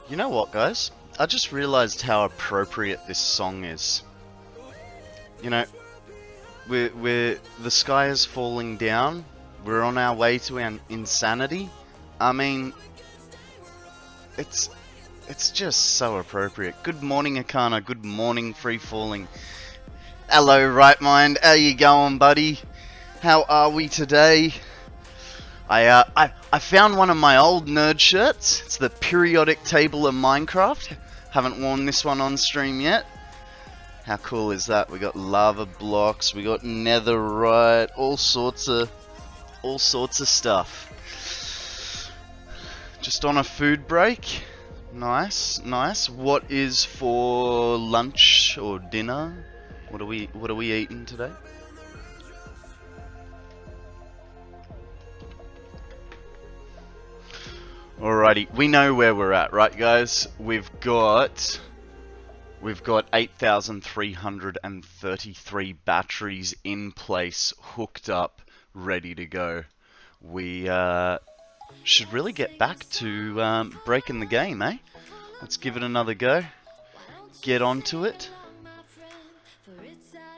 You know what, guys? I just realized how appropriate this song is. You know, the sky is falling down. We're on our way to insanity. I mean, it's just so appropriate. Good morning, Akana. Good morning, Free Falling. Hello, Right Mind. How you going, buddy? How are we today? I found one of my old nerd shirts. It's the periodic table of Minecraft. Haven't worn this one on stream yet. How cool is that? We got lava blocks, we got netherite, all sorts of stuff. Just on a food break. Nice, nice. What is for lunch or dinner? What are we eating today? Alrighty, we know where we're at, right, guys? We've got 8,333 batteries in place, hooked up, ready to go. We should really get back to breaking the game, eh? Let's give it another go. Get onto it.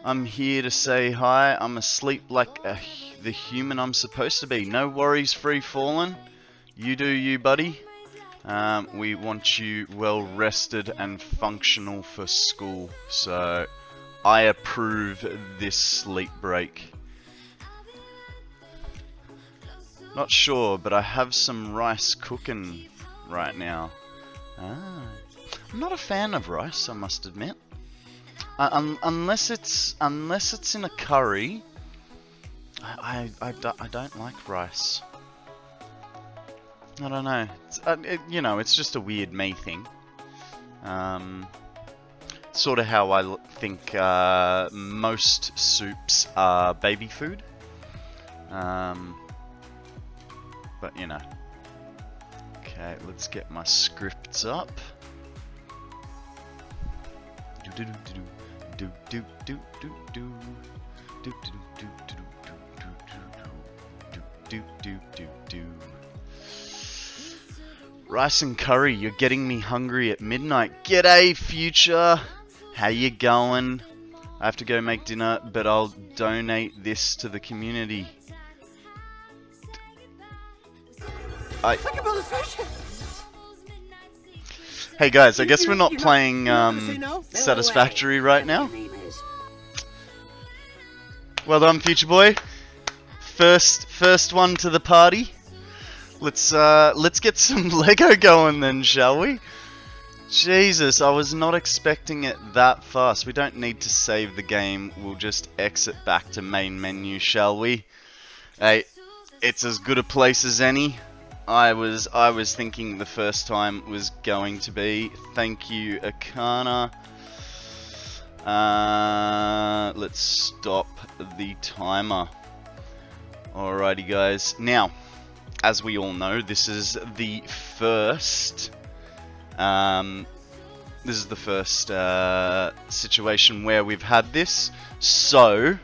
I'm here to say hi. I'm asleep like the human I'm supposed to be. No worries, Free Fallen. You do you, buddy. We want you well rested and functional for school. So, I approve this sleep break. Not sure, but I have some rice cooking right now. I'm not a fan of rice, I must admit. Unless it's in a curry, I don't like rice. I don't know. You know, it's just a weird me thing. Sort of how I think most soups are baby food. But you know. Okay, let's get my scripts up. Rice and curry, you're getting me hungry at midnight. G'day, future! How you going? I have to go make dinner, but I'll donate this to the community. Hey guys, I guess we're not playing Satisfactory right now. Well done, future boy. First one to the party. Let's get some Lego going then, shall we? Jesus, I was not expecting it that fast. We don't need to save the game. We'll just exit back to main menu, shall we? Hey, it's as good a place as any. I was thinking the first time was going to be. Thank you, Akana. Let's stop the timer. Alrighty, guys. Now, as we all know, this is the first situation where we've had this. So,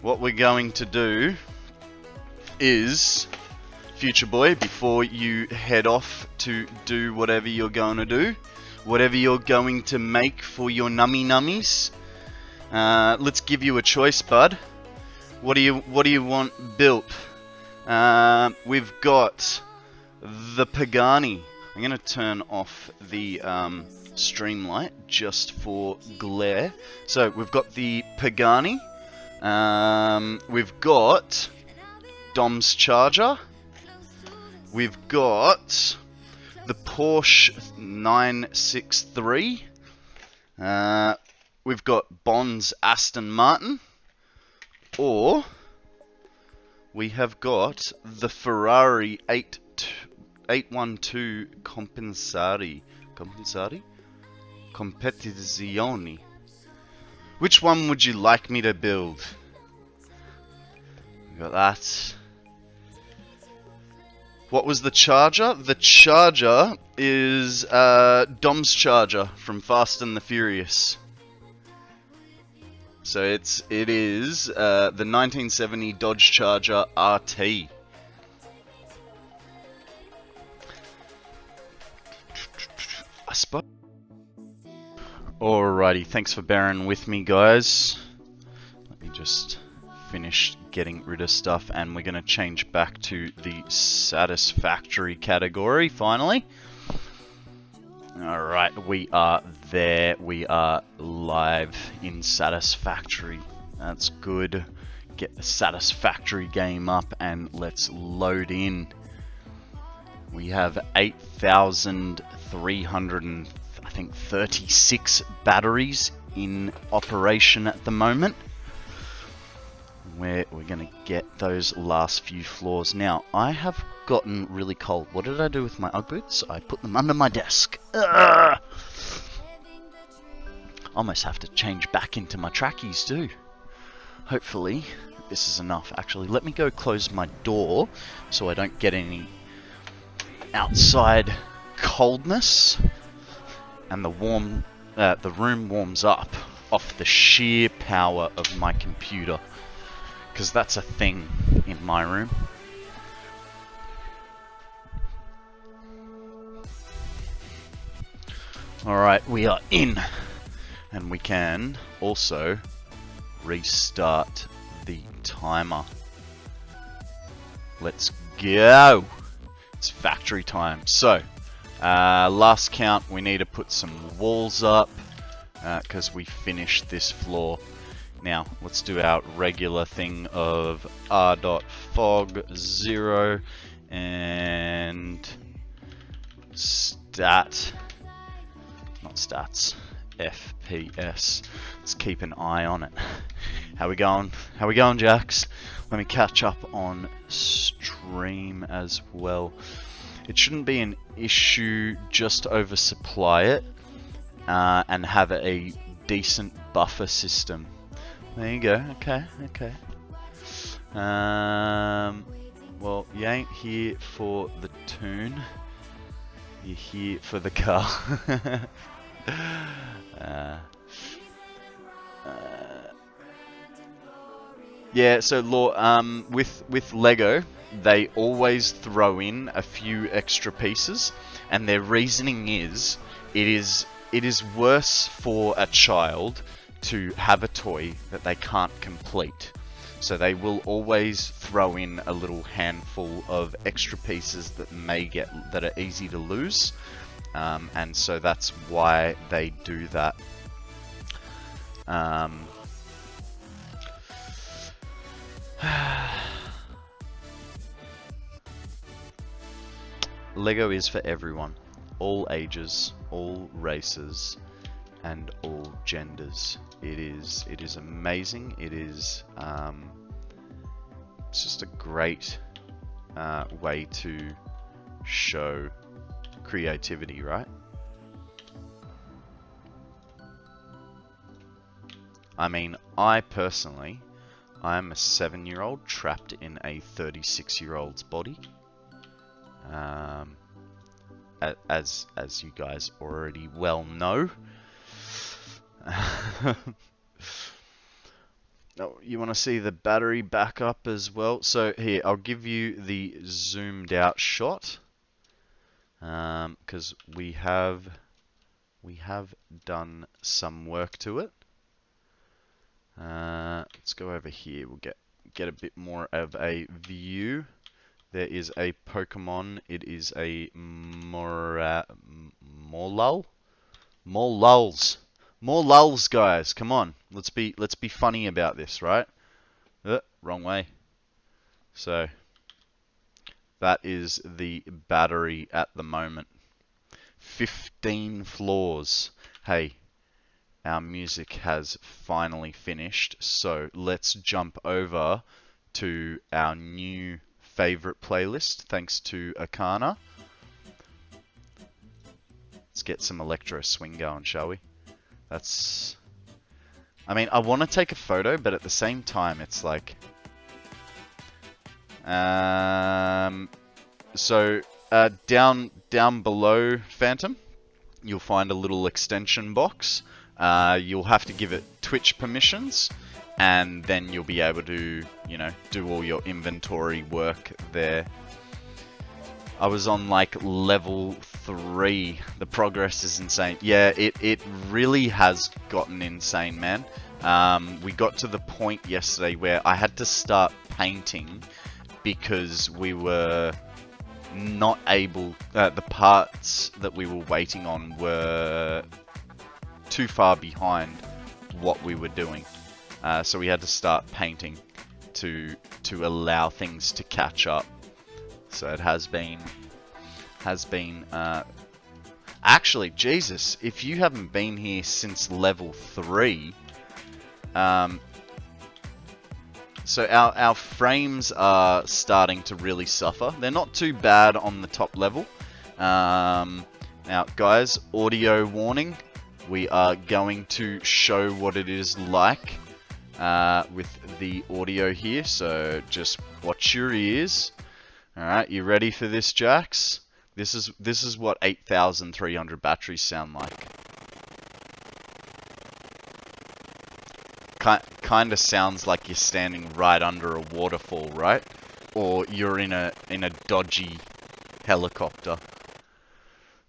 what we're going to do is, future boy, before you head off to do whatever you're going to do, whatever you're going to make for your nummy nummies, let's give you a choice, bud. What do you want built? We've got the Pagani. I'm going to turn off the stream light just for glare. So we've got the Pagani. We've got Dom's Charger. We've got the Porsche 963. We've got Bond's Aston Martin. Or we have got the Ferrari 812 Competizioni. Which one would you like me to build? We got that. What was the Charger? The Charger is Dom's Charger from Fast and the Furious. So it is the 1970 Dodge Charger RT. Aspo. Alrighty, thanks for bearing with me, guys. Let me just finish getting rid of stuff, and we're going to change back to the Satisfactory category, finally. Alright, we are there. We are live in Satisfactory. That's good. Get the Satisfactory game up, and let's load in. We have 8,336 batteries in operation at the moment. We're going to get those last few floors. Now, I have gotten really cold. What did I do with my Ugg boots? I put them under my desk. Ugh! Almost have to change back into my trackies too. Hopefully, this is enough. Actually, let me go close my door so I don't get any outside coldness, and the room warms up off the sheer power of my computer, because that's a thing in my room. Alright, we are in, and we can also restart the timer. Let's go! It's factory time. So, last count, we need to put some walls up because we finished this floor. Now, let's do our regular thing of r.fog0 and FPS. Let's keep an eye on it. How we going? How we going, Jax? Let me catch up on stream as well. It shouldn't be an issue, just oversupply it and have a decent buffer system. There you go. Okay, okay. Well, you ain't here for the tune. You're here for the car. Yeah, so with Lego, they always throw in a few extra pieces, and their reasoning is it is worse for a child to have a toy that they can't complete. So they will always throw in a little handful of extra pieces that are easy to lose, and so that's why they do that. Lego is for everyone, all ages, all races, and all genders. It is amazing. It is it's just a great way to show creativity, right? I mean, I personally, I'm a 7-year-old trapped in a 36-year-old's body. As you guys already well know. Oh, you want to see the battery backup as well? So here, I'll give you the zoomed out shot, because we have done some work to it. Let's go over here. We'll get a bit more of a view. There is a Pokemon. It is a Molul. More lulls, guys. Come on. Let's be funny about this, right? Wrong way. So that is the battery at the moment. 15 floors. Hey, our music has finally finished. So let's jump over to our new favorite playlist, thanks to Akana. Let's get some electro swing going, shall we? I mean, I want to take a photo, but at the same time, it's like, so down below Phantom, you'll find a little extension box. You'll have to give it Twitch permissions, and then you'll be able to, do all your inventory work there. I was on like level 3. The progress is insane. Yeah, it really has gotten insane, man. We got to the point yesterday where I had to start painting because we were not able, the parts that we were waiting on were too far behind what we were doing. So we had to start painting to allow things to catch up. So it has been actually, Jesus, if you haven't been here since level 3, so our frames are starting to really suffer. They're not too bad on the top level. Now, guys, audio warning. We are going to show what it is like with the audio here. So just watch your ears. All right, you ready for this, Jax? This is what 8,300 batteries sound like. Kind of sounds like you're standing right under a waterfall, right? Or you're in a dodgy helicopter.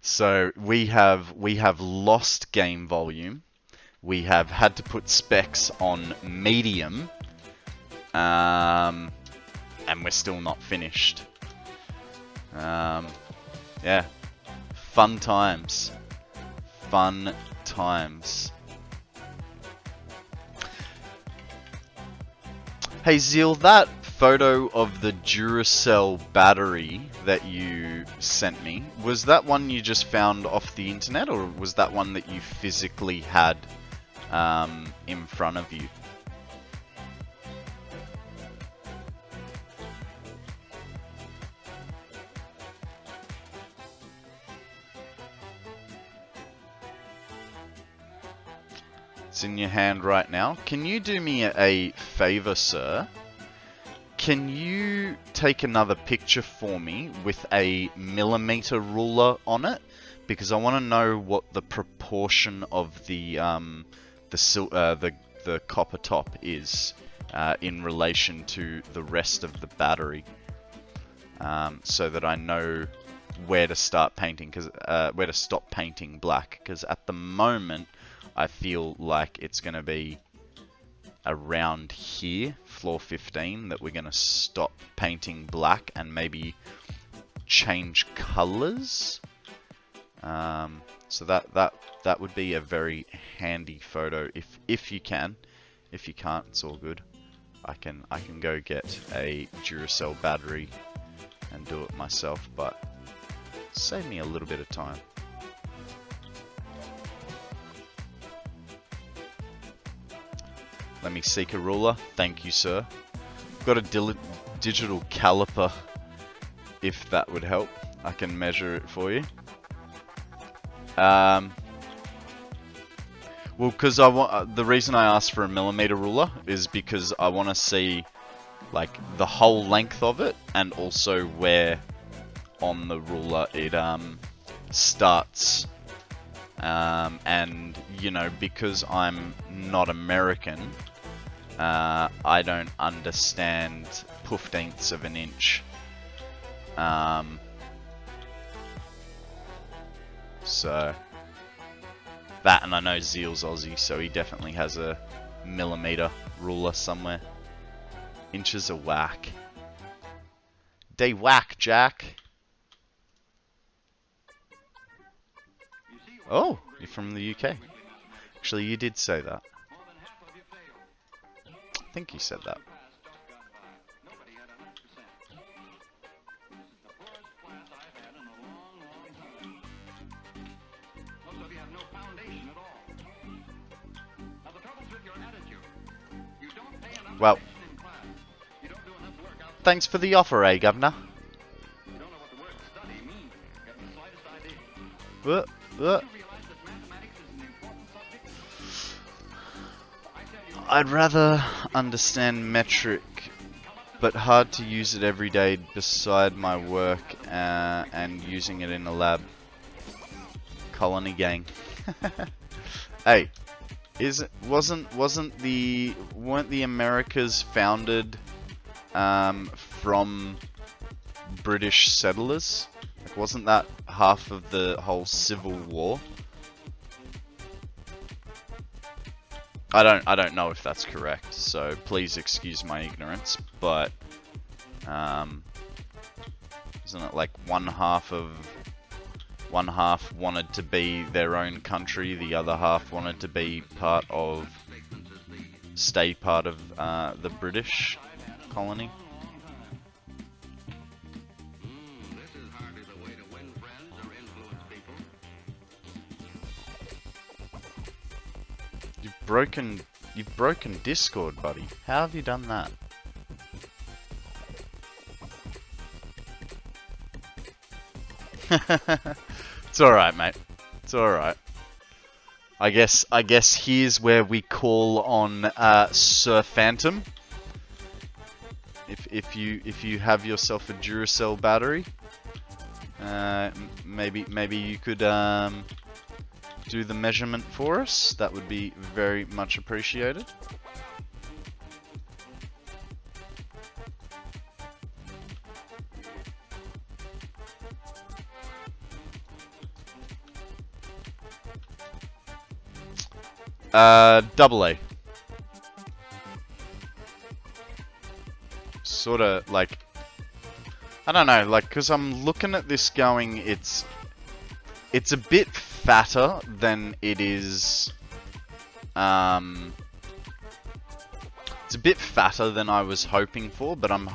So we have lost game volume. We have had to put specs on medium, and we're still not finished. Yeah, fun times. Fun times. Hey Zeal, that photo of the Duracell battery that you sent me, was that one you just found off the internet, or was that one that you physically had in front of you? It's in your hand right now. Can you do me a favor, sir? Can you take another picture for me with a millimeter ruler on it? Because I want to know what the proportion of the copper top is in relation to the rest of the battery, so that I know where to start painting, where to stop painting black. Because at the moment, I feel like it's going to be around here, floor 15, that we're going to stop painting black and maybe change colors. So that would be a very handy photo if you can. If you can't, it's all good. I can go get a Duracell battery and do it myself, but save me a little bit of time. Let me seek a ruler. Thank you, sir. Got a digital caliper, if that would help. I can measure it for you. Well, because I want the reason I asked for a millimeter ruler is because I want to see like the whole length of it, and also where on the ruler it starts. And you know, because I'm not American, I don't understand 15ths of an inch. So that, and I know Zeal's Aussie, so he definitely has a millimeter ruler somewhere. Inches are whack. They whack, Jack. Oh, you're from the UK. Actually, you did say that. I think you said that. Well, thanks for the offer, eh, Governor? I'd rather understand metric, but hard to use it every day beside my work and using it in a lab. Colony gang. Hey, weren't the Americas founded from British settlers? Like, wasn't that half of the whole Civil War? I don't know if that's correct, so please excuse my ignorance, but isn't it like one half wanted to be their own country, the other half wanted to be stay part of the British colony? You've broken Discord, buddy. How have you done that? It's alright, mate. It's alright. I guess here's where we call on Sir Phantom. If you have yourself a Duracell battery, maybe you could do the measurement for us. That would be very much appreciated. Double A. Sorta like, I don't know, like, cause I'm looking at this going, it's a bit fatter than it is, it's a bit fatter than I was hoping for, but I'm,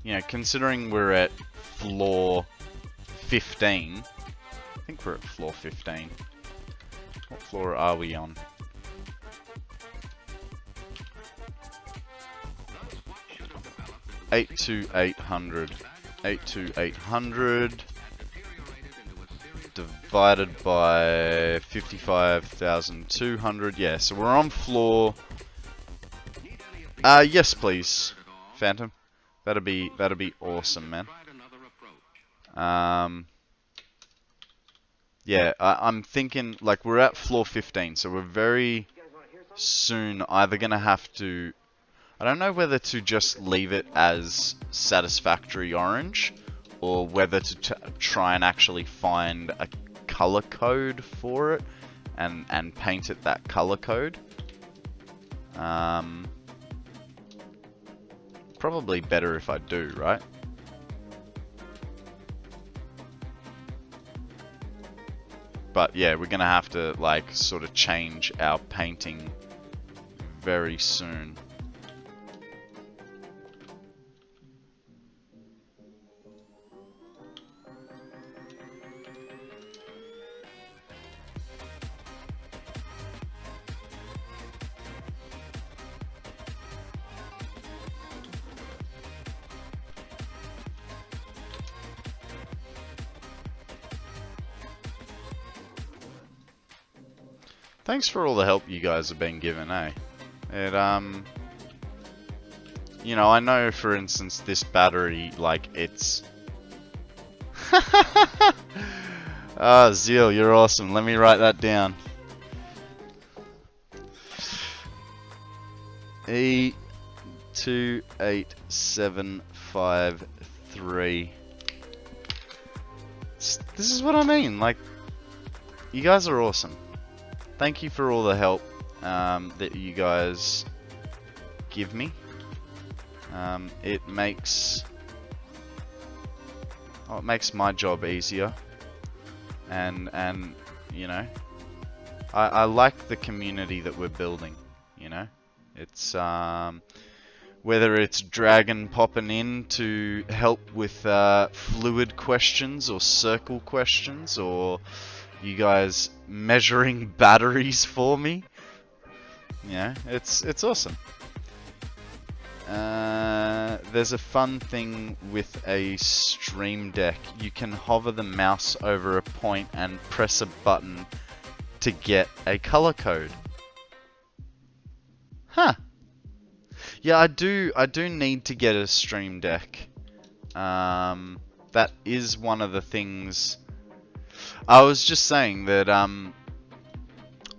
you know, considering we're at floor 15, I think we're at floor 15. What floor are we on? 82800. 82800 divided by 55,200. Yeah, so we're on floor. Yes, please, Phantom. That'd be awesome, man. Yeah, I'm thinking like we're at floor 15, so we're very soon either gonna have to. I don't know whether to just leave it as Satisfactory orange, or whether to try and actually find a color code for it, and paint it that color code. Probably better if I do, right? But yeah, we're gonna have to like sort of change our painting very soon. Thanks for all the help you guys have been given, eh? It, you know, I know, for instance, this battery, like, it's... Ah, Zeal, you're awesome. Let me write that down. E28753. This is what I mean, like, you guys are awesome. Thank you for all the help that you guys give me. It makes my job easier, and you know, I like the community that we're building. You know, it's whether it's Dragon popping in to help with fluid questions or circle questions, or you guys measuring batteries for me. Yeah, it's awesome. There's a fun thing with a Stream Deck. You can hover the mouse over a point and press a button to get a color code. Huh. Yeah, I do need to get a Stream Deck. That is one of the things. I was just saying that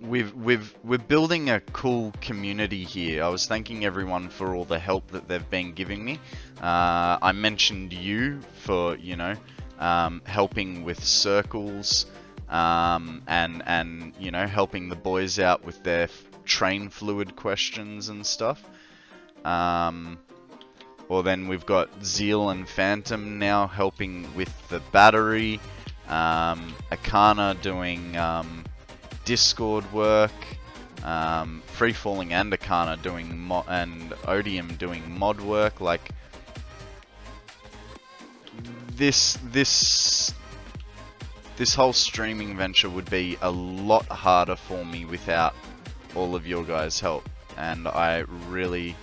we're building a cool community here. I was thanking everyone for all the help that they've been giving me. I mentioned you for, you know, helping with circles, and you know, helping the boys out with their train fluid questions and stuff. Or then we've got Zeal and Phantom now helping with the battery. Akana doing Discord work. Free Falling and Akana doing and Odium doing mod work. Like this whole streaming venture would be a lot harder for me without all of your guys' help, and I really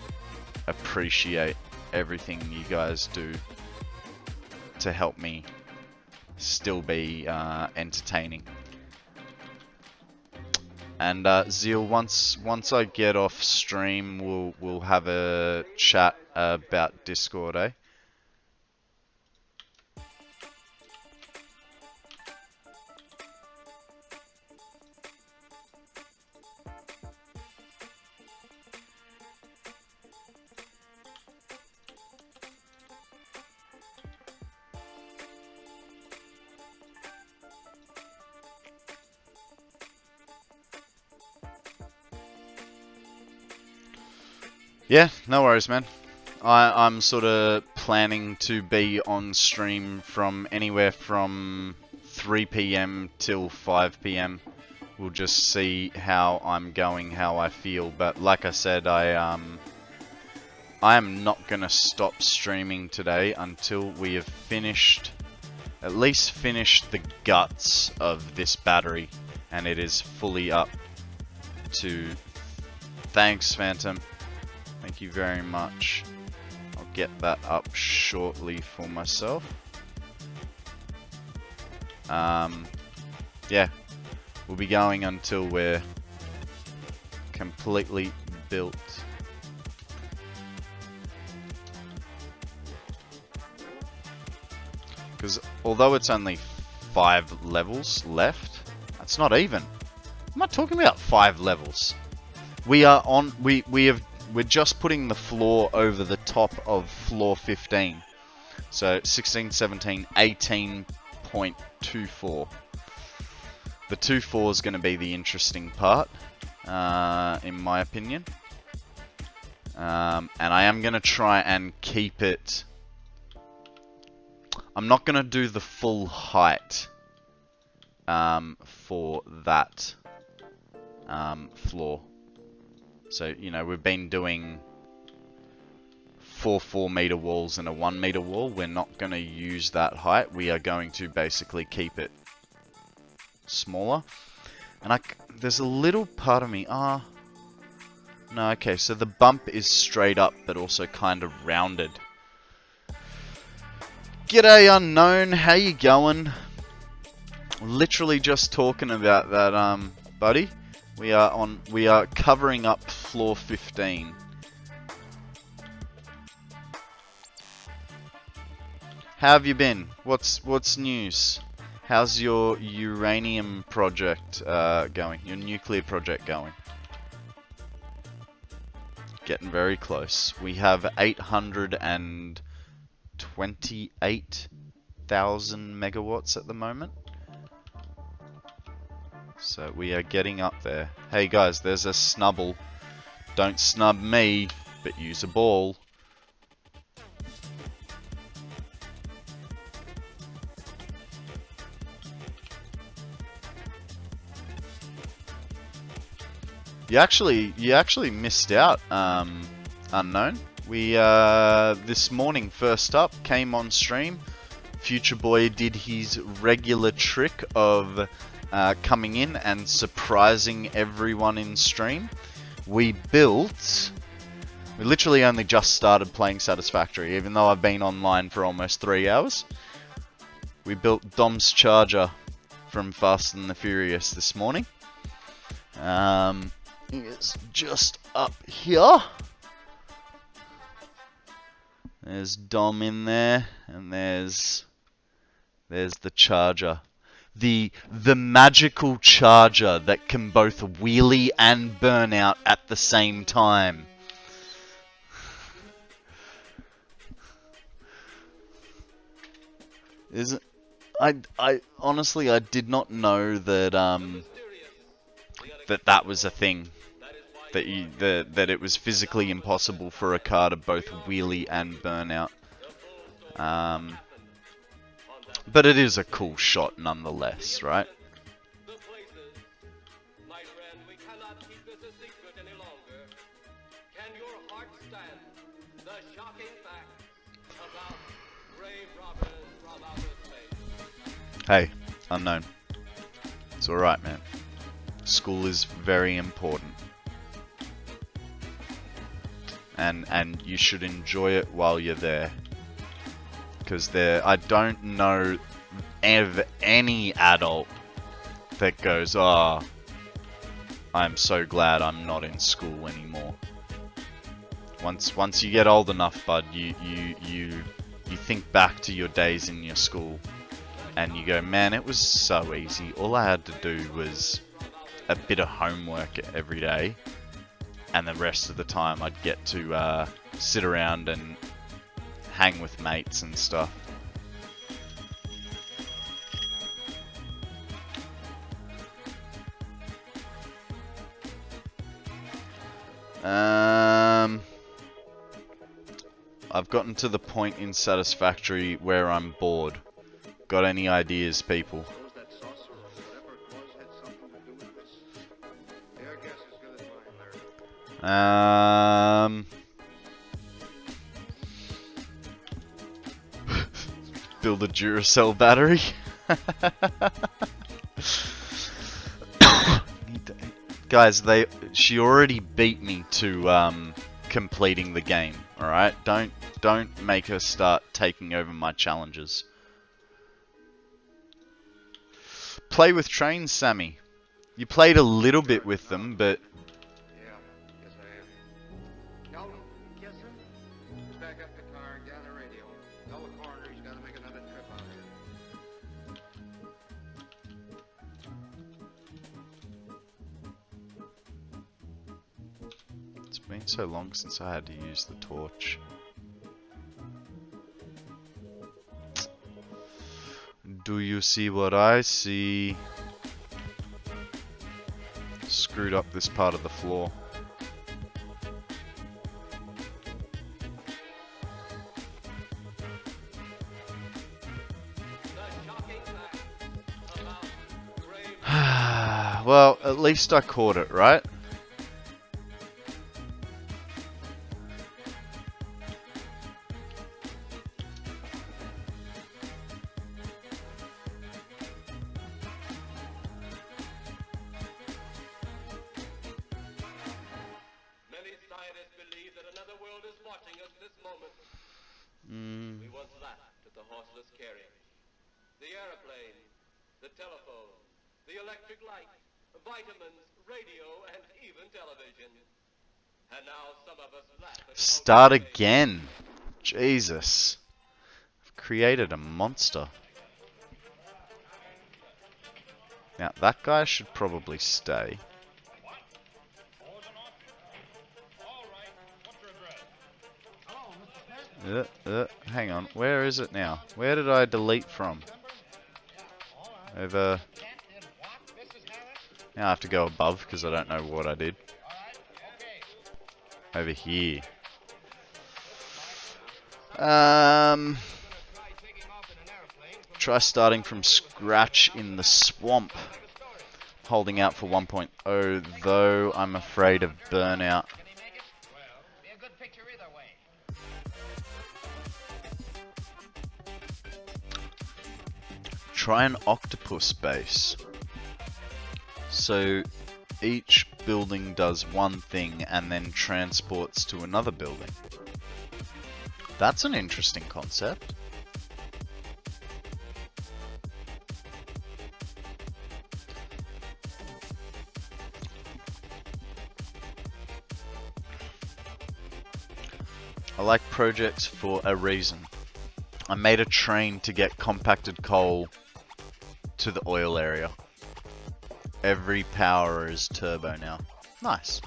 appreciate everything you guys do to help me still be entertaining. And Zeal, once I get off stream, we'll have a chat about Discord, eh? Yeah, no worries, man. I'm sort of planning to be on stream from anywhere from 3 PM till 5 PM. We'll just see how I'm going, how I feel. But like I said, I am not gonna stop streaming today until we have finished, at least finished the guts of this battery, and it is fully up to. Thanks, Phantom. Thank you very much. I'll get that up shortly for myself. Yeah, we'll be going until we're completely built. Because although it's only 5 levels left, that's not even. I'm not talking about 5 levels. We are on. We're just putting the floor over the top of floor 15. So 16, 17, 18.24. The 2.4 is going to be the interesting part, in my opinion. And I am going to try and keep it. I'm not going to do the full height for that floor. So, you know, we've been doing 4 4-meter walls and a 1-meter wall. We're not going to use that height. We are going to basically keep it smaller. And there's a little part of me, no, okay, so the bump is straight up, but also kind of rounded. G'day, Unknown, how you going? Literally just talking about that, buddy. We are covering up floor 15. How have you been? What's news? How's your uranium project going? Your nuclear project going? Getting very close. We have 828,000 megawatts at the moment. So we are getting up there. Hey guys, there's a snubble. Don't snub me, but use a ball. You actually missed out, Unknown. We this morning, first up, came on stream. Future Boy did his regular trick of coming in and surprising everyone in stream. We literally only just started playing Satisfactory, even though I've been online for almost 3 hours. We built Dom's Charger from Fast and the Furious this morning. It's just up here. There's Dom in there, and there's the charger. The magical charger that can both wheelie and burn out at the same time. I honestly I did not know that that was a thing. That it was physically impossible for a car to both wheelie and burn out. But it is a cool shot nonetheless, right? Hey, unknown. It's alright, man. School is very important. And you should enjoy it while you're there. Because I don't know of any adult that goes, oh, I'm so glad I'm not in school anymore. Once you get old enough, bud, you think back to your days in your school, and you go, man, it was so easy. All I had to do was a bit of homework every day, and the rest of the time I'd get to sit around and hang with mates and stuff. I've gotten to the point in Satisfactory where I'm bored. Got any ideas, people? Build a Duracell battery. Guys, she already beat me to completing the game. All right, don't make her start taking over my challenges. Play with trains, Sammy. You played a little bit with them, but yeah, yes I am. Calvin, yes sir. Just back up the car and get on the radio. Tell the coroner he's got to make another trip out here. It's been so long since I had to use the torch. Do you see what I see? Screwed up this part of the floor. Well, at least I caught it, right? Start again. Jesus. I've created a monster. Now, that guy should probably stay. Hang on. Where is it now? Where did I delete from? Over... Now I have to go above because I don't know what I did. Over here. Try starting from scratch in the swamp. Holding out for 1.0, though I'm afraid of burnout. Try an octopus base. So each building does one thing and then transports to another building. That's an interesting concept. I like projects for a reason. I made a train to get compacted coal to the oil area. Every power is turbo now. Nice.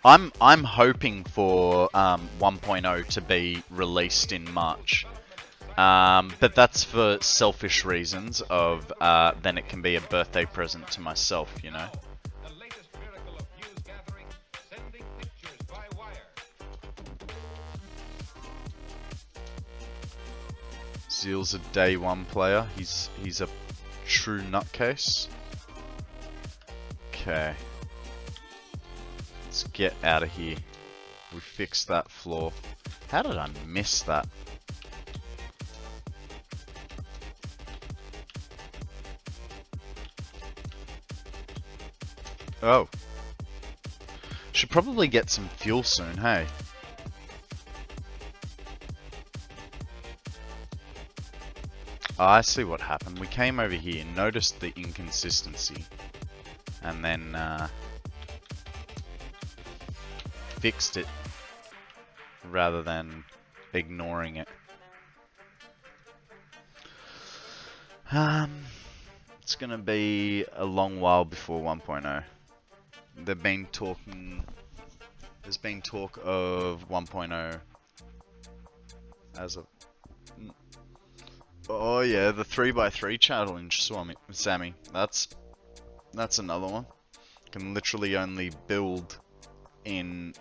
I'm hoping for 1.0 to be released in March. But that's for selfish reasons of then it can be a birthday present to myself, you know. The latest miracle of news gathering, sending pictures by wire. Zeal's a day one player. He's a true nutcase. Okay. Let's get out of here. We fixed that floor. How did I miss that? Oh. Should probably get some fuel soon, hey? Oh, I see what happened. We came over here, noticed the inconsistency, and then fixed it rather than ignoring it. It's gonna be a long while before 1.0. There's been talk of 1.0 as of... Oh yeah, the 3x3 challenge, Sammy. That's another one. Can literally only build in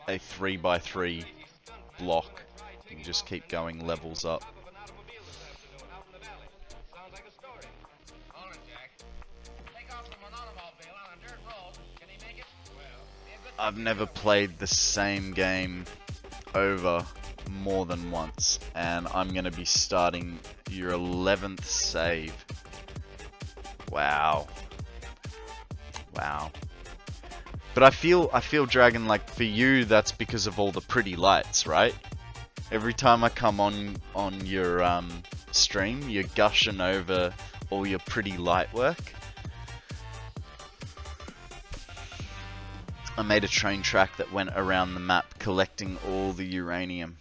a 3x3 block. You can just keep going levels up. I've never played the same game over more than once, and I'm gonna be starting your 11th save. Wow. Wow. But I feel Dragon, like for you that's because of all the pretty lights, right? Every time I come on your stream, you're gushing over all your pretty light work. I made a train track that went around the map collecting all the uranium.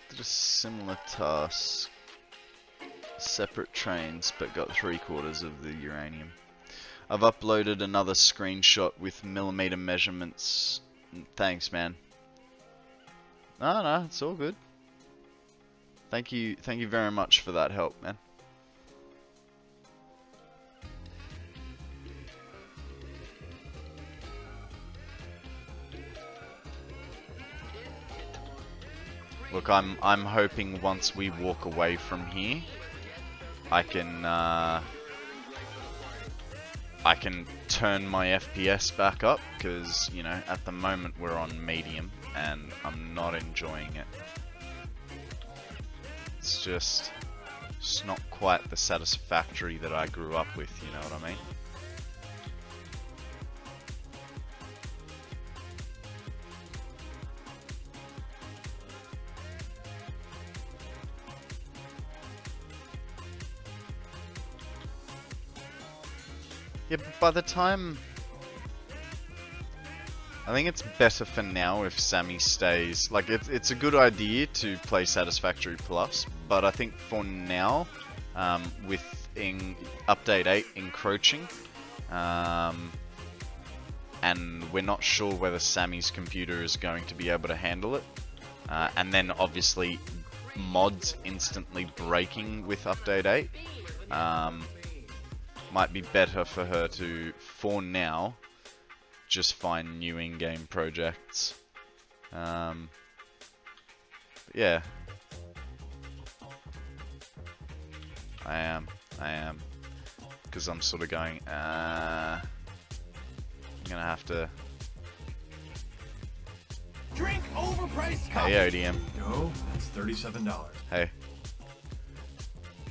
Did a similar task. Separate trains, but got 3/4 of the uranium. I've uploaded another screenshot with millimeter measurements. Thanks, man. No, it's all good. Thank you very much for that help, man. Look, I'm hoping once we walk away from here, I can turn my FPS back up, because, you know, at the moment we're on medium and I'm not enjoying it. It's just not quite the Satisfactory that I grew up with, you know what I mean? Yeah, but by the time... I think it's better for now if Sammy stays... Like, it's a good idea to play Satisfactory Plus, but I think for now, with Update 8 encroaching, and we're not sure whether Sammy's computer is going to be able to handle it, and then obviously mods instantly breaking with Update 8, might be better for her to, for now, just find new in-game projects. Yeah. I am. Because I'm sort of going, I'm gonna have to... Drink overpriced coffee. Hey, ODM. No, that's $37. Hey.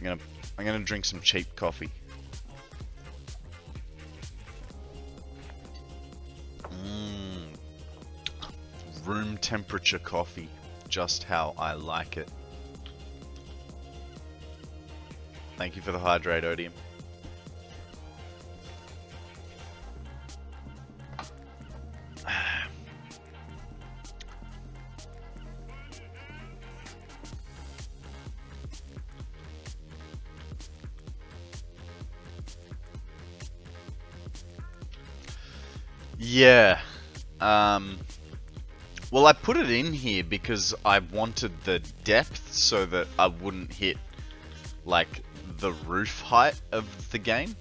I'm gonna drink some cheap coffee. Room temperature coffee, just how I like it. Thank you for the hydrate, Odium. Yeah. Well, I put it in here because I wanted the depth so that I wouldn't hit, like, the roof height of the game.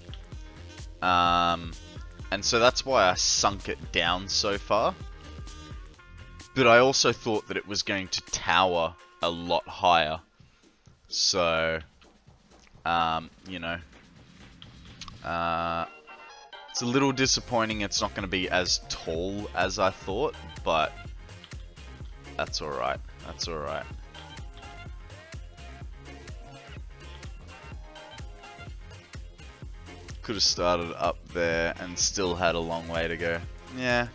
And so that's why I sunk it down so far. But I also thought that it was going to tower a lot higher. So, you know, it's a little disappointing it's not going to be as tall as I thought, but that's alright. That's alright. Could have started up there and still had a long way to go. Yeah.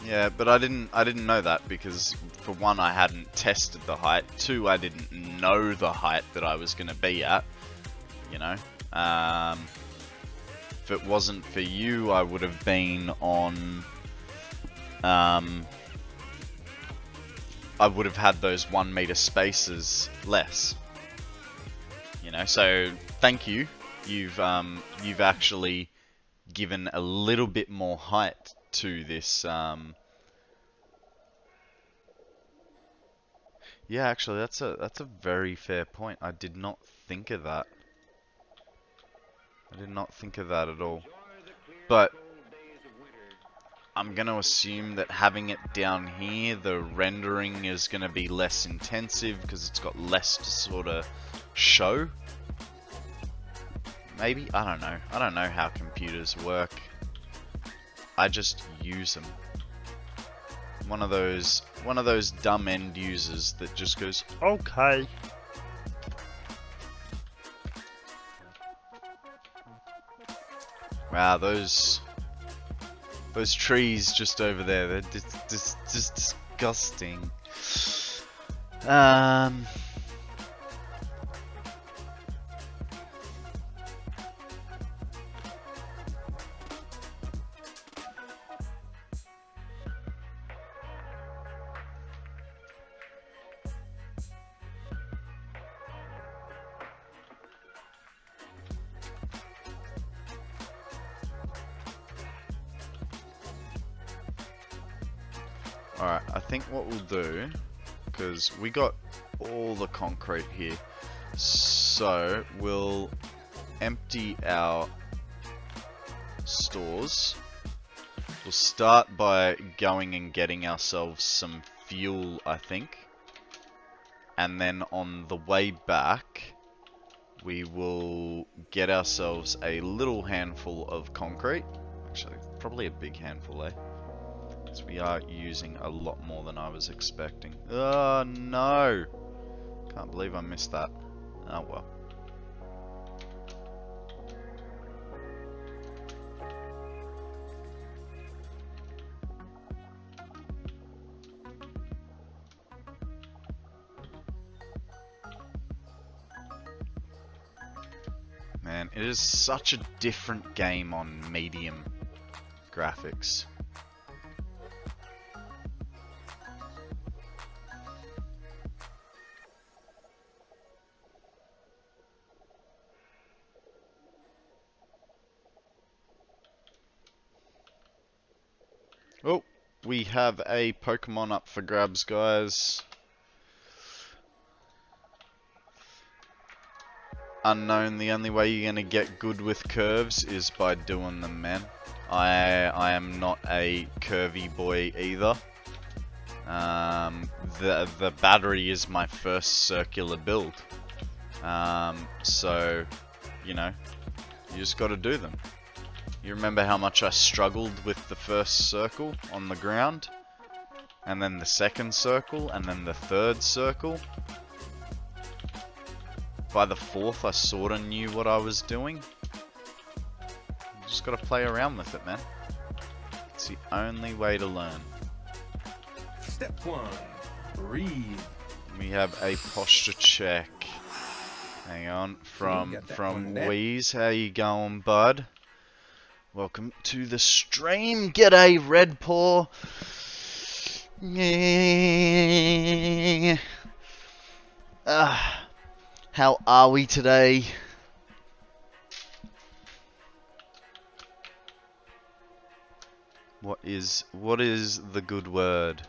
Yeah, but I didn't know that because for one I hadn't tested the height, two I didn't know the height that I was going to be at, you know. If it wasn't for you I would have been on I would have had those 1 meter spaces less. You know, so thank you. You've actually given a little bit more height to this. Yeah, actually, that's a very fair point. I did not think of that. I did not think of that at all. But I'm going to assume that having it down here, the rendering is going to be less intensive because it's got less to sort of show. Maybe? I don't know. I don't know how computers work. I just use them. One of those dumb end users that just goes, okay. Wow, those trees just over there, they're just disgusting. Alright, I think what we'll do, because we got all the concrete here, so we'll empty our stores. We'll start by going and getting ourselves some fuel, I think. And then on the way back, we will get ourselves a little handful of concrete. Actually, probably a big handful, eh? We are using a lot more than I was expecting. Oh no! Can't believe I missed that. Oh well. Man, it is such a different game on medium graphics. Oh, we have a Pokemon up for grabs, guys. Unknown, the only way you're going to get good with curves is by doing them, man. I am not a curvy boy either. The battery is my first circular build. So, you know, you just got to do them. You remember how much I struggled with the first circle on the ground? And then the second circle, and then the third circle? By the fourth, I sorta knew what I was doing. You just gotta play around with it, man. It's the only way to learn. Step 1. Breathe. We have a posture check. Hang on, from Wheeze. How you going, bud? Welcome to the stream. G'day, Red Paw. Yeah. How are we today? What is the good word?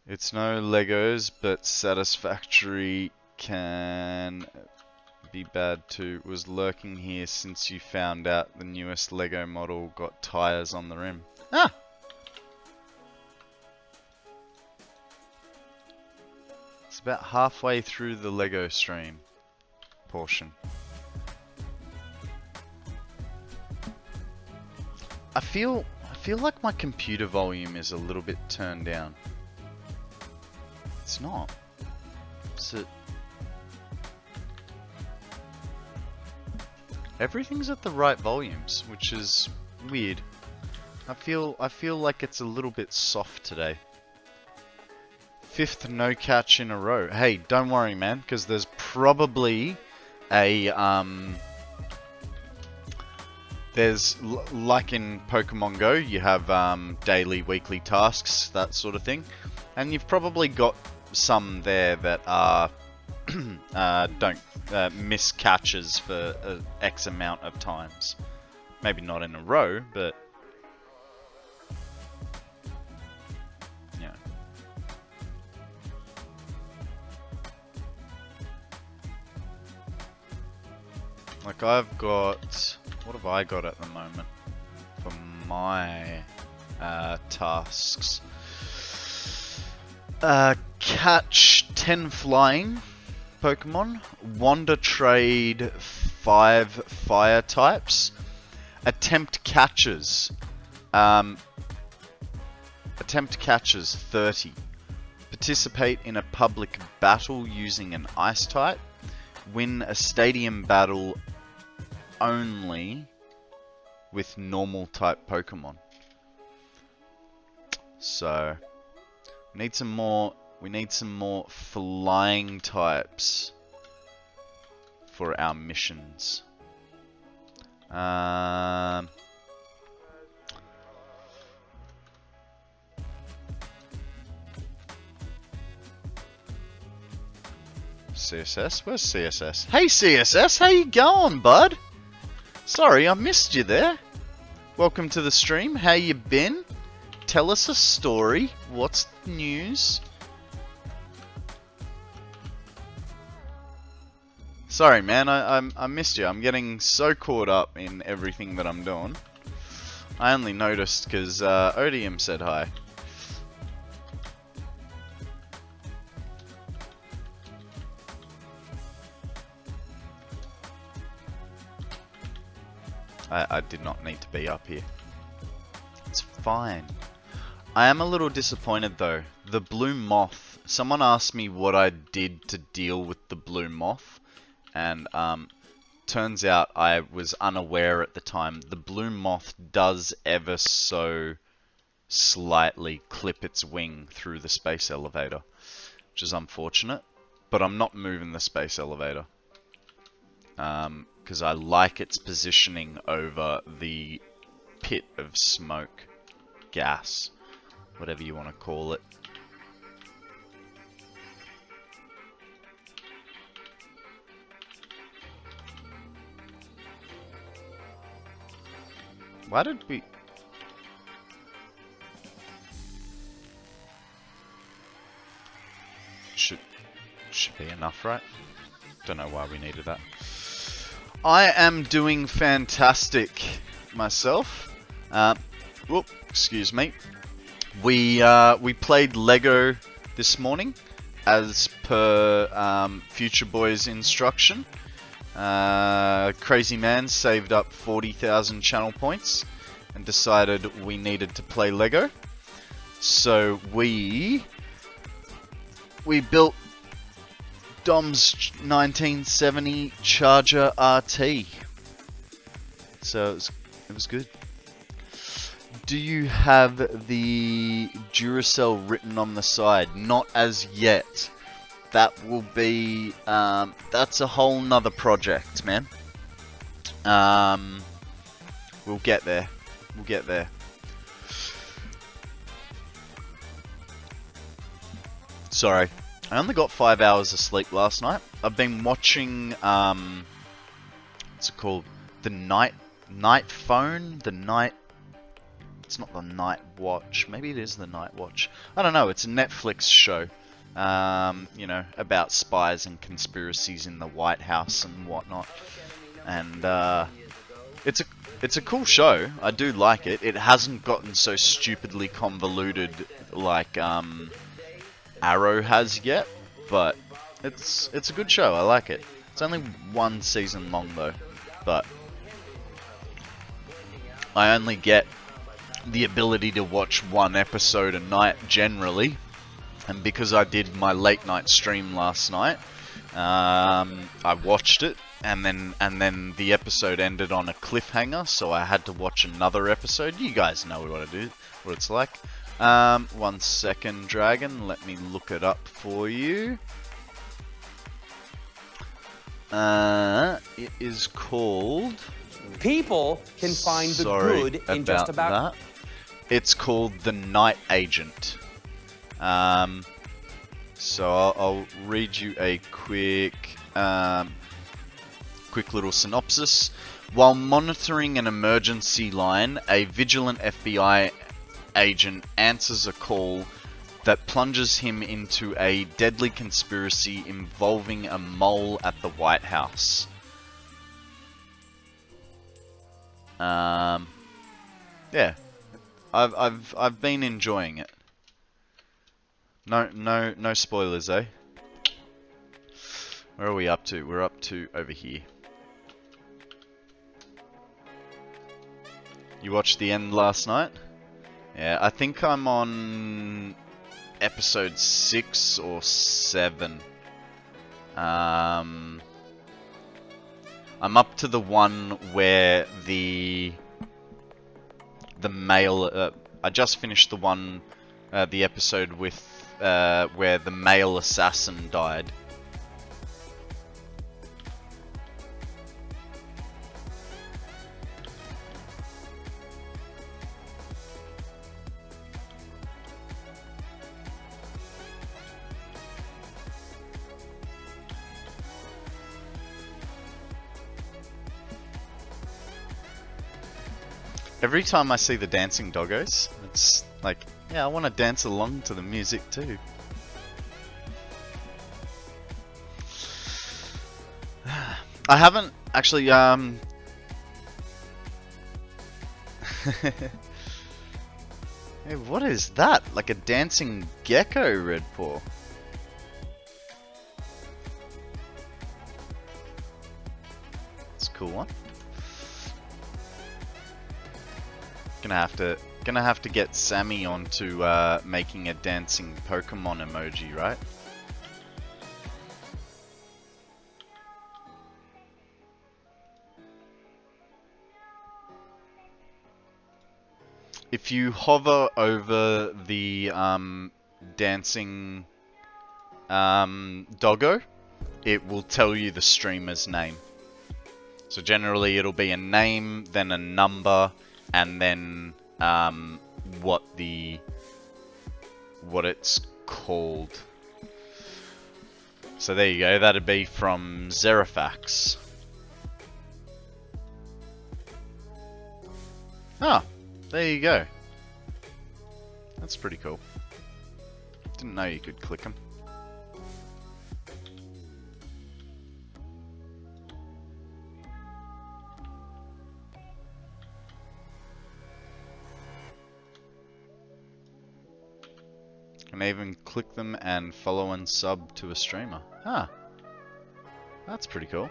It's no Legos, but Satisfactory can be bad too. Was lurking here since you found out the newest Lego model got tires on the rim. Ah! It's about halfway through the Lego stream portion. I feel like my computer volume is a little bit turned down. It's not. Is it? Everything's at the right volumes, which is weird. I feel like it's a little bit soft today. 5th no catch in a row. Hey, don't worry, man, because there's probably a there's like in Pokemon Go, you have daily, weekly tasks, that sort of thing, and you've probably got some there that are don't miss catches for X amount of times. Maybe not in a row, but yeah. Like I've got, what have I got at the moment for my tasks? Catch 10 flying Pokemon, wander trade 5 fire types, attempt catches 30, participate in a public battle using an ice type, win a stadium battle only with normal type Pokemon. So we need some more flying types for our missions. CSS? Where's CSS? Hey CSS, how you going, bud? Sorry, I missed you there. Welcome to the stream. How you been? Tell us a story. What's the news? Sorry, man. I missed you. I'm getting so caught up in everything that I'm doing. I only noticed because Odium said hi. I did not need to be up here. It's fine. I am a little disappointed though. The blue moth. Someone asked me what I did to deal with the blue moth. And turns out I was unaware at the time. The blue moth does ever so slightly clip its wing through the space elevator. Which is unfortunate. But I'm not moving the space elevator. Because I like its positioning over the pit of smoke, gas, whatever you want to call it. Why did we... Should be enough, right? Don't know why we needed that. I am doing fantastic myself. Whoop, excuse me. We played Lego this morning as per Future Boy's instruction. Crazy Man saved up 40,000 channel points and decided we needed to play Lego. So we built Dom's 1970 Charger RT. So it was good. Do you have the Duracell written on the side? Not as yet. That will be, that's a whole nother project, man. We'll get there. We'll get there. Sorry. I only got 5 hours of sleep last night. I've been watching, what's it called? The night phone? It's not the Night Watch. Maybe it is the Night Watch. I don't know. It's a Netflix show. You know, about spies and conspiracies in the White House and whatnot. And it's a cool show. I do like it. It hasn't gotten so stupidly convoluted like Arrow has yet, but it's a good show. I like it. It's only 1 season long though, but I only get the ability to watch 1 episode a night generally, and because I did my late night stream last night, I watched it, and then the episode ended on a cliffhanger, so I had to watch another episode. You guys know what it's like. 1 second, Dragon. Let me look it up for you. It is called... People can find the good in just about... that. It's called The Night Agent. So I'll read you a quick little synopsis. While monitoring an emergency line, a vigilant FBI agent answers a call that plunges him into a deadly conspiracy involving a mole at the White House. Yeah, I've been enjoying it. No spoilers, eh? Where are we up to? We're up to over here. You watched the end last night? Yeah, I think I'm on episode 6 or 7. I'm up to the one where the male. I just finished the one, the episode with where the male assassin died. Every time I see the dancing doggos, it's like, yeah, I want to dance along to the music too. I haven't actually, Hey, what is that? Like a dancing gecko, Red Paw. It's a cool one. Gonna have to get Sammy onto making a dancing Pokemon emoji, right? If you hover over the dancing doggo, it will tell you the streamer's name. So generally it'll be a name, then a number, and then what it's called. So there you go, that'd be from Zerifax. Ah, there you go. That's pretty cool. Didn't know you could click them. Can even click them and follow and sub to a streamer. Huh. That's pretty cool.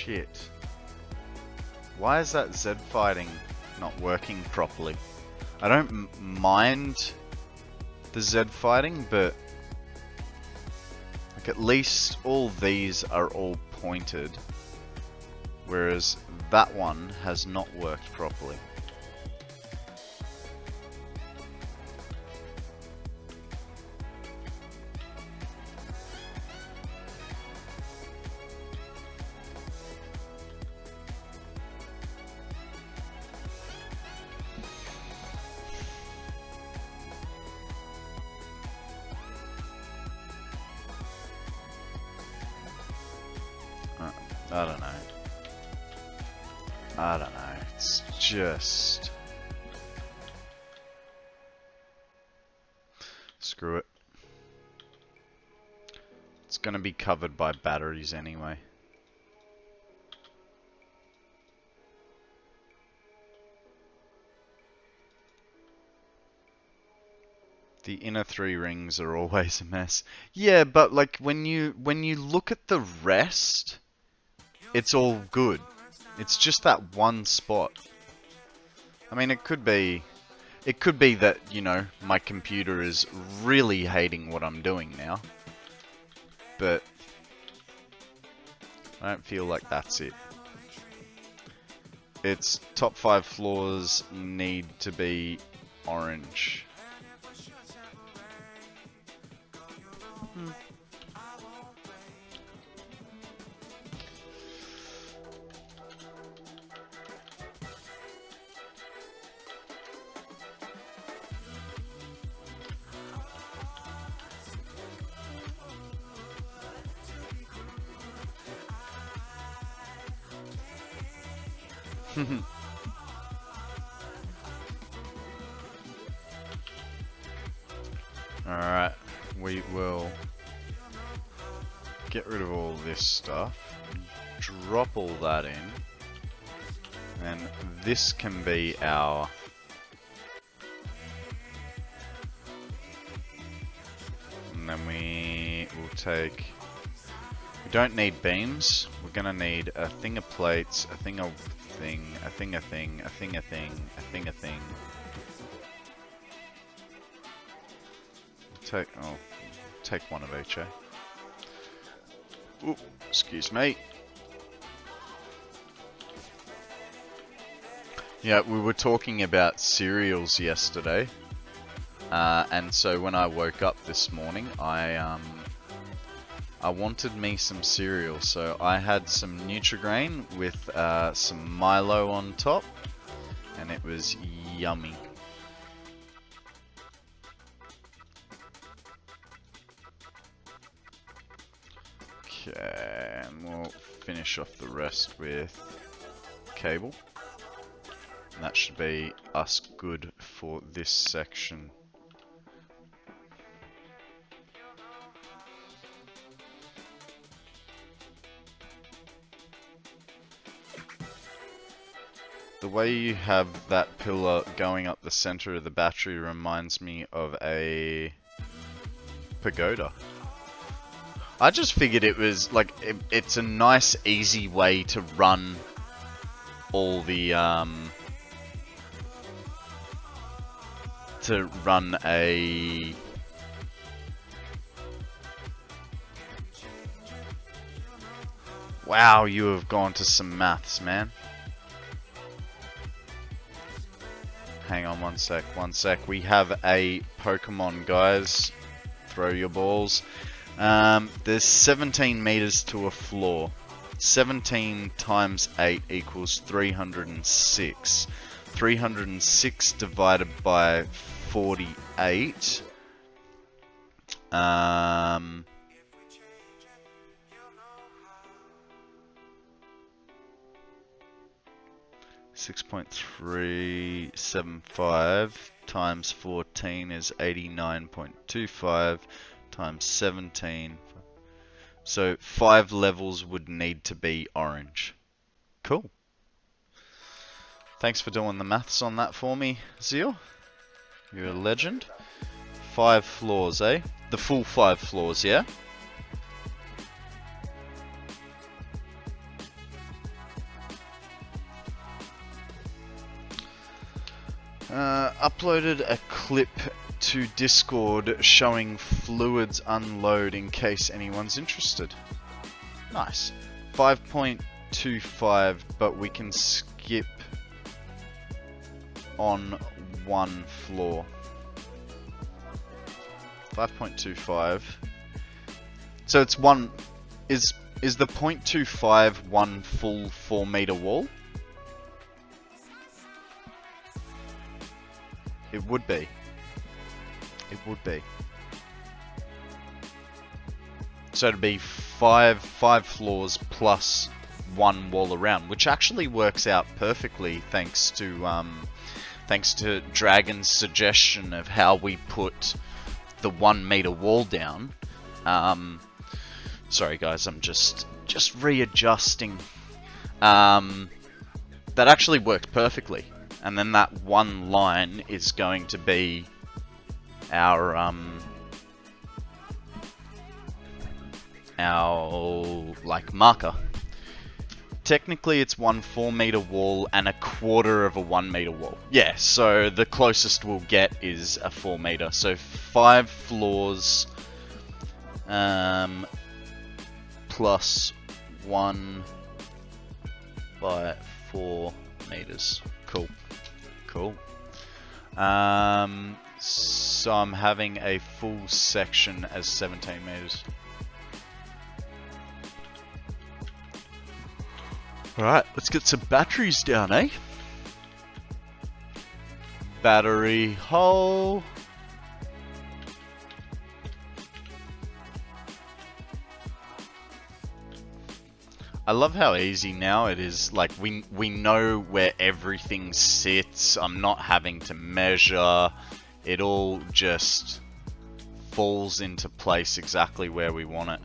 Shit. Why is that Z fighting not working properly? I don't mind the Z fighting, but like at least all these are all pointed, whereas that one has not worked properly. I don't know. I don't know. It's just... Screw it. It's gonna be covered by batteries anyway. The inner three rings are always a mess. Yeah, but like when you look at the rest, it's all good. It's just that one spot. I mean, it could be that, you know, my computer is really hating what I'm doing now. But I don't feel like that's it. Its top 5 floors need to be orange. Alright, we will get rid of all this stuff, drop all that in, and this can be our and then we will take, we don't need beams, we're gonna need a thing of plates, a thing of thing, a thing of thing, a thing of thing, a thing of thing. Take one of each, eh? Ooh, excuse me. Yeah, we were talking about cereals yesterday, and so when I woke up this morning, I wanted me some cereal, so I had some Nutri-Grain with some Milo on top, and it was yummy. Okay, and we'll finish off the rest with cable. And that should be us good for this section. The way you have that pillar going up the center of the battery reminds me of a pagoda. I just figured it was like, it's a nice easy way to run all the, to run a... Wow, you have gone to some maths, man. Hang on one sec. We have a Pokemon, guys. Throw your balls. There's 17 meters to a floor. 17 times 8 equals 306. 306 divided by 48. 6.375 times 14 is 89.25 times 17. So 5 levels would need to be orange. Cool. Thanks for doing the maths on that for me, Zeal. You're a legend. 5 floors, eh? The full 5 floors, yeah? Uploaded a clip to Discord showing fluids unload in case anyone's interested. Nice. 5.2 5.25, but we can skip on one floor. 5.25. So it's one. Is the 0.25 one full 4-meter wall? It would be. It would be. So it'd be five floors plus one wall around, which actually works out perfectly thanks to Dragon's suggestion of how we put the 1 meter wall down. Sorry guys, I'm just readjusting. That actually worked perfectly, and then that one line is going to be our like marker. Technically it's one 4-meter wall and a quarter of a 1-meter wall. Yeah, so the closest we'll get is a 4-meter. So 5 floors plus 1 by 4 meters. Cool. Cool. So I'm having a full section as 17 meters. Alright, let's get some batteries down, eh? Battery hole. I love how easy now it is. Like, we know where everything sits. I'm not having to measure. It all just falls into place exactly where we want it.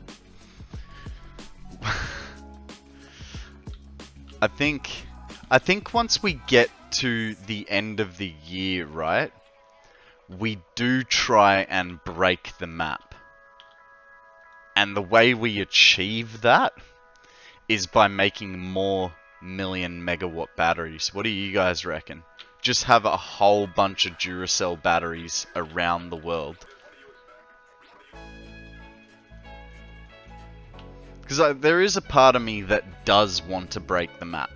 I think once we get to the end of the year, right, we do try and break the map. And the way we achieve that is by making more 1,000,000 megawatt batteries. What do you guys reckon? Just have a whole bunch of Duracell batteries around the world. Because there is a part of me that does want to break the map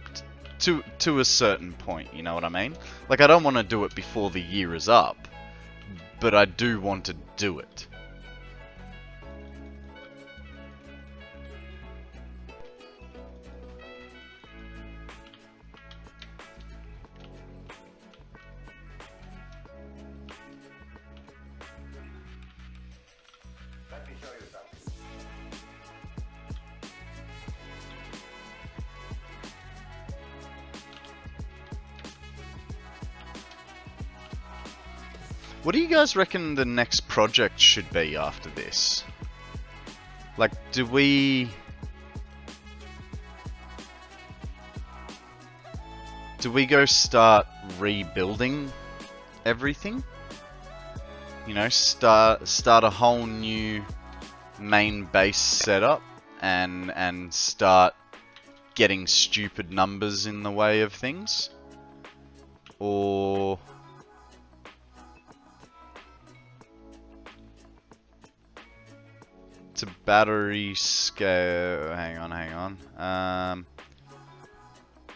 to a certain point, you know what I mean? Like, I don't want to do it before the year is up, but I do want to do it. Let me show you something. What do you guys reckon the next project should be after this? Like, do we go start rebuilding everything? You know, start a whole new main base setup and start getting stupid numbers in the way of things? Or to battery scale, hang on.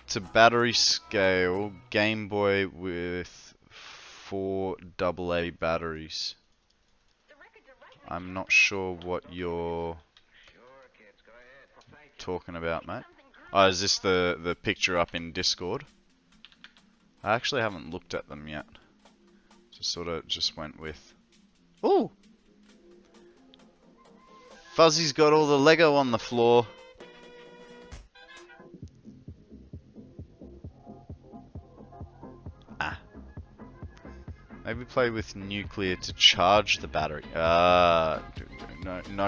To battery scale, Game Boy with 4 AA batteries. I'm not sure what you're talking about, mate. Oh, is this the picture up in Discord? I actually haven't looked at them yet. Just sort of just went with. Ooh! Fuzzy's got all the Lego on the floor. Ah. Maybe play with nuclear to charge the battery. No,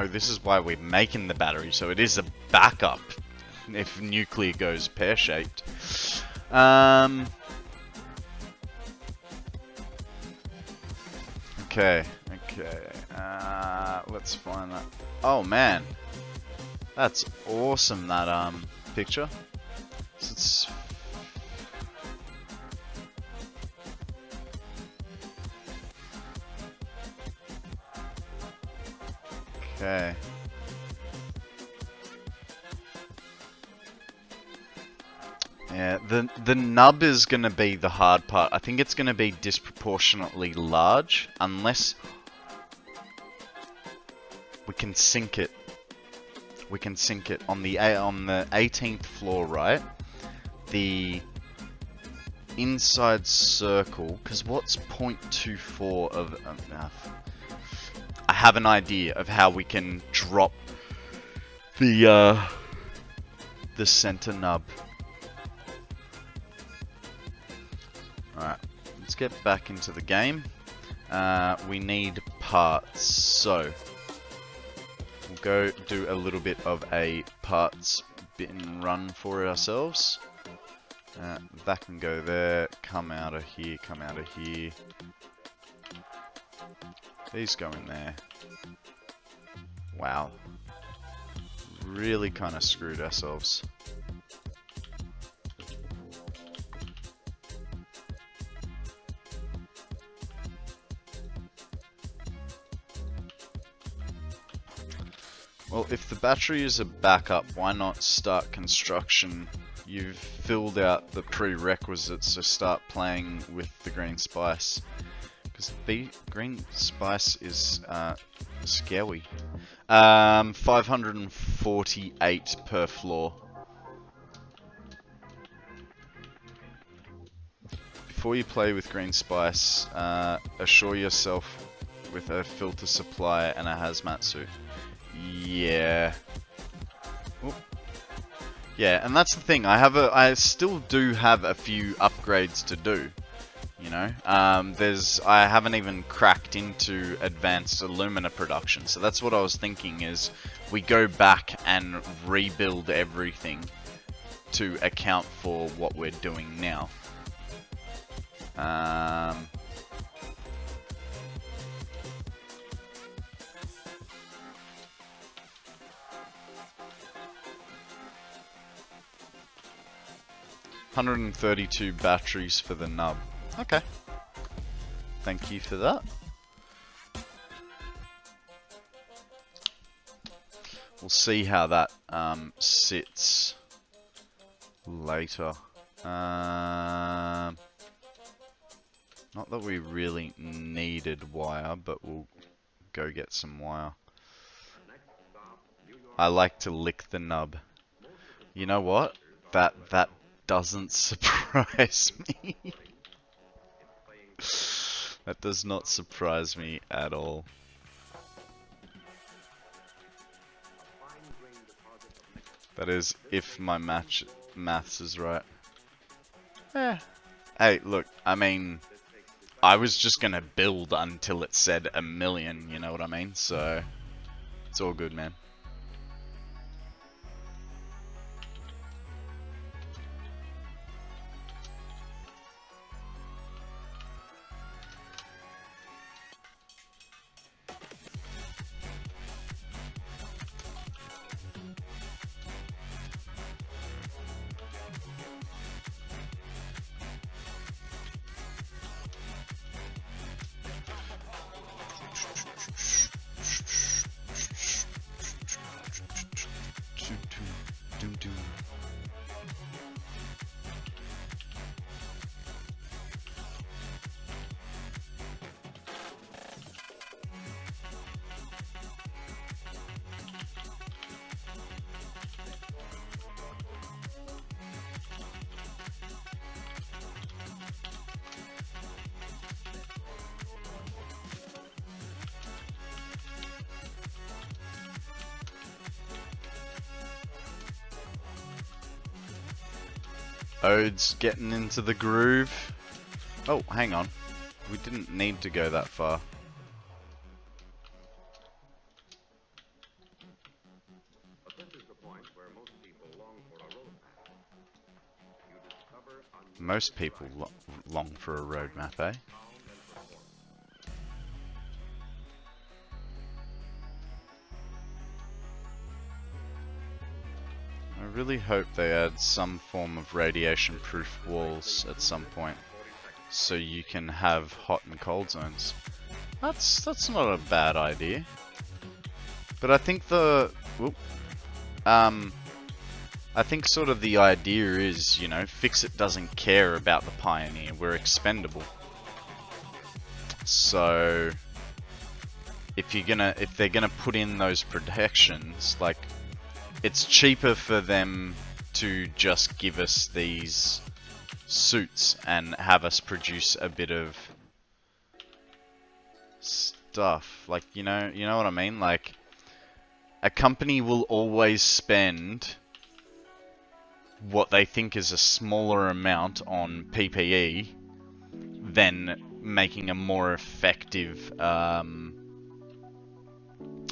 this is why we're making the battery, so it is a backup if nuclear goes pear-shaped. Okay. Let's find that. Oh man, that's awesome. That picture. So it's okay. Yeah, the nub is going to be the hard part. I think it's going to be disproportionately large unless we can sink it. We can sink it on the 18th floor, right? The inside circle, because what's 0.24 of... I have an idea of how we can drop the center nub. Alright, let's get back into the game. We need parts, so we'll go do a little bit of a parts bin run for ourselves. That can go there, come out of here, come out of here. These go in there. Wow. Really kind of screwed ourselves. Well, if the battery is a backup, why not start construction? You've filled out the prerequisites, so start playing with the green spice. Because the green spice is scary. 548 per floor. Before you play with green spice, assure yourself with a filter supply and a hazmat suit. Yeah. Oop. Yeah, and that's the thing. I still do have a few upgrades to do. You know, I haven't even cracked into advanced alumina production. So that's what I was thinking is we go back and rebuild everything to account for what we're doing now. $132 batteries for the nub. Okay. Thank you for that. We'll see how that sits later. Not that we really needed wire, but we'll go get some wire. I like to lick the nub. You know what? That doesn't surprise me. That does not surprise me at all. That is, if my maths is right. Eh. Hey, look, I mean, I was just gonna build until it said 1 million, you know what I mean? So, it's all good, man. Ode's getting into the groove. Oh, hang on. We didn't need to go that far. Most people long for a roadmap, eh? I really hope they add some form of radiation-proof walls at some point, so you can have hot and cold zones. That's not a bad idea. But I think I I think sort of the idea is, you know, Fixit doesn't care about the Pioneer. We're expendable. So if they're gonna put in those protections, like, it's cheaper for them to just give us these suits and have us produce a bit of stuff. Like, you know what I mean? Like, a company will always spend what they think is a smaller amount on PPE than making a more effective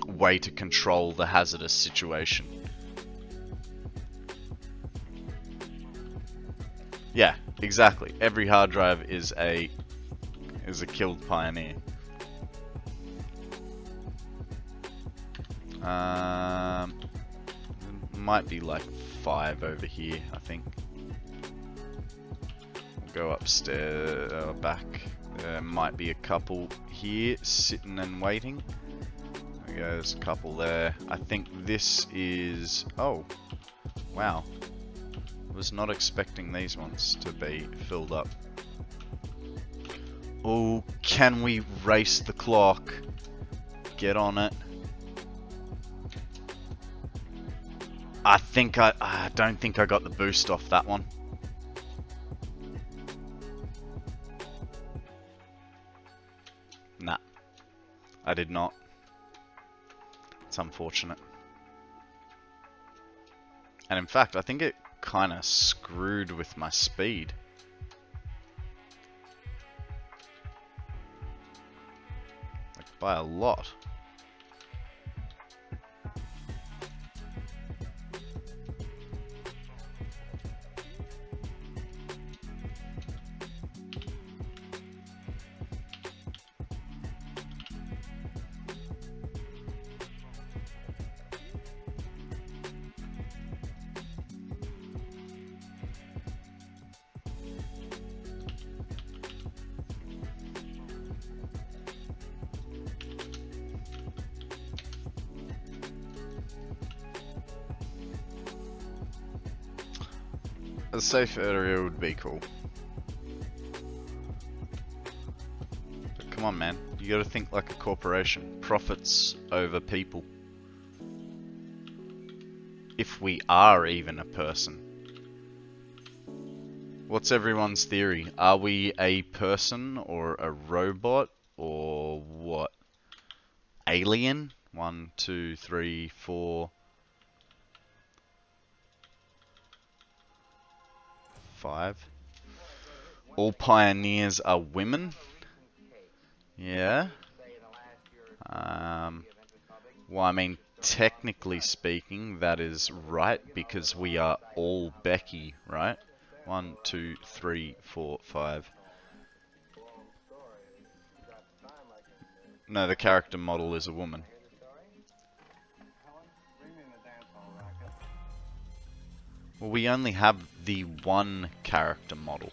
way to control the hazardous situation. Yeah, exactly. Every hard drive is a killed Pioneer. Might be like 5 over here, I think. We'll go upstairs, back. There might be a couple here sitting and waiting. There goes a couple there. I think this is... Oh, wow. Was not expecting these ones to be filled up. Oh, can we race the clock? Get on it. I don't think I got the boost off that one. Nah, I did not. It's unfortunate. And in fact, I think it kind of screwed with my speed. Like, by a lot. A safe area would be cool. But come on, man. You gotta think like a corporation. Profits over people. If we are even a person. What's everyone's theory? Are we a person or a robot or what? Alien? 1, 2, 3, 4... 5. All pioneers are women. Yeah. Well, I mean, technically speaking, that is right because we are all Becky, right? 1, 2, 3, 4, 5. No, the character model is a woman. Well, we only have the one character model.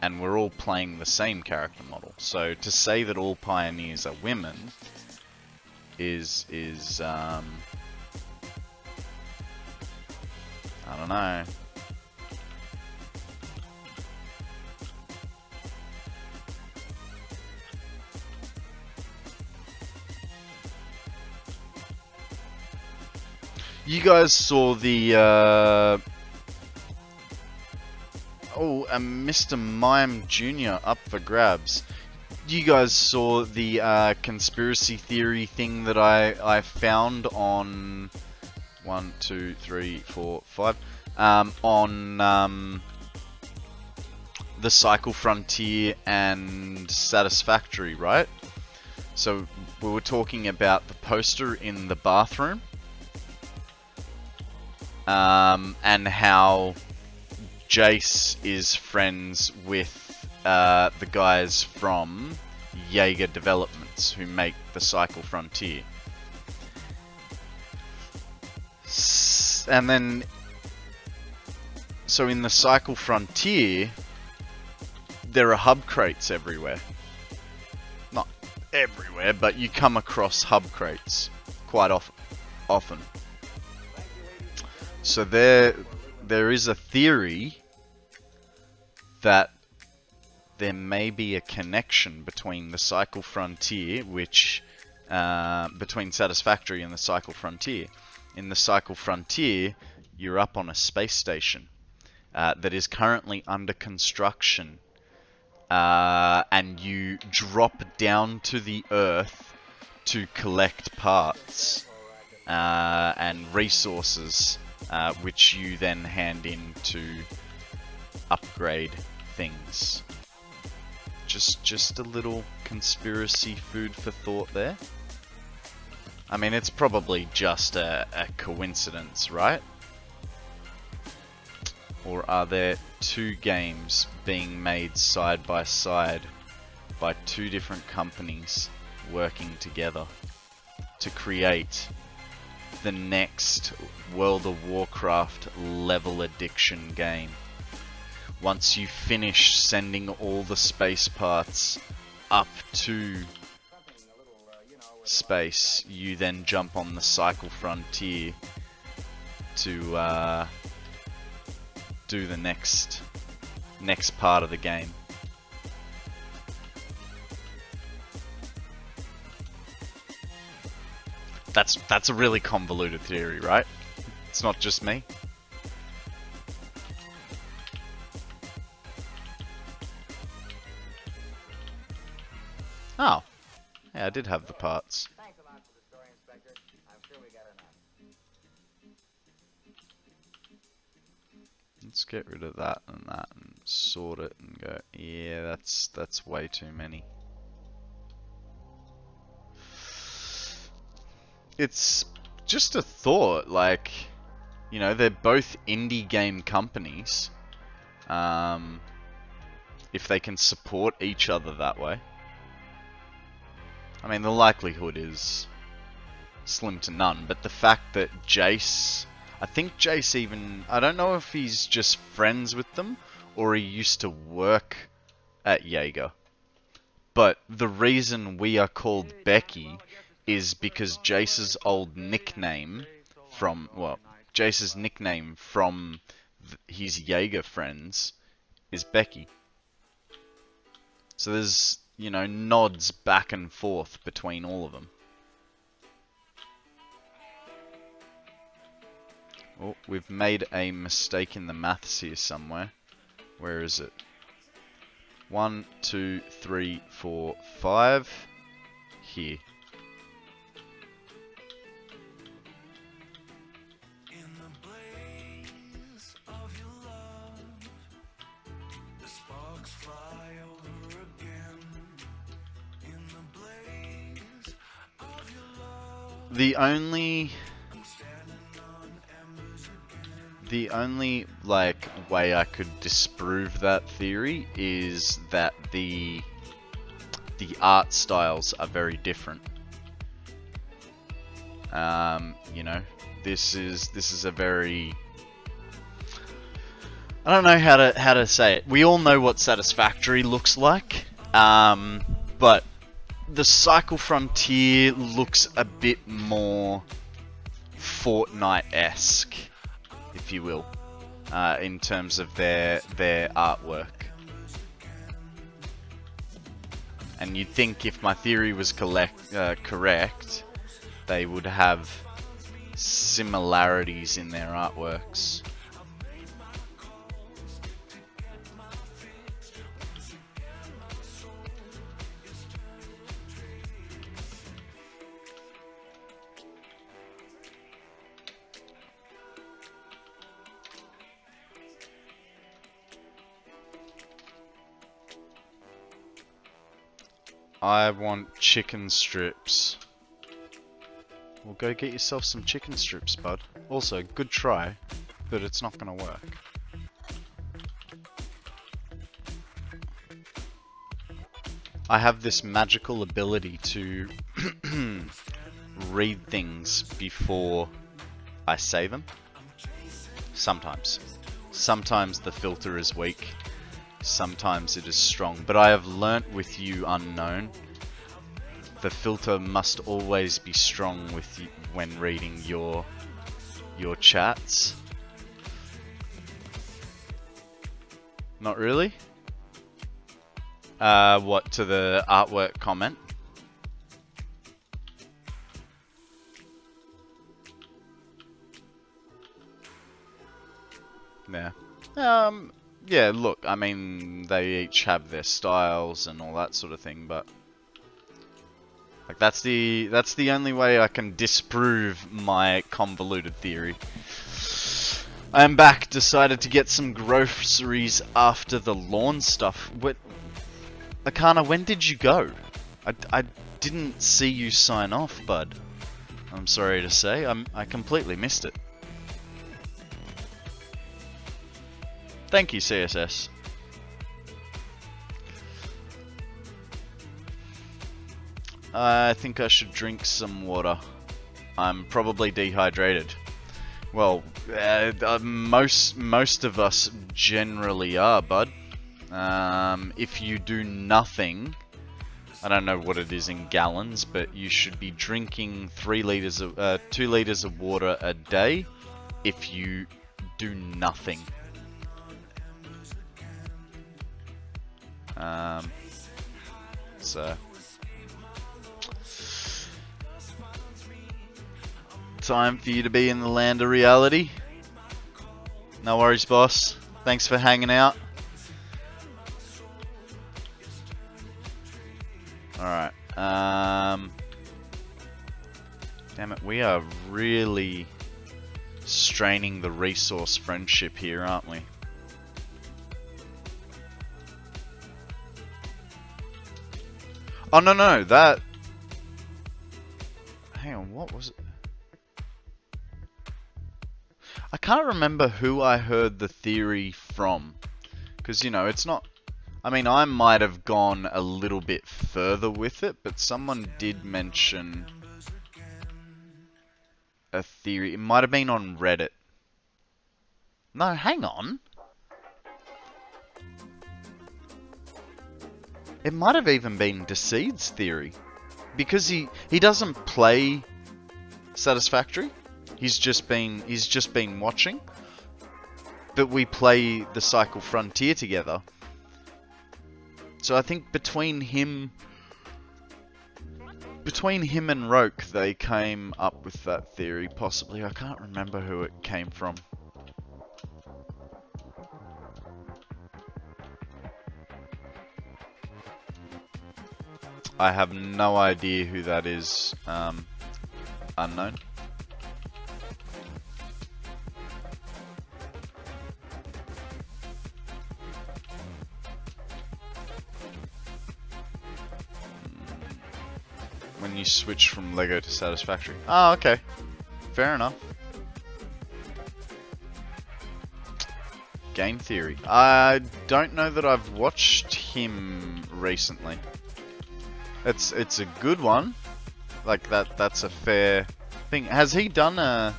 And we're all playing the same character model. So to say that all pioneers are women is I don't know. You guys saw the Mr. Mime Jr. up for grabs. You guys saw the conspiracy theory thing that I found on 1, 2, 3, 4, 5 on the Cycle Frontier and Satisfactory, right? So we were talking about the poster in the bathroom. And how Jace is friends with the guys from Jaeger Developments who make the Cycle Frontier. And then, so in the Cycle Frontier, there are hub crates everywhere. Not everywhere, but you come across hub crates quite often. So there is a theory that there may be a connection between the Cycle Frontier, between Satisfactory and the Cycle Frontier. In the Cycle Frontier, you're up on a space station that is currently under construction, and you drop down to the Earth to collect parts and resources, which you then hand in to upgrade things. Just a little conspiracy food for thought there. I mean, it's probably just a coincidence, right? Or are there two games being made side by side by two different companies working together to create the next World of Warcraft level addiction game? Once you finish sending all the space parts up to space, you then jump on the Cycle Frontier to do the next part of the game. That's a really convoluted theory, right? It's not just me. Oh, yeah, I did have the parts. Thanks a lot for the story, Inspector. I'm sure we got enough. Let's get rid of that and sort it and go, yeah, that's way too many. It's just a thought, like, you know, they're both indie game companies. If they can support each other that way. I mean, the likelihood is slim to none, but the fact that Jace, I think Jace even, I don't know if he's just friends with them or he used to work at Jaeger. But the reason we are called Becky is because Jace's old nickname from, well, Jace's nickname from his Jaeger friends is Becky. So there's, you know, nods back and forth between all of them. Oh, we've made a mistake in the maths here somewhere. Where is it? 1, 2, 3, 4, 5. Here. The only like way I could disprove that theory is that the art styles are very different. You know, this is a very, I don't know how to say it. We all know what Satisfactory looks like, but the Cycle Frontier looks a bit more Fortnite-esque, if you will, in terms of their artwork. And you'd think if my theory was correct, they would have similarities in their artworks. I want chicken strips. Well, go get yourself some chicken strips, bud. Also, good try, but it's not gonna work. I have this magical ability to read things before I say them. Sometimes. Sometimes the filter is weak. Sometimes it is strong, but I have learnt with you, Unknown, the filter must always be strong with you when reading your chats, Not really? What, to the artwork comment? Yeah. Yeah, look, I mean, they each have their styles and all that sort of thing, but like that's the only way I can disprove my convoluted theory. I am back, decided to get some groceries after the lawn stuff. What, Akana, when did you go? I didn't see you sign off, bud. I'm sorry to say, I completely missed it. Thank you, CSS. I think I should drink some water. I'm probably dehydrated. Well, most of us generally are, bud. If you do nothing, I don't know what it is in gallons, but you should be drinking 2 liters of water a day if you do nothing. So time for you to be in the land of reality. No worries, boss. Thanks for hanging out. Alright. Damn it, we are really straining the resource friendship here, aren't we? Oh, no, that... Hang on, what was it? I can't remember who I heard the theory from. Because, you know, it's not... I mean, I might have gone a little bit further with it, but someone did mention a theory. It might have been on Reddit. No, hang on. It might have even been Deceed's theory. Because he doesn't play Satisfactory. He's just been watching. But we play the Cycle Frontier together. So I think between him and Roke, they came up with that theory, possibly. I can't remember who it came from. I have no idea who that is. Unknown. When you switch from Lego to Satisfactory. Oh, okay. Fair enough. Game theory. I don't know that I've watched him recently. It's a good one. Like that's a fair thing. Has he done a...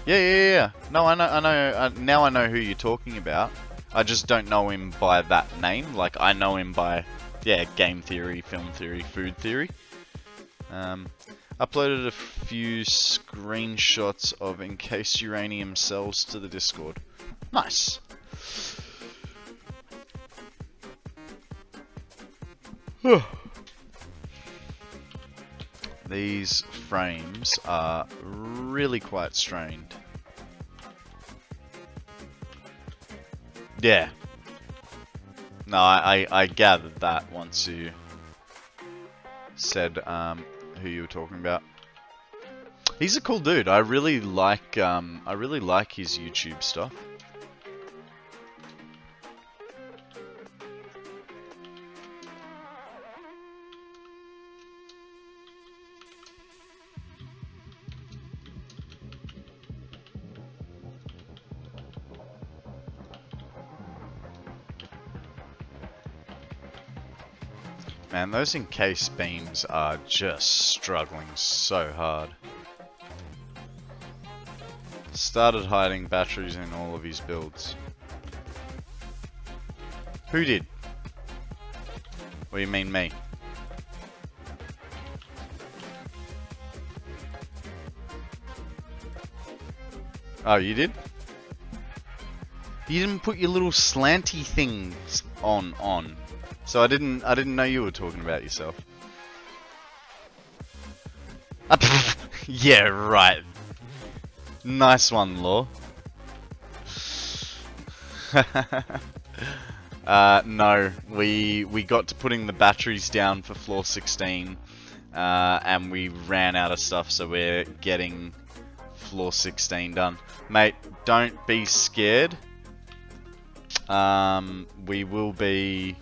Yeah. No, I know. Now I know who you're talking about. I just don't know him by that name. Like, I know him by, yeah, game theory, film theory, food theory. Uploaded a few screenshots of encased uranium cells to the Discord. Nice. These frames are really quite strained. Yeah. No, I gathered that once you said who you were talking about. He's a cool dude. I really like his YouTube stuff. Man, those encased beams are just struggling so hard. Started hiding batteries in all of his builds. Who did? What do you mean, me? Oh, you did? You didn't put your little slanty things on. So I didn't know you were talking about yourself. Yeah, right. Nice one, Law. No, we got to putting the batteries down for floor 16, and we ran out of stuff, so we're getting floor 16 done. Mate, don't be scared. We will be...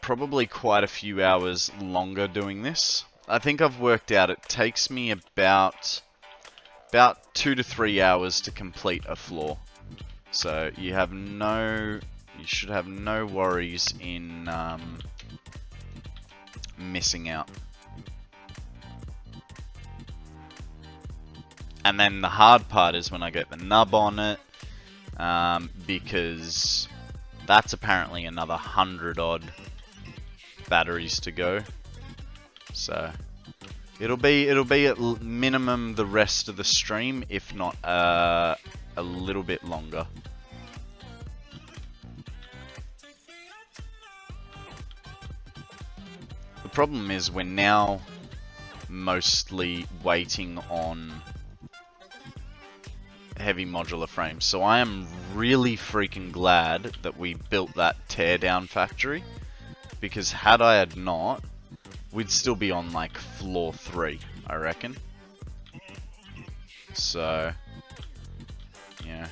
probably quite a few hours longer doing this. I think I've worked out it takes me about 2 to 3 hours to complete a floor. So you should have no worries in missing out. And then the hard part is when I get the nub on it, because that's apparently another 100 odd batteries to go. So it'll be at minimum the rest of the stream, if not a little bit longer. The problem is we're now mostly waiting on heavy modular frames, so I am really freaking glad that we built that teardown factory, because had I had not, we'd still be on like floor 3, I reckon. So yeah,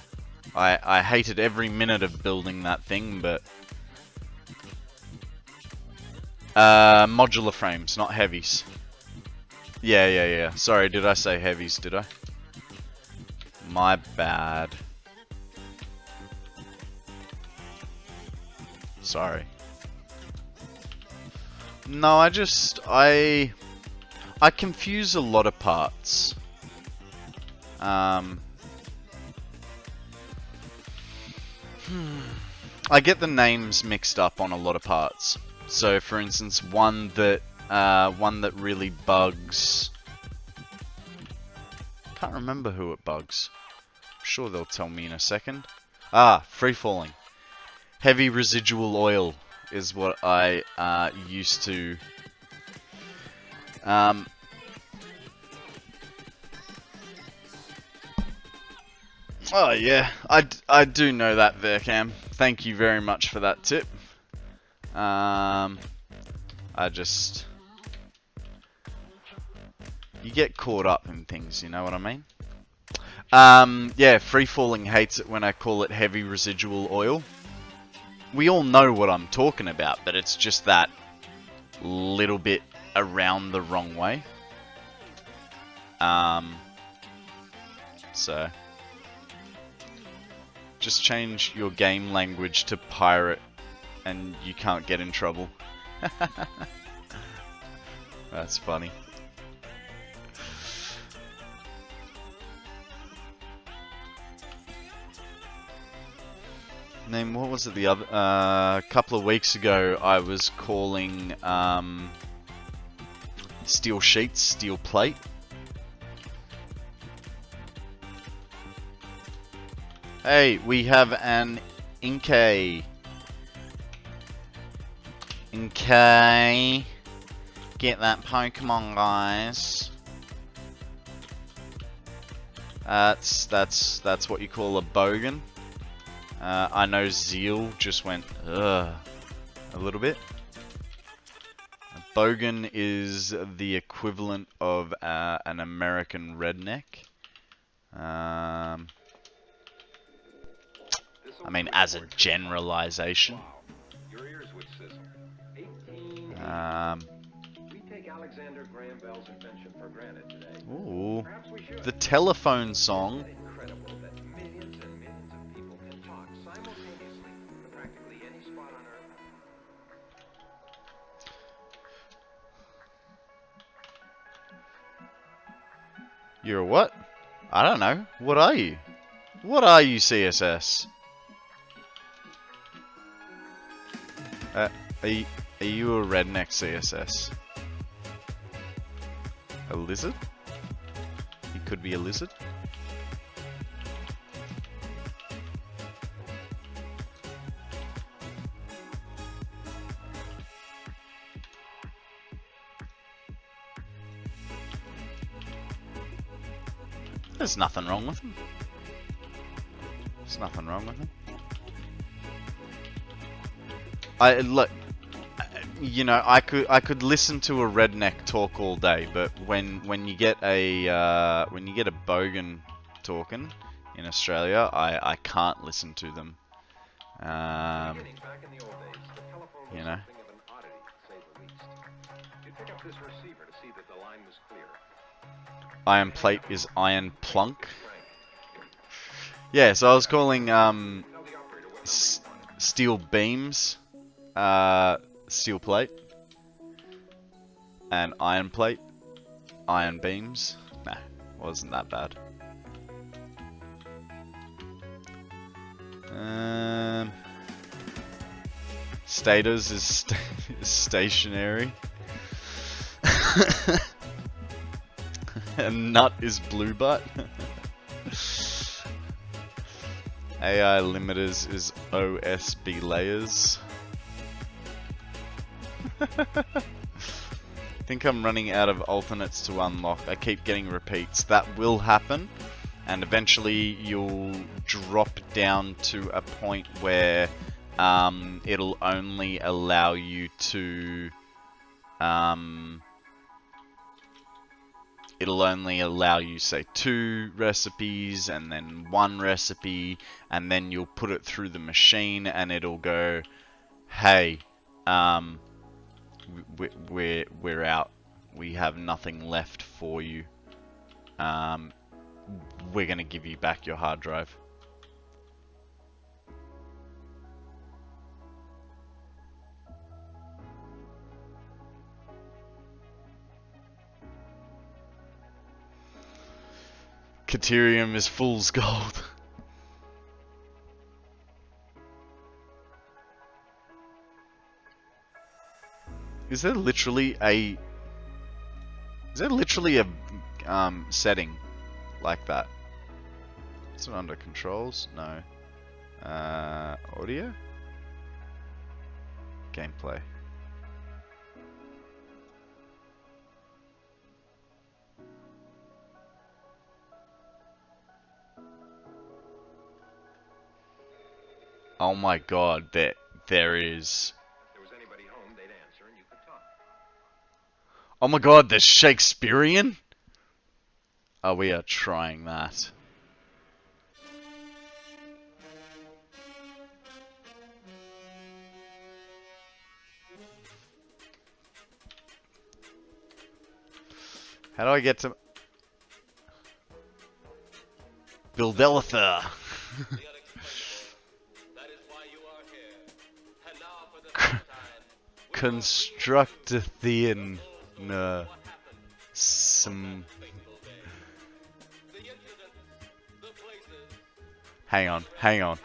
I hated every minute of building that thing, but modular frames, not heavies. Yeah. Sorry, did I say heavies? Did I? My bad. Sorry. No, I confuse a lot of parts. I get the names mixed up on a lot of parts. So, for instance, one that really bugs. Can't remember who it bugs. I'm sure they'll tell me in a second. Free falling. Heavy residual oil is what I used to. Oh yeah, I do know that there, Cam. Thank you very much for that tip. You get caught up in things, you know what I mean? Yeah, Free Falling hates it when I call it heavy residual oil. We all know what I'm talking about, but it's just that little bit around the wrong way. So just change your game language to pirate and you can't get in trouble. That's funny. Name, what was it the other, couple of weeks ago I was calling, steel sheets, steel plate. Hey, we have an Inkay. Inkay. Get that Pokemon, guys. That's what you call a bogan. I know Zeal just went, ugh, a little bit. A bogan is the equivalent of an American redneck. I mean, as a generalization. Your ears would sizzle. We take Alexander Graham Bell's invention for granted today. Ooh, Perhaps we should. the telephone song. Incredible that millions and millions of people can talk simultaneously to practically any spot on Earth. You're a what? I don't know. What are you? What are you, CSS? Are you a redneck, CSS? A lizard? He could be a lizard. There's nothing wrong with him. There's nothing wrong with him. Look, you know, I could listen to a redneck talk all day, but when you get a bogan talking in Australia, I can't listen to them. You know. Iron plate is iron plunk. Yeah, so I was calling steel beams steel plate, and iron plate iron beams. Nah, wasn't that bad. Status is stationary. And nut is blue butt. AI limiters is OSB layers. I think I'm running out of alternates to unlock. I keep getting repeats. That will happen, and eventually you'll drop down to a point where it'll only allow you to it'll only allow you, say, 2 recipes and then 1 recipe, and then you'll put it through the machine and it'll go, hey, we're out. We have nothing left for you. We're gonna give you back your hard drive. Caterium is fool's gold. Is there literally a setting like that? Is it under controls? No. Audio? Gameplay. Oh my god, there is. If there was anybody home, they'd answer and you could talk. Oh my god, there's Shakespearean? Oh, we are trying that. How do I get to... Buildelitha. Constructathian. Some... Hang on.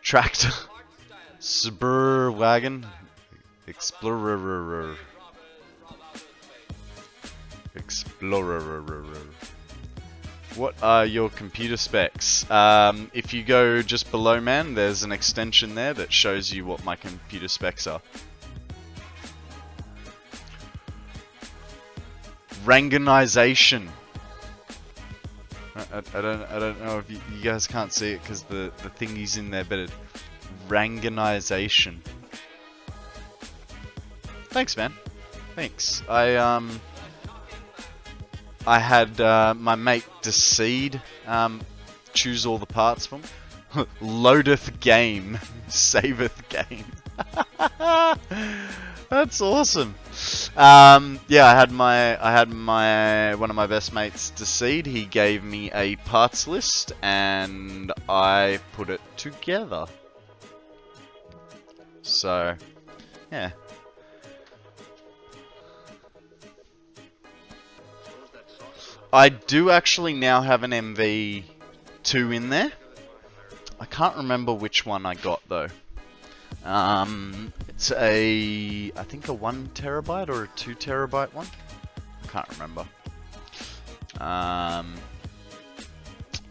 Tractor. Spur wagon. Explorer. What are your computer specs? If you go just below, man, there's an extension there that shows you what my computer specs are. Ranganization. I don't know if you guys can't see it because the thingy's in there, but it Ranganization. Thanks, man. Thanks. I had my mate Decede choose all the parts from. Loadeth game, saveth game. That's awesome. Yeah, I had my one of my best mates Decede. He gave me a parts list and I put it together. So, yeah. I do actually now have an MV2 in there. I can't remember which one I got though. It's I think a 1 terabyte or a 2 terabyte one. I can't remember.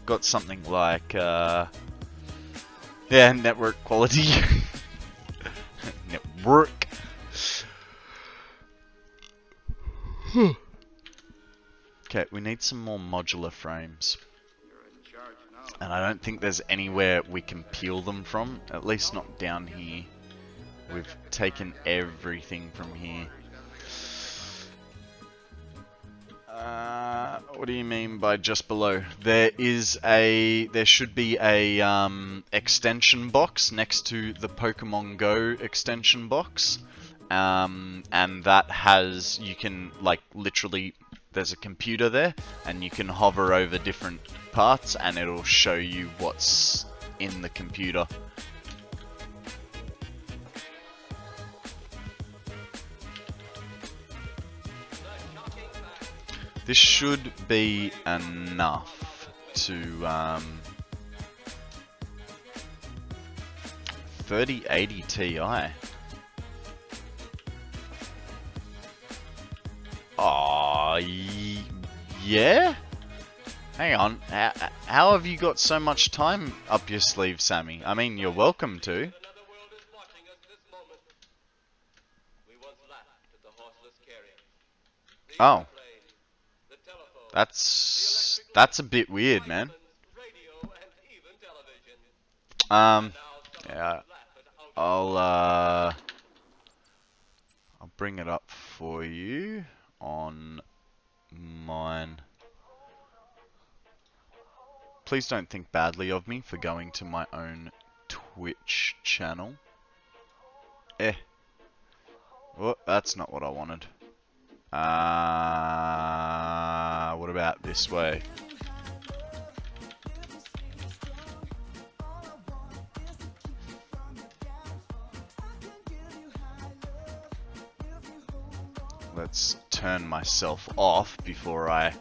Got something like yeah, network quality. Network. Okay, we need some more modular frames. And I don't think there's anywhere we can peel them from, at least not down here. We've taken everything from here. What do you mean by just below? There should be a extension box next to the Pokemon Go extension box. And that has, you can like literally, there's a computer there and you can hover over different parts and it'll show you what's in the computer. This should be enough to 3080 Ti. Oh, yeah? Hang on, how have you got so much time up your sleeve, Sammy? I mean, you're welcome to. Oh. That's a bit weird, man. Yeah, I'll bring it up for you on mine. Please don't think badly of me for going to my own Twitch channel. Oh, that's not what I wanted. What about this way? Let's turn myself off before I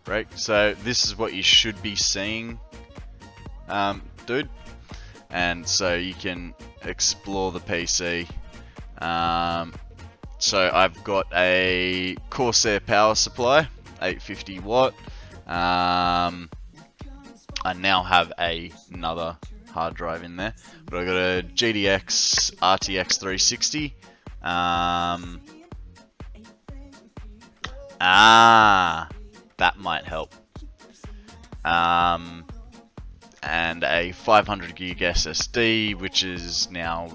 break. So this is what you should be seeing, dude. And so you can explore the PC. So I've got a Corsair power supply, 850 watt. I now have another hard drive in there, but I've got a GTX RTX 360. That might help. And a 500 gig SSD, which is now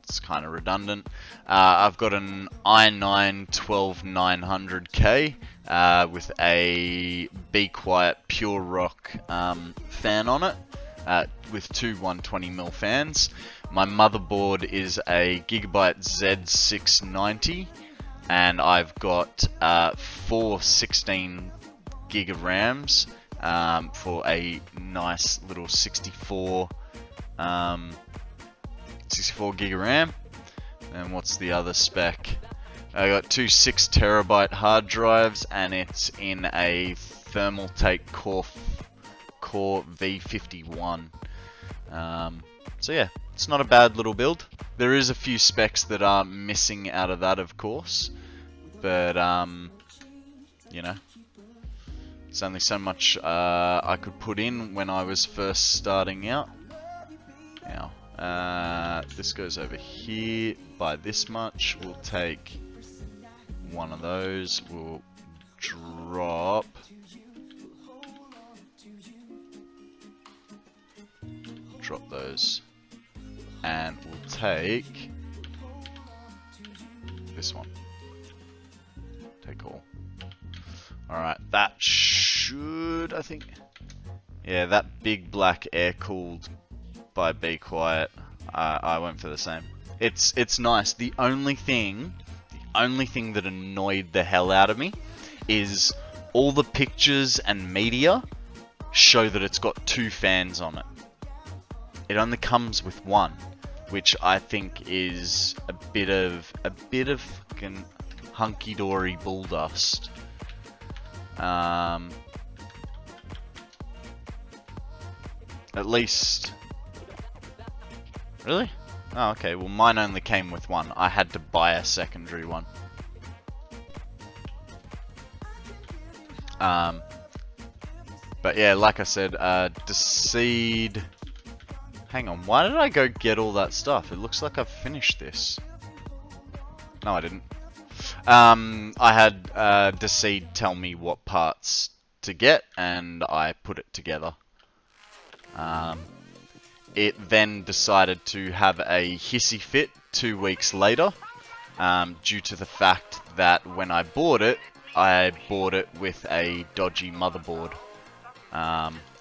it's kind of redundant. I've got an i9 12900K with a Be Quiet Pure Rock fan on it, with two 120mm fans. My motherboard is a Gigabyte Z690, and I've got 4 16 gig of RAMs for a nice little 64 gig of RAM. And what's the other spec? I got two 6 terabyte hard drives, and it's in a Thermaltake Core V51. So yeah, it's not a bad little build. There is a few specs that are missing out of that, of course, but you know, it's only so much I could put in when I was first starting out. Now, this goes over here by this much. We'll take one of those. We'll drop those, and we'll take this one. Take all. Alright, that should, I think, yeah, that big black air cooled by Be Quiet. I went for the same. It's nice. The only thing that annoyed the hell out of me is all the pictures and media show that it's got 2 fans on it. It only comes with one, which I think is a bit of fucking hunky-dory bull dust. At least, really? Oh, okay. Well, mine only came with one. I had to buy a secondary one. But yeah, like I said, Decede. Hang on, why did I go get all that stuff? It looks like I've finished this. No, I didn't. I had Decede tell me what parts to get, and I put it together. It then decided to have a hissy fit 2 weeks later, due to the fact that when I bought it with a dodgy motherboard.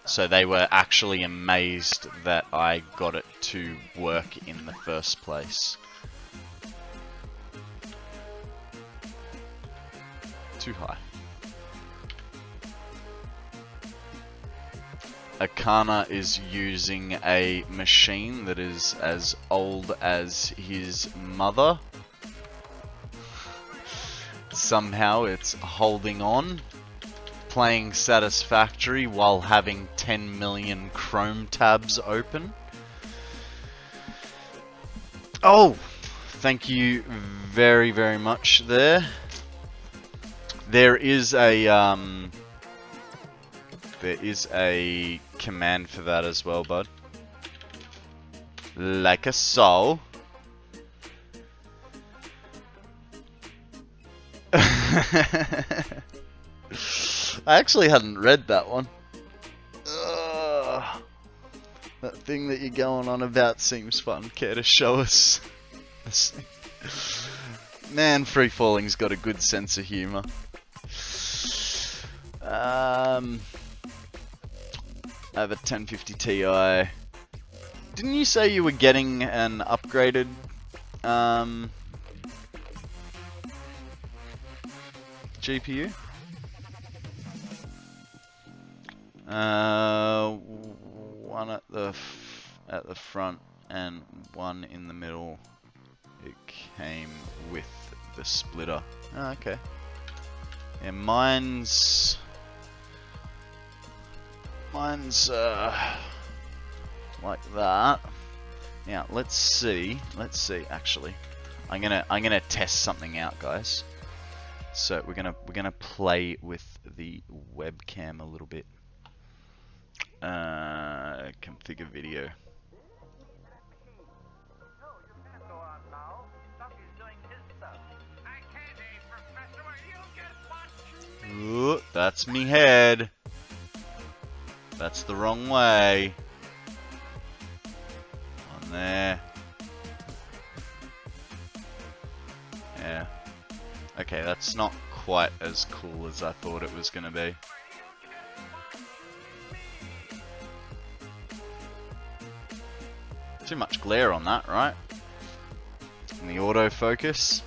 So they were actually amazed that I got it to work in the first place. Too high. Akana is using a machine that is as old as his mother. Somehow it's holding on, playing Satisfactory while having 10 million Chrome tabs open. Oh, thank you very, very much there. There is a command for that as well, bud. Like a soul. I actually hadn't read that one. That thing that you're going on about seems fun. Care to show us? Man, Free Falling's got a good sense of humour. I have a 1050 Ti. Didn't you say you were getting an upgraded GPU? One at the front and one in the middle. It came with the splitter. Oh, okay. Yeah, mine's like that. Now let's see. Actually, I'm gonna test something out, guys. So we're gonna play with the webcam a little bit. Configure video. Ooh, that's me head. That's the wrong way. On there. Yeah. Okay, that's not quite as cool as I thought it was gonna be. Too much glare on that, right? And the autofocus.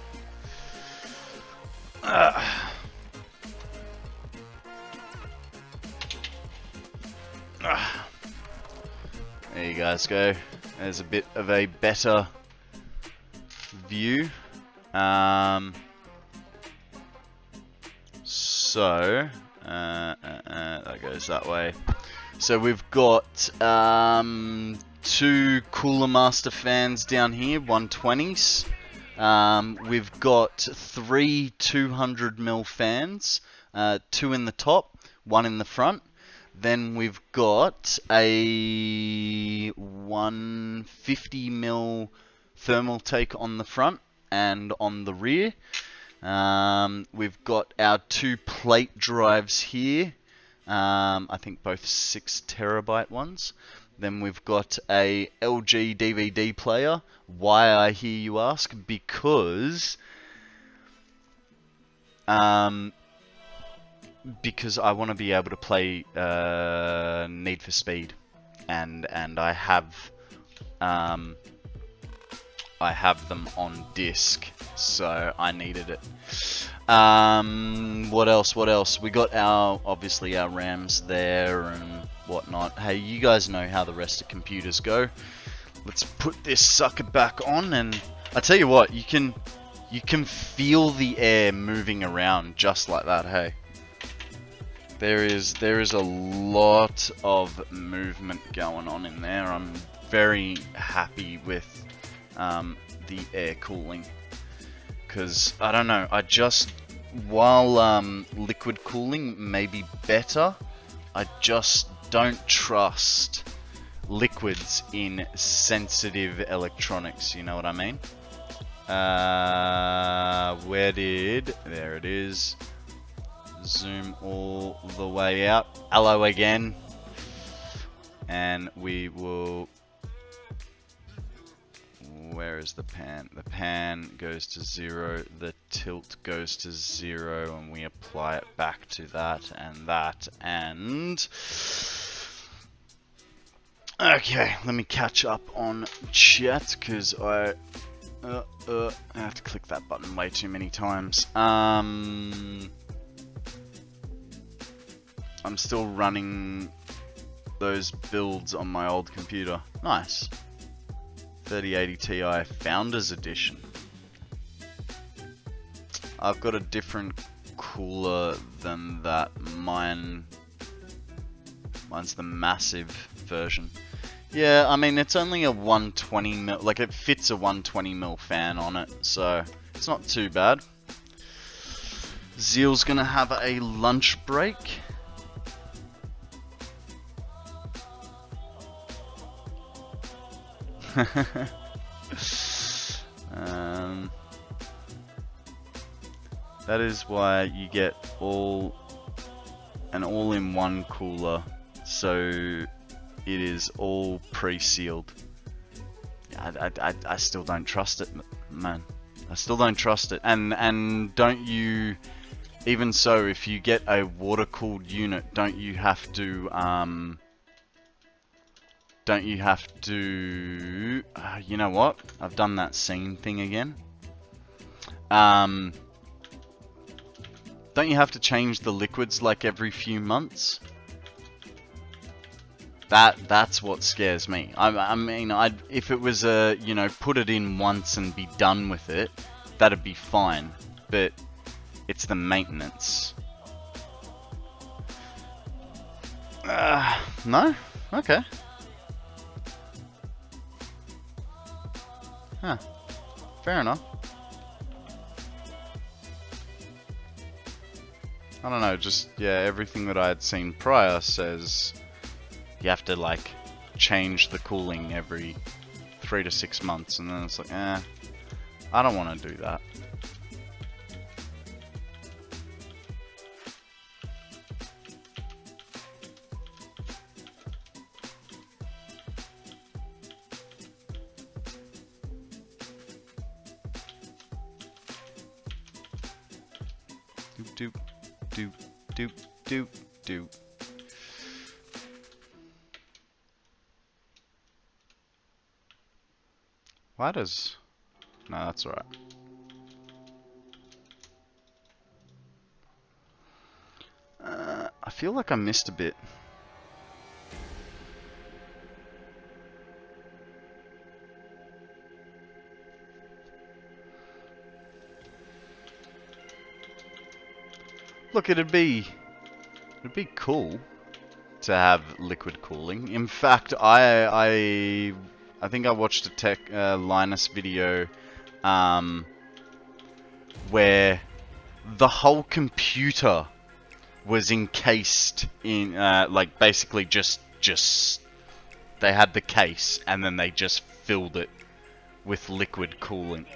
There you guys go. There's a bit of a better view. So that goes that way. So we've got 2 Cooler Master fans down here, 120s. We've got 3 200mm fans, 2 in the top, 1 in the front. Then we've got a 150mm thermal take on the front and on the rear. We've got our 2 plate drives here. I think both 6 terabyte ones. Then we've got a LG DVD player. Why, I hear you ask? Because I want to be able to play Need for Speed, and I have them on disc, so I needed it. What else? We got obviously our RAMs there and whatnot. Hey, you guys know how the rest of computers go. Let's put this sucker back on, and I tell you what, you can feel the air moving around just like that. Hey, there is a lot of movement going on in there. I'm very happy with the air cooling, because I don't know, while liquid cooling may be better, I just don't trust liquids in sensitive electronics, you know what I mean? There it is. Zoom all the way out. Hello again. And we will... Where is the pan? The pan goes to 0, the tilt goes to 0, and we apply it back to that, and... Okay, let me catch up on chat, because I have to click that button way too many times. I'm still running those builds on my old computer. Nice. 3080 Ti Founders Edition. I've got a different cooler than that. Mine's the massive version. Yeah, I mean, it's only a 120mm, like it fits a 120mm fan on it, so it's not too bad. Zeal's gonna have a lunch break. That is why you get an all-in-one cooler, so it is all pre-sealed. I still don't trust it, man. I still don't trust it. And don't you, even so, if you get a water-cooled unit, don't you have to you know what? I've done that scene thing again. Don't you have to change the liquids like every few months? That's what scares me. I mean, if it was you know, put it in once and be done with it, that'd be fine. But it's the maintenance. No? Okay. Huh. Fair enough. I don't know, just, yeah, everything that I had seen prior says you have to, like, change the cooling every 3 to 6 months, and then it's like, I don't want to do that. Doop, doop, doop, doop, doop. Why does... No, that's alright. I feel like I missed a bit. Look, it'd be cool to have liquid cooling. In fact, I think I watched a tech Linus video where the whole computer was encased in like basically just they had the case and then they just filled it with liquid cooling.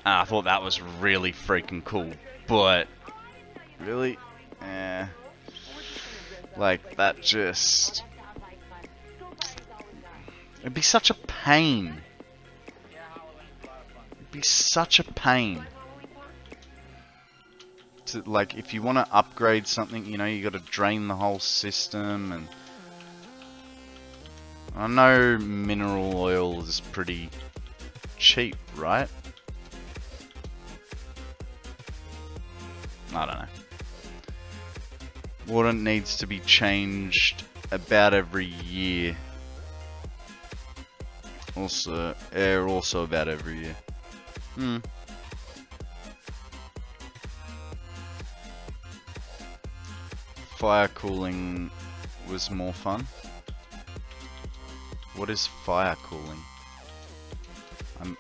I thought that was really freaking cool, but really, like that just, it'd be such a pain. It'd be such a pain to, like, if you want to upgrade something, you know, you got to drain the whole system, and I know mineral oil is pretty cheap, right? I don't know. Water needs to be changed about every year. Also, air also about every year. Fire cooling was more fun. What is fire cooling?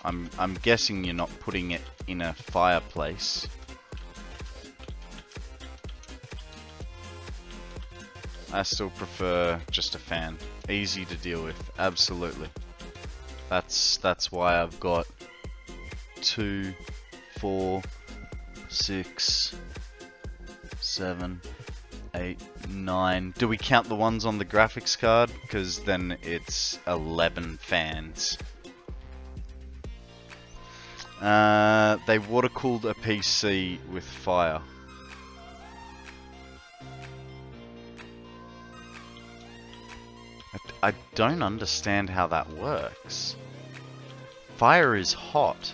I'm guessing you're not putting it in a fireplace. I still prefer just a fan. Easy to deal with, absolutely. That's why I've got 2, 4, 6, 7, 8, 9. Do we count the ones on the graphics card? Because then it's 11 fans. They water cooled a PC with fire. I don't understand how that works. Fire is hot.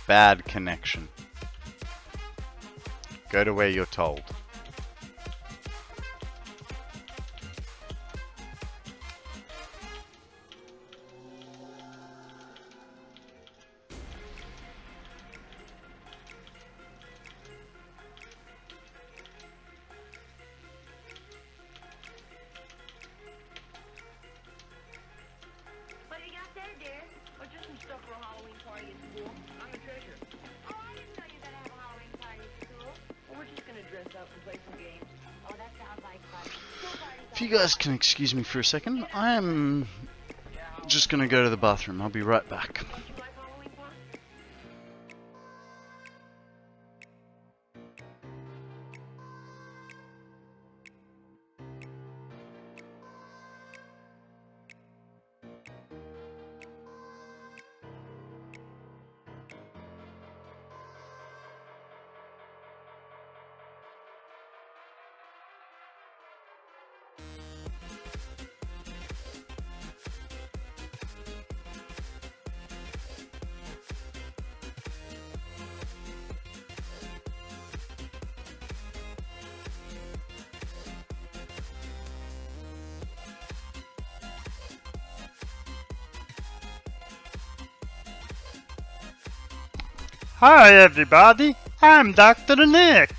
Bad connection. Go to where you're told. What do you got there, dear? Or just some stuff for a Halloween party at school? I'm a treasure. Oh, I didn't know you were gonna have a Halloween party at school. Well, we're just gonna dress up and play some games. Oh, that sounds like fun. School parties. If you guys can excuse me for a second, I am just gonna go to the bathroom. I'll be right back. Don't you like Halloween fun? Hi everybody, I'm Dr. Nick.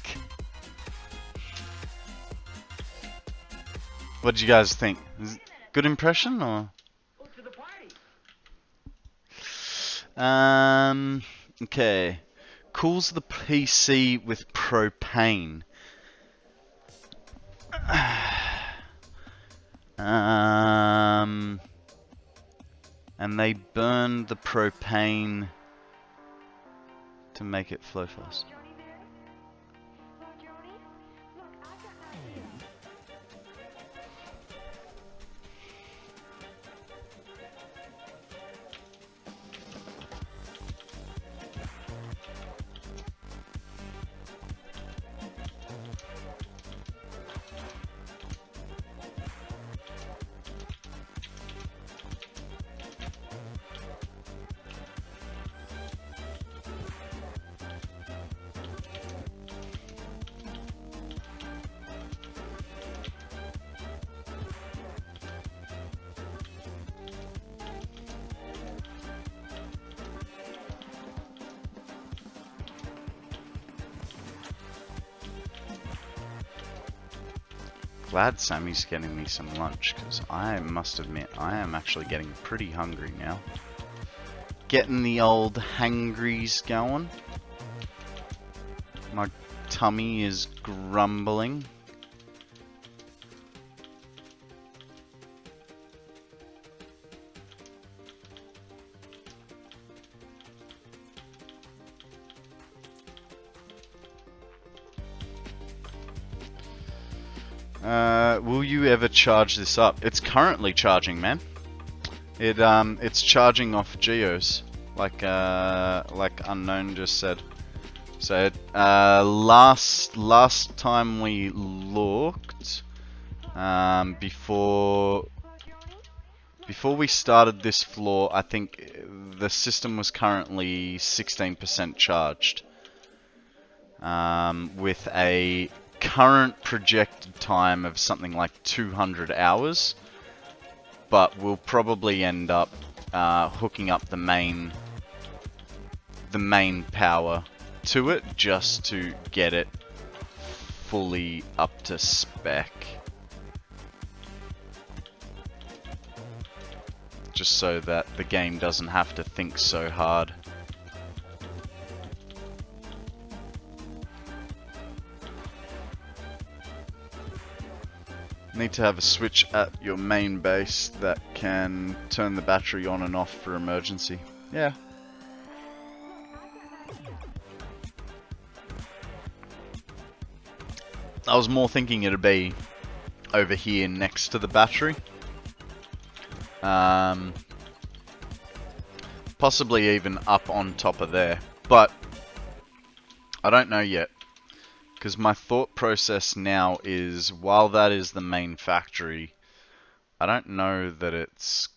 What did you guys think? Is it good impression or? Go to the party. Okay. Cools the PC with propane. And they burn the propane to make it flow fast. Johnny there? Well, Johnny, look, I've got an idea. Glad Sammy's getting me some lunch, because I must admit, I am actually getting pretty hungry now. Getting the old hangries going. My tummy is grumbling. Will you ever charge this up? It's currently charging, man. It's charging off geos, like Unknown just said. So last time we looked, before we started this floor, I think the system was currently 16% charged, with a current projected time of something like 200 hours. But we'll probably end up hooking up the main power to it just to get it fully up to spec. Just so that the game doesn't have to think so hard. Need to have a switch at your main base that can turn the battery on and off for emergency. Yeah. I was more thinking it'd be over here next to the battery. Possibly even up on top of there. But I don't know yet. Because my thought process now is, while that is the main factory, I don't know that it's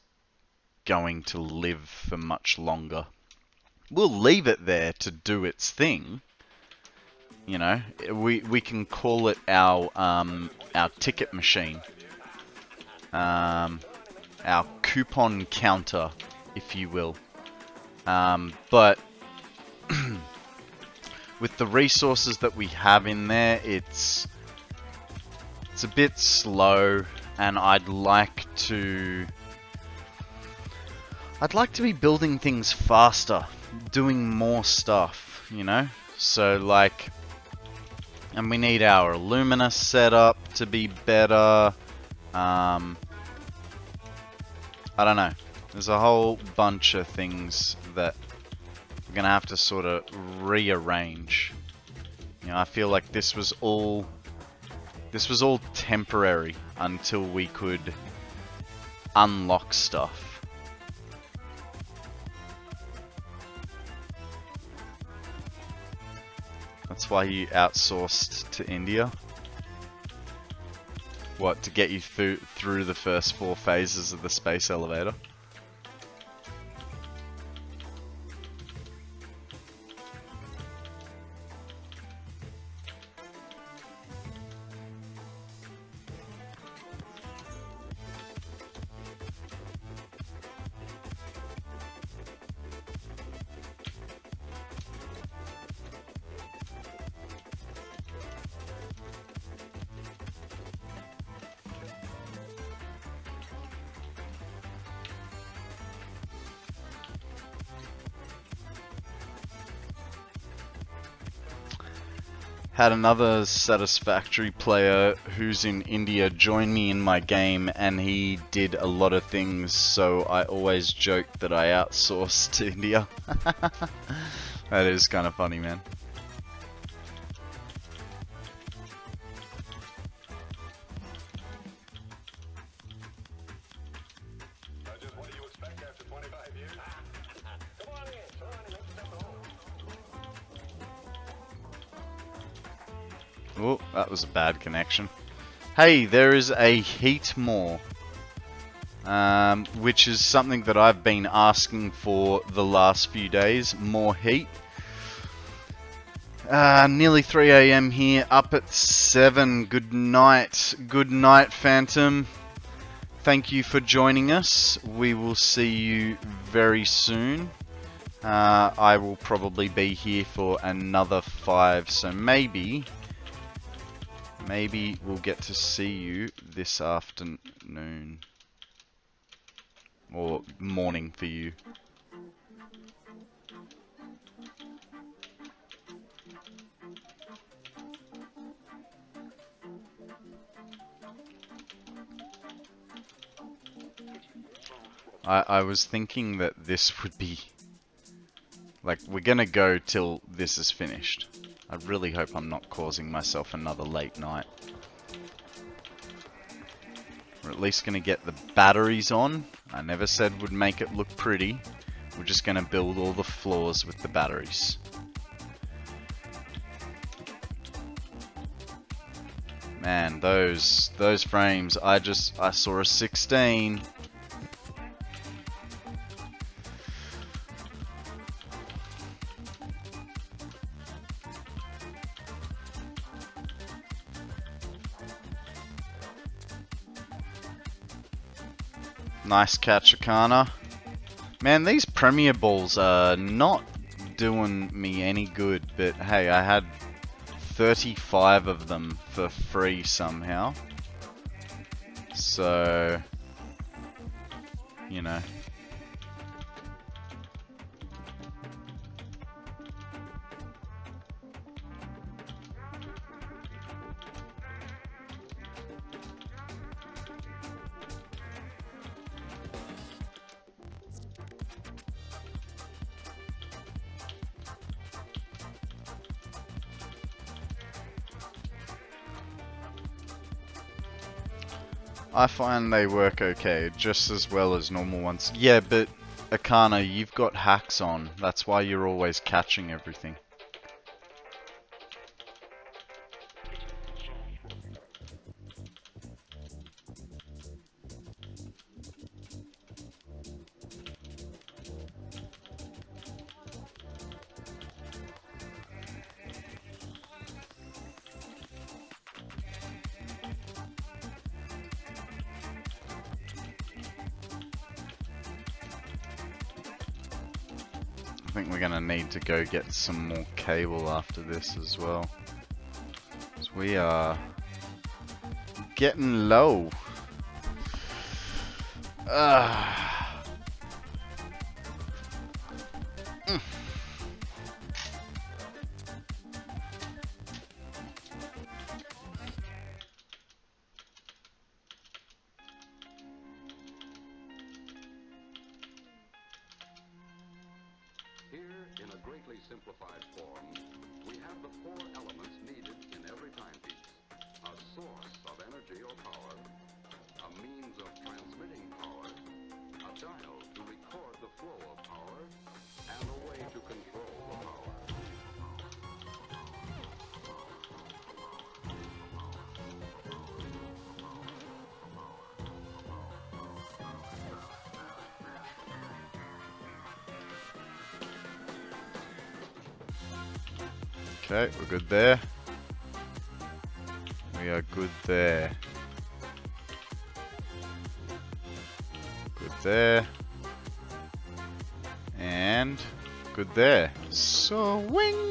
going to live for much longer. We'll leave it there to do its thing. You know, we can call it our ticket machine, our coupon counter, if you will. But with the resources that we have in there, it's a bit slow, and I'd like to be building things faster, doing more stuff, you know? So like, and we need our Illumina setup to be better. I don't know. There's a whole bunch of things that we're gonna have to sort of rearrange. You know, I feel like this was all temporary until we could unlock stuff. That's why you outsourced to India. What, to get you through the first 4 phases of the space elevator? Had another Satisfactory player who's in India join me in my game, and he did a lot of things, so I always joke that I outsourced to India. That is kind of funny, man. Oh, that was a bad connection. Hey, there is a heat more, which is something that I've been asking for the last few days. More heat. Nearly 3 AM here, up at 7. Good night. Good night, Phantom. Thank you for joining us. We will see you very soon. I will probably be here for another 5, so maybe we'll get to see you this afternoon. Or morning for you. I was thinking that this would be... like, we're gonna go till this is finished. I really hope I'm not causing myself another late night. We're at least going to get the batteries on. I never said would make it look pretty. We're just going to build all the floors with the batteries. Man, those frames, I saw a 16. Nice catch, Akana. Man, these Premier Balls are not doing me any good, but hey, I had 35 of them for free somehow. So, you know. I find they work okay, just as well as normal ones. Yeah, but Akana, you've got hacks on. That's why you're always catching everything. I think we're gonna need to go get some more cable after this as well. 'Cause we are getting low. Here, in a greatly simplified form, we have the 4 elements needed in every timepiece. A source of energy or power, a means of transmitting power, a dial to record the flow of power, and a way to control the power. Okay, we're good there. We are good there. Good there. And good there. Swing!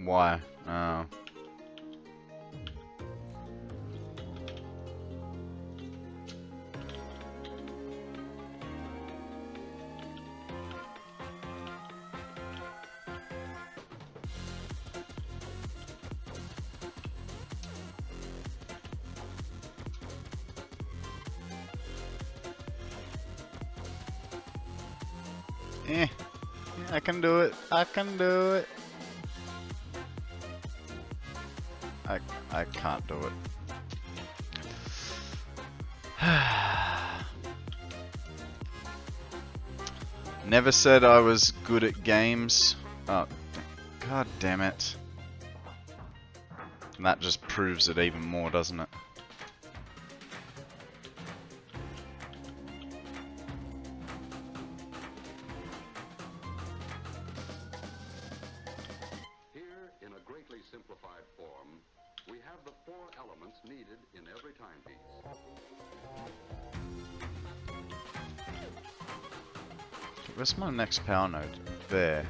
Why? Oh. I can do it. I can do it. I can't do it. Never said I was good at games. Oh, god damn it. And that just proves it even more, doesn't it? simplified form, we have the 4 elements needed in every timepiece. Where's my next power node? There.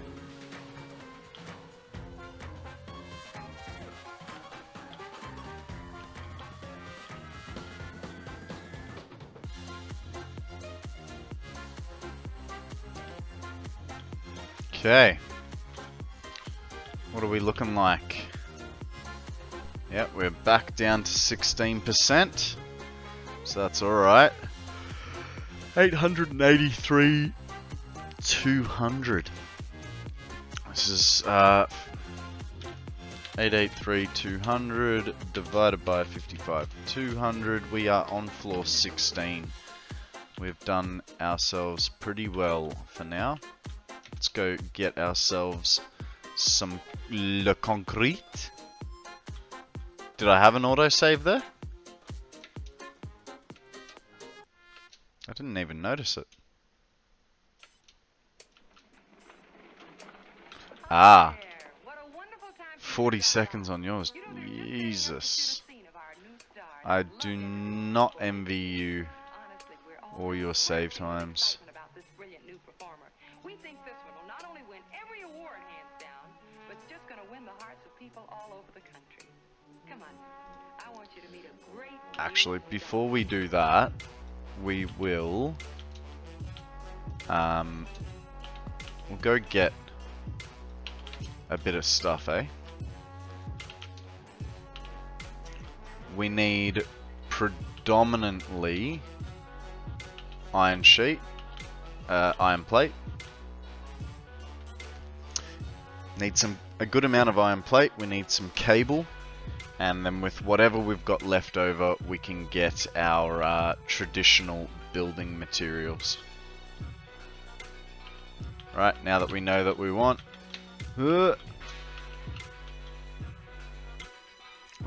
Okay. What are we looking like? Yep, we're back down to 16%. So that's alright. 883, 200. This is 883, 200 divided by 55, 200. We are on floor 16. We've done ourselves pretty well for now. Let's go get ourselves some le concrete. Did I have an autosave there? I didn't even notice it. Ah. 40 seconds on yours. Jesus. I do not envy you or your save times. We think this one will not only win every award hands down, but it's just going to win the hearts of people all over the country. Come on. I want you to meet a great... Actually, before we do that, we will we'll go get a bit of stuff, eh? We need predominantly iron sheet, iron plate. Need a good amount of iron plate. We need some cable, and then with whatever we've got left over, we can get our traditional building materials. Right, now that we know that we want. Let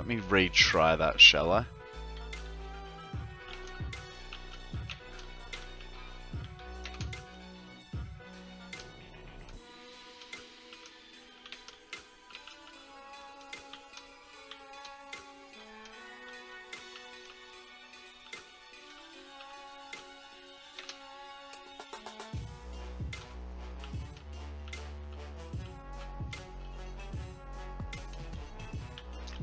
me retry that, shall I?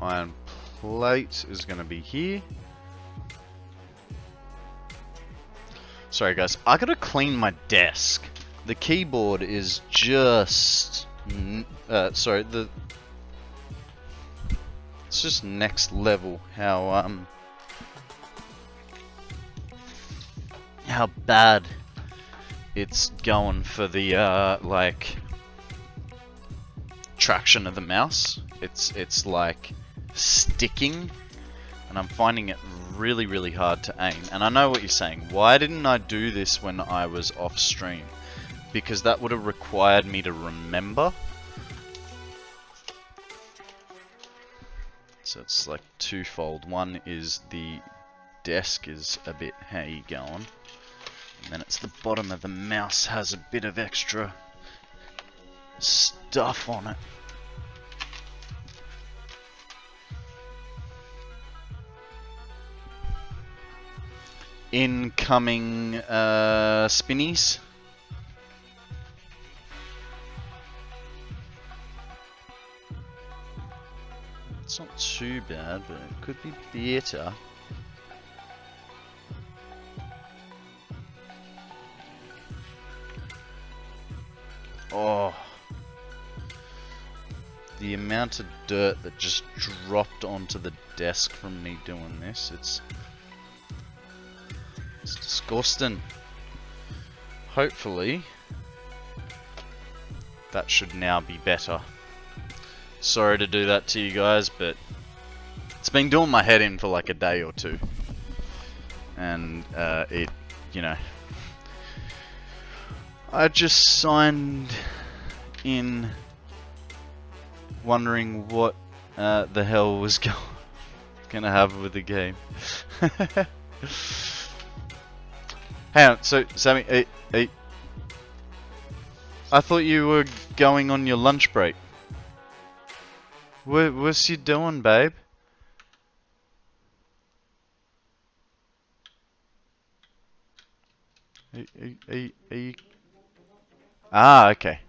Iron plate is going to be here. Sorry guys, I gotta clean my desk. The keyboard is just... sorry, it's just next level how bad it's going for the like traction of the mouse. It's like sticking, and I'm finding it really hard to aim. And I know what you're saying. Why didn't I do this when I was off stream? Because that would have required me to remember. So it's like twofold. One is the desk is a bit how you going, and then it's the bottom of the mouse has a bit of extra stuff on it. Incoming spinnies. It's not too bad, but it could be better. Oh, the amount of dirt that just dropped onto the desk from me doing this, it's disgusting. Hopefully that should now be better. Sorry to do that to you guys, but it's been doing my head in for like a day or two, and it, you know, I just signed in wondering what the hell was gonna happen with the game. Hang on, so Sammy, I thought you were going on your lunch break. What's you doing, babe? Are you... Ah, okay.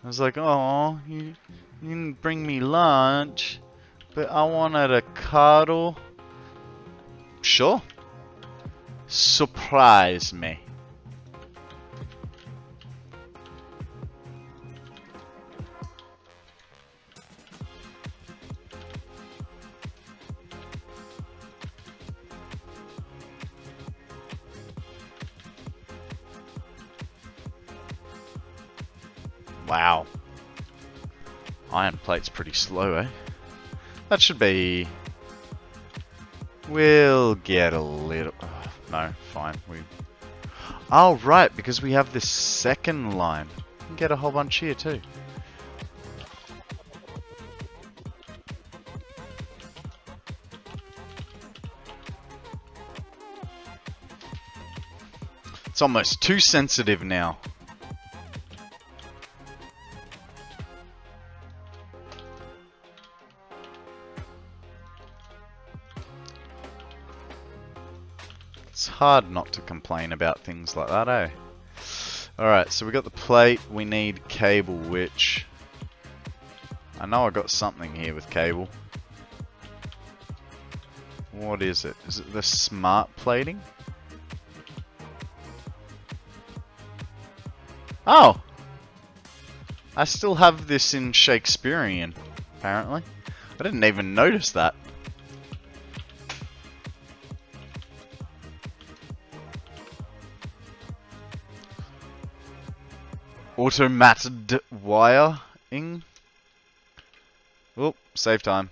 I was like, oh, you didn't bring me lunch, but I wanted a cuddle. Sure. Surprise me. Wow. Iron plate's pretty slow, eh? That should be... We'll get a little... Oh, no, fine. Oh, right, because we have this second line. We can get a whole bunch here, too. It's almost too sensitive now. It's hard not to complain about things like that, eh? Alright, so we got the plate, we need cable, which... I know I got something here with cable. What is it? Is it the smart plating? Oh! I still have this in Shakespearean, apparently. I didn't even notice that. Automated wiring. Oh, save time.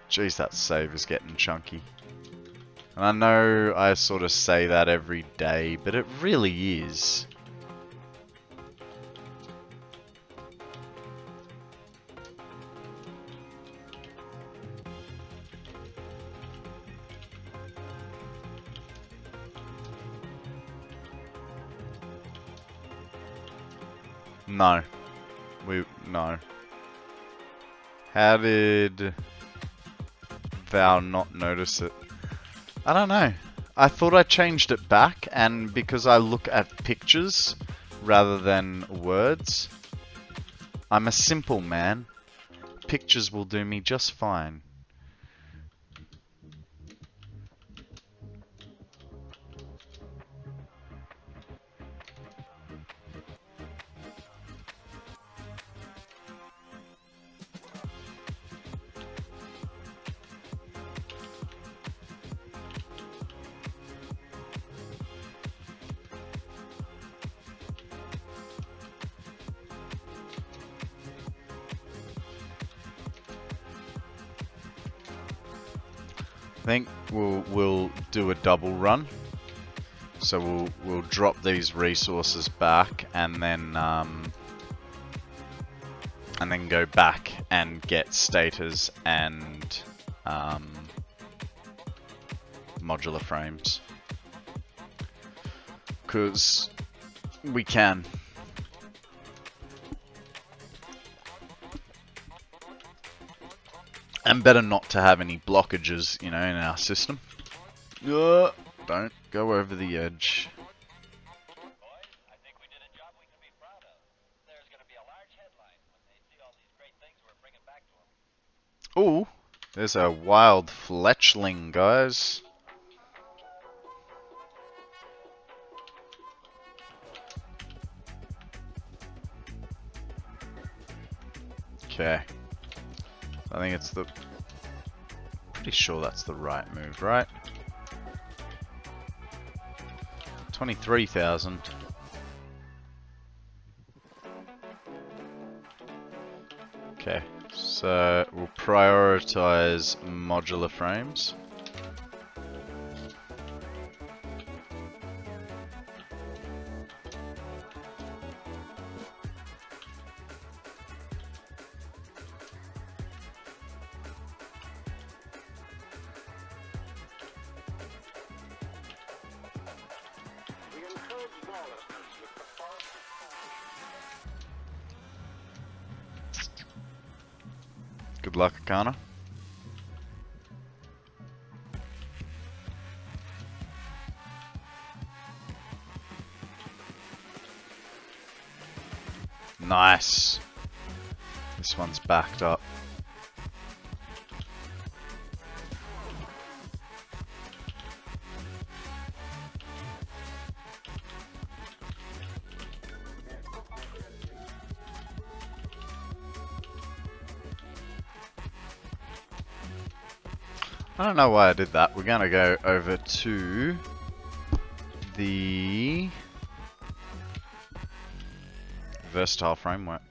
Jeez, that save is getting chunky. And I know I sort of say that every day, but it really is. No. No. How did thou not notice it? I don't know. I thought I changed it back, and because I look at pictures rather than words, I'm a simple man. Pictures will do me just fine. I think we'll do a double run. So we'll drop these resources back and then go back and get stators and modular frames. 'Cause we can. And better not to have any blockages, you know, in our system. Don't go over the edge. I think we did a job we can be proud of. There's going to be a large headline when they see all these great things we're bringing back to them. Ooh, there's a wild fletchling, guys. Okay. I think it's the... Pretty sure that's the right move, right? 23,000. Okay, so we'll prioritize modular frames. Good luck, Akana. Nice. This one's backed up. I don't know why I did that. We're gonna go over to the versatile framework.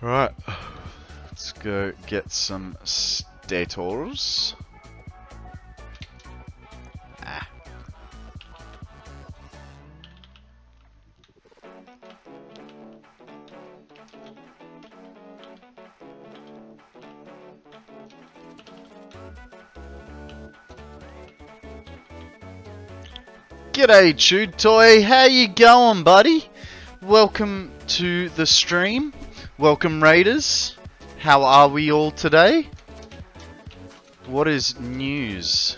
Right, let's go get some stators. Ah. G'day, Chewed Toy. How you going, buddy? Welcome to the stream. Welcome, Raiders. How are we all today? What is news?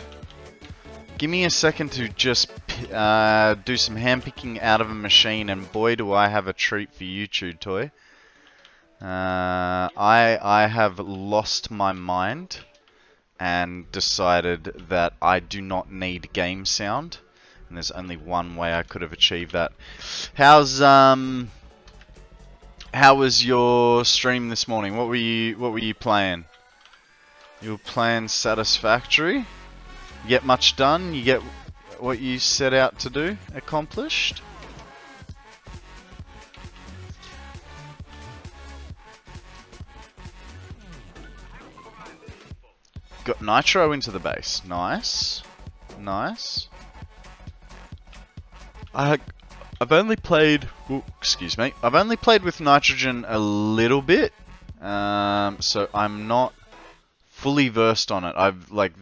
Give me a second to just do some handpicking out of a machine, and boy, do I have a treat for you, Chewed Toy. I have lost my mind and decided that I do not need game sound. And there's only one way I could have achieved that. How was your stream this morning? What were you playing? You were playing Satisfactory? You get much done? You get what you set out to do accomplished? Got Nitro into the base. Nice. Nice. I've only played... Ooh, excuse me. I've only played with Nitrogen a little bit. So I'm not fully versed on it.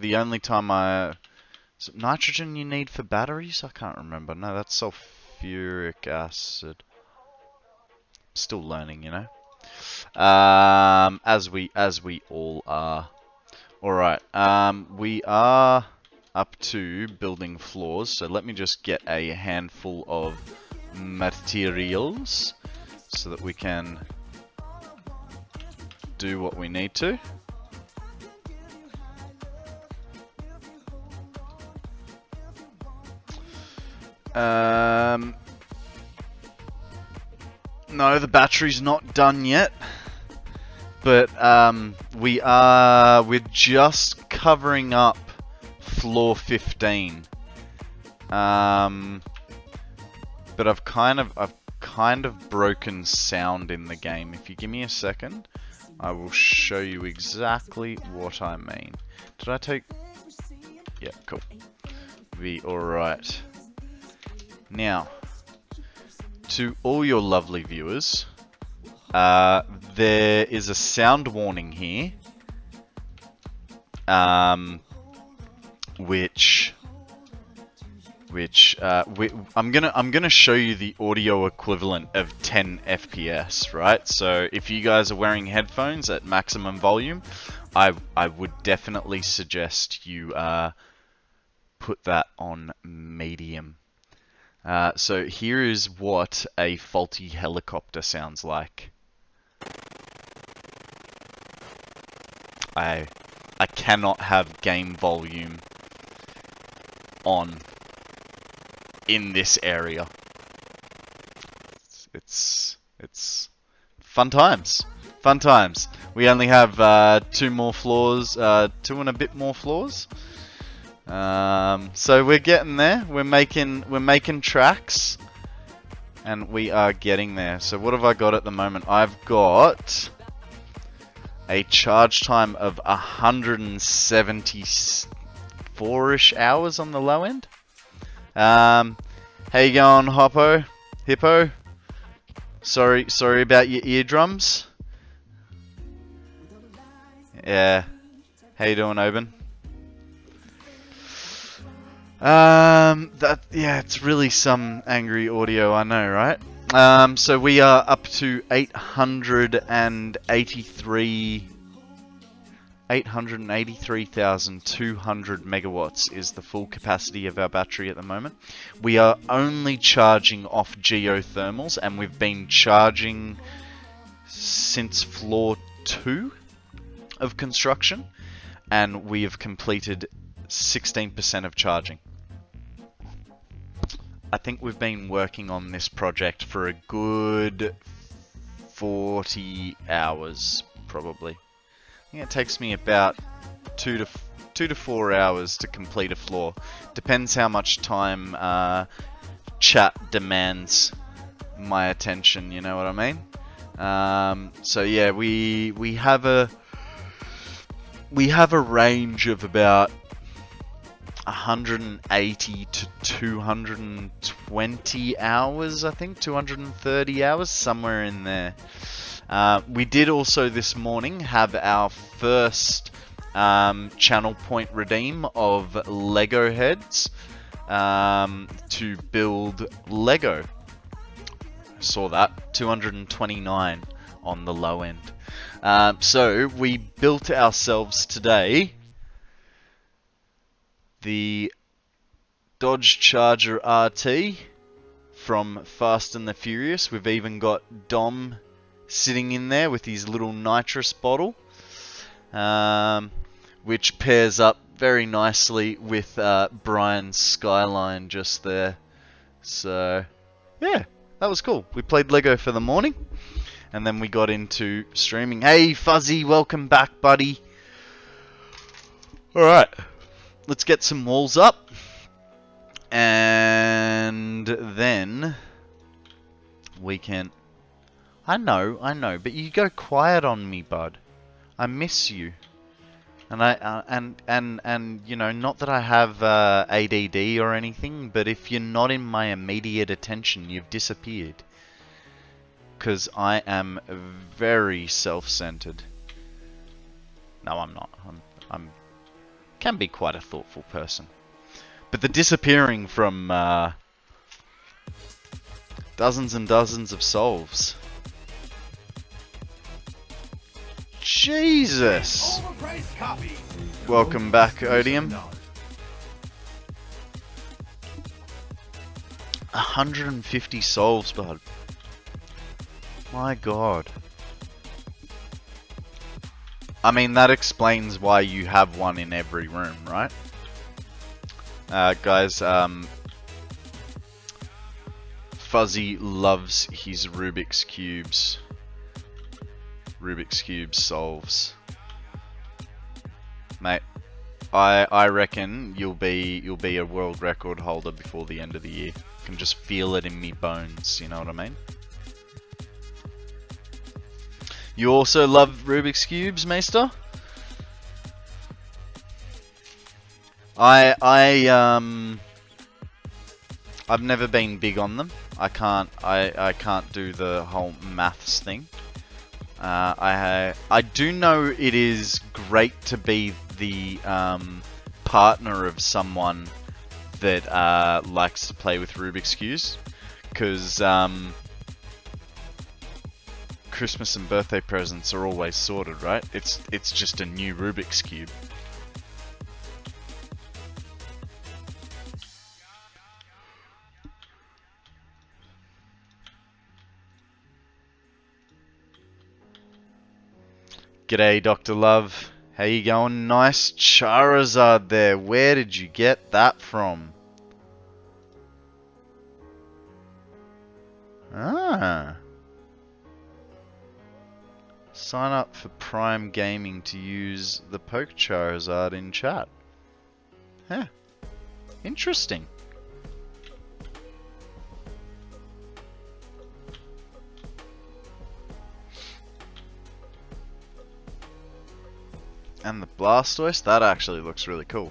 The only time Is it nitrogen you need for batteries? I can't remember. No, that's sulfuric acid. Still learning, you know. As we all are. Alright, we are up to building floors, so let me just get a handful of materials so that we can do what we need to. No, the battery's not done yet. But we're just covering up floor 15. But I've kind of broken sound in the game. If you give me a second, I will show you exactly what I mean. Did I take? Yeah, cool. Be alright. Now, to all your lovely viewers, there is a sound warning here, I'm gonna show you the audio equivalent of 10 FPS, right? So if you guys are wearing headphones at maximum volume, I would definitely suggest you put that on medium. So here is what a faulty helicopter sounds like. I cannot have game volume on in this area. It's fun times. Fun times. We only have 2 more floors, 2 and a bit more floors. So we're getting there. We're making tracks, and we are getting there. So what have I got at the moment? I've got a charge time of 174-ish hours on the low end. How you going, Hippo? Sorry about your eardrums. Yeah. How you doing, Oben? It's really some angry audio, I know, right? So we are up to 883,200 megawatts is the full capacity of our battery at the moment. We are only charging off geothermals, and we've been charging since floor 2, of construction, and we have completed 16% of charging. I think we've been working on this project for a good 40 hours, probably. I think it takes me about 2 to 4 hours to complete a floor. Depends how much time chat demands my attention, you know what I mean? So yeah, we have a range of about 180 to 220 hours, I think, 230 hours, somewhere in there. We did also this morning have our first channel point redeem of Lego heads to build Lego. Saw that, 229 on the low end. So we built ourselves today the Dodge Charger RT from Fast and the Furious. We've even got Dom sitting in there with his little nitrous bottle, which pairs up very nicely with Brian's Skyline just there. So yeah, that was cool. We played Lego for the morning, and then we got into streaming. Hey Fuzzy, welcome back, buddy. Alright, let's get some walls up, and then we can... I know, but you go quiet on me, bud. I miss you. And and you know, not that I have ADD or anything, but if you're not in my immediate attention, you've disappeared. Because I am very self-centered. No, I'm not. I'm can be quite a thoughtful person. But the disappearing from dozens and dozens of solves. Jesus! Welcome back, Odium. 150 solves, bud. My god. I mean, that explains why you have one in every room, right? Guys, Fuzzy loves his Rubik's Cubes. Rubik's Cube solves. Mate, I reckon you'll be a world record holder before the end of the year. I can just feel it in me bones, you know what I mean? You also love Rubik's Cubes, Maester? I've never been big on them. I can't do the whole maths thing. I do know it is great to be the partner of someone that likes to play with Rubik's Cubes, because Christmas and birthday presents are always sorted, right? It's just a new Rubik's Cube. G'day, Dr. Love. How you going? Nice Charizard there. Where did you get that from? Ah. Sign up for Prime Gaming to use the Poke Charizard in chat. Huh. Interesting. And the Blastoise, that actually looks really cool.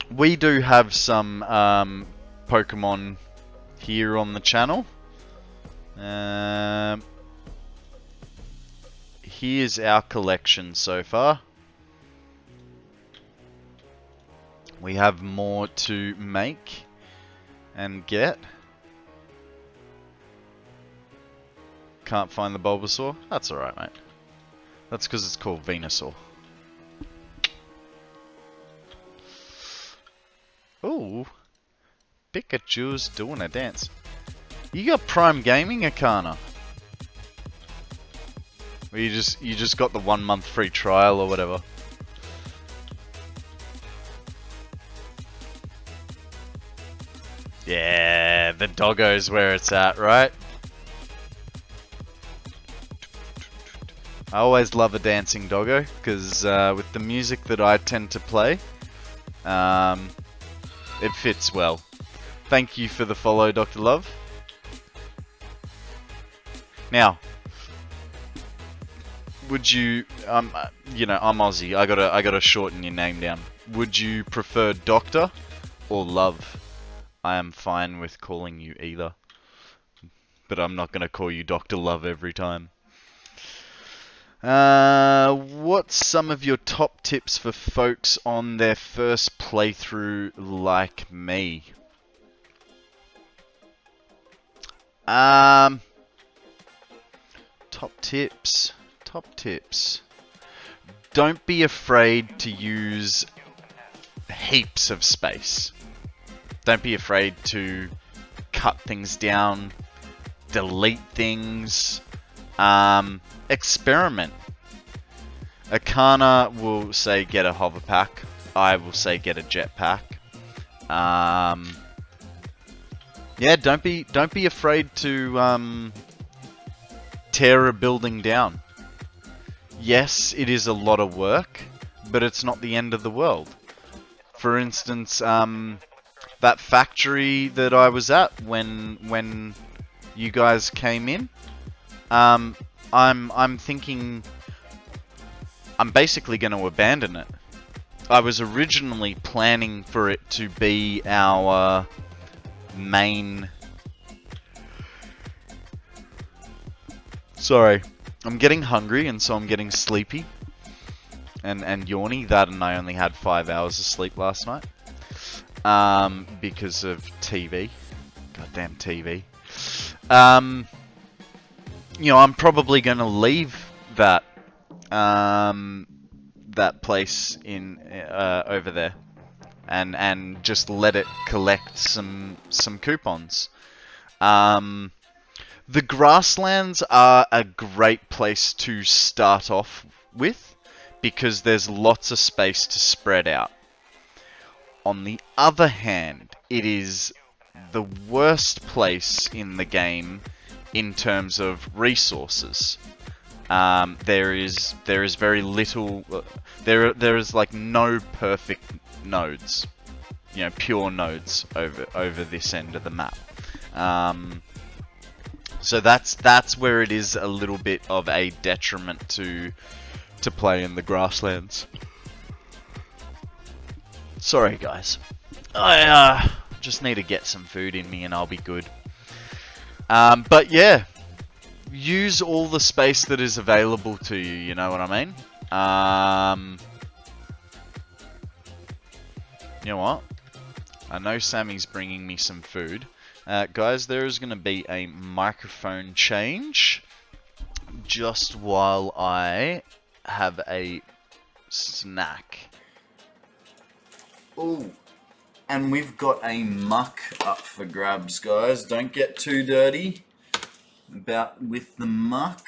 We do have some Pokemon here on the channel. Here's our collection so far. We have more to make and get. Can't find the Bulbasaur? That's alright, mate. That's because it's called Venusaur. Ooh. Pikachu's doing a dance. You got Prime Gaming, Akana? Or you just got the 1 month free trial or whatever. Yeah, the doggo's where it's at, right? I always love a dancing doggo, because with the music that I tend to play, it fits well. Thank you for the follow, Dr. Love. Now, would you, you know, I'm Aussie. I gotta shorten your name down. Would you prefer Doctor or Love? I am fine with calling you either, but I'm not gonna call you Dr. Love every time. What's some of your top tips for folks on their first playthrough like me? Top tips. Top tips. Don't be afraid to use heaps of space. Don't be afraid to cut things down, delete things, experiment. Akana will say get a hover pack. I will say get a jetpack. Yeah, don't be afraid to tear a building down. Yes, it is a lot of work, but it's not the end of the world. For instance, that factory that I was at when you guys came in, I'm thinking I'm basically going to abandon it. I was originally planning for it to be our main... Sorry, I'm getting hungry and so I'm getting sleepy and yawny. That, and I only had 5 hours of sleep last night because of TV. Goddamn TV. You know, I'm probably going to leave that that place in over there and just let it collect some coupons. The grasslands are a great place to start off with because there's lots of space to spread out. On the other hand, it is the worst place in the game in terms of resources. There is very little. There is like no perfect nodes, you know, pure nodes over this end of the map. So that's where it is a little bit of a detriment to play in the grasslands. Sorry guys, I just need to get some food in me and I'll be good. But yeah, use all the space that is available to you, you know what I mean? You know what? I know Sammy's bringing me some food. Guys, there is going to be a microphone change just while I have a snack. Ooh, and we've got a muck up for grabs, guys. Don't get too dirty with the muck.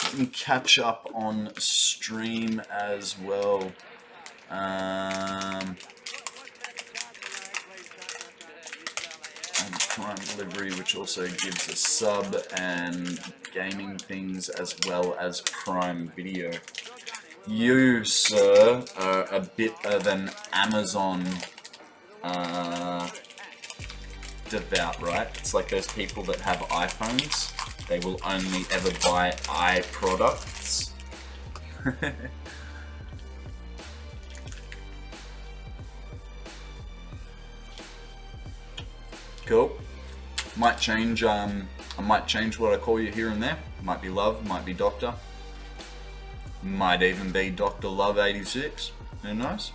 Let me catch up on stream as well. And Prime Delivery, which also gives a sub and gaming things as well as Prime Video. You, sir, are a bit of an Amazon devout, right? It's like those people that have iPhones. They will only ever buy iProducts. Cool. Might change. I might change what I call you here and there. Might be Love. Might be Doctor. Might even be Dr. Love 86. Who knows?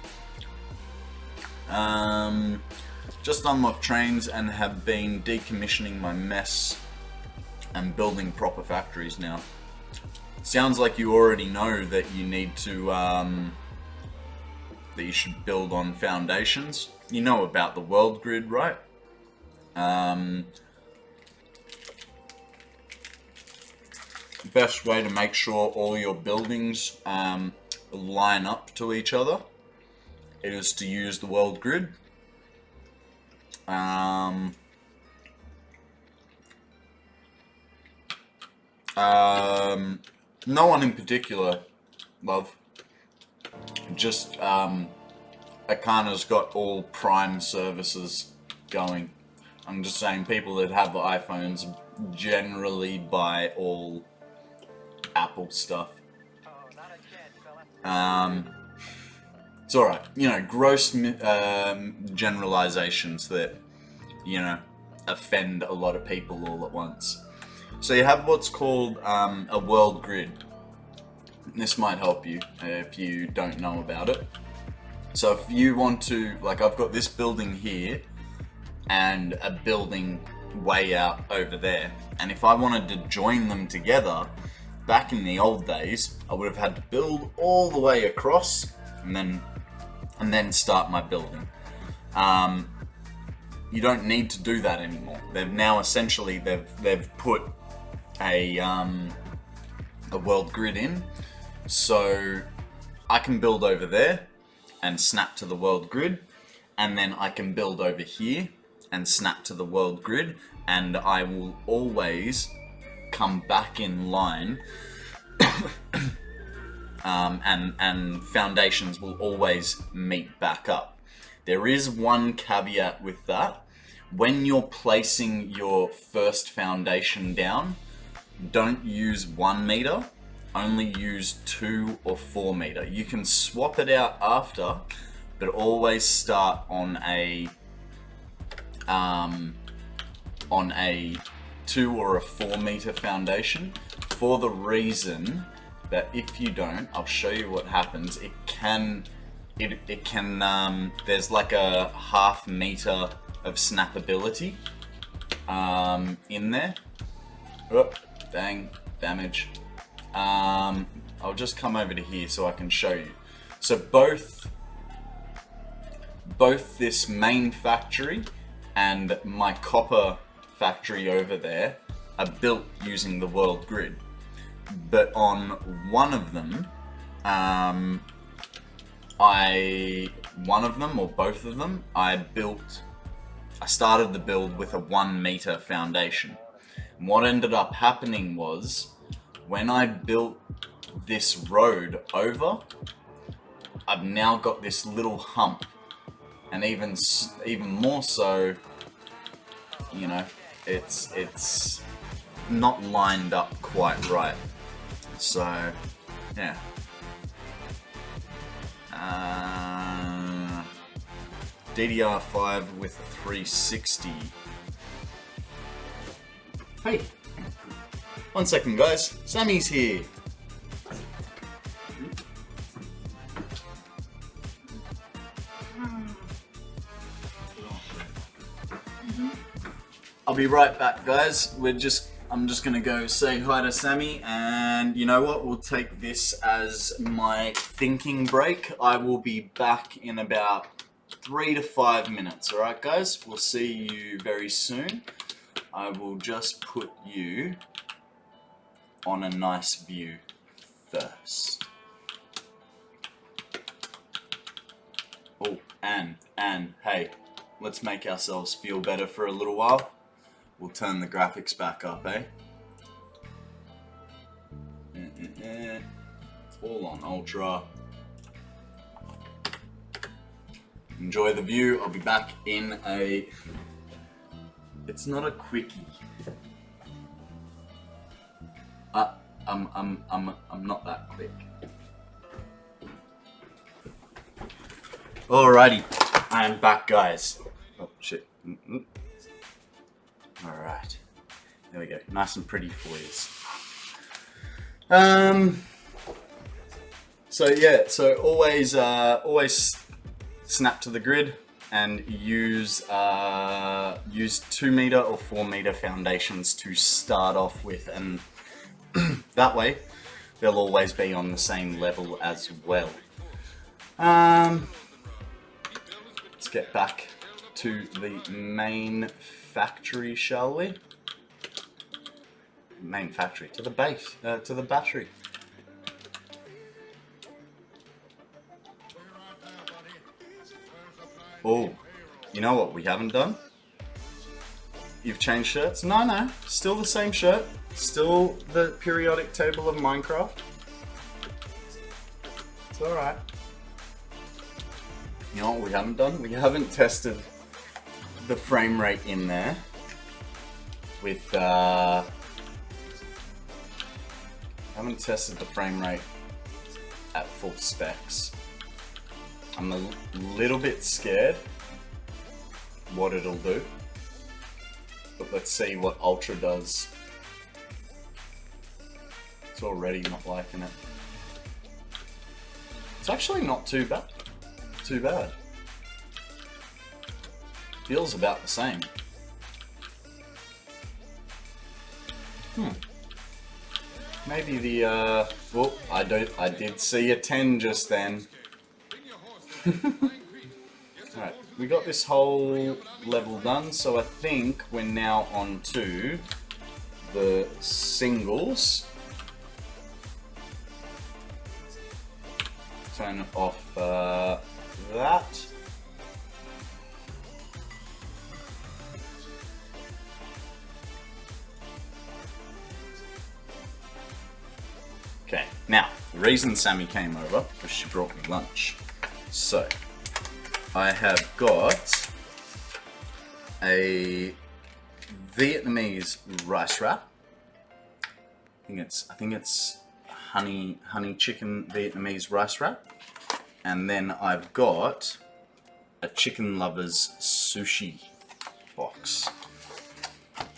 Just unlocked trains and have been decommissioning my mess and building proper factories now. Sounds like you already know that you need to that you should build on foundations. You know about the world grid, right? best way to make sure all your buildings line up to each other is to use the world grid. No one in particular, love. Just Akana's got all Prime services going. I'm just saying people that have iPhones generally buy all Apple stuff. It's alright. You know, gross generalizations that, you know, offend a lot of people all at once. So you have what's called a world grid. This might help you if you don't know about it. So if you want to, like I've got this building here and a building way out over there. And if I wanted to join them together, back in the old days, I would have had to build all the way across and then start my building. You don't need to do that anymore. They've now essentially they've put a world grid in, so I can build over there and snap to the world grid, and then I can build over here and snap to the world grid, and I will always come back in line and foundations will always meet back up. There is one caveat with that. When you're placing your first foundation down, don't use 1 meter, only use 2 or 4 meter. You can swap it out after, but always start on a 2 or a 4 meter foundation, for the reason that if you don't, I'll show you what happens. It can there's like a ½ meter of snappability in there. Oh, dang, damage. I'll just come over to here so I can show you. So both this main factory and my copper factory over there are built using the world grid. But on one of them, one of them or both of them, I started the build with a 1 meter foundation. And what ended up happening was, when I built this road over, I've now got this little hump, and even more so, you know, it's not lined up quite right. So yeah. DDR5 with a 360. Hey, 1 second guys, Sammy's here. I'll be right back guys, I'm just gonna go say hi to Sammy, and you know what, we'll take this as my thinking break. I will be back in about 3 to 5 minutes, alright guys? We'll see you very soon. I will just put you on a nice view first. Oh, and hey, let's make ourselves feel better for a little while. We'll turn the graphics back up, eh? All on ultra. Enjoy the view. I'll be back in a... It's not a quickie. I'm not that quick. Alrighty, I am back, guys. Oh shit. Alright, there we go, nice and pretty for you. So yeah, so always snap to the grid and use 2 meter or 4 meter foundations to start off with, and that way they'll always be on the same level as well. Let's get back to the main factory, shall we? main factory, to the base, to the battery. Oh, you know what we haven't done? You've changed shirts? No, still the same shirt. Still the periodic table of Minecraft. It's alright. You know what we haven't done? We haven't tested the frame rate in there with haven't tested the frame rate at full specs. I'm a little bit scared what it'll do, but let's see what Ultra does. It's already not liking it. It's actually not too bad. Feels about the same. Maybe the well, I did see a 10 just then. Alright, we got this whole level done, so I think we're now on to the singles. Turn off that. Okay, now, the reason Sammy came over was she brought me lunch. So, I have got a Vietnamese rice wrap. I think it's honey chicken Vietnamese rice wrap. And then I've got a Chicken Lovers sushi box.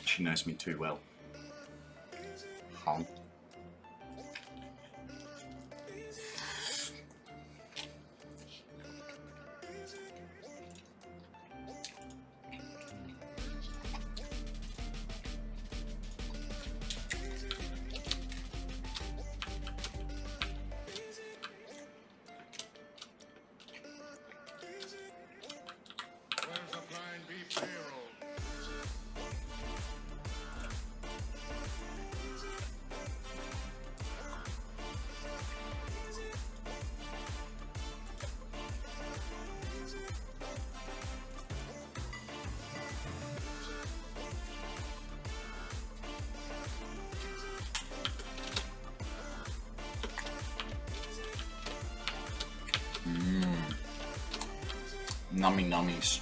She knows me too well. Nummy nummies.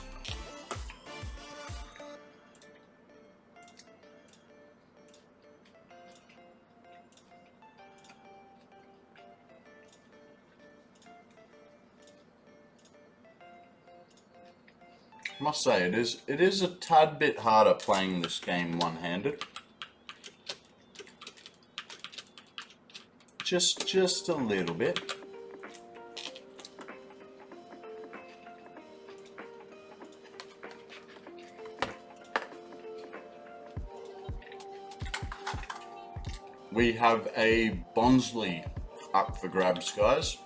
I must say, it is a tad bit harder playing this game one-handed. Just a little bit. We have a Bonsley up for grabs, guys.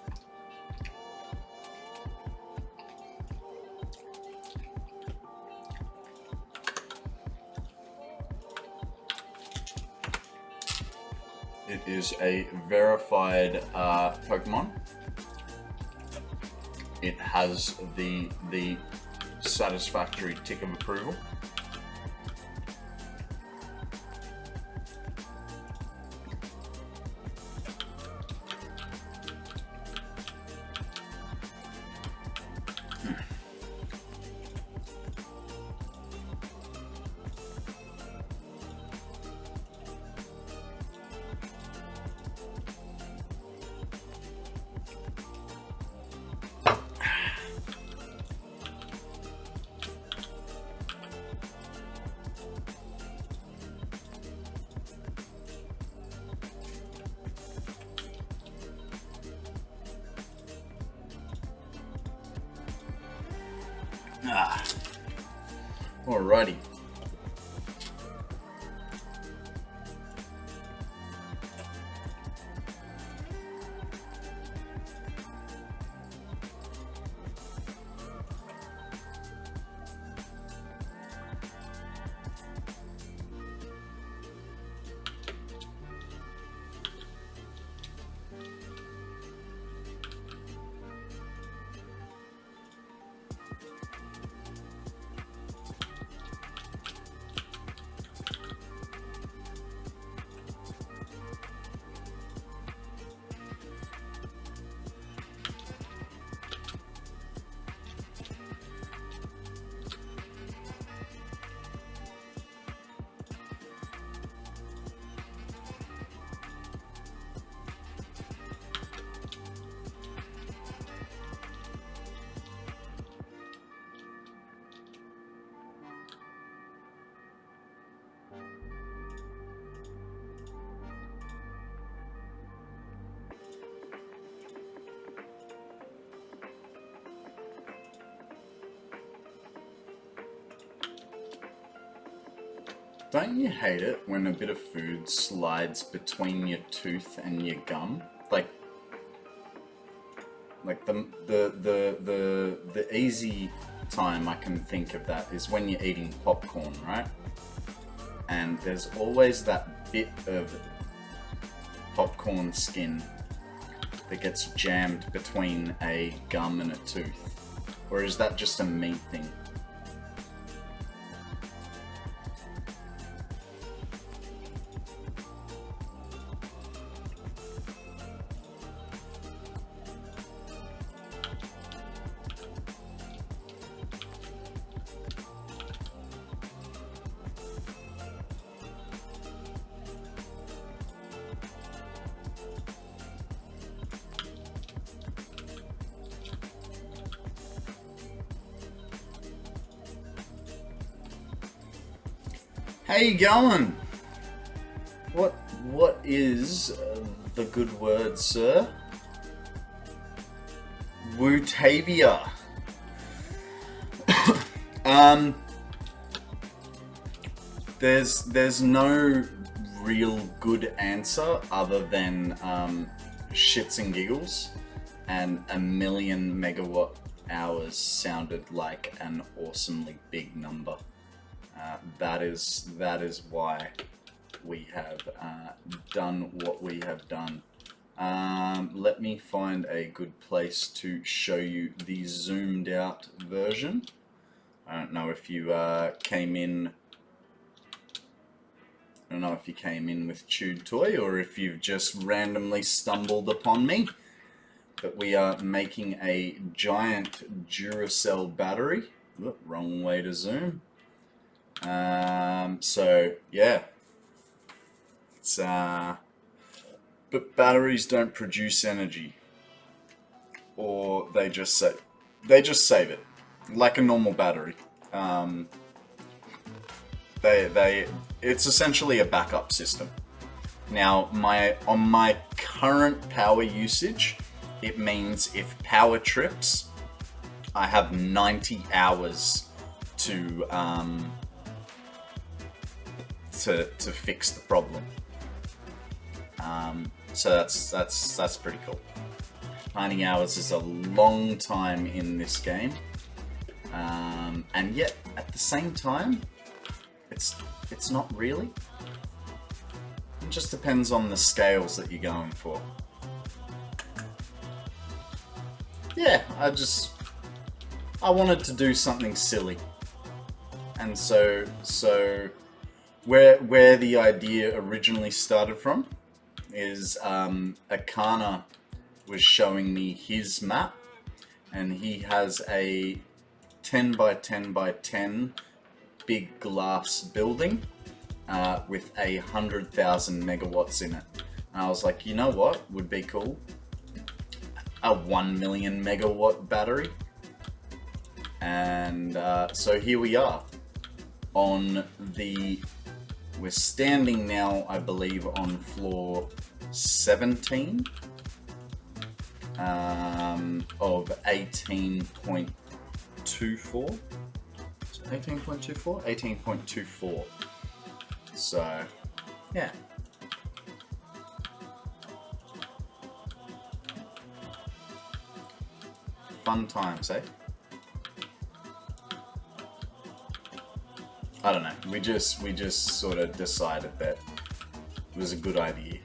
It is a verified Pokemon. It has the Satisfactory tick of approval. Alrighty. Don't you hate it when a bit of food slides between your tooth and your gum? Like the easy time I can think of that is when you're eating popcorn, right? And there's always that bit of popcorn skin that gets jammed between a gum and a tooth. Or is that just a me thing? How you going? What is the good word, sir? Wootavia. There's no real good answer other than shits and giggles, and 1,000,000 megawatt hours sounded like an awesomely big number. That is why we have done what we have done. Let me find a good place to show you the zoomed out version. I don't know if you came in. I don't know if you came in with Chewed Toy or if you've just randomly stumbled upon me. But we are making a giant Duracell battery. Look, wrong way to zoom. So yeah, it's but batteries don't produce energy, or they just save it like a normal battery. It's essentially a backup system. Now, on my current power usage, it means if power trips, I have 90 hours to fix the problem. So that's pretty cool. 90 hours is a long time in this game, and yet at the same time, it's not really. It just depends on the scales that you're going for. Yeah, I wanted to do something silly, and so where the idea originally started from is Akana was showing me his map, and he has a 10 by 10 by 10 big glass building with 100,000 megawatts in it. And I was like, you know what would be cool? A 1,000,000 megawatt battery. And so here we are on we're standing now, I believe, on floor 17 of 18.24. 18.24? 18.24. So, yeah. Fun times, eh? I don't know. We just sort of decided that it was a good idea.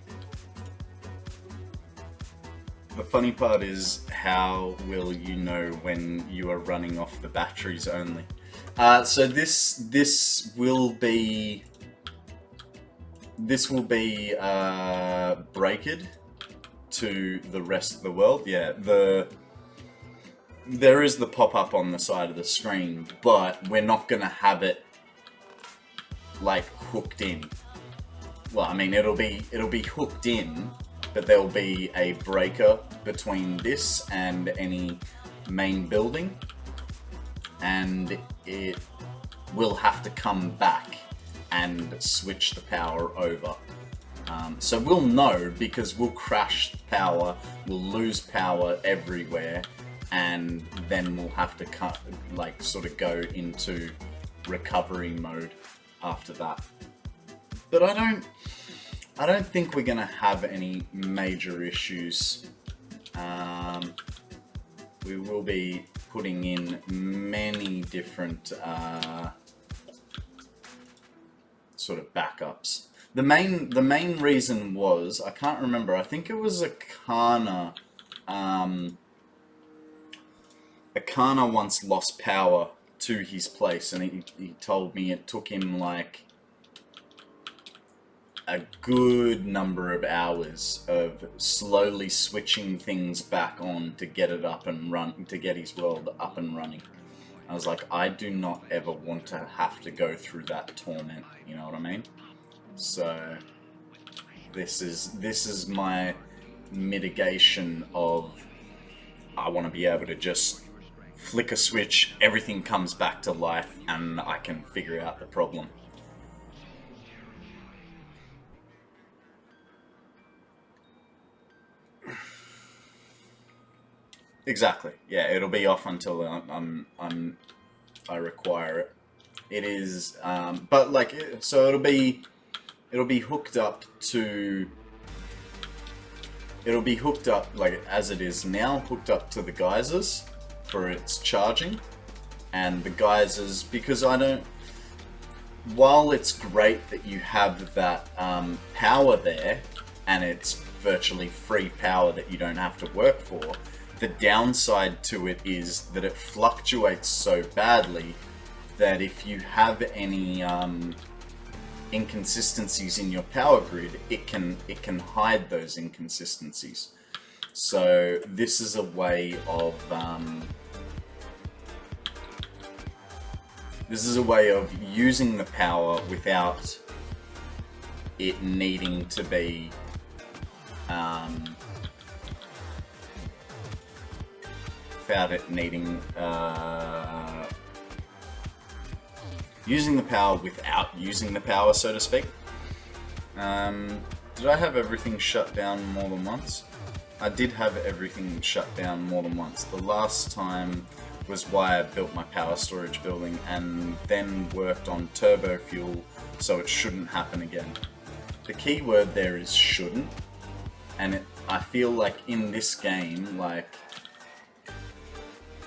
The funny part is, how will you know when you are running off the batteries only? So this will be breaked to the rest of the world. Yeah, there is the pop-up on the side of the screen, but we're not gonna have it like hooked in. Well, I mean, it'll be hooked in, but there'll be a breaker between this and any main building, and it will have to come back and switch the power over. So we'll know, because we'll crash power, we'll lose power everywhere, and then we'll have to sort of go into recovery mode after that. But I don't think we're gonna have any major issues. We will be putting in many different sort of backups. The main reason was, I can't remember, I think it was Akana. Akana once lost power to his place, and he told me it took him like a good number of hours of slowly switching things back on to get it up and to get his world up and running. I was like, I do not ever want to have to go through that torment, you know what I mean? So this is my mitigation of, I want to be able to just flick a switch, everything comes back to life, and I can figure out the problem. Exactly. Yeah, it'll be off until I require it. It is, but like, so it'll be hooked up to. It'll be hooked up like as it is now, hooked up to the geysers for its charging, and the geysers, because I don't. While it's great that you have that power there, and it's virtually free power that you don't have to work for. The downside to it is that it fluctuates so badly that if you have any inconsistencies in your power grid, it can hide those inconsistencies. So this is a way of using the power without it needing to be using the power without using the power, so to speak. Did I have everything shut down more than once? I did have everything shut down more than once. The last time was why I built my power storage building and then worked on turbo fuel, so it shouldn't happen again. The key word there is shouldn't, and I feel like in this game, like,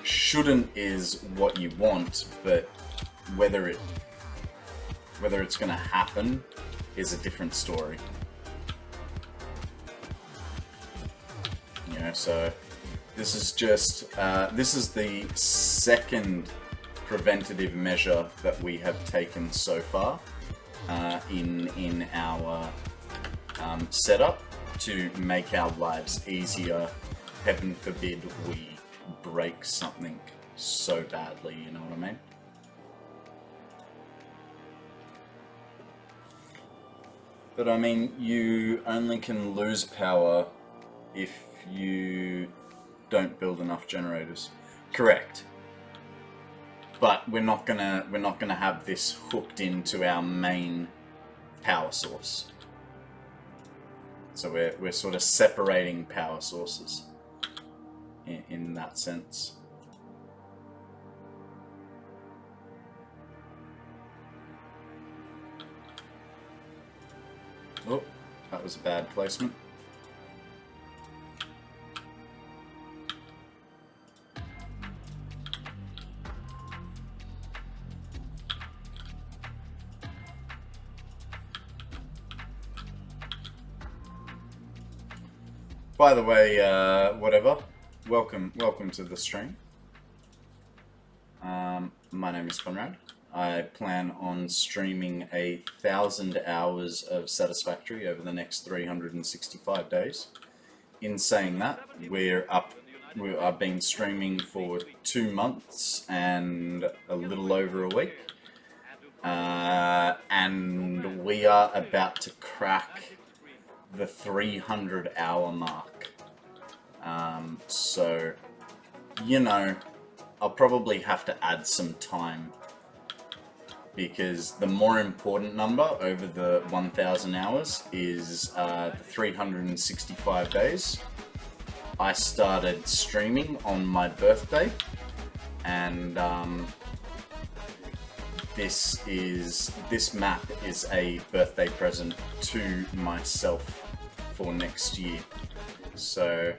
shouldn't is what you want, but whether it's gonna happen is a different story. You know, so this is just this is the second preventative measure that we have taken so far in our setup to make our lives easier. Heaven forbid we break something so badly, you know what I mean? But I mean, you only can lose power if you don't build enough generators. Correct. But we're not gonna have this hooked into our main power source. So we're sort of separating power sources in that sense. Oh, that was a bad placement. By the way, whatever, welcome to the stream. My name is Konrad. I plan on streaming 1,000 hours of Satisfactory over the next 365 days. In saying that, I've been streaming for 2 months and a little over a week. And we are about to crack the 300-hour mark. So, you know, I'll probably have to add some time, because the more important number over the 1,000 hours is the 365 days. I started streaming on my birthday, and this map is a birthday present to myself for next year. So,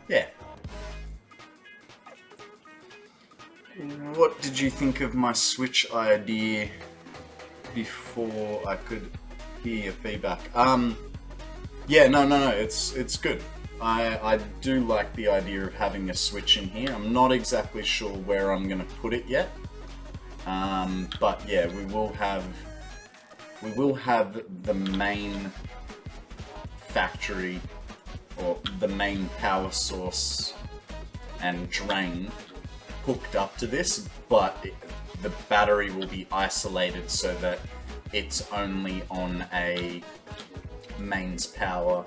yeah. What did you think of my Switch idea before I could hear your feedback? Yeah, no, it's good. I do like the idea of having a Switch in here. I'm not exactly sure where I'm gonna put it yet. But yeah, we will have the main factory, or the main power source and drain hooked up to this, but the battery will be isolated so that it's only on a mains power,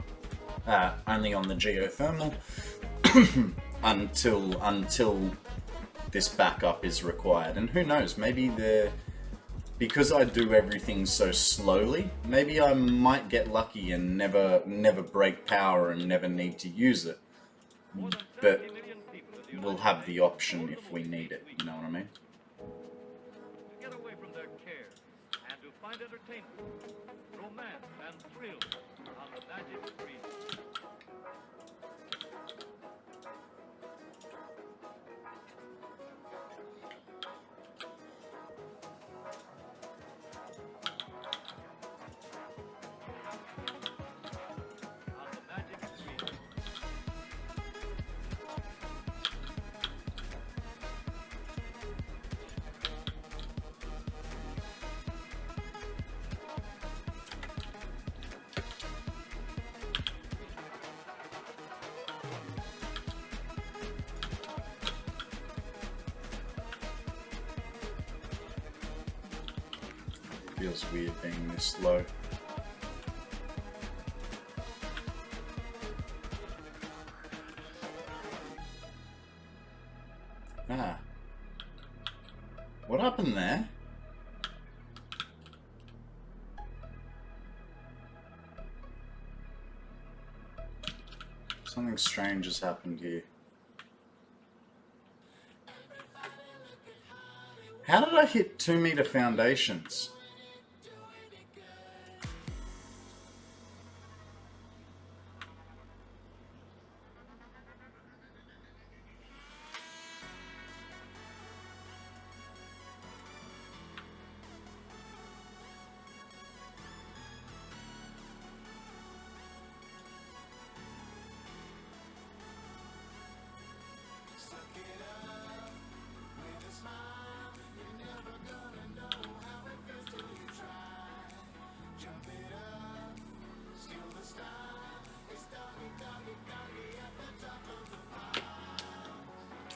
only on the geothermal until this backup is required. And who knows, maybe because I do everything so slowly, maybe I might get lucky and never break power and never need to use it. But we'll have the option if we need it, you know what I mean? To get away from their care and to find entertainment, romance, and thrill on the magic screen. Feels weird being this slow. Ah. What happened there? Something strange has happened here. How did I hit 2-meter foundations?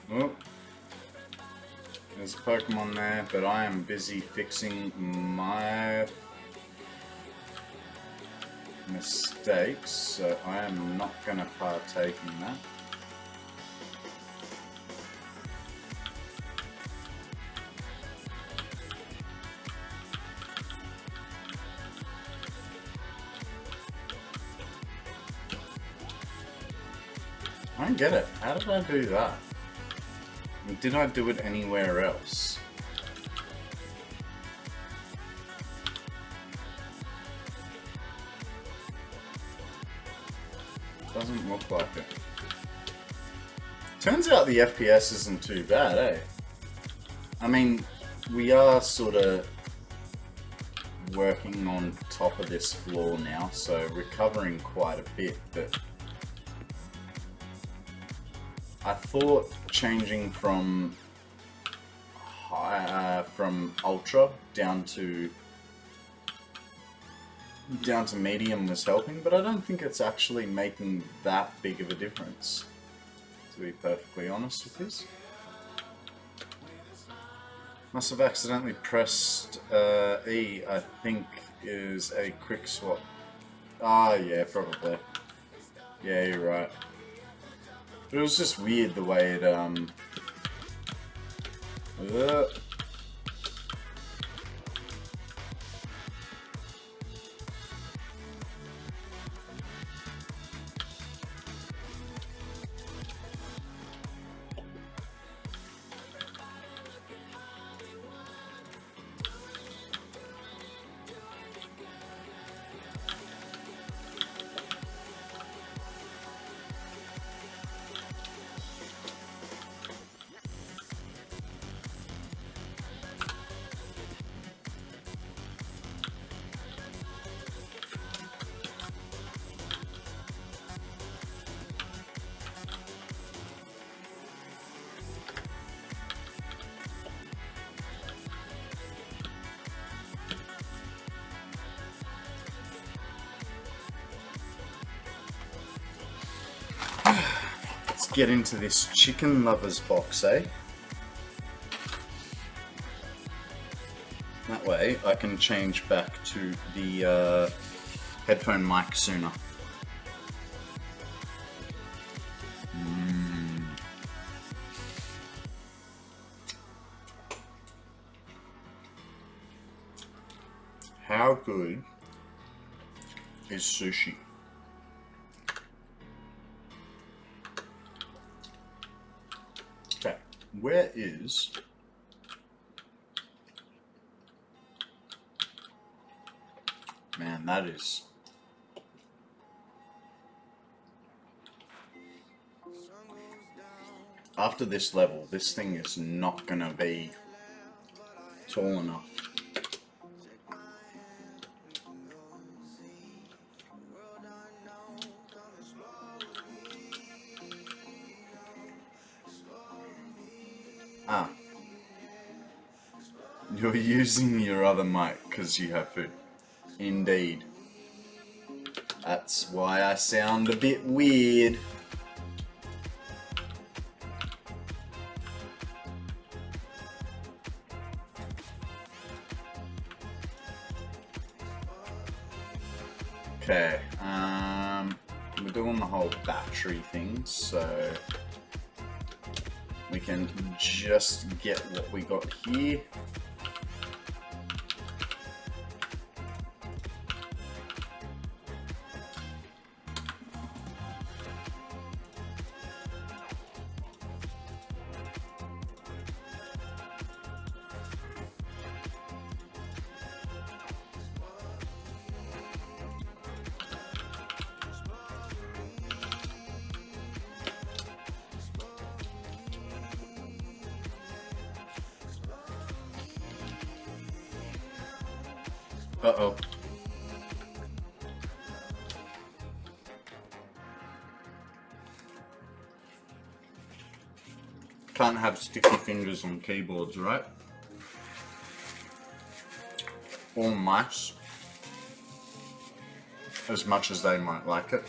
Oh, there's a Pokemon there, but I am busy fixing my mistakes, so I am not going to partake in that. I don't get it. How did I do that? And did I do it anywhere else? Doesn't look like it. Turns out the FPS isn't too bad, eh? I mean, we are sort of working on top of this floor now, so recovering quite a bit, but I thought changing from ultra down to medium was helping, but I don't think it's actually making that big of a difference, to be perfectly honest with this. Must have accidentally pressed E, I think is a quick swap. Ah, yeah, probably. Yeah, you're right. But it was just weird the way it, get into this chicken lovers box, eh? That way I can change back to the headphone mic sooner. How good is sushi? Okay, where is... Man, that is... After this level, this thing is not gonna be tall enough. Ah. You're using your other mic because you have food. Indeed. That's why I sound a bit weird. Okay, we're doing the whole battery thing, so we can just get what we got here. Uh-oh. Can't have sticky fingers on keyboards, right? Or mice. As much as they might like it.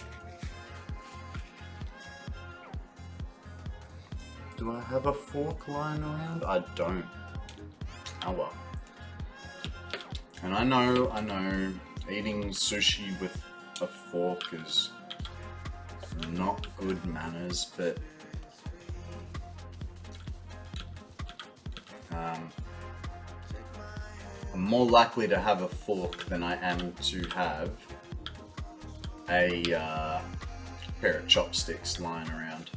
Do I have a fork lying around? I don't. Oh well. And I know, eating sushi with a fork is not good manners, but I'm more likely to have a fork than I am to have a pair of chopsticks lying around.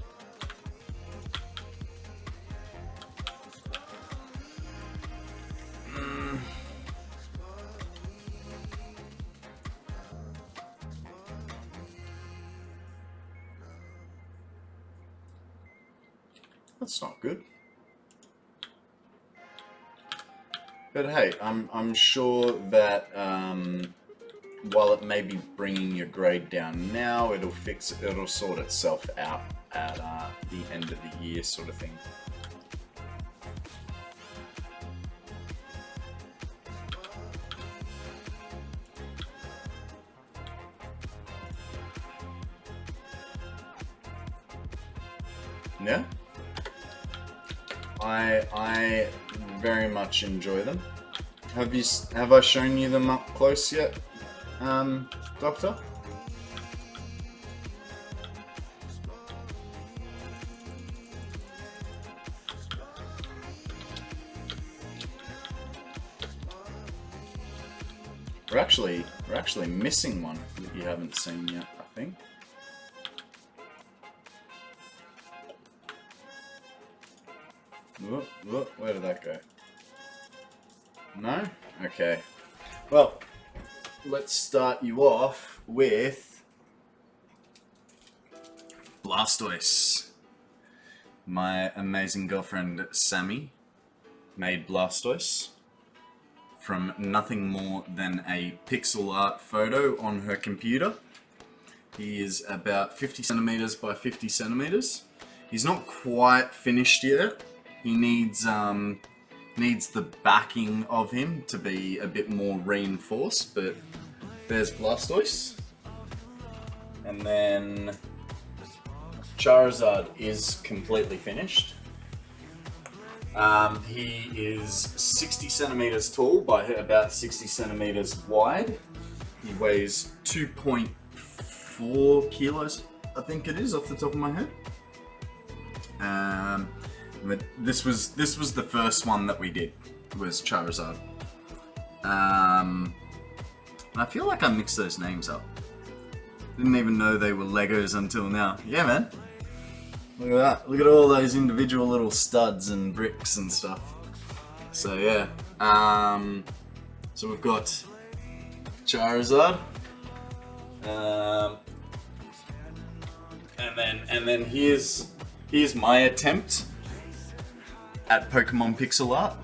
That's not good. But hey, I'm sure that while it may be bringing your grade down now, it'll sort itself out at the end of the year, sort of thing. Yeah. I very much enjoy them. Have I shown you them up close yet, Doctor? We're actually missing one that you haven't seen yet, I think. Whoop, where did that go? No? Okay. Well, let's start you off with Blastoise. My amazing girlfriend Sammy made Blastoise from nothing more than a pixel art photo on her computer. He is about 50 centimeters by 50 centimeters. He's not quite finished yet. He needs the backing of him to be a bit more reinforced, but there's Blastoise. And then Charizard is completely finished. He is 60 centimeters tall by about 60 centimeters wide. He weighs 2.4 kilos, I think it is, off the top of my head. But this was the first one that we did, was Charizard. I feel like I mixed those names up. Didn't even know they were Legos until now. Yeah, man. Look at that. Look at all those individual little studs and bricks and stuff. So yeah. So we've got Charizard. And then here's my attempt at Pokemon pixel art.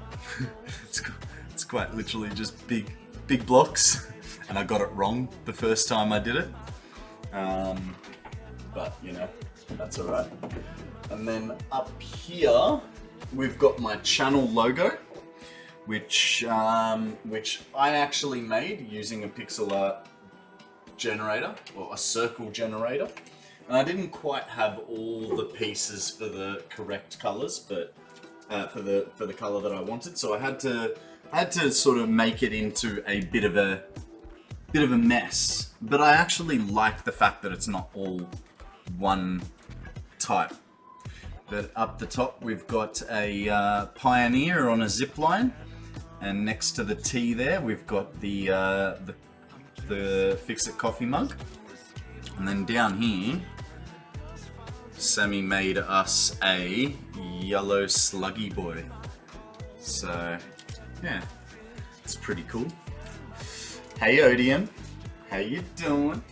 It's quite literally just big blocks, and I got it wrong the first time I did it. But you know, that's alright. And then up here we've got my channel logo, which I actually made using a pixel art generator, or a circle generator. And I didn't quite have all the pieces for the correct colors, but for the color that I wanted, so I had to sort of make it into a bit of a mess. But I actually like the fact that it's not all one type. But up the top we've got a Pioneer on a zip line, and next to the T there we've got the Fix-It coffee mug, and then down here Sammy made us a yellow Sluggy Boy. So yeah, it's pretty cool. Hey Odium, how you doing?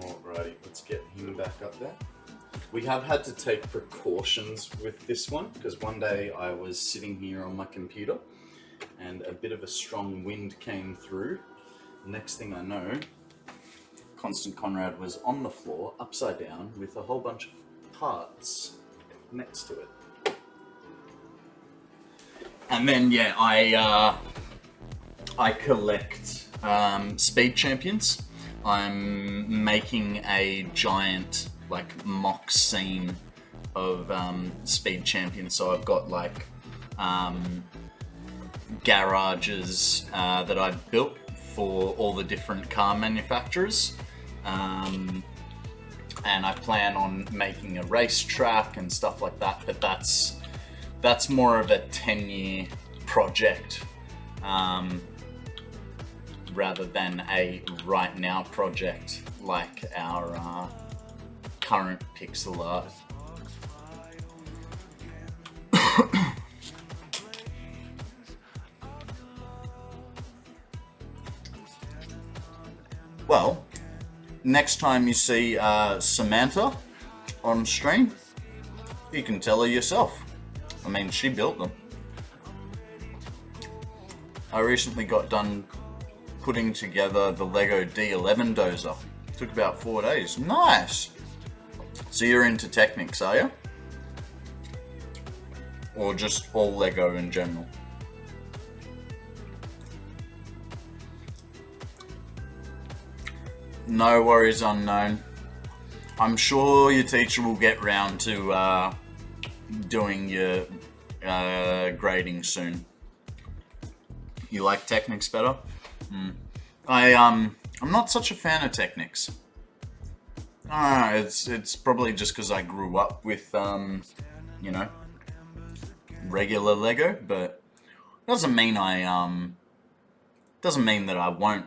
Alrighty, let's get him back up there. We have had to take precautions with this one, because one day I was sitting here on my computer and a bit of a strong wind came through. Next thing I know, KonstantKonrad was on the floor, upside down, with a whole bunch of parts next to it. And then, yeah, I collect speed champions. I'm making a giant, like, mock scene of speed champions. So I've got, like, garages that I've built for all the different car manufacturers. And I plan on making a racetrack and stuff like that, but that's more of a 10-year project rather than a right now project like our current pixel art. Well, next time you see Samantha on stream, you can tell her yourself. I mean, she built them. I recently got done putting together the Lego D11 dozer. Took about 4 days. Nice! So you're into Technics, are you? Or just all Lego in general? No worries, Unknown. I'm sure your teacher will get round to doing your grading soon. You like Technics better? I'm not such a fan of Technics. It's probably just because I grew up with you know, regular Lego, but doesn't mean that I won't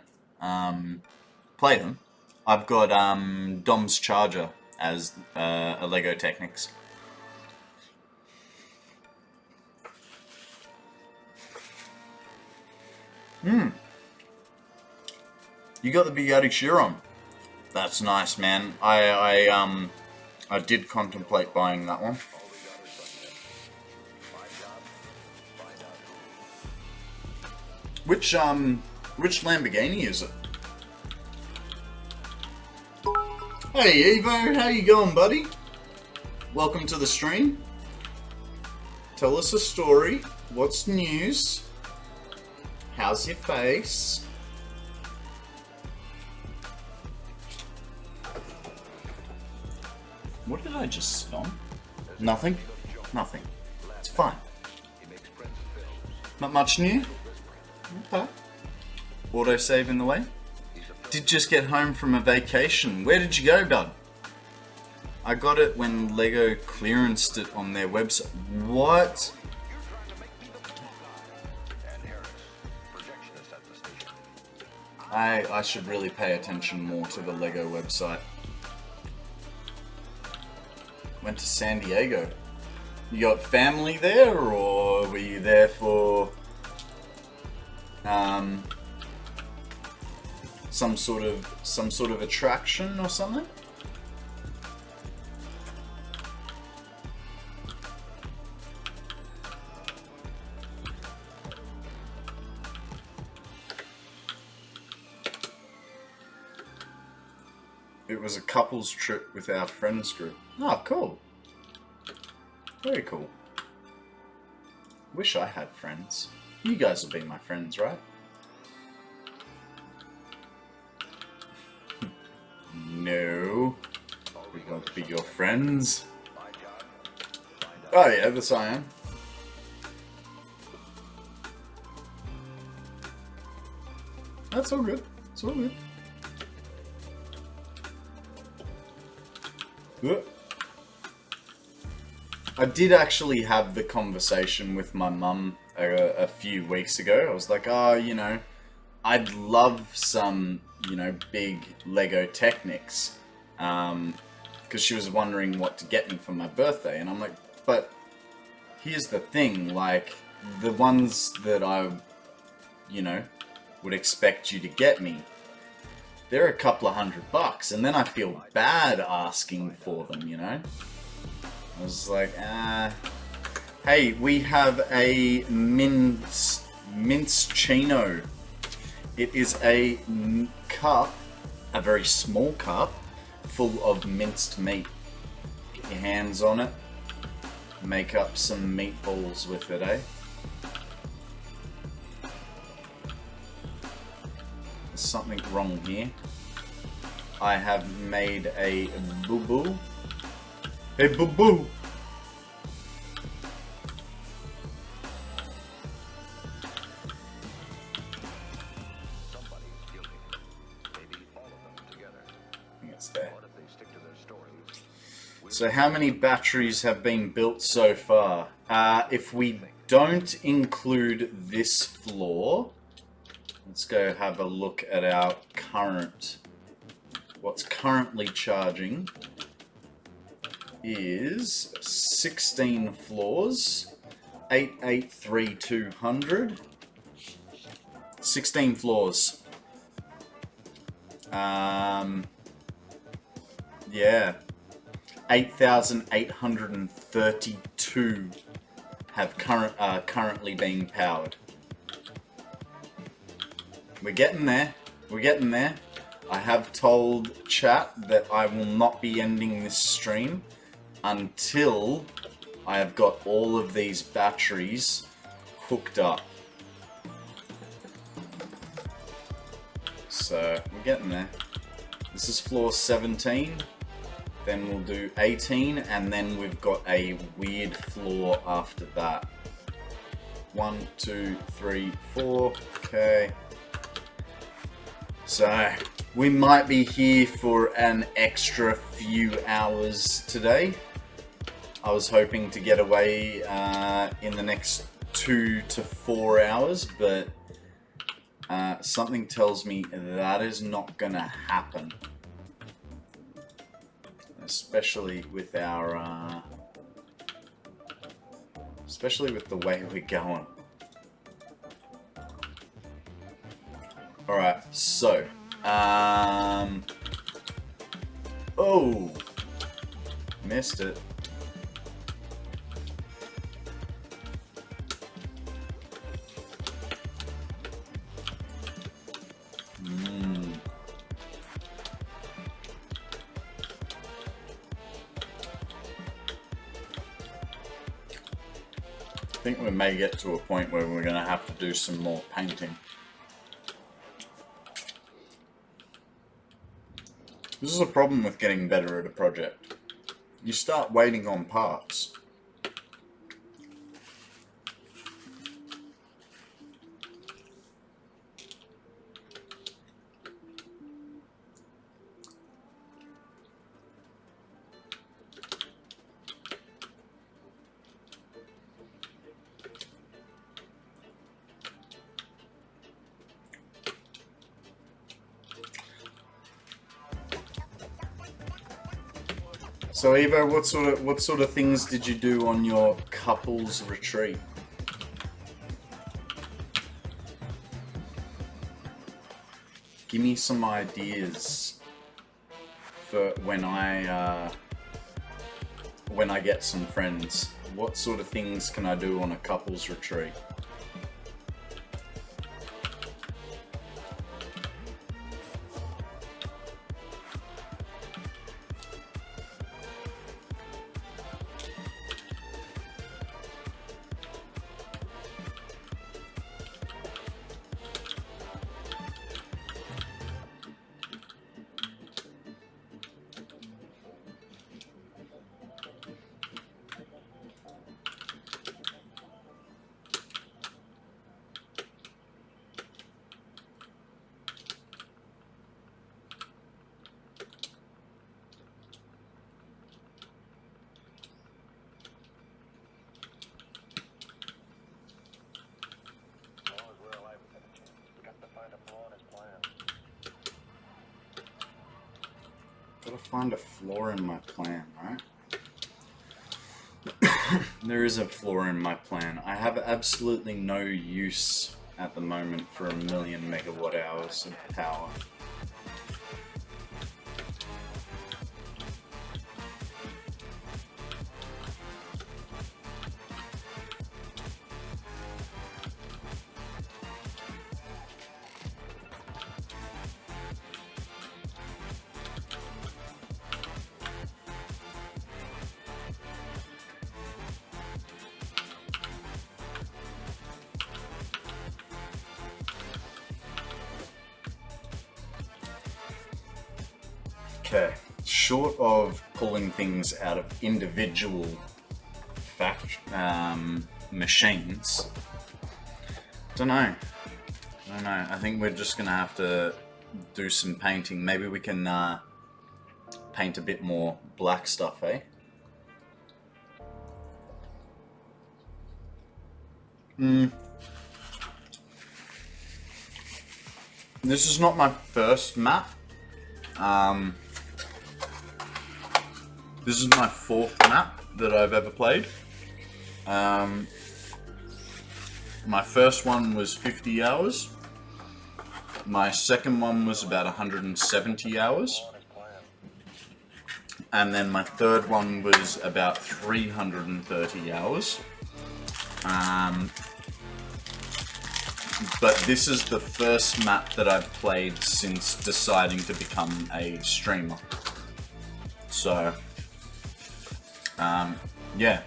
play them. I've got Dom's Charger as a Lego Technics. You got the Bugatti Chiron. That's nice, man. I did contemplate buying that one. Which Lamborghini is it? Hey Evo, how you going, buddy? Welcome to the stream. Tell us a story. What's news? How's your face? I just sit on? Nothing? Nothing. It's fine. Not much new? Okay. Autosave in the way? Did just get home from a vacation. Where did you go, bud? I got it when Lego clearanced it on their website. What? I should really pay attention more to the Lego website. Went to San Diego. You got family there, or were you there for some sort of attraction or something? It was a couple's trip with our friends group. Oh, cool. Very cool. Wish I had friends. You guys will be my friends, right? No. We won't be your friends. Oh yeah, the Cyan. That's all good. It's all good. I did actually have the conversation with my mum a few weeks ago. I was like, oh, you know, I'd love some, you know, big Lego Technics. Because she was wondering what to get me for my birthday. And I'm like, but here's the thing, like, the ones that I, you know, would expect you to get me, they're a couple of $100, and then I feel bad asking for them, you know? I was like, hey, we have a mincino. It is a cup, a very small cup, full of minced meat. Get your hands on it. Make up some meatballs with it, eh? There's something wrong here. I have made a boo-boo. Hey, boo-boo! So how many batteries have been built so far? If we don't include this floor, let's go have a look at our current, what's currently charging is 16 floors, 883,200, 16 floors. Yeah. 8,832 have currently being powered. We're getting there. We're getting there. I have told Chap that I will not be ending this stream until I have got all of these batteries hooked up. So we're getting there. This is floor 17. Then we'll do 18, and then we've got a weird floor after that. 1, 2, 3, 4. Okay. So, we might be here for an extra few hours today. I was hoping to get away in the next 2 to 4 hours, but something tells me that is not gonna happen. Especially with our, especially with the way we're going. Alright, so, oh, missed it. I think we may get to a point where we're going to have to do some more painting. This is a problem with getting better at a project. you start waiting on parts. So Evo, what sort of things did you do on your couples retreat? Give me some ideas for when I get some friends. What sort of things can I do on a couples retreat? Gotta find a flaw in my plan, right? There is a flaw in my plan. I have absolutely no use at the moment for 1,000,000 megawatt hours of power. Okay, short of pulling things out of individual machines, don't know. I think we're just gonna have to do some painting. Maybe we can paint a bit more black stuff, eh? This is not my first map. This is my 4th map that I've ever played. My first one was 50 hours. My second one was about 170 hours. And then my third one was about 330 hours. But this is the first map that I've played since deciding to become a streamer. So, yeah.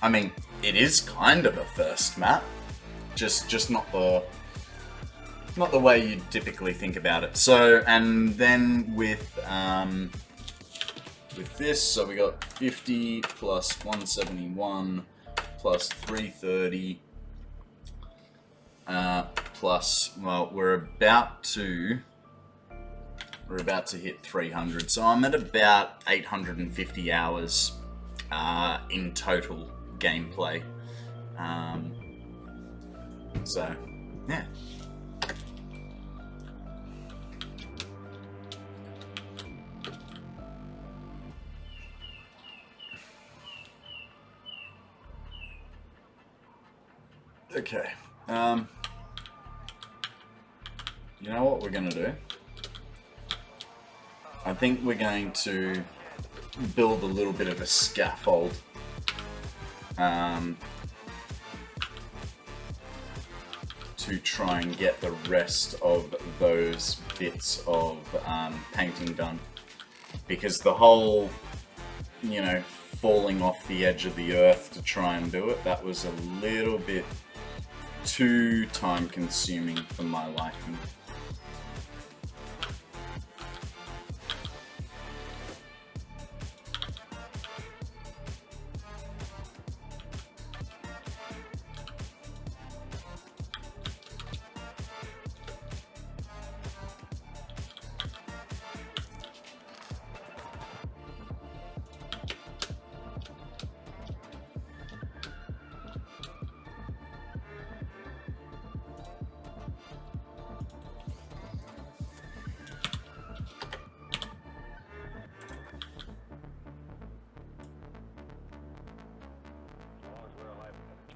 I mean, it is kind of a first map, just not the way you typically think about it. So, and then with this, so we got 50 plus 171 plus 330 plus, well, we're about to hit 300. So I'm at about 850 hours in total gameplay. So, yeah. Okay. You know what we're gonna do? I think we're going to build a little bit of a scaffold. To try and get the rest of those bits of painting done. Because the whole, you know, falling off the edge of the earth to try and do it, that was a little bit too time consuming for my liking.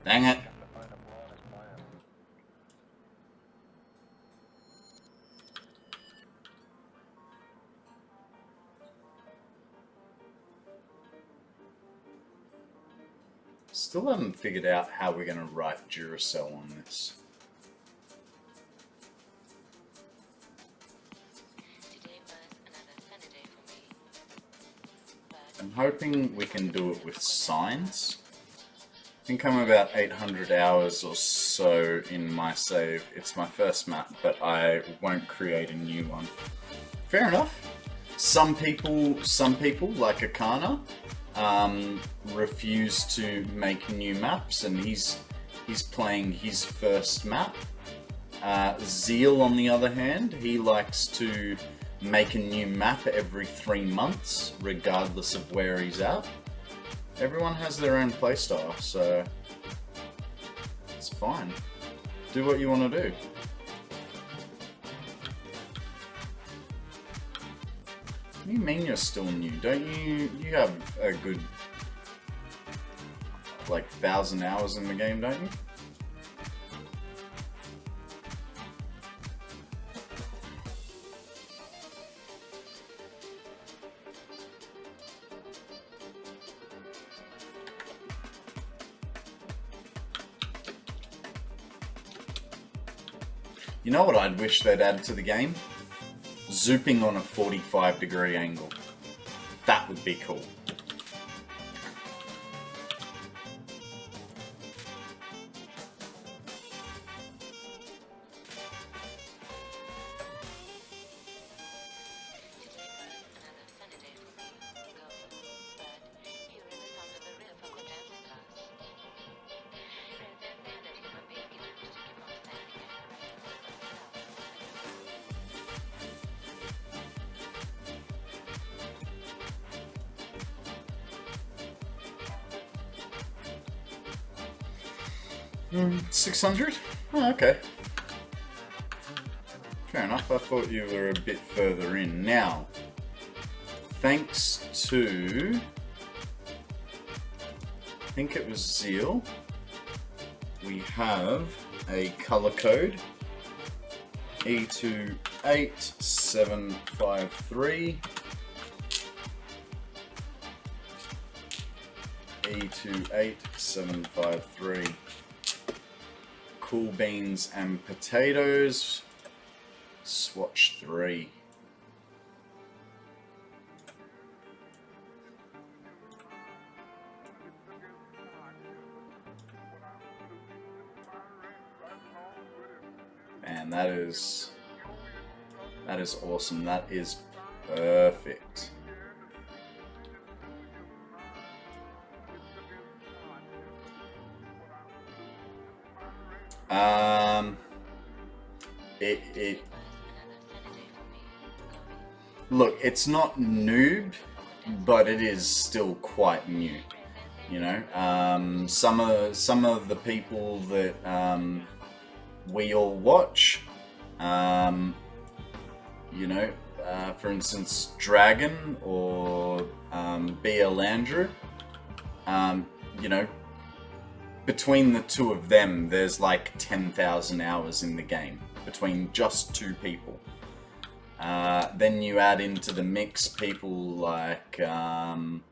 Dang it. Still haven't figured out how we're going to write Duracell on this. I'm hoping we can do it with signs. I think I'm about 800 hours or so in my save. It's my first map, but I won't create a new one. Fair enough. Some people like Akana, refuse to make new maps, and he's playing his first map. Zeal, on the other hand, he likes to make a new map every 3 months, regardless of where he's at. Everyone has their own playstyle, so it's fine. Do what you want to do. What do you mean you're still new? Don't you have a good, like, 1,000 hours in the game, don't you? You know what I'd wish they'd add to the game? Zooping on a 45-degree angle. That would be cool. Hmm, 600? Oh, okay. Fair enough, I thought you were a bit further in. Now, thanks to, I think it was Zeal, we have a color code, E28753, E28753. Cool beans and potatoes. Swatch 3. Man, that is awesome. That is perfect. Look, it's not noob, but it is still quite new. You know, some of the people that we all watch, you know, for instance, Dragon or BL Andrew, you know, between the two of them, there's like 10,000 hours in the game between just 2 people. Then you add into the mix people like ImKibitz,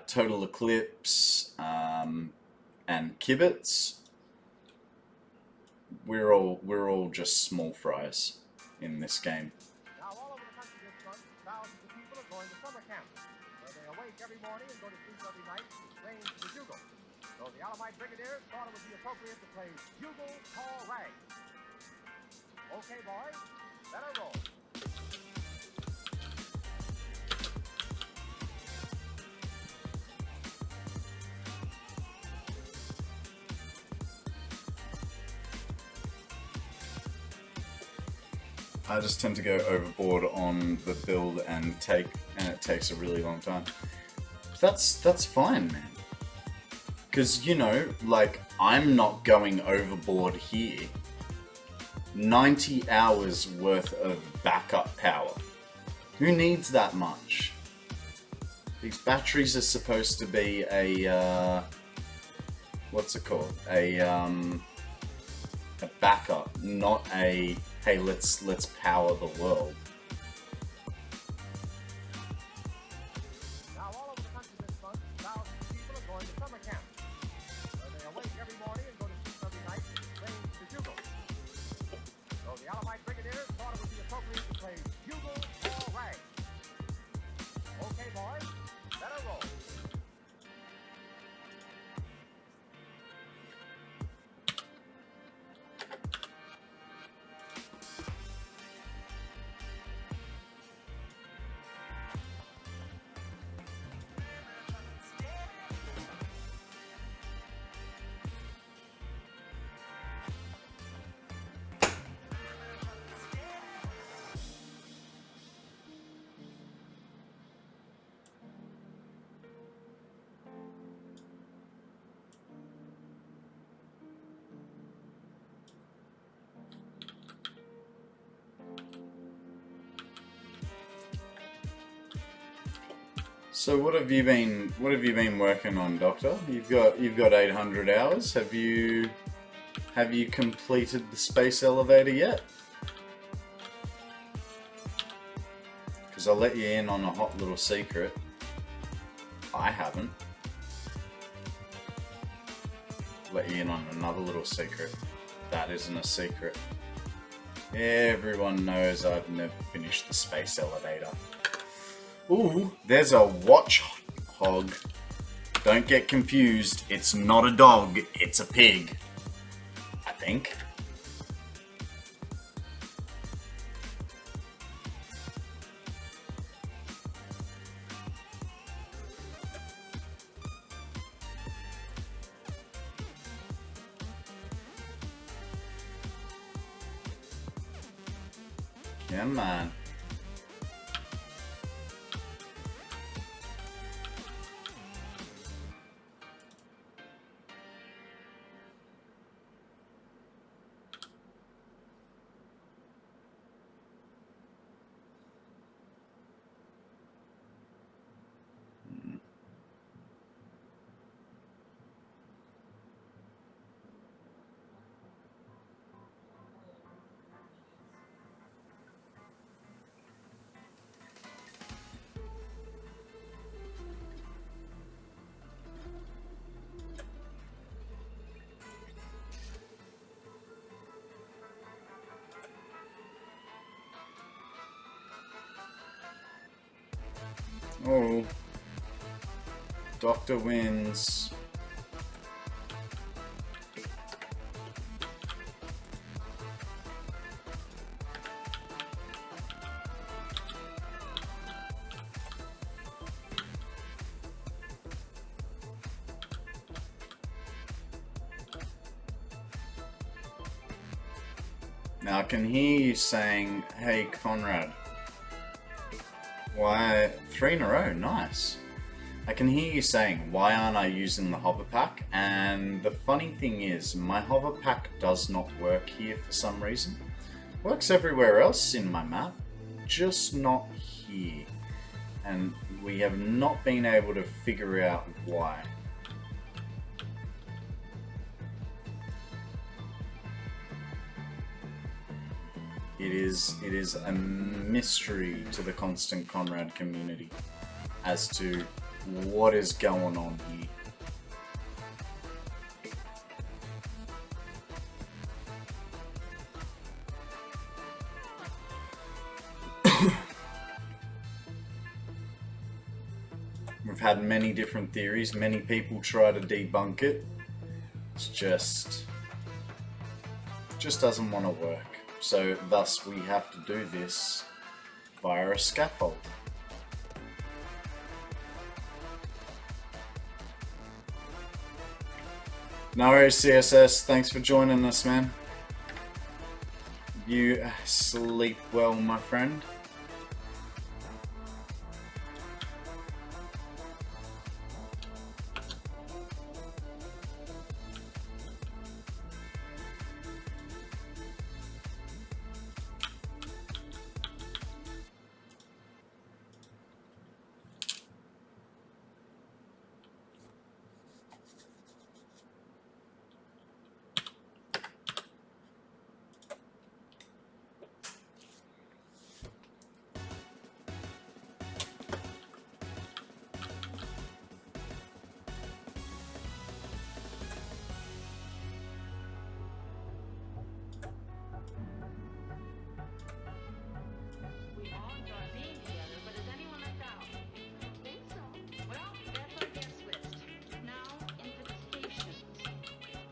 TotalXclipse, and Kibitz. We're all just small fries in this game. Now, all over the country this month, thousands of people are going to summer camp, where they awake every morning and go to sleep every night playing to the bugle. So the Alamite Brigadiers thought it would be appropriate to play Bugle Call Rag. Okay, boys, let her roll. I just tend to go overboard on the build and it takes a really long time. That's fine, man. Because, you know, like, I'm not going overboard here. 90 hours worth of backup power. Who needs that much? These batteries are supposed to be a what's it called? A backup, not a hey, let's power the world. Now, all over the country this month, thousands of people are going to summer camp, where they awake every morning and go to sleep every night, playing the bugle. So the Alamite Brigadiers thought it would be appropriate to play bugle or rag. Okay, boys, better roll. So what have you been working on, Doctor? You've got 800 hours. Have you completed the space elevator yet? Because I'll let you in on a hot little secret. I haven't. Let you in on another little secret. That isn't a secret. Everyone knows I've never finished the space elevator. Ooh, there's a watch hog. Don't get confused. It's not a dog, it's a pig. I think. Yeah, man. Oh, Doctor wins. Now I can hear you saying, "Hey, Konrad." Why, 3 in a row, nice. I can hear you saying, why aren't I using the hover pack? And the funny thing is, my hover pack does not work here for some reason. Works everywhere else in my map, just not here. And we have not been able to figure out why. It is a mystery to the KonstantKonrad community as to what is going on here. We've had many different theories, many people try to debunk it. It's just doesn't want to work. So thus we have to do this via a scaffold. No worries, CSS, thanks for joining us, man. You sleep well, my friend.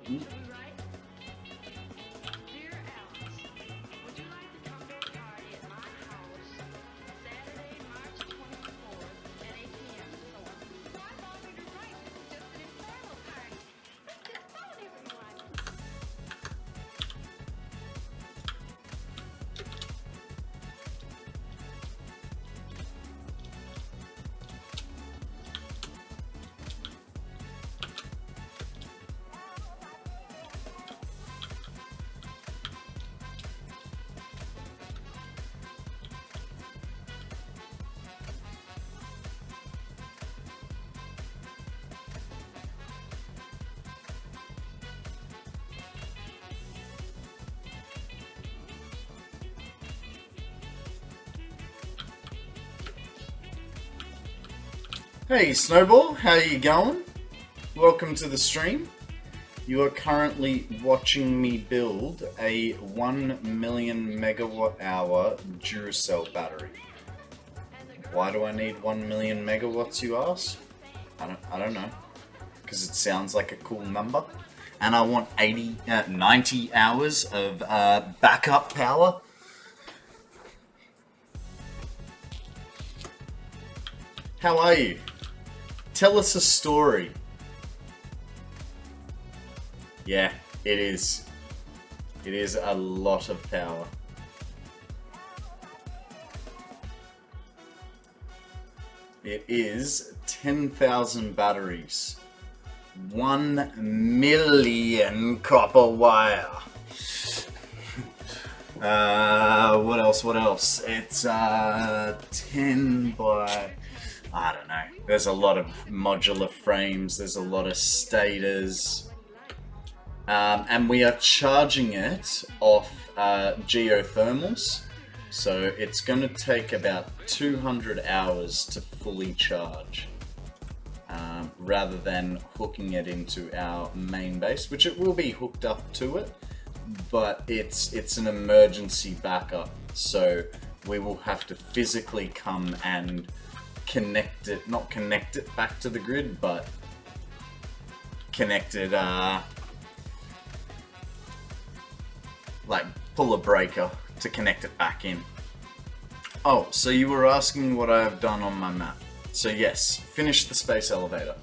Shall we write? Dear Alice, would you like to come to a party at my house Saturday, March 24th at 8 p.m. So on. Well, I thought we were right. This is just an informal party. Let's just phone everyone. Hey Snowball, how you going? Welcome to the stream. You are currently watching me build a 1 million megawatt hour Duracell battery. Why do I need 1 million megawatts, you ask? I don't know. Because it sounds like a cool number. And I want 90 hours of backup power. How are you? Tell us a story. Yeah, it is. It is a lot of power. It is 10,000 batteries. 1 million copper wire. What else? It's 10 by... I don't know. There's a lot of modular frames. There's a lot of stators. And we are charging it off geothermals. So it's going to take about 200 hours to fully charge. Rather than hooking it into our main base, which it will be hooked up to it. But it's an emergency backup. So we will have to physically come and not connect it back to the grid, but connect it, like pull a breaker to connect it back in. Oh, so you were asking what I have done on my map. So yes, finished the space elevator.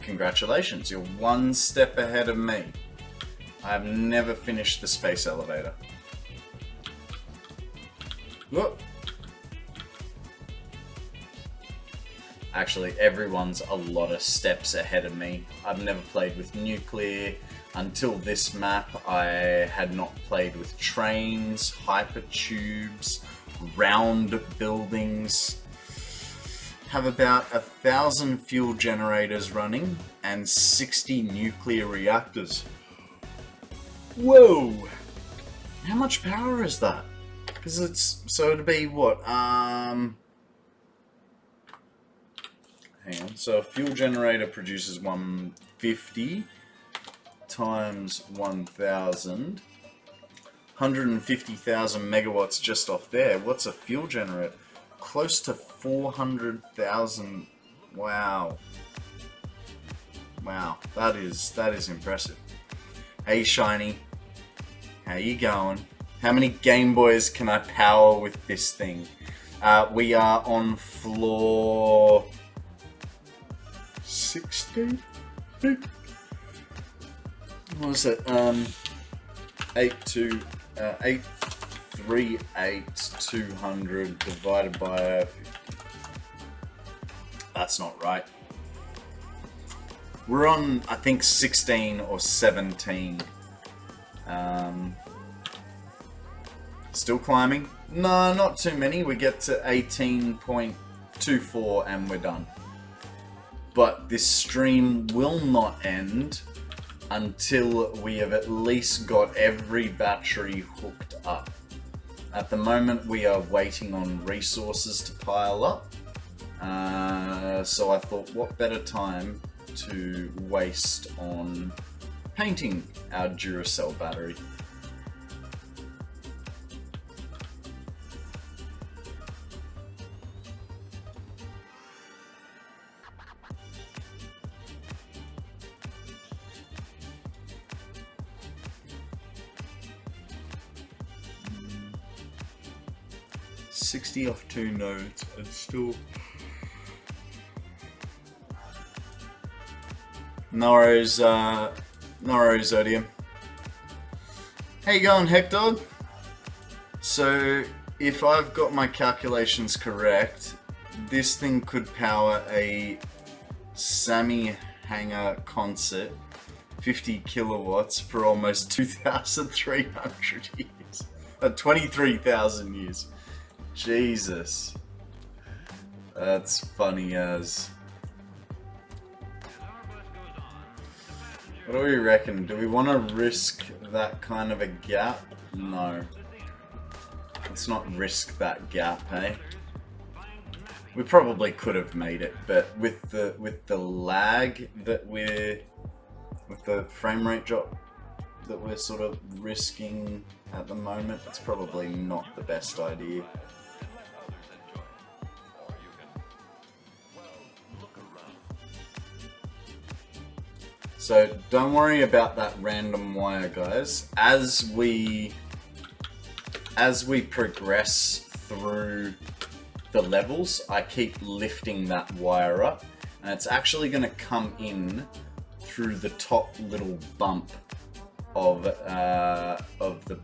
Congratulations, you're one step ahead of me. I have never finished the space elevator. Look. Actually, everyone's a lot of steps ahead of me. I've never played with nuclear. Until this map, I had not played with trains, hypertubes, round buildings. Have about 1,000 fuel generators running and 60 nuclear reactors. Whoa! How much power is that? Because it's... so it'd be what? Hang on, so a fuel generator produces 150 times 1,000. 150,000 megawatts just off there. What's a fuel generator? Close to 400,000. Wow. Wow, that is impressive. Hey Shiny, how you going? How many Game Boys can I power with this thing? We are on floor 60? What was it? 838,200 divided by... That's not right. We're on, I think, 16 or 17. Still climbing? No, not too many. We get to 18.24 and we're done. But this stream will not end until we have at least got every battery hooked up. At the moment we are waiting on resources to pile up. So I thought, what better time to waste on painting our Duracell battery. 60 off 2 nodes and still... No worries, Odium. How you going, Hector? So, if I've got my calculations correct, this thing could power a Sammy Hanger concert, 50 kilowatts for almost 2,300 years. 23,000 years. Jesus. That's funny as. What do we reckon? Do we want to risk that kind of a gap? No. Let's not risk that gap, hey? We probably could have made it, but with the lag that with the frame rate drop that we're sort of risking at the moment, it's probably not the best idea. So don't worry about that random wire, guys. As we progress through the levels, I keep lifting that wire up, and it's actually going to come in through the top little bump of the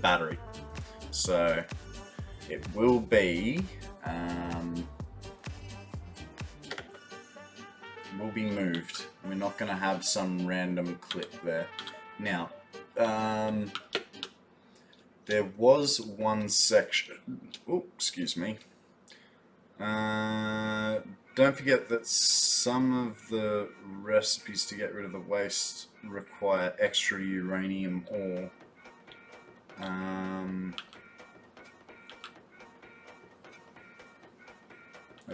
battery. So it will be moved. We're not going to have some random clip there. Now, there was one section. Oh, excuse me. Don't forget that some of the recipes to get rid of the waste require extra uranium ore.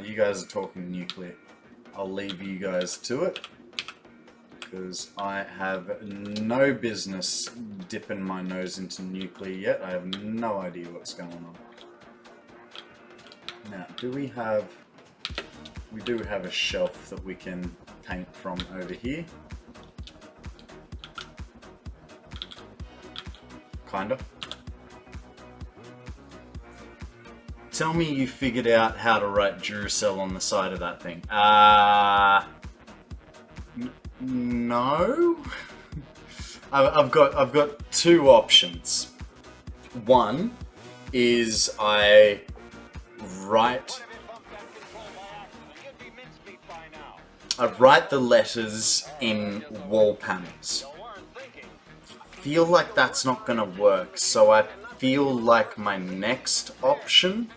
You guys are talking nuclear. I'll leave you guys to it, because I have no business dipping my nose into nuclear yet. I have no idea what's going on. Now, we do have a shelf that we can paint from over here. Kinda. Tell me you figured out how to write Duracell on the side of that thing. No. I've got two options. One is I write the letters in wall panels. I feel like that's not gonna work, so I feel like my next option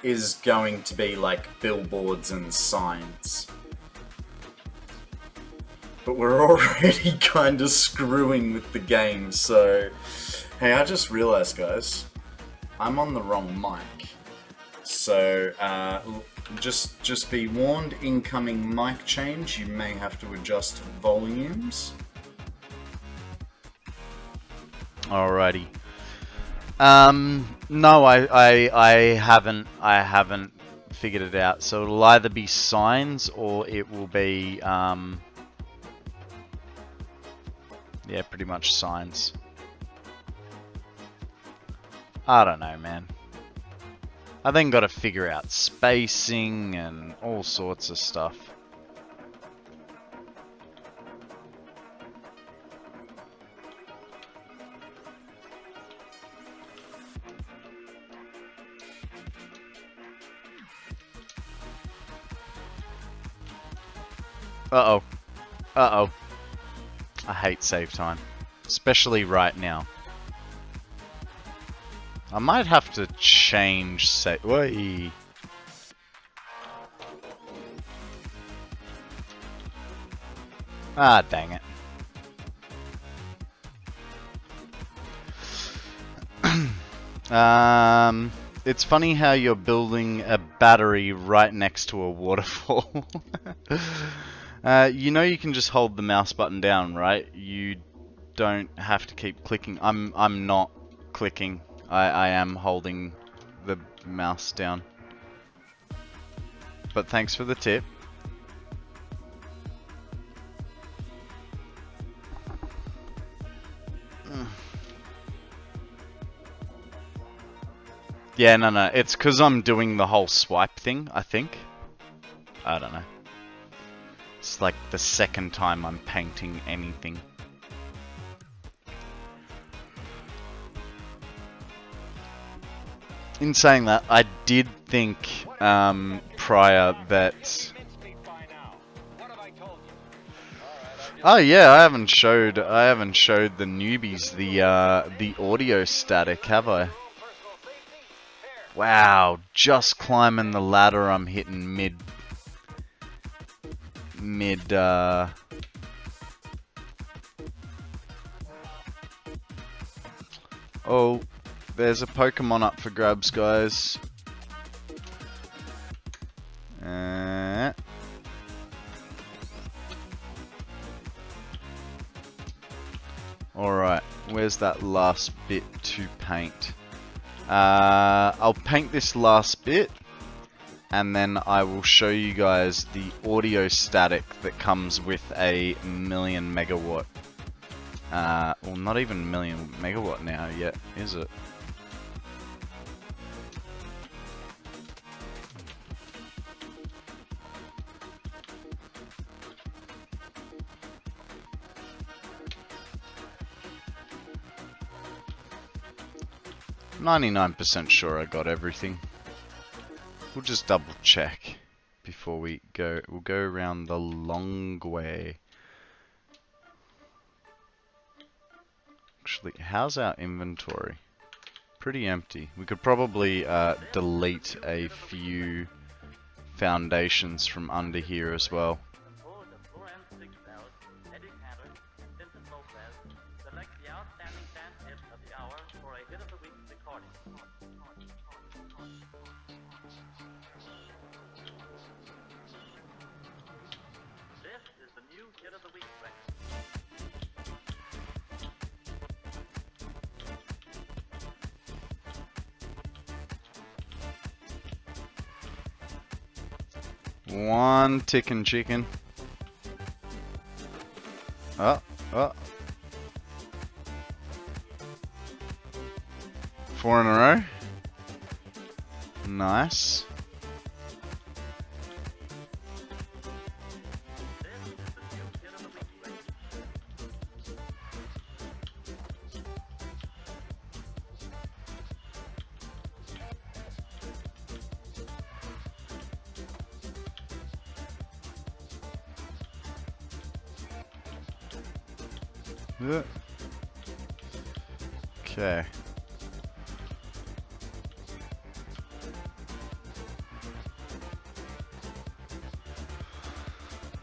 is going to be like billboards and signs. But we're already kind of screwing with the game, so... Hey, I just realized, guys, I'm on the wrong mic. So, just be warned, incoming mic change, you may have to adjust volumes. Alrighty. No, I haven't figured it out. So it'll either be signs or it will be, yeah, pretty much signs. I don't know, man. I then got to figure out spacing and all sorts of stuff. Uh-oh. Uh-oh. I hate save time. Especially right now. I might have to change save... Wait. Ah, dang it. It's funny how you're building a battery right next to a waterfall. You know you can just hold the mouse button down, right? You don't have to keep clicking. I'm not clicking. I am holding the mouse down. But thanks for the tip. Yeah, no. It's because I'm doing the whole swipe thing, I think. I don't know. It's like the second time I'm painting anything. In saying that, I did think prior that... Oh yeah, I haven't showed the newbies the audio static, have I? Wow, just climbing the ladder, I'm hitting mid. Oh, there's a Pokemon up for grabs, guys. Alright, where's that last bit to paint? I'll paint this last bit, and then I will show you guys the audio static that comes with a 1,000,000 megawatt. Well, not even 1,000,000 megawatt now yet, is it? I'm 99% sure I got everything. We'll just double check before we go. We'll go around the long way. Actually, how's our inventory? Pretty empty. We could probably delete a few foundations from under here as well. One ticking chicken. Oh. 4 in a row. Nice. Okay.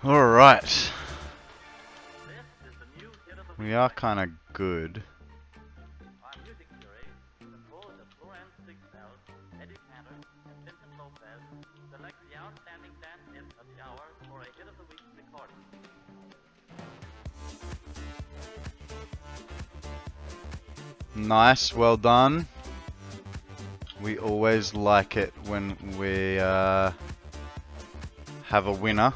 Alright. We are kind of good. Nice, well done. We always like it when we have a winner,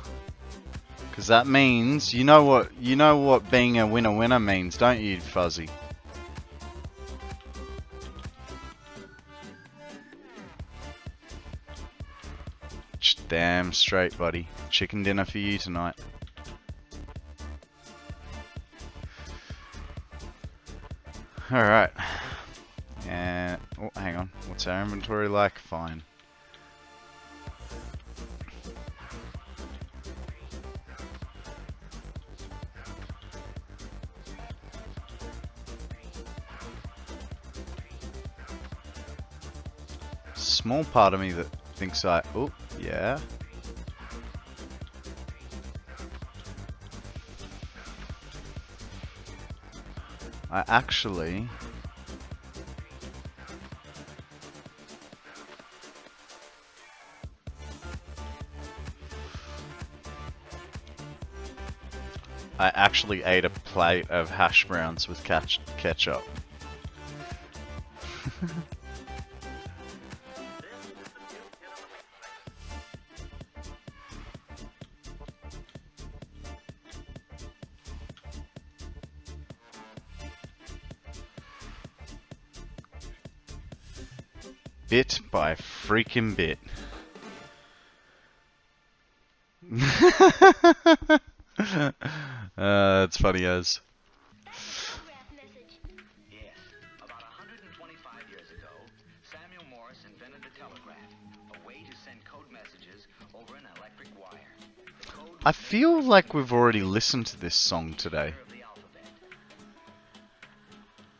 because that means you know what being a winner means, don't you, Fuzzy? Damn straight, buddy. Chicken dinner for you tonight. Alright. And oh, hang on. What's our inventory like? Fine. Small part of me that thinks oh, yeah. I actually ate a plate of hash browns with ketchup. Bit by freaking bit. That's funny as. Yes. About 125 years ago, Samuel Morse invented the telegraph, a way to send code messages over an electric wire. The code I feel like we've already listened to this song today. of the alphabet.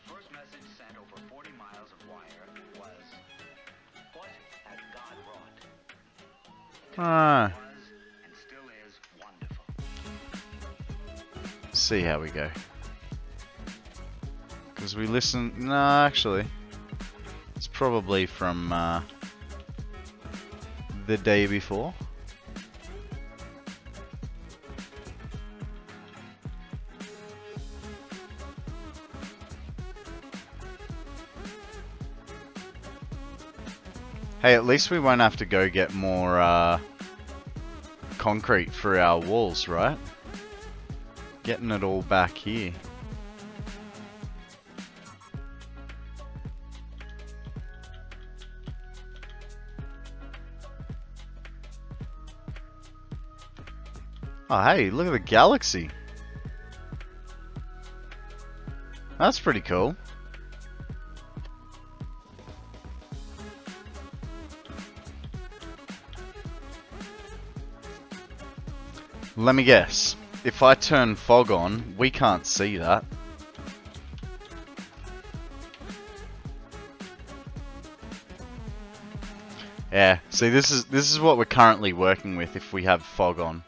First message sent over 40 miles of wire was, "What has God wrought?" Ah. Was and still is wonderful. See how we go. Because we listen. No, actually, it's probably from the day before. Hey, at least we won't have to go get more concrete for our walls, right? Getting it all back here. Oh, hey, look at the galaxy. That's pretty cool. Let me guess. If I turn fog on, we can't see that. Yeah, see this is what we're currently working with if we have fog on.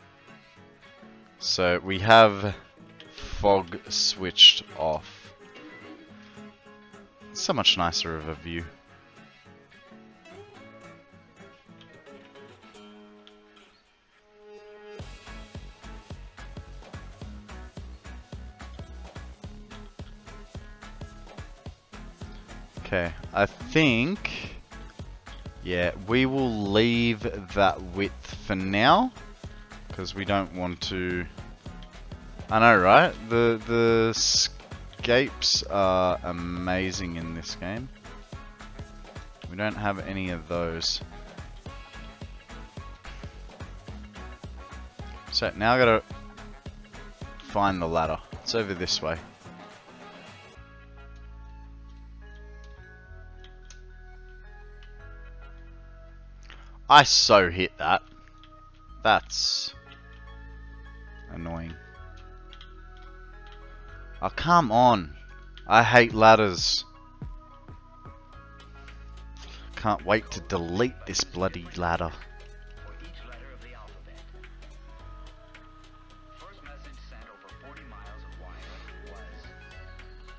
So we have fog switched off. So much nicer of a view. Okay, I think, yeah, we will leave that width for now, because we don't want to, I know, right? The escapes are amazing in this game. We don't have any of those. So now I gotta find the ladder. It's over this way. I so hit that. That's annoying. Oh, come on. I hate ladders. Can't wait to delete this bloody ladder. For each letter of the alphabet. First message sent over 40 miles of wire was,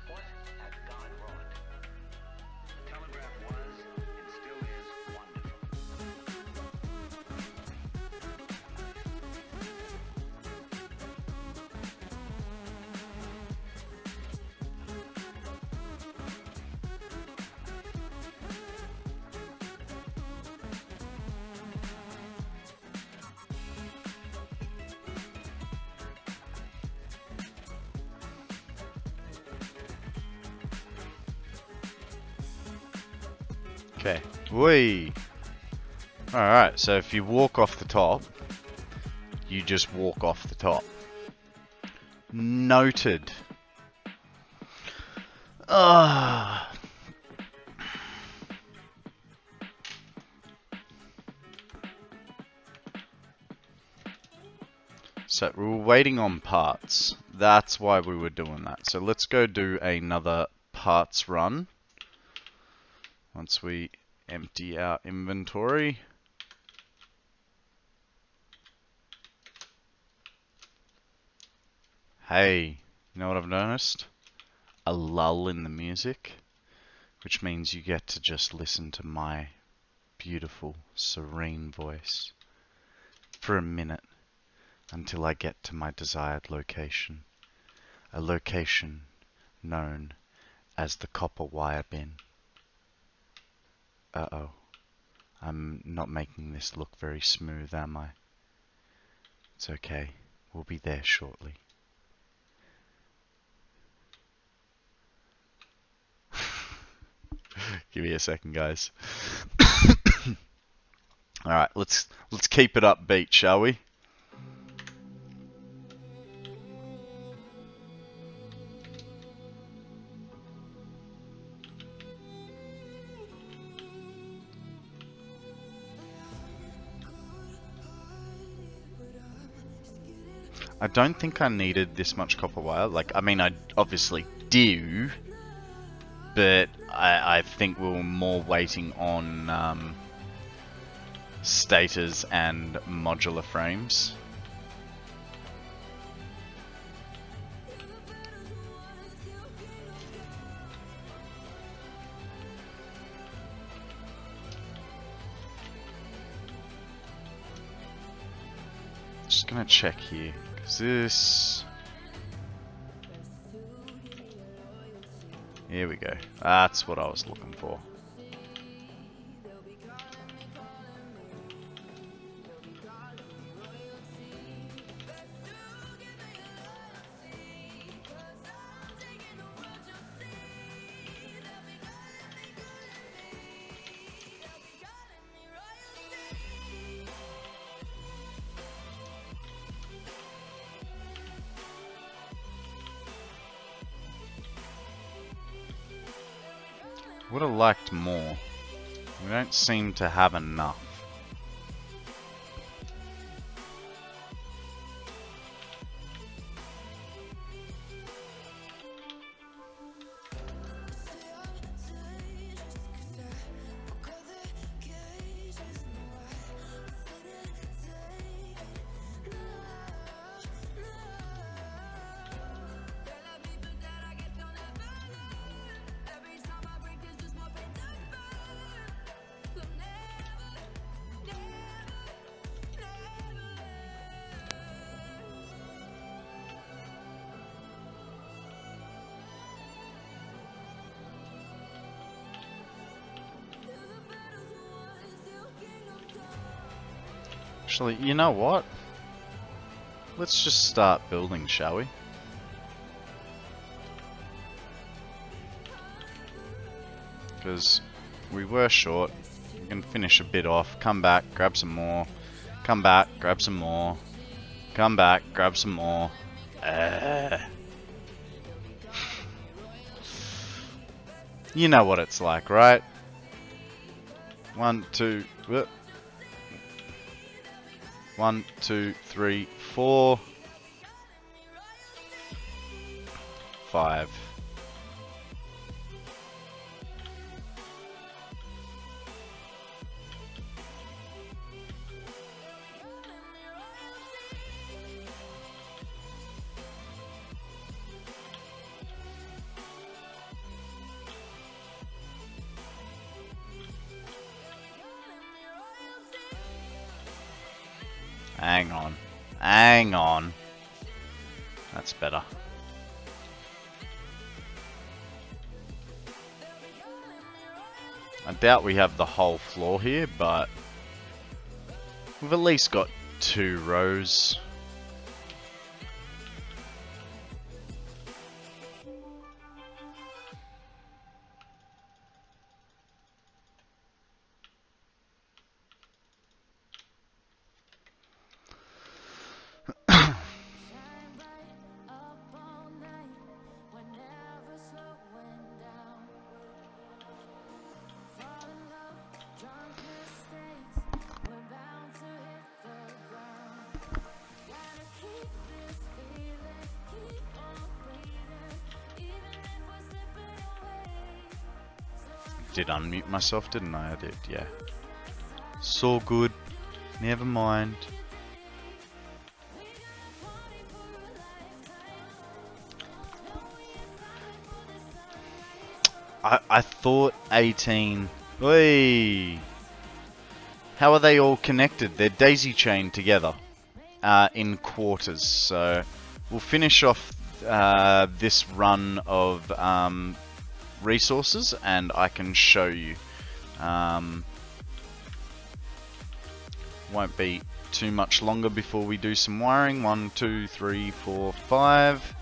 "What has God wrought?" The telegraph was and still is wonderful. Okay. Whee! Alright, so if you walk off the top, you just walk off the top. Noted. Ah. So we were waiting on parts. That's why we were doing that. So let's go do another parts run. Once we empty our inventory. Hey, you know what I've noticed? A lull in the music, which means you get to just listen to my beautiful, serene voice for a minute until I get to my desired location. A location known as the copper wire bin. Uh-oh. I'm not making this look very smooth, am I? It's okay. We'll be there shortly. Give me a second, guys. All right, let's keep it upbeat, shall we? I don't think I needed this much copper wire. Like, I mean, I obviously do, but I think we were more waiting on stators and modular frames. Just gonna check here. Is this... Here we go. That's what I was looking for. Would have liked more. We don't seem to have enough. Actually, you know what? Let's just start building, shall we? Because we were short. We can finish a bit off, come back, grab some more, come back, grab some more, come back, grab some more. You know what it's like, right? 1, 2, 1, 2, 3, 4, 5. Hang on. Hang on. That's better. I doubt we have the whole floor here, but we've at least got 2 rows. Did unmute myself, didn't I? I did, yeah. So good. Never mind. I thought 18... Oi! How are they all connected? They're daisy chained together in quarters. So we'll finish off this run of resources and I can show you. Won't be too much longer before we do some wiring. 1, 2, 3, 4, 5.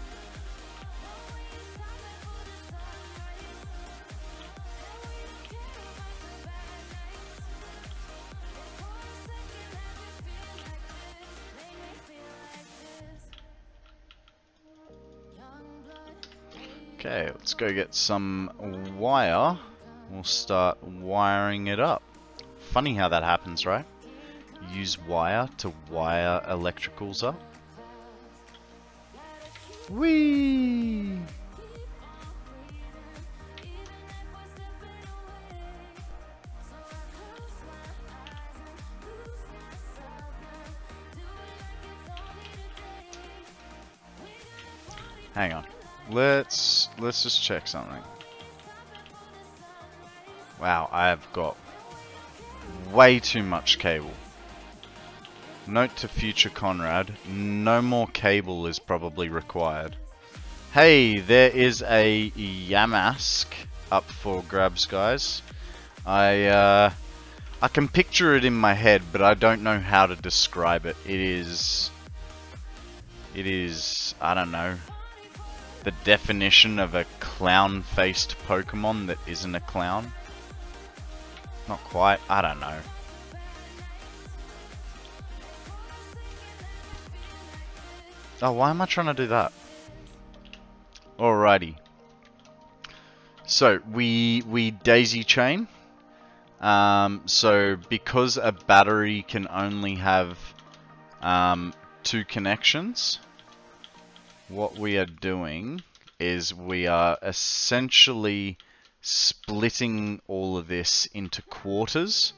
Okay, let's go get some wire. We'll start wiring it up. Funny how that happens, right? Use wire to wire electricals up. Whee! Hang on. Let's just check something. Wow, I've got way too much cable. Note to future Konrad, no more cable is probably required. Hey, there is a Yamask up for grabs, guys. I can picture it in my head, but I don't know how to describe it. It is, I don't know, the definition of a clown-faced Pokemon that isn't a clown. Not quite, I don't know. Oh, why am I trying to do that? Alrighty. So, we daisy chain. So, because a battery can only have 2 connections, what we are doing is we are essentially splitting all of this into quarters.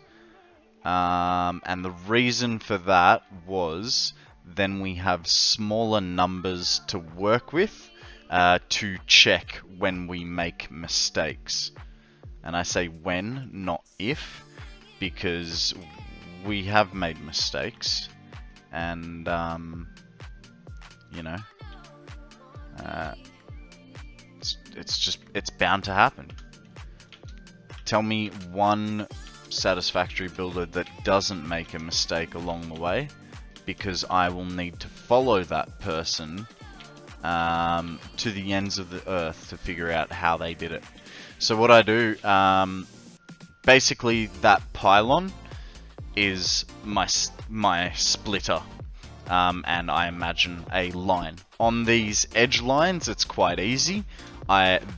And the reason for that was then we have smaller numbers to work with to check when we make mistakes. And I say when, not if, because we have made mistakes, and you know, it's bound to happen. Tell me one Satisfactory builder that doesn't make a mistake along the way, because I will need to follow that person to the ends of the earth to figure out how they did it. So what I do, basically that pylon is my splitter, and I imagine a line. On these edge lines, it's quite easy.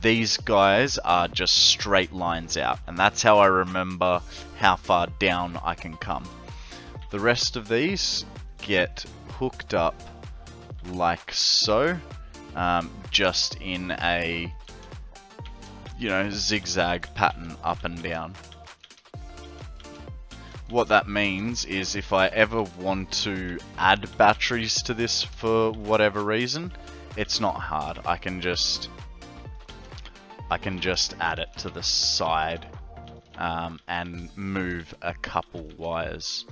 These guys are just straight lines out, and that's how I remember how far down I can come. The rest of these get hooked up like so, just in a, you know, zigzag pattern up and down. What that means is if I ever want to add batteries to this for whatever reason, it's not hard. I can just add it to the side and move a couple wires.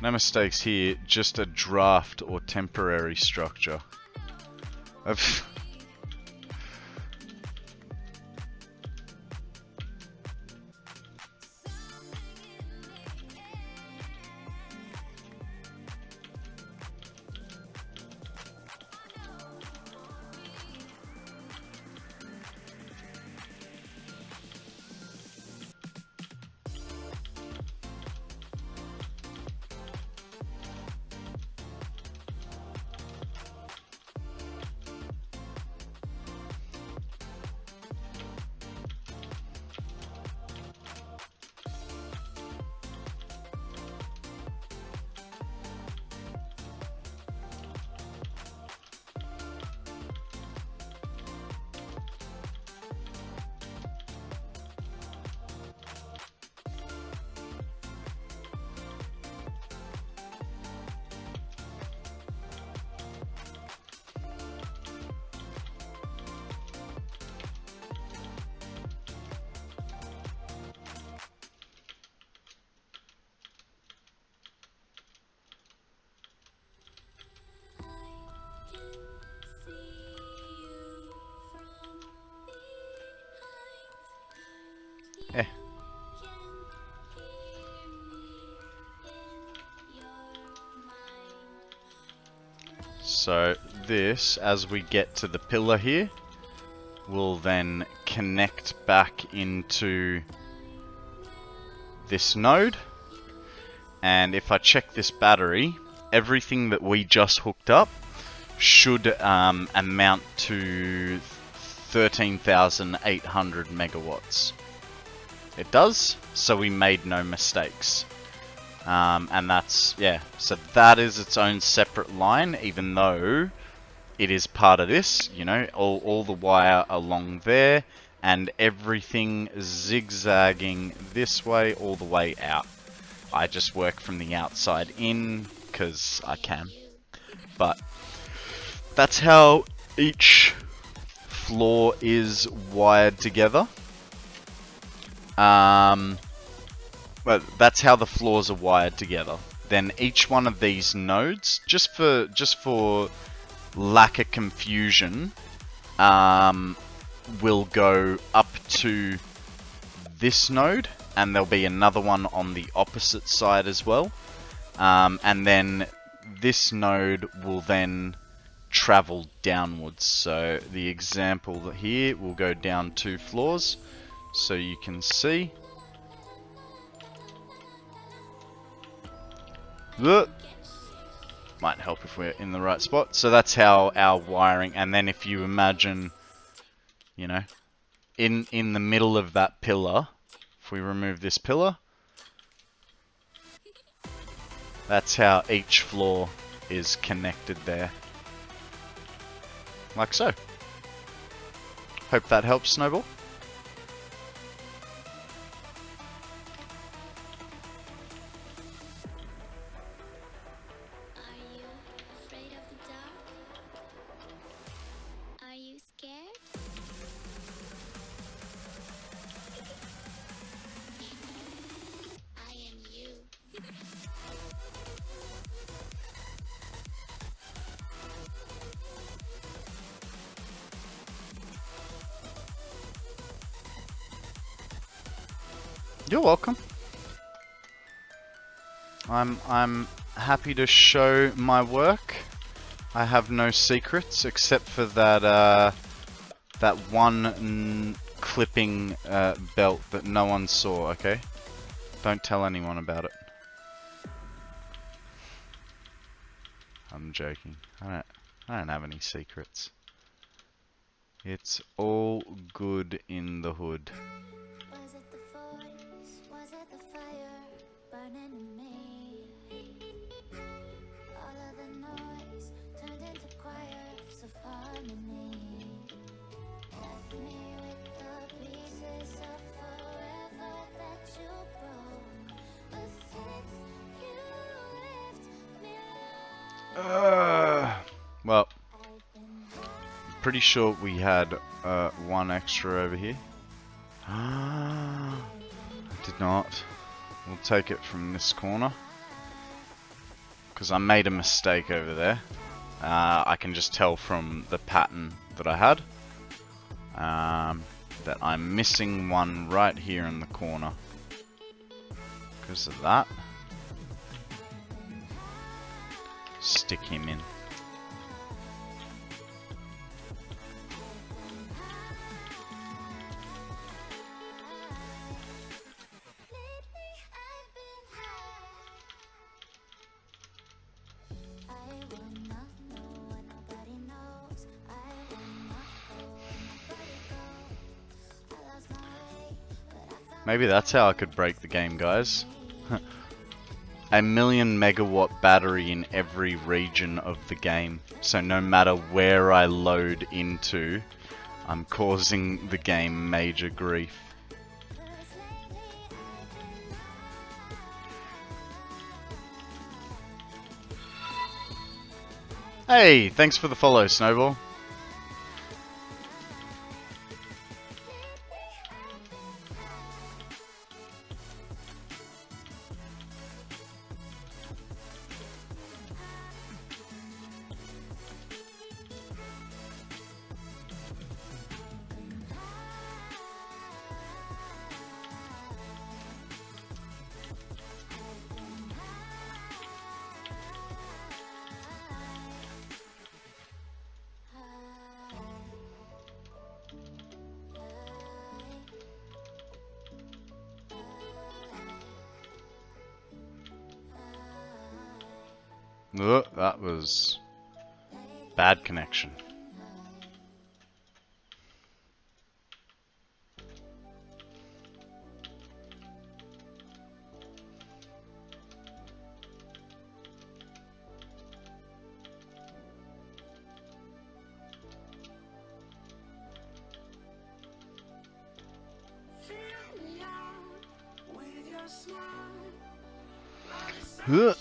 No mistakes here, just a draft or temporary structure. So this, as we get to the pillar here, will then connect back into this node. And if I check this battery, everything that we just hooked up should amount to 13,800 megawatts. It does, so we made no mistakes. And that's, yeah, so that is its own separate line, even though it is part of this, you know, all the wire along there, and everything zigzagging this way all the way out. I just work from the outside in, because I can. But that's how each floor is wired together. Well, that's how the floors are wired together. Then each one of these nodes, just for lack of confusion, will go up to this node, and there'll be another one on the opposite side as well. And then this node will then travel downwards. So the example here will go down 2 floors, so you can see. Might help if we're in the right spot. So that's how our wiring, and then if you imagine, you know, in the middle of that pillar, if we remove this pillar, that's how each floor is connected there. Like so. Hope that helps, Snowball. You're welcome. I'm happy to show my work. I have no secrets except for that that one clipping belt that no one saw. Okay, don't tell anyone about it. I'm joking. I don't have any secrets. It's all good in the hood. Was it the force? Was it the fire burning in me? All of the noise turned into choirs of harmony. Left me with the pieces of forever that you broke. But since you left me Well, pretty sure we had one extra over here. I did not. We'll take it from this corner, because I made a mistake over there. I can just tell from the pattern that I had that I'm missing one right here in the corner. Because of that, stick him in. Maybe that's how I could break the game, guys. A 1,000,000 megawatt battery in every region of the game. So no matter where I load into, I'm causing the game major grief. Hey, thanks for the follow, Snowball. Ugh, that was bad connection. Ugh.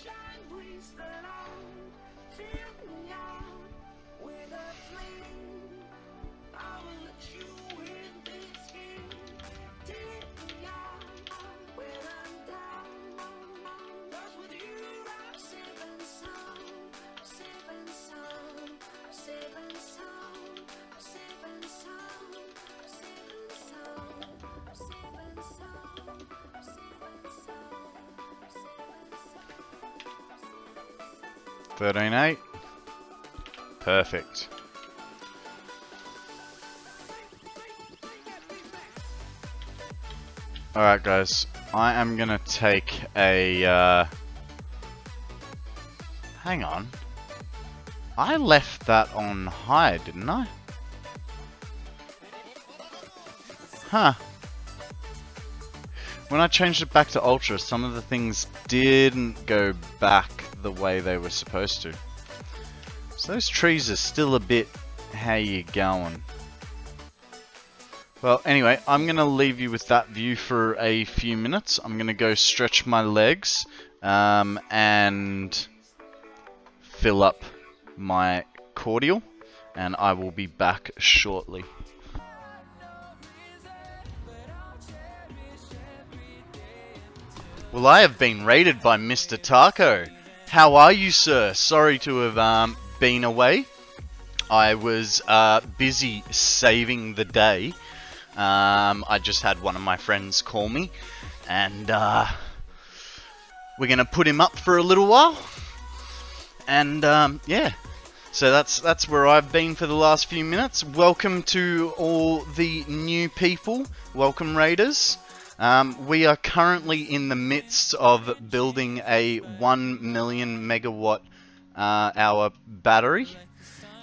$13.8. Perfect. Alright guys, I am gonna take a, hang on. I left that on high, didn't I? Huh. When I changed it back to ultra, some of the things didn't go back the way they were supposed to. So those trees are still a bit how you going. Well, anyway, I'm going to leave you with that view for a few minutes. I'm going to go stretch my legs and fill up my cordial, and I will be back shortly. Well, I have been raided by Mr. Taco. How are you, sir? Sorry to have been away. I was busy saving the day. I just had one of my friends call me, and we're gonna put him up for a little while. And yeah, so that's where I've been for the last few minutes. Welcome to all the new people. Welcome, raiders. We are currently in the midst of building a 1 million megawatt hour battery.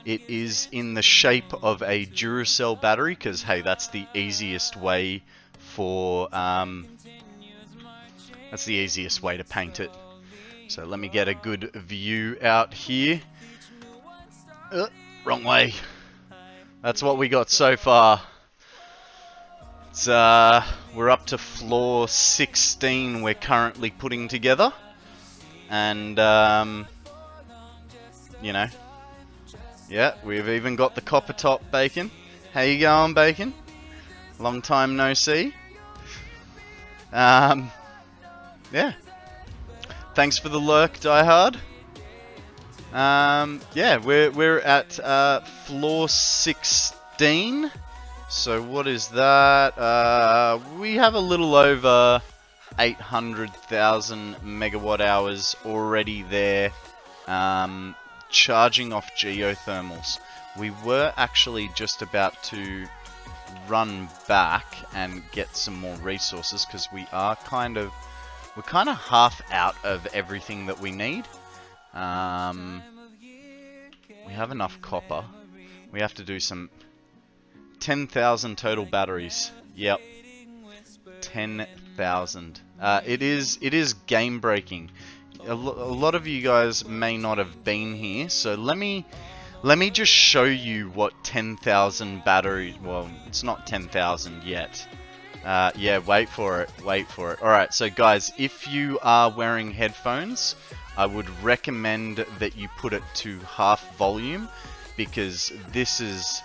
It is in the shape of a Duracell battery because, hey, that's the easiest way for that's the easiest way to paint it. So let me get a good view out here. Wrong way. That's what we got so far. It's, we're up to floor 16 we're currently putting together. And, you know, yeah, we've even got the copper top Bacon. How you going, Bacon? Long time no see. Yeah. Thanks for the lurk, Die Hard. Yeah, we're at floor 16. So what is that? We have a little over 800,000 megawatt hours already there, charging off geothermals. We were actually just about to run back and get some more resources because we're kind of half out of everything that we need. We have enough copper. We have to do some 10,000 total batteries. Yep. 10,000. It is game breaking. A lot of you guys may not have been here, so let me just show you what 10,000 batteries. Well, it's not 10,000 yet. Yeah, wait for it. Alright, so guys, if you are wearing headphones, I would recommend that you put it to half volume because this is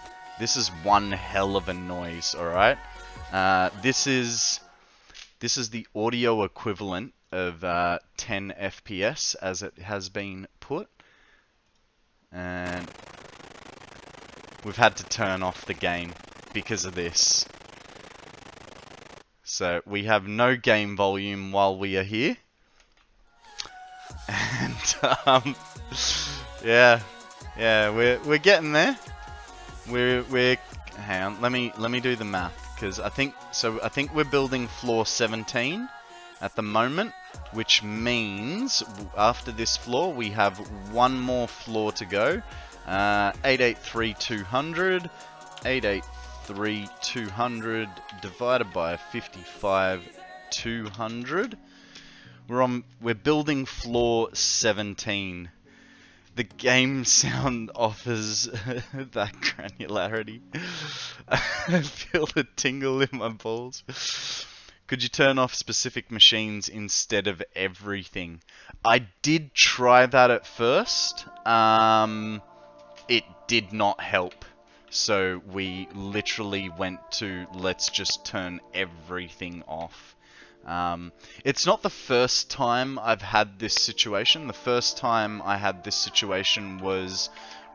one hell of a noise, alright? This is the audio equivalent of 10 FPS as it has been put. And we've had to turn off the game because of this. So we have no game volume while we are here. And yeah, we're getting there. We're hang on, let me do the math because I think we're building floor 17 at the moment. which means after this floor we have one more floor to go. 883,200, 883,200 divided by 55,200. We're building floor 17. The game sound offers that granularity. I feel a tingle in my balls. Could you turn off specific machines instead of everything? I did try that at first. It did not help. So we literally went to let's just turn everything off. It's not the first time I've had this situation. The first time I had this situation was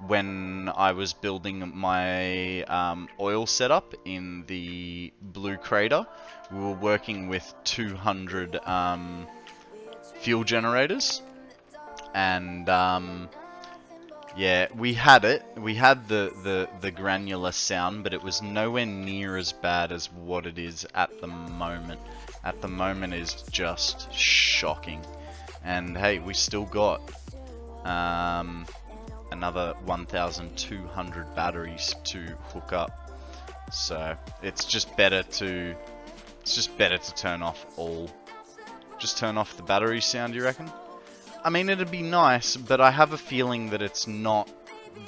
when I was building my oil setup in the Blue Crater. We were working with 200 fuel generators, and yeah, we had it. We had the granular sound, but it was nowhere near as bad as what it is at the moment. At the moment is just shocking. And hey, we still got another 1,200 batteries to hook up. So it's just better to turn off all. Just turn off the battery sound, you reckon? I mean, it'd be nice, but I have a feeling that it's not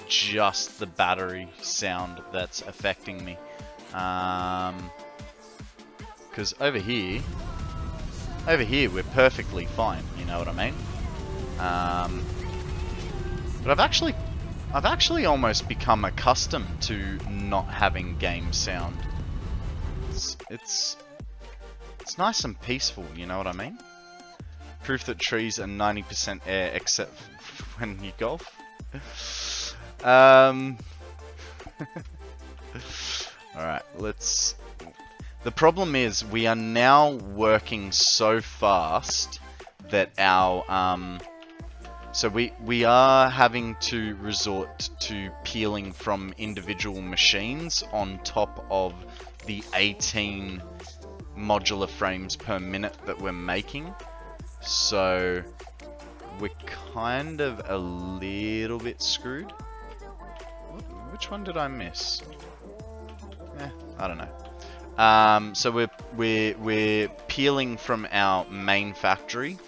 just the battery sound that's affecting me. Because over here we're perfectly fine, you know what I mean? But I've actually almost become accustomed to not having game sound. It's nice and peaceful, you know what I mean? Proof that trees are 90% air except when you golf. Alright, let's... The problem is we are now working so fast that our... so we are having to resort to peeling from individual machines on top of the 18 modular frames per minute that we're making. So we're kind of a little bit screwed. Which one did I miss? I don't know. So we're peeling from our main factory,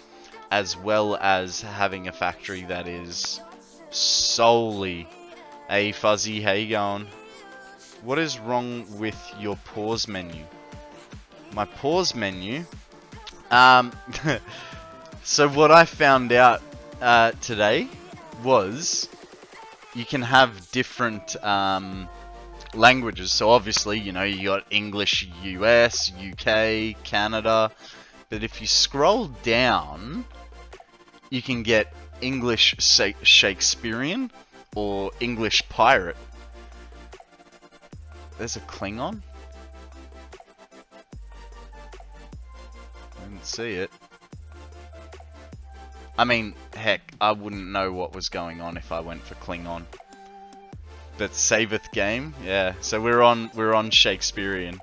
as well as having a factory that is solely... Hey Fuzzy, how you going? What is wrong with your pause menu? My pause menu? So what I found out today was you can have different languages. So obviously, you know, you got English US, UK, Canada. But if you scroll down, you can get English Shakespearean or English Pirate. There's a Klingon? I didn't see it. I mean, heck, I wouldn't know what was going on if I went for Klingon. But saveth game, yeah. So we're on Shakespearean.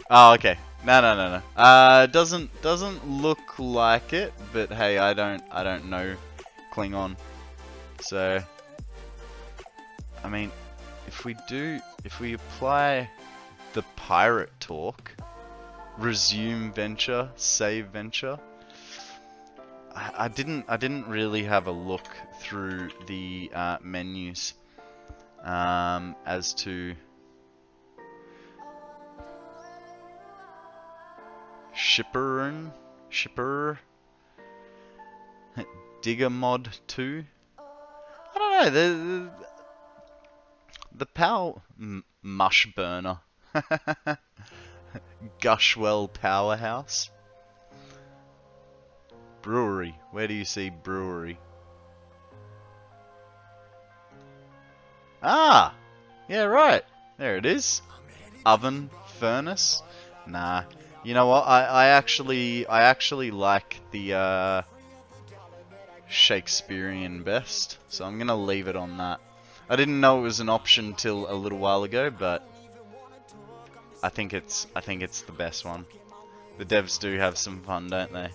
Oh, okay. No. Doesn't look like it, but hey, I don't know Klingon. So, I mean, if we apply the pirate talk, resume venture, save venture. I didn't really have a look through the menus as to shipper Digger mod 2. I don't know, the power mush burner. Gushwell Powerhouse. Brewery. Where do you see brewery? Ah! Yeah, right. There it is. Oven. Furnace. Nah. You know what? I actually like the Shakespearean best. So I'm gonna leave it on that. I didn't know it was an option till a little while ago, but I think it's the best one. The devs do have some fun, don't they?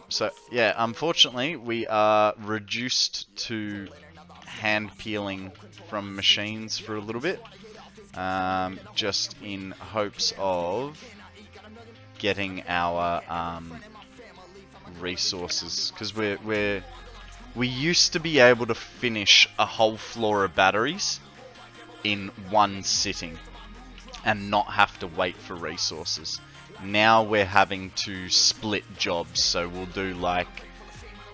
So yeah, unfortunately we are reduced to hand peeling from machines for a little bit, just in hopes of getting our resources, because we used to be able to finish a whole floor of batteries in one sitting and not have to wait for resources. Now we're having to split jobs, so we'll do like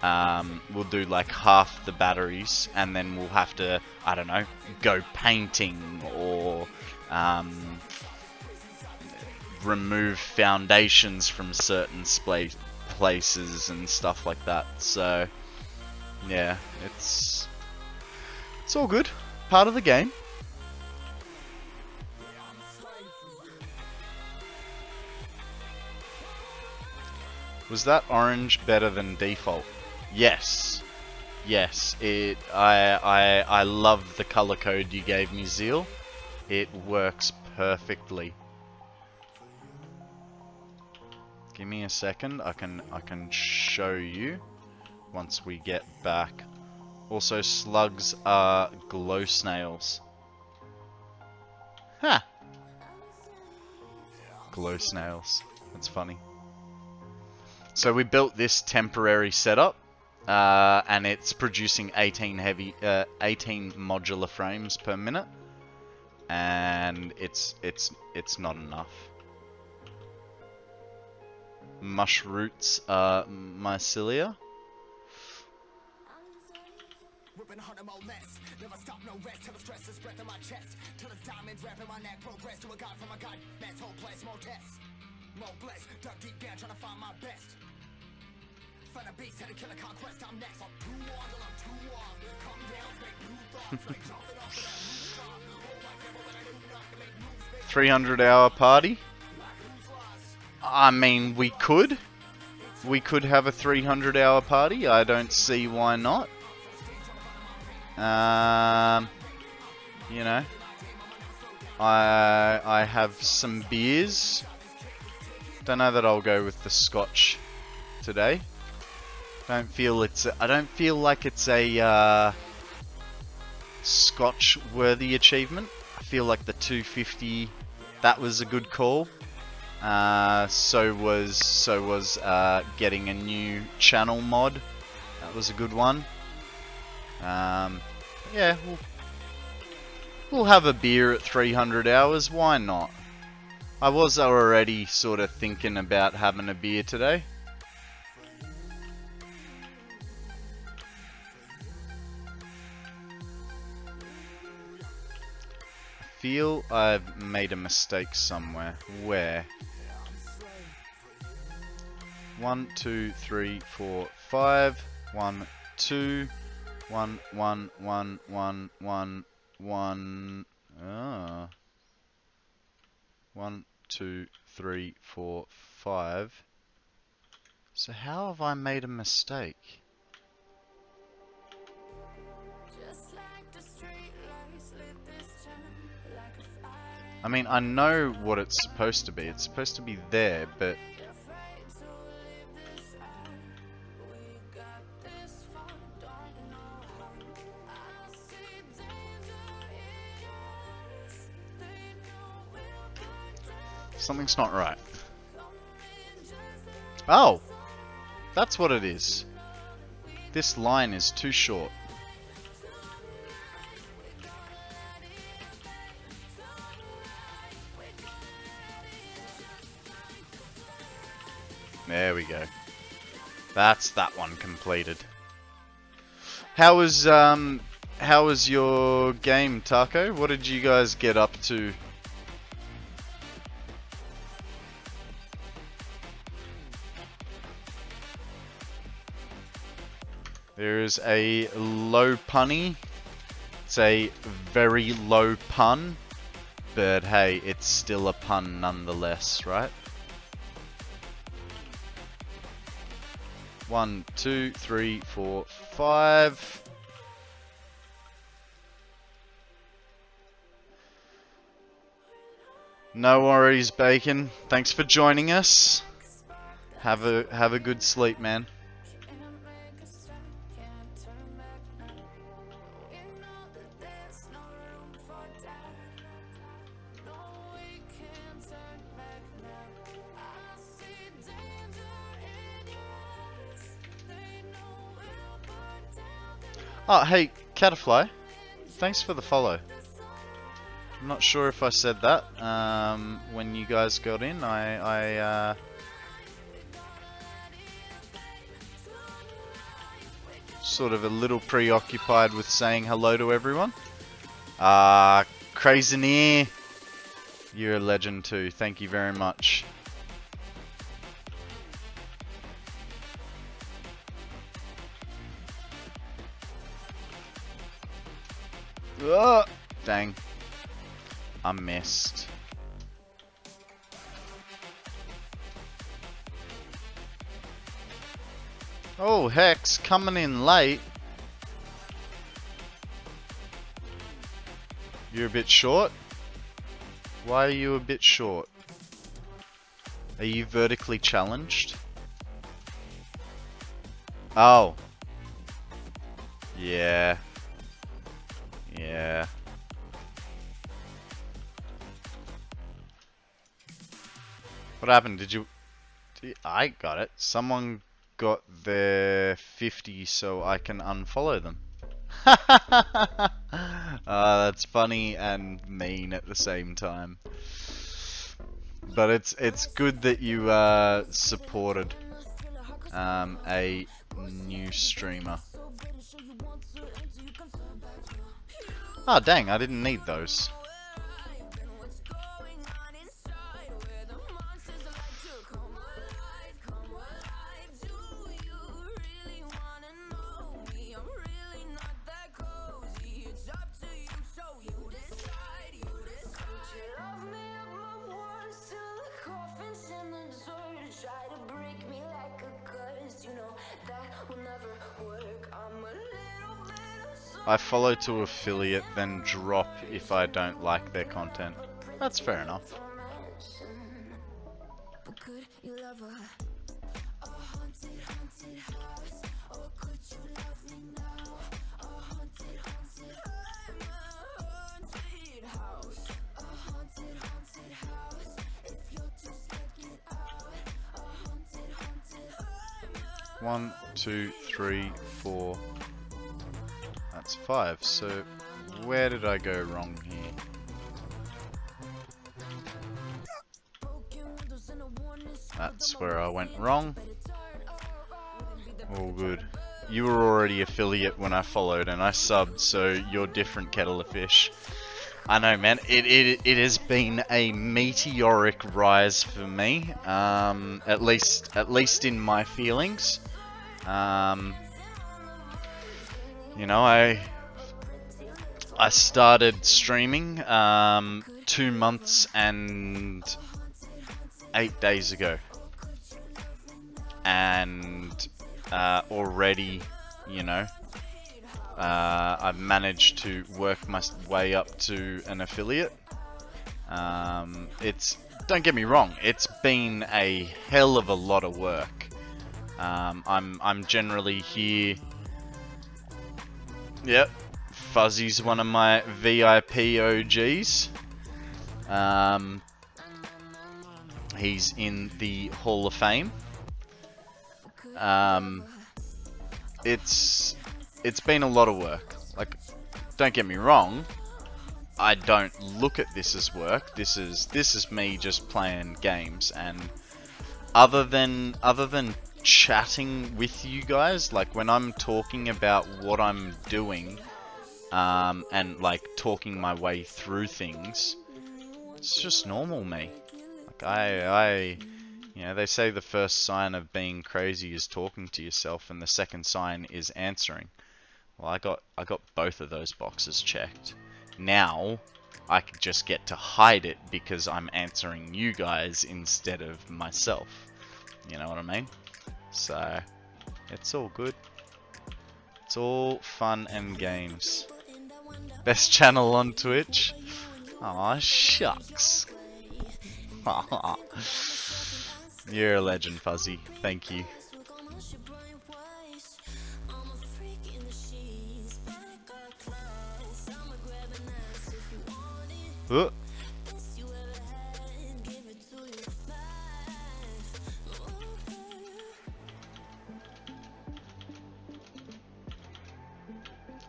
half the batteries, and then we'll have to, I don't know, go painting or remove foundations from certain places and stuff like that. So yeah, it's all good, part of the game. Was that orange better than default? Yes. Yes, I love the color code you gave me, Zeal. It works perfectly. Give me a second. I can show you once we get back. Also, slugs are glow snails. Ha! Glow snails. That's funny. So we built this temporary setup, and it's producing 18 modular frames per minute, and it's not enough. Mushroots are mycelia. $300-hour party. I mean, we could have a 300-hour party. I don't see why not. You know, I have some beers. Don't know that I'll go with the scotch today. I don't feel like it's a scotch worthy achievement. I feel like the 250, that was a good call. So was getting a new channel mod. That was a good one. Yeah, we'll have a beer at 300 hours. Why not? I was already sort of thinking about having a beer today. I feel I've made a mistake somewhere. Where? 1, 2, 3, 4, 5. 1, 2. 1, 1, 1, 1, 1, 1. Ah. 1, 2, 3, 4, 5. So how have I made a mistake? I mean, I know what it's supposed to be. It's supposed to be there, but... something's not right. Oh! That's what it is. This line is too short. There we go. That's that one completed. How was your game, Taco? What did you guys get up to? There is a low punny. It's a very low pun, but hey, it's still a pun nonetheless, right? 1, 2, 3, 4, 5. No worries, Bacon. Thanks for joining us. Have a good sleep, man. Oh, hey, Catafly. Thanks for the follow. I'm not sure if I said that when you guys got in. I sort of a little preoccupied with saying hello to everyone. Crazy, you're a legend too. Thank you very much. Oh, dang. I missed. Oh, Hex, coming in late. You're a bit short? Why are you a bit short? Are you vertically challenged? Oh. Yeah. Yeah. What happened? Did you... I got it. Someone got their 50 so I can unfollow them. That's funny and mean at the same time. But it's good that you supported a new streamer. Oh dang, I didn't need those. I follow to affiliate, then drop if I don't like their content. That's fair enough. One, two, three, four. That's 5. So where did I go wrong here? That's where I went wrong. All good. You were already affiliate when I followed and I subbed, so you're different kettle of fish. I know, man. It has been a meteoric rise for me. At least in my feelings. You know, I started streaming 2 months and 8 days ago, and already, you know, I've managed to work my way up to an affiliate. Don't get me wrong, it's been a hell of a lot of work. I'm generally here. Yep, Fuzzy's one of my VIP OGs. He's in the Hall of Fame. It's been a lot of work. Like, don't get me wrong, I don't look at this as work. This is me just playing games, and other than chatting with you guys, like when I'm talking about what I'm doing, and like talking my way through things, it's just normal me. Like you know, they say the first sign of being crazy is talking to yourself, and the second sign is answering. Well, I got both of those boxes checked. Now I could just get to hide it because I'm answering you guys instead of myself. You know what I mean? So, it's all good. It's all fun and games. Best channel on Twitch? Aw, shucks. You're a legend, Fuzzy. Thank you. Oh.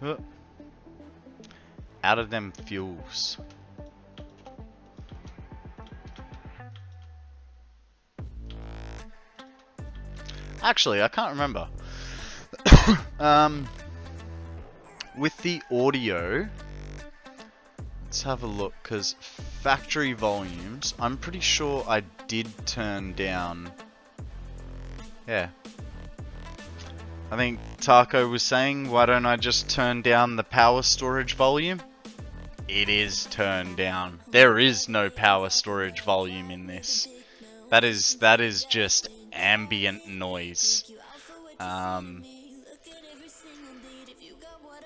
Oh. Out of them fuels. Actually, I can't remember. With the audio, let's have a look, because factory volumes, I'm pretty sure I did turn down. Yeah. I think Taco was saying, why don't I just turn down the power storage volume? It is turned down. There is no power storage volume in this. That is just ambient noise.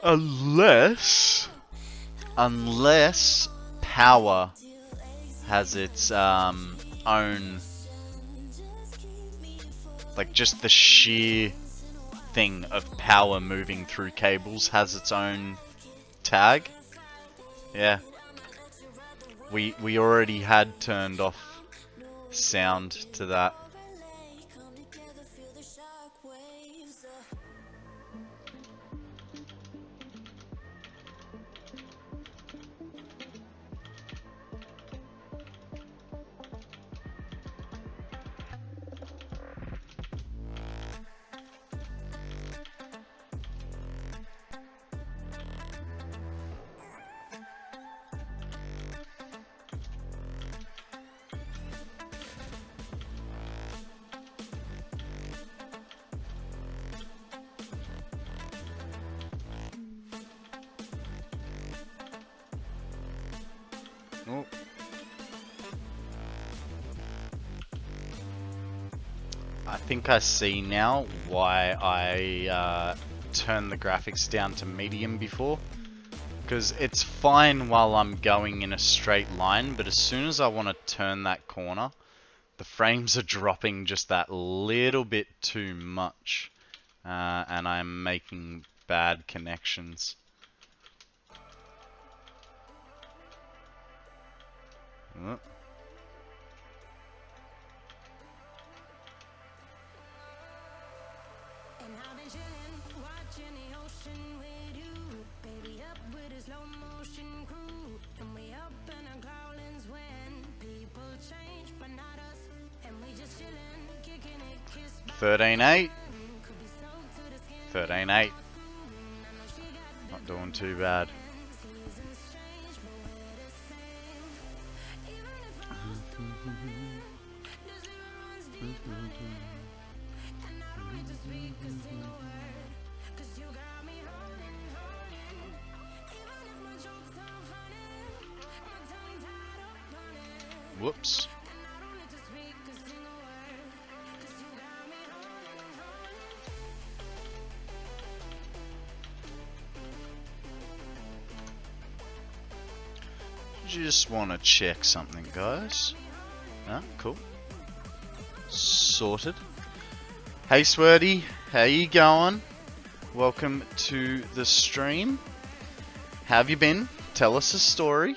Unless power has its own, like just the sheer thing of power moving through cables has its own tag. Yeah. We already had turned off sound to that. Oh. I think I see now why I turned the graphics down to medium before. Because it's fine while I'm going in a straight line, but as soon as I want to turn that corner, the frames are dropping just that little bit too much. And I'm making bad connections. Oh. slow motion crew, and we up in our growlings when people change, but not us, and we just chillin', kicking it, kiss 13-8. 13-8. Not doing too bad. Whoops. Just want to check something, guys. Ah, cool. Sorted. Hey, Swerty, how you going? Welcome to the stream. How have you been? Tell us a story.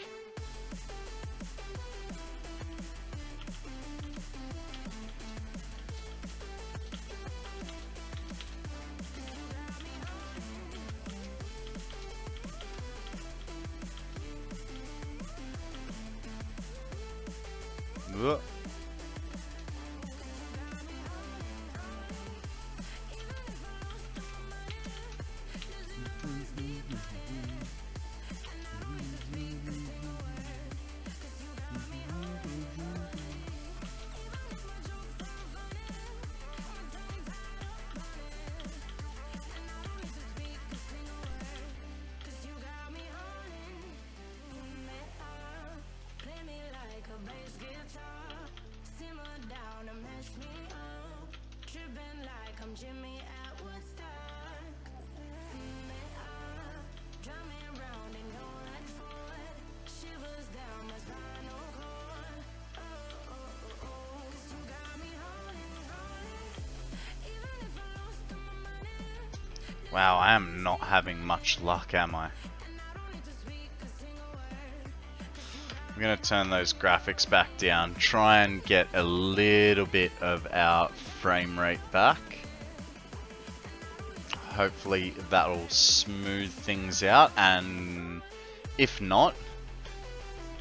Whoa. Wow, I am not having much luck, am I? I'm gonna turn those graphics back down, try and get a little bit of our frame rate back. Hopefully that'll smooth things out, and if not,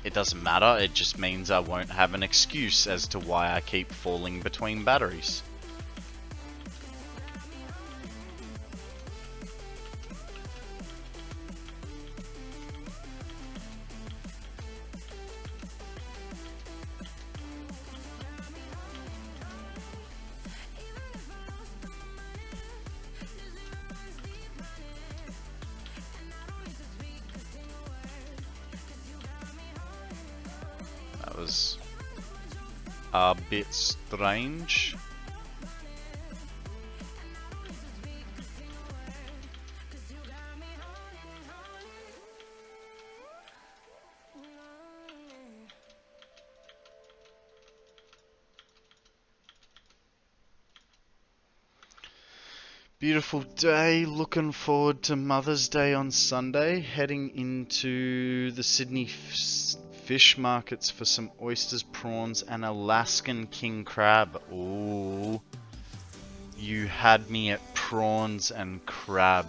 it doesn't matter, it just means I won't have an excuse as to why I keep falling between batteries. That was a bit strange. Beautiful day, looking forward to Mother's Day on Sunday, heading into the Sydney fish markets for some oysters, prawns, and Alaskan king crab. Ooh, you had me at prawns and crab.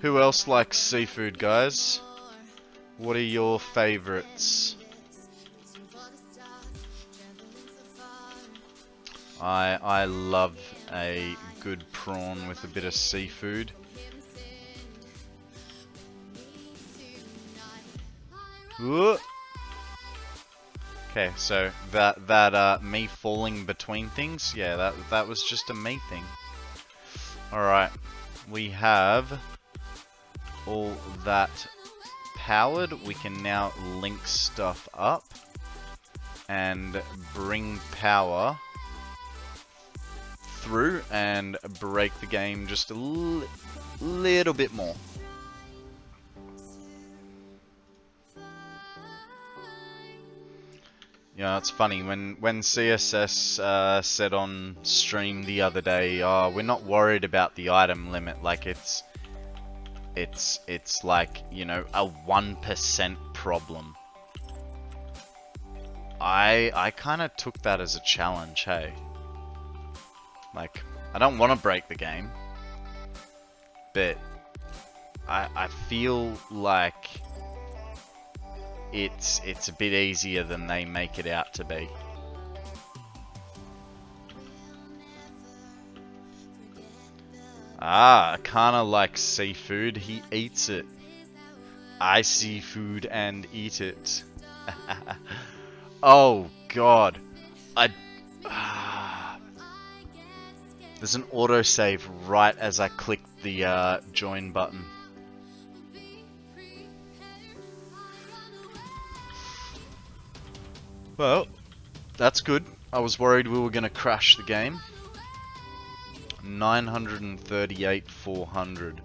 Who else likes seafood, guys? What are your favorites? I love a good prawn with a bit of seafood. Whoa. Okay, so that me falling between things, yeah, that was just a me thing. Alright, we have all that powered. We can now link stuff up and bring power through and break the game just a little bit more. Yeah, it's funny when CSS said on stream the other day, "Oh, we're not worried about the item limit. Like it's like, you know, a 1% problem." I kind of took that as a challenge. Hey, like, I don't want to break the game, but I feel like it's a bit easier than they make it out to be. Ah, Akana likes seafood. He eats it. I see food and eat it. Oh god. There's an autosave right as I click the join button. Well, that's good. I was worried we were going to crash the game. 938,400.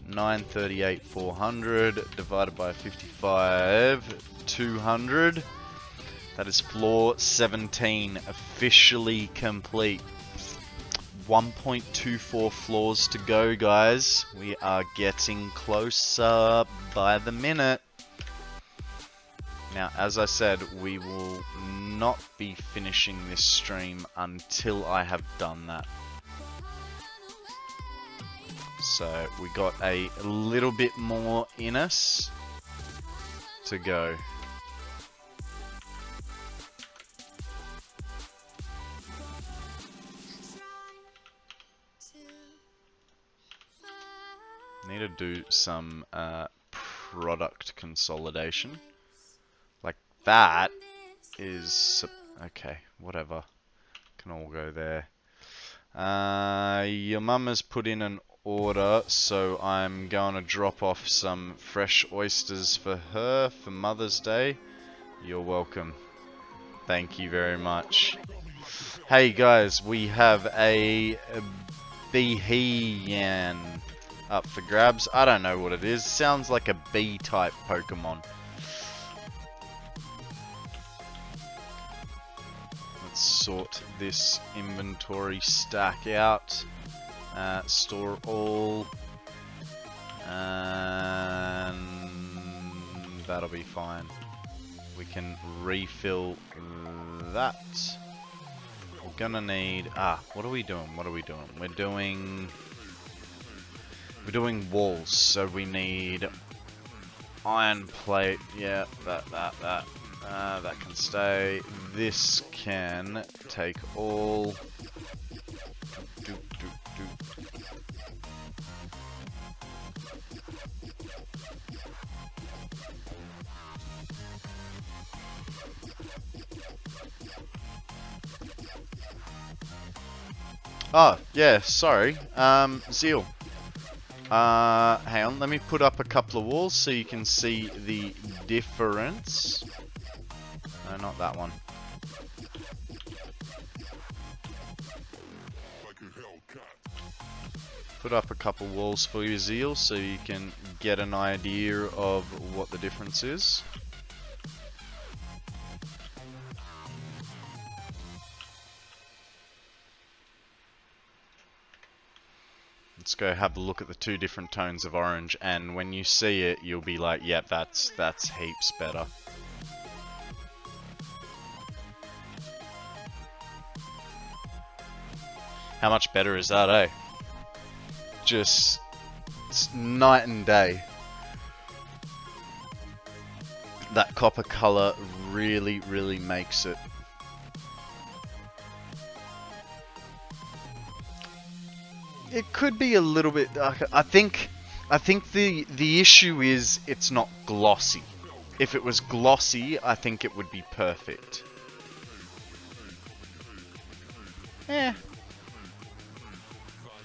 938,400 divided by 55, 200. That is floor 17 officially complete. 1.24 floors to go, guys. We are getting closer by the minute. Now, as I said, we will not be finishing this stream until I have done that. So, we got a little bit more in us to go. Need to do some product consolidation. Like that is okay, whatever. Can all go there. Your mum has put in an order, so I'm going to drop off some fresh oysters for her for Mother's Day. You're welcome. Thank you very much. Hey guys, we have a Beheyan up for grabs. I don't know what it is. Sounds like a bee-type Pokemon. Let's sort this inventory stack out. Store all. And that'll be fine. We can refill that. We're gonna need... what are we doing? What are we doing? We're doing walls, so we need iron plate. Yeah, that can stay. This can take all. Oh, yeah, sorry. Zeal. Hang on, let me put up a couple of walls so you can see the difference. No, not that one. Put up a couple walls for you, Zeal, so you can get an idea of what the difference is. Let's go have a look at the two different tones of orange, and when you see it, you'll be like, yep, that's heaps better. How much better is that, eh? Just, it's night and day. That copper color really, really makes it. It could be a little bit darker. I think the issue is it's not glossy. If it was glossy, I think it would be perfect. Eh.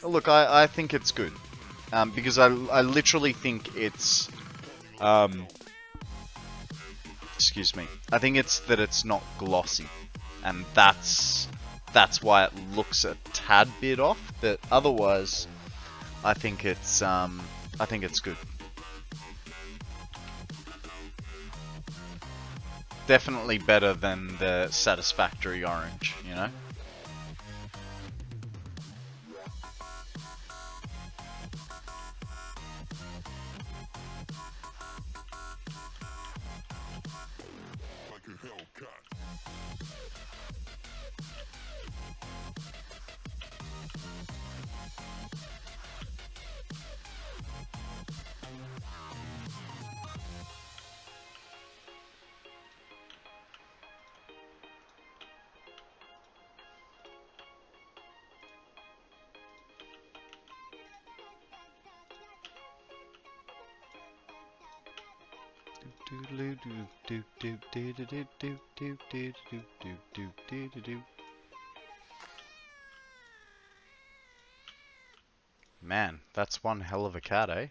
Look, I think it's good. Because I literally think it's... excuse me. I think it's that it's not glossy. And that's why it looks a tad bit off, but otherwise, I think it's good. Definitely better than the Satisfactory orange, you know? Man, that's one hell of a cat, eh?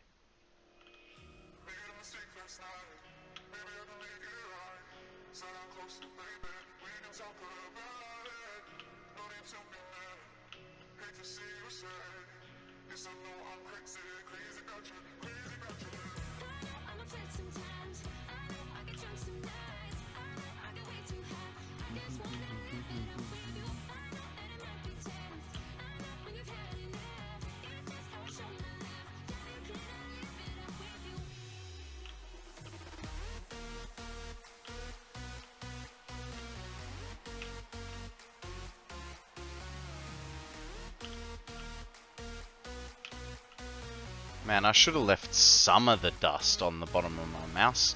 Man, I should have left some of the dust on the bottom of my mouse.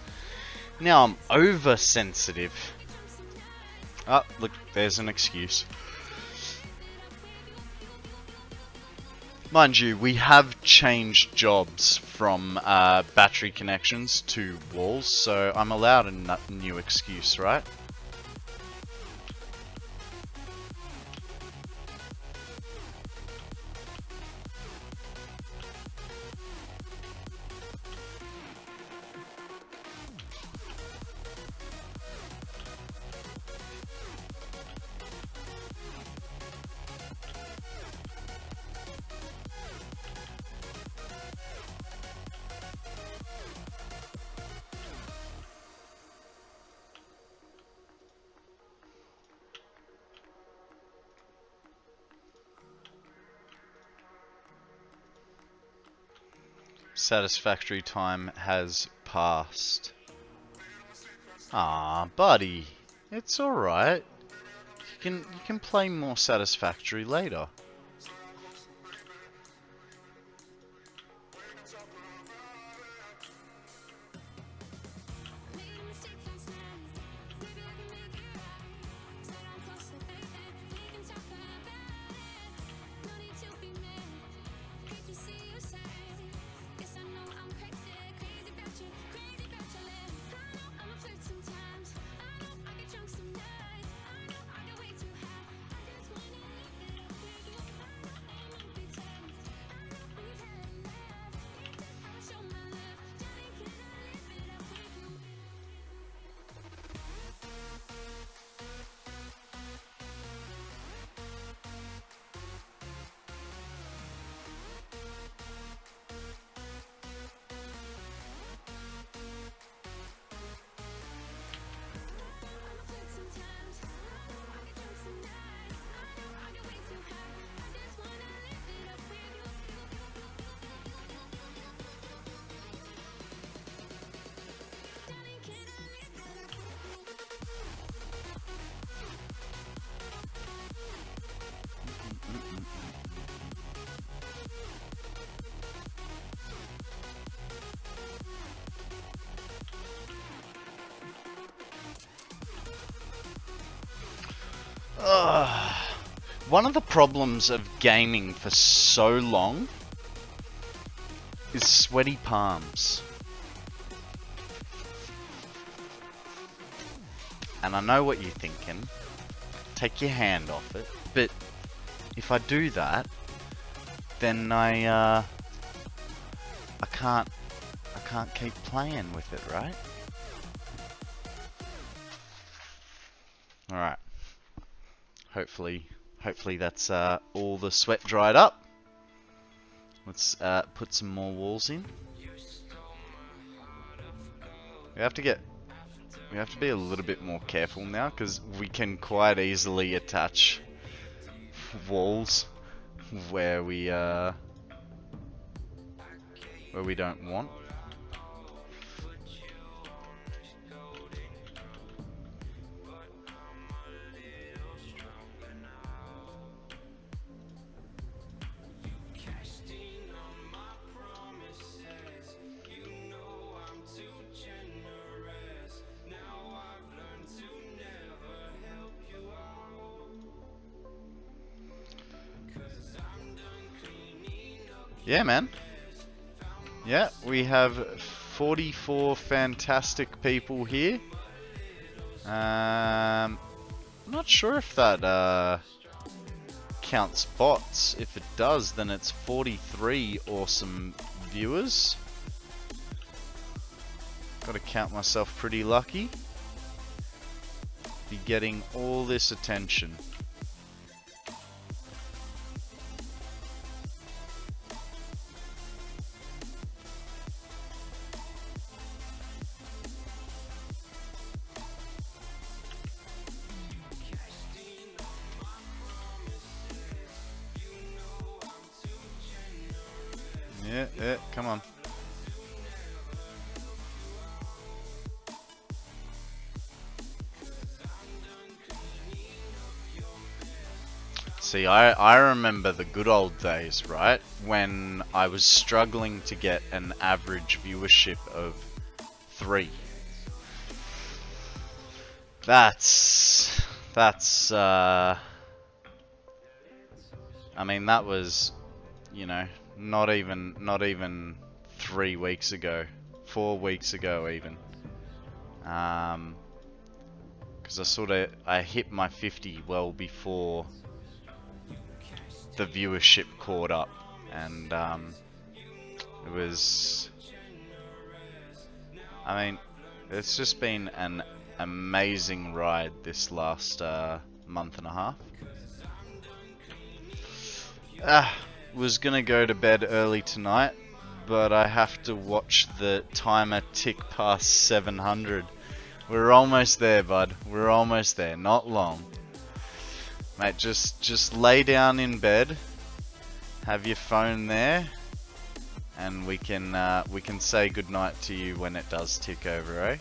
Now I'm oversensitive. Oh, look, there's an excuse. Mind you, we have changed jobs from battery connections to walls, so I'm allowed a new excuse, right? Satisfactory time has passed. Ah, buddy. It's alright. You can play more Satisfactory later. One of the problems of gaming for so long is sweaty palms. And I know what you're thinking. Take your hand off it. But if I do that, then I can't keep playing with it, right? Alright. Hopefully that's all the sweat dried up. Let's put some more walls in. We have to be a little bit more careful now because we can quite easily attach walls where we don't want. Yeah, man. Yeah, we have 44 fantastic people here. Not sure if that counts bots. If it does, then it's 43 awesome viewers. Gotta count myself pretty lucky. Be getting all this attention. Yeah, come on. See, I remember the good old days, right? When I was struggling to get an average viewership of 3. That's I mean, that was, you know, not even 3 weeks ago, 4 weeks ago even. Because I hit my 50 well before the viewership caught up, and it was, I mean, it's just been an amazing ride this last month and a half. Was gonna go to bed early tonight, but I have to watch the timer tick past 700. We're almost there, bud. We're almost there. Not long. Mate, just lay down in bed, have your phone there, and we can say goodnight to you when it does tick over, eh?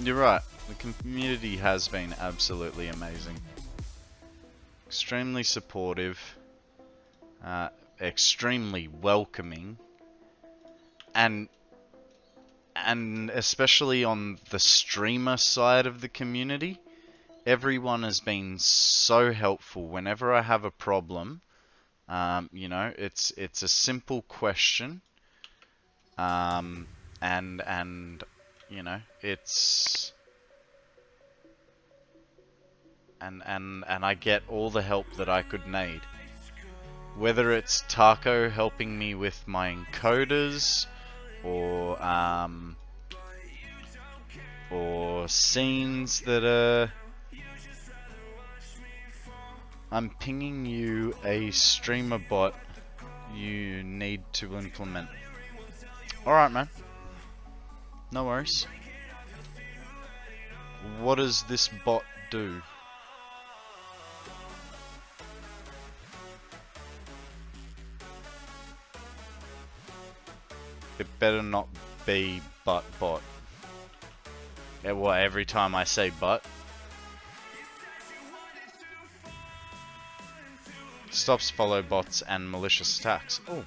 You're right, the community has been absolutely amazing. Extremely supportive, extremely welcoming, and especially on the streamer side of the community, everyone has been so helpful. Whenever I have a problem, you know, it's a simple question, and you know, it's and I get all the help that I could need. Whether it's Taco helping me with my encoders, or scenes that are... I'm pinging you a streamer bot you need to implement. Alright, man. No worries. What does this bot do? It better not be butt bot. Yeah, what, every time I say butt? Stops follow bots and malicious attacks. Oh,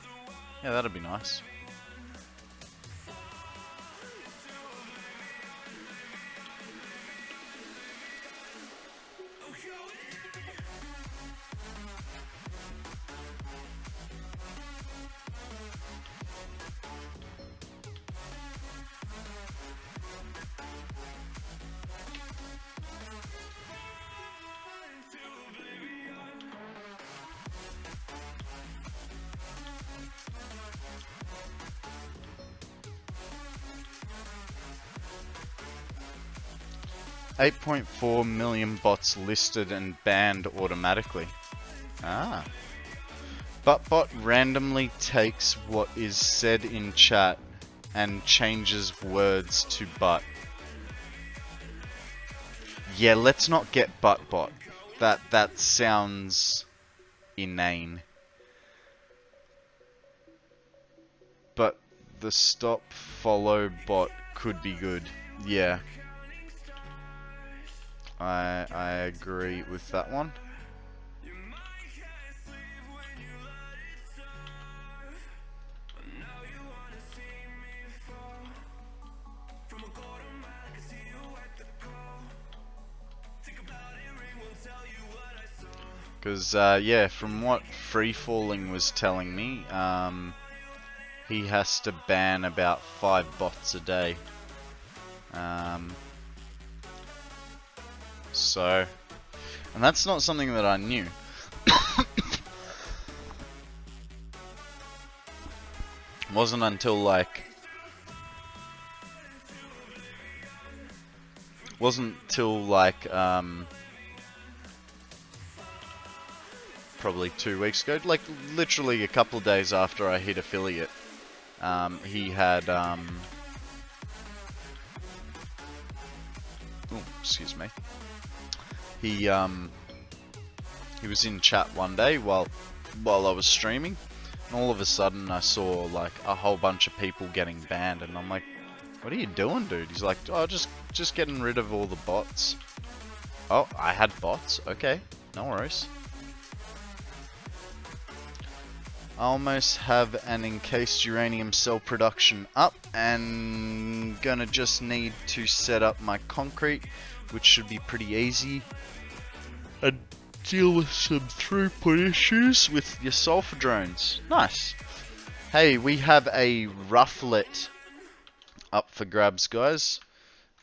yeah, that'd be nice. $8.4 million bots listed and banned automatically. Ah. Buttbot randomly takes what is said in chat and changes words to butt. Yeah, let's not get buttbot. That sounds inane. But the stop follow bot could be good. Yeah. I agree with that one. Because, yeah, from what Free Falling was telling me, he has to ban about 5 bots a day. So, and that's not something that I knew. Wasn't until like probably 2 weeks ago, like literally a couple of days after I hit affiliate, he had oh, excuse me. He was in chat one day while I was streaming, and all of a sudden I saw like a whole bunch of people getting banned, and I'm like, what are you doing, dude? He's like, oh, just getting rid of all the bots. Oh, I had bots? Okay, no worries. I almost have an encased uranium cell production up, and gonna just need to set up my concrete, which should be pretty easy, and deal with some throughput issues with your sulfur drones. Nice. Hey, we have a rufflet up for grabs, guys.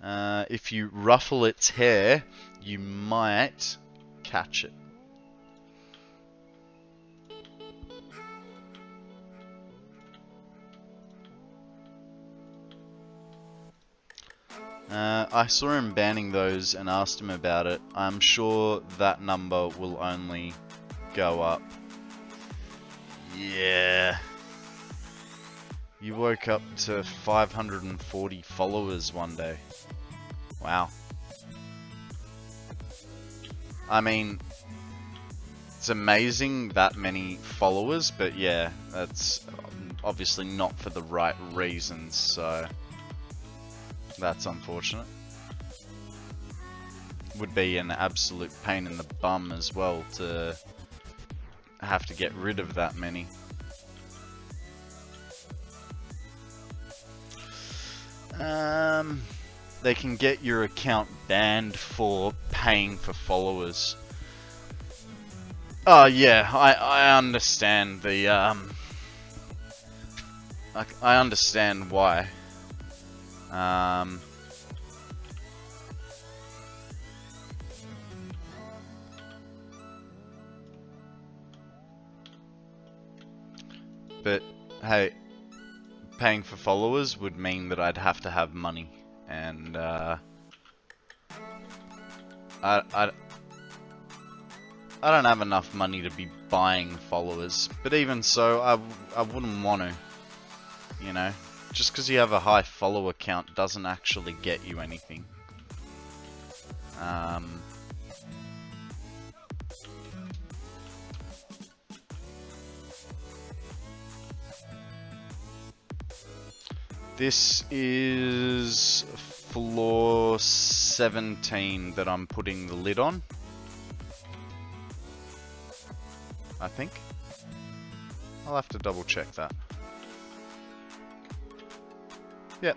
If you ruffle its hair, you might catch it. I saw him banning those and asked him about it. I'm sure that number will only go up. Yeah. You woke up to 540 followers one day. Wow. I mean, it's amazing that many followers, but yeah, that's obviously not for the right reasons, so that's unfortunate. Would be an absolute pain in the bum as well to have to get rid of that many. They can get your account banned for paying for followers. Oh yeah, I understand the I understand why. But hey, paying for followers would mean that I'd have to have money, and I don't have enough money to be buying followers. But even so, I wouldn't want to. You know, just because you have a high follower count doesn't actually get you anything. This is floor 17 that I'm putting the lid on, I think. I'll have to double check that. Yep,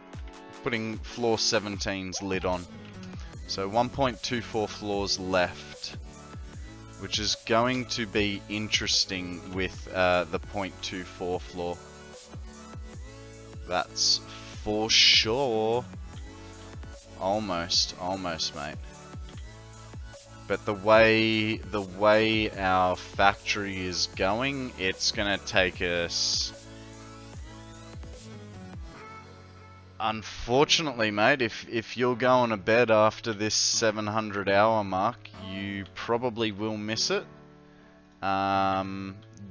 putting floor 17's lid on. So 1.24 floors left, which is going to be interesting with the 0.24 floor. That's for sure. Almost, mate. But the way our factory is going, it's gonna take us. Unfortunately, mate, if you're going to bed after this 700-hour mark, you probably will miss it.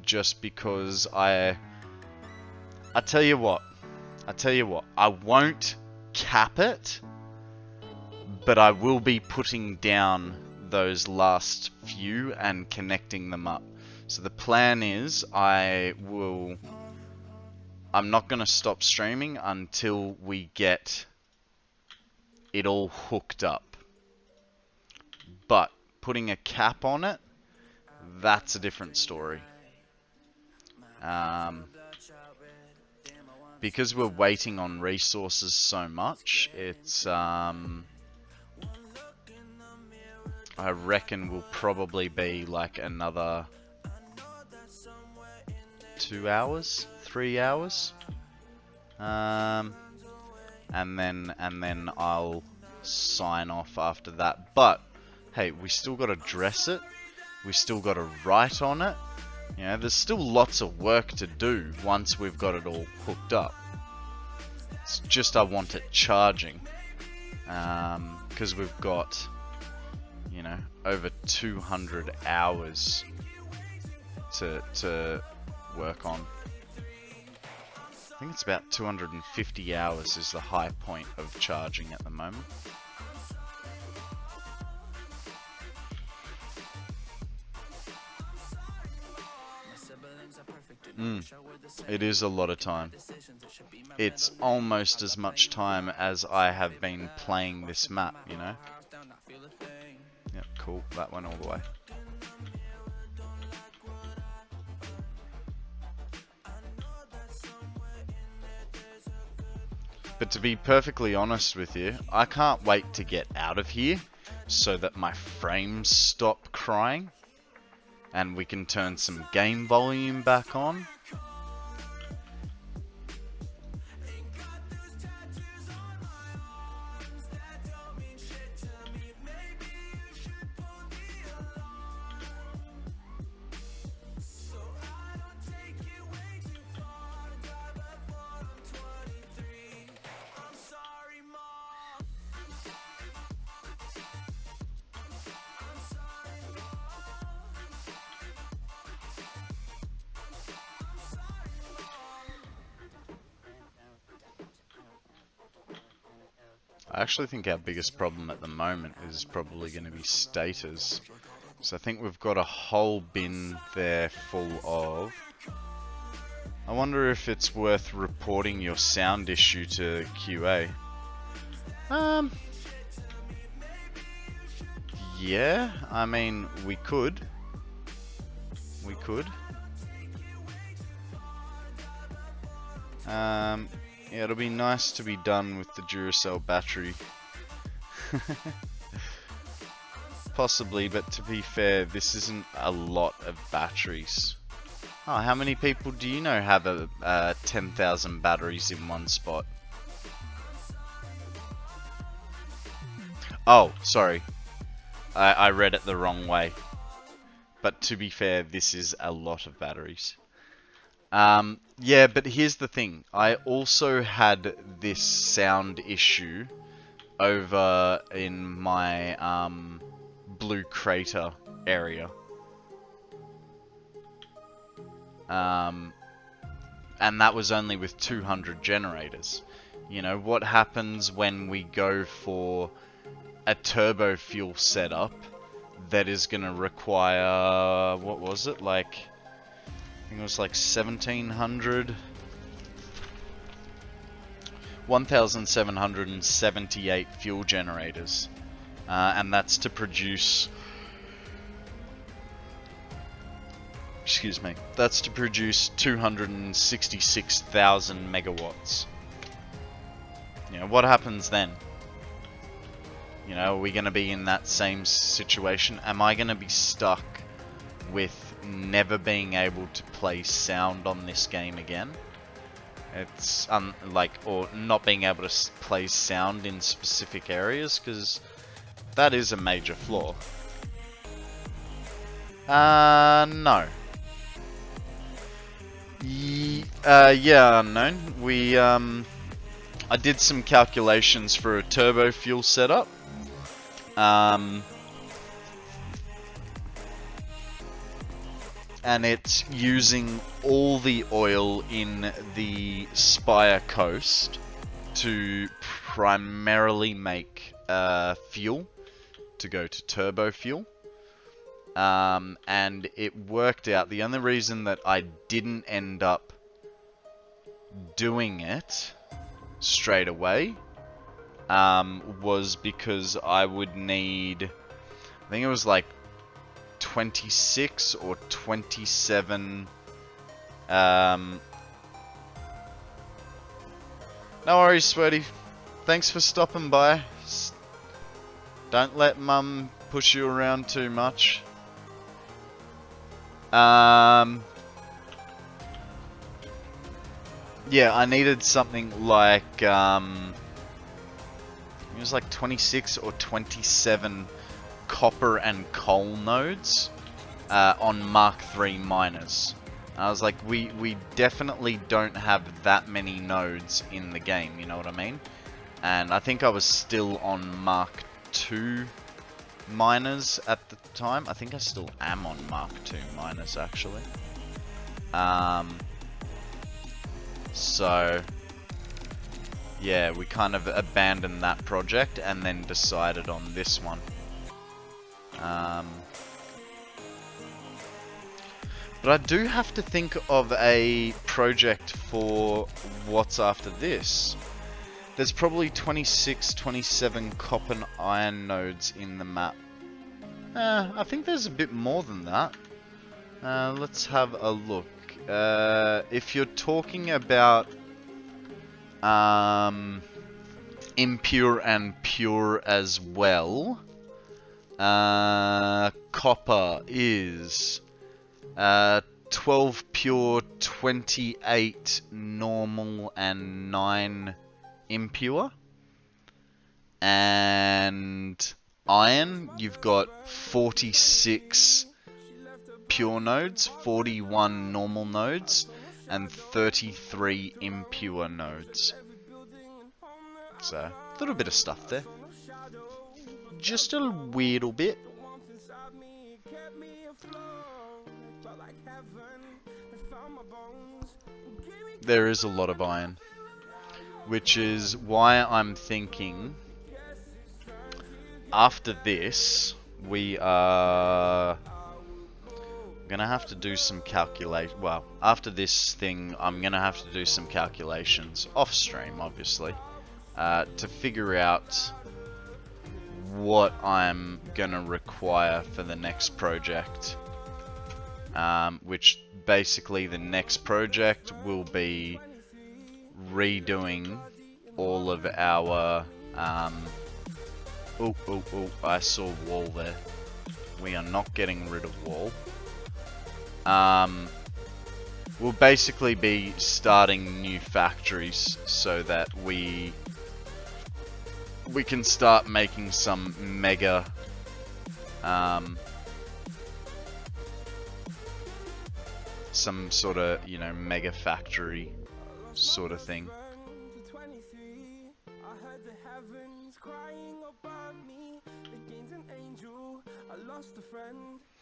Just because I tell you what, I won't cap it, but I will be putting down those last few and connecting them up. So the plan is I'm not going to stop streaming until we get it all hooked up. But putting a cap on it, that's a different story. Because we're waiting on resources so much, it's I reckon will probably be like another 2 hours, 3 hours, and then I'll sign off after that. But hey, we still got to dress it, we still got to write on it. You know, there's still lots of work to do once we've got it all hooked up. It's just I want it charging, because we've got, you know, over 200 hours to work on. I think it's about 250 hours is the high point of charging at the moment. It is a lot of time. It's almost as much time as I have been playing this map, you know? Yep, cool. That went all the way. But to be perfectly honest with you, I can't wait to get out of here so that my frames stop crying and we can turn some game volume back on. I actually think our biggest problem at the moment is probably going to be stators. So I think we've got a whole bin there full of... I wonder if it's worth reporting your sound issue to QA. Yeah, I mean, we could. We could. Yeah, it'll be nice to be done with the Duracell battery. Possibly, but to be fair, this isn't a lot of batteries. Oh, how many people do you know have 10,000 batteries in one spot? Oh, sorry. I read it the wrong way. But to be fair, this is a lot of batteries. Yeah, but here's the thing. I also had this sound issue over in my Blue Crater area. And that was only with 200 generators. You know, what happens when we go for a turbo fuel setup that is going to require, what was it, like, I think it was like 1,778 fuel generators, and that's to produce, excuse me, that's to produce 266,000 megawatts. You know, what happens then? You know, are we going to be in that same situation? Am I going to be stuck with never being able to play sound on this game again? It's or not being able to play sound in specific areas, because that is a major flaw. No. Yeah, unknown. I did some calculations for a turbo fuel setup. And it's using all the oil in the Spire Coast to primarily make fuel to go to turbo fuel. And it worked out. The only reason that I didn't end up doing it straight away was because I would need, I think it was like 26 or 27 no worries, Sweaty. Thanks for stopping by. Don't let Mum push you around too much. Yeah, I needed something like it was like 26 or 27 copper and coal nodes on Mark III miners. I was like, we definitely don't have that many nodes in the game, you know what I mean? And I think I was still on Mark II miners at the time. I think I still am on Mark II miners, actually. So yeah, we kind of abandoned that project and then decided on this one. But I do have to think of a project for what's after this. There's probably 26, 27 copper and iron nodes in the map. I think there's a bit more than that. Let's have a look. If you're talking about impure and pure as well, copper is 12 pure, 28 normal, and 9 impure. And iron, you've got 46 pure nodes, 41 normal nodes, and 33 impure nodes. So, a little bit of stuff there. Just a little bit. There is a lot of iron, which is why I'm thinking after this, we are gonna have to do some well, after this thing, I'm gonna have to do some calculations off stream, obviously, to figure out what I'm gonna require for the next project. Which basically the next project will be redoing all of our oh, I saw wall there. We are not getting rid of wall. We'll basically be starting new factories so that we can start making some mega some sort of, you know, mega factory sort of thing.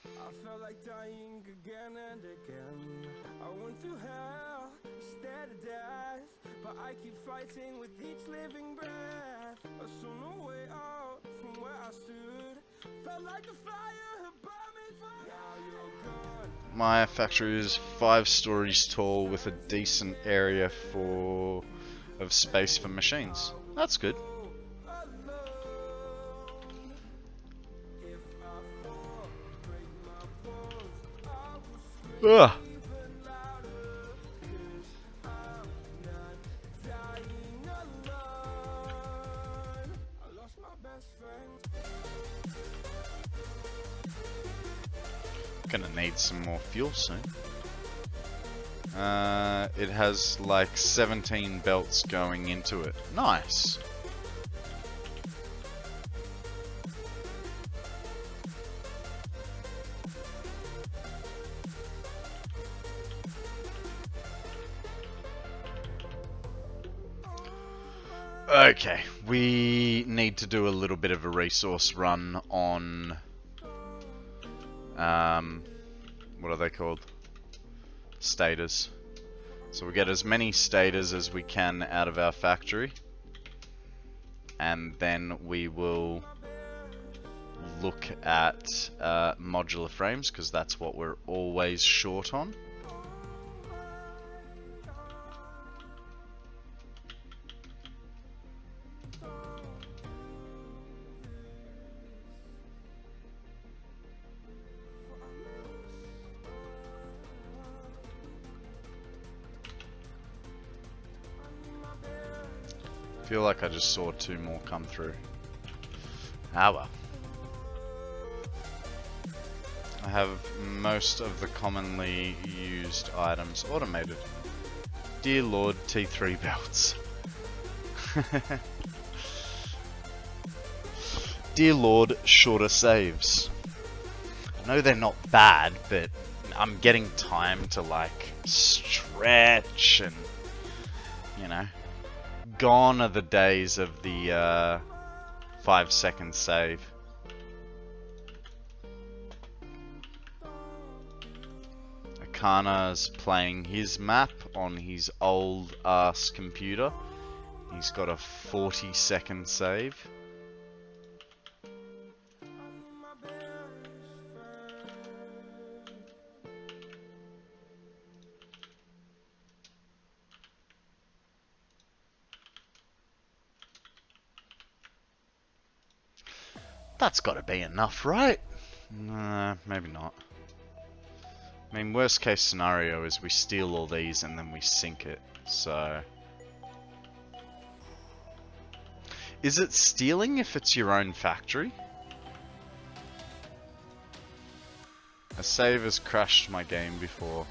I felt like dying again and again. I went through hell instead of death, but I keep fighting with each living breath. I saw no way out from where I stood. Felt like a fire had burned me for now you're gone. My factory is 5 stories tall with a decent area of space for machines. That's good. Ugh. Gonna need some more fuel soon. It has like 17 belts going into it. Nice. Okay, we need to do a little bit of a resource run on, what are they called? Stators. So we get as many stators as we can out of our factory, and then we will look at modular frames, because that's what we're always short on. I feel like I just saw 2 more come through. Ah well. I have most of the commonly used items automated. Dear Lord, T3 belts. Dear Lord, shorter saves. I know they're not bad, but I'm getting time to like stretch and, you know. Gone are the days of the 5-second save. Akana's playing his map on his old ass computer. He's got a 40-second save. That's got to be enough, right? Nah, maybe not. I mean, worst case scenario is we steal all these and then we sink it, so... Is it stealing if it's your own factory? A save has crashed my game before.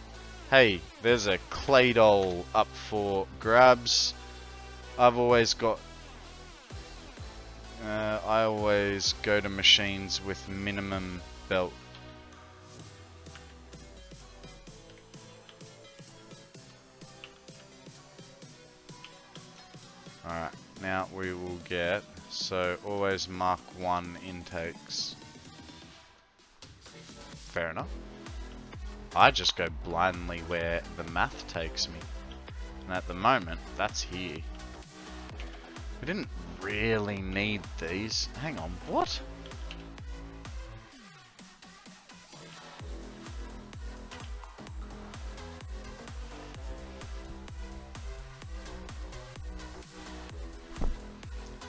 Hey, there's a clay doll up for grabs. I've always got... I always go to machines with minimum belt. Alright, now we will get, so always Mark 1 intakes. Fair enough. I just go blindly where the math takes me. And at the moment, that's here. We didn't really need these. Hang on, what?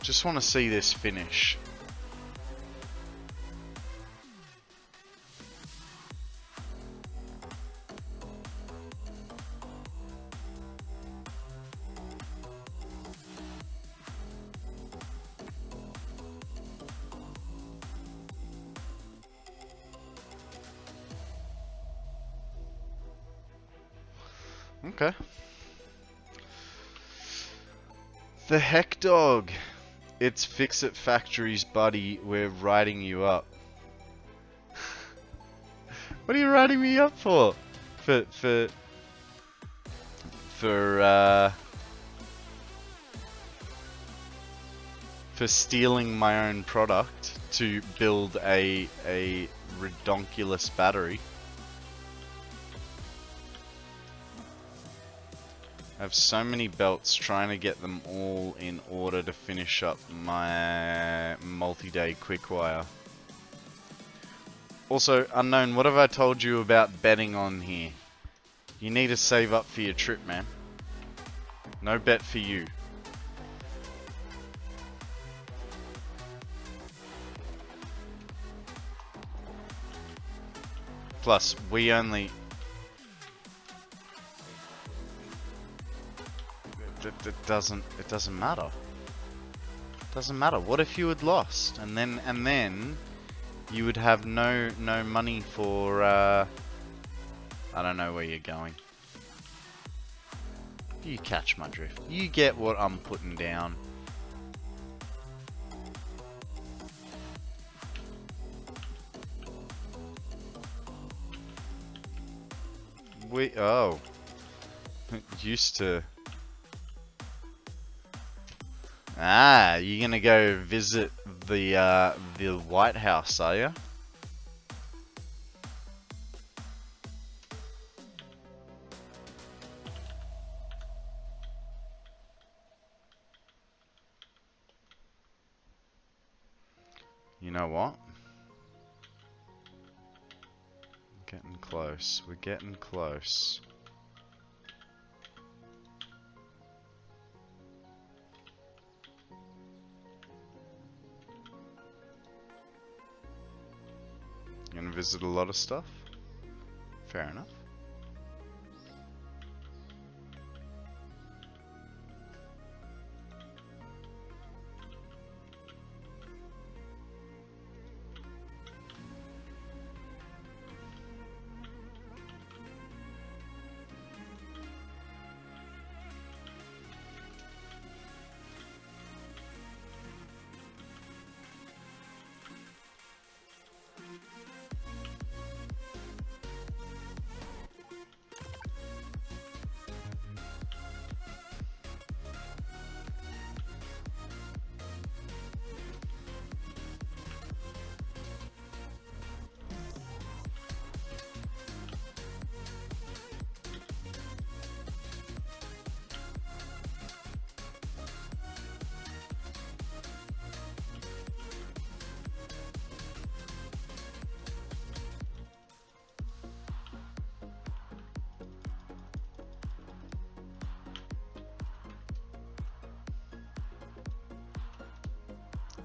Just want to see this finish. Okay. The heck dog. It's Fix-It Factory's buddy. We're writing you up. What are you writing me up for? For stealing my own product to build a redonkulous battery. I have so many belts, trying to get them all in order to finish up my multi-day quickwire. Also, Unknown, what have I told you about betting on here? You need to save up for your trip, man. No bet for you. Plus, we only... It doesn't matter. It doesn't matter. What if you had lost, and then you would have no money for I don't know where you're going. You catch my drift. You get what I'm putting down. Oh, used to. Ah, you're gonna go visit the White House, are you? You know what? Getting close. We're getting close. You gonna visit a lot of stuff? Fair enough.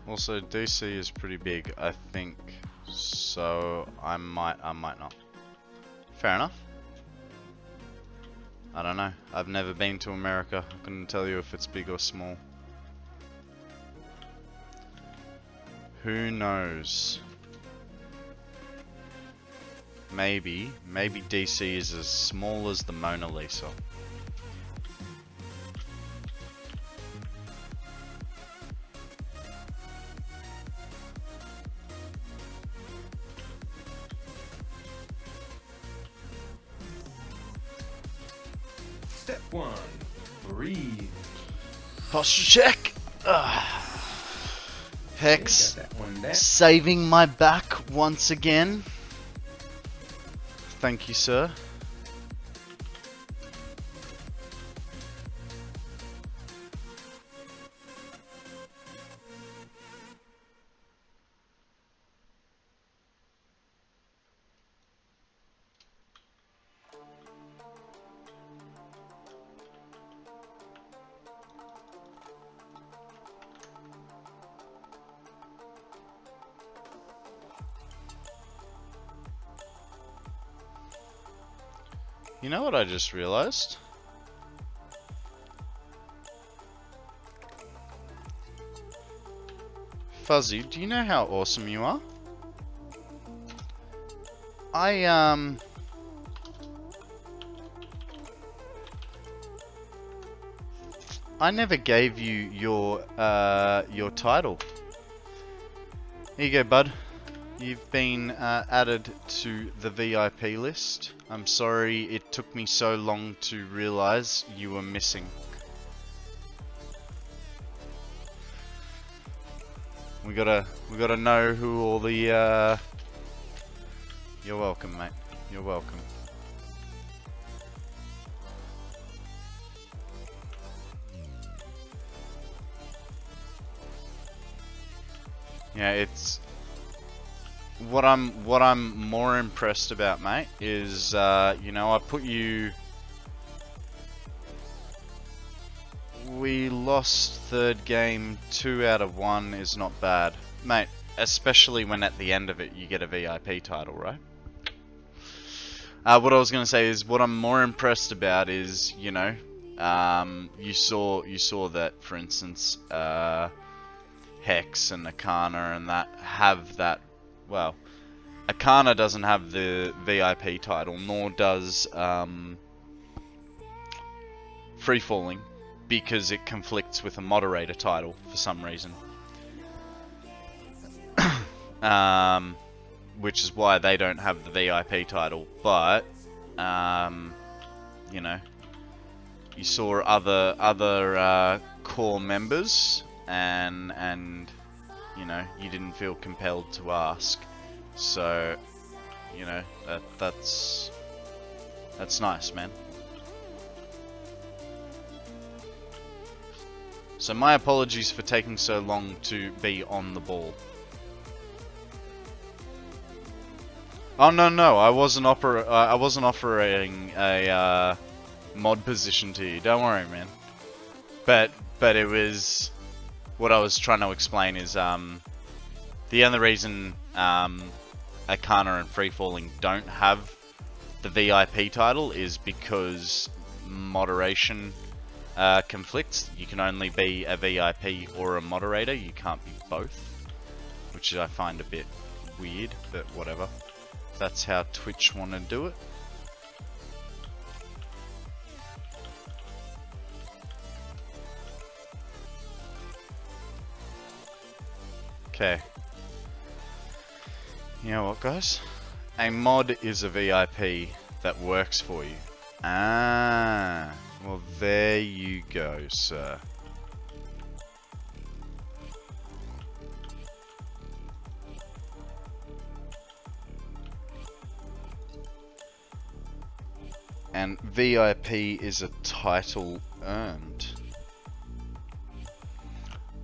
Also, DC is pretty big, I think, so I might not. Fair enough. I don't know. I've never been to America. I couldn't tell you if it's big or small. Who knows? Maybe DC is as small as the Mona Lisa. Step 1. Breathe. Posture check. Hex saving my back once again. Thank you, sir. You know what I just realized? Fuzzy, do you know how awesome you are? I never gave you your title. Here you go, bud. You've been added to the VIP list. I'm sorry it took me so long to realize you were missing. We gotta know who all the You're welcome, mate. You're welcome. Yeah, it's what I'm more impressed about, mate, is you know, I put you. We lost third game, 2 out of 1 is not bad, mate. Especially when at the end of it you get a VIP title, right? What I was gonna say is what I'm more impressed about is, you know, you saw that, for instance, Hex and Akana and that have that. Well, Akana doesn't have the VIP title, nor does Free Falling, because it conflicts with a moderator title for some reason. Which is why they don't have the VIP title. But you know, you saw other core members, and you know, you didn't feel compelled to ask. So, you know, that's nice, man. So my apologies for taking so long to be on the ball. Oh no, I wasn't offering a mod position to you. Don't worry, man. But it was what I was trying to explain is the only reason Akana and Free Falling don't have the VIP title is because moderation conflicts. You can only be a VIP or a moderator. You can't be both, which I find a bit weird, but whatever. That's how Twitch want to do it. Okay. You know what, guys? A mod is a VIP that works for you. Ah, well, there you go, sir. And VIP is a title earned.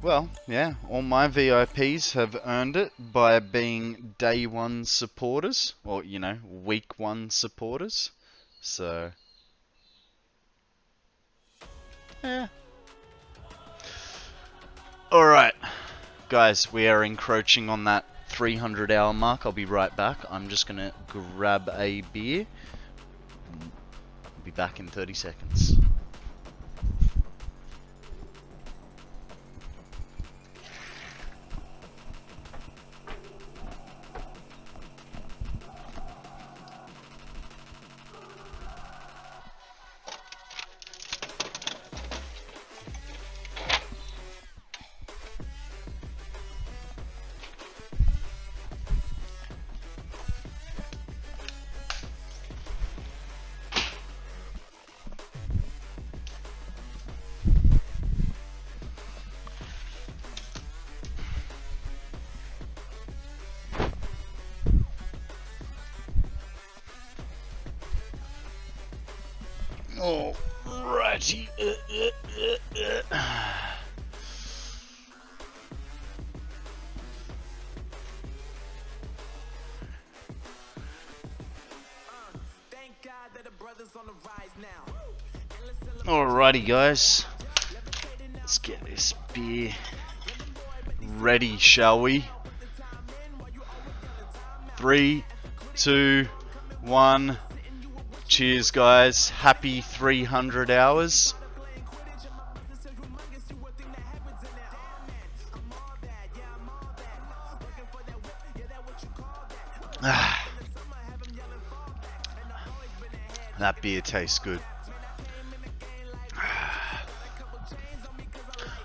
Well, yeah, all my VIPs have earned it by being day 1 supporters, or, you know, week 1 supporters. So, yeah. Alright, guys, we are encroaching on that 300-hour mark. I'll be right back. I'm just gonna grab a beer. Be back in 30 seconds. Alrighty. Alrighty, guys. Let's get this beer ready, shall we? 3, 2, 1. Cheers, guys. Happy 300 hours. That beer tastes good.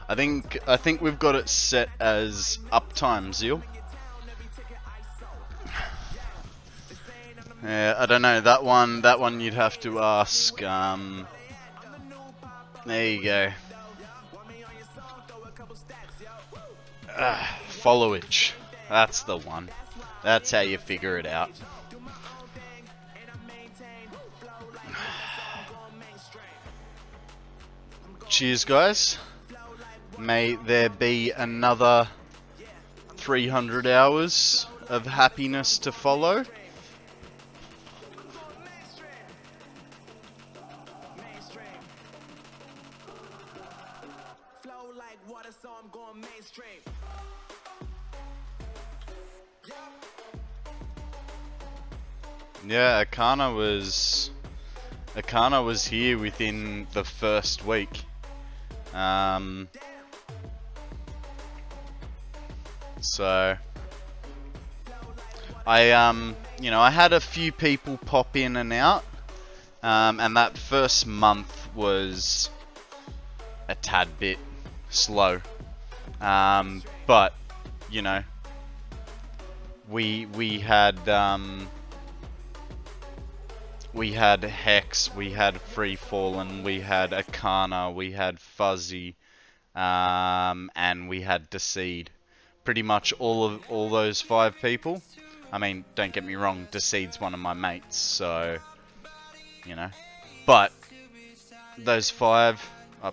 I think we've got it set as uptime, Zeal. Yeah, I don't know, that one you'd have to ask, there you go. Followage, that's the one. That's how you figure it out. Cheers, guys. May there be another 300 hours of happiness to follow. Yeah, Akana was here within the first week. So I had a few people pop in and out, and that first month was a tad bit slow. But you know, we had Hex, we had Freefallen, we had Akana, we had Fuzzy, and we had Decede. Pretty much all those 5 people. I mean, don't get me wrong, Decede's one of my mates, so you know. But those 5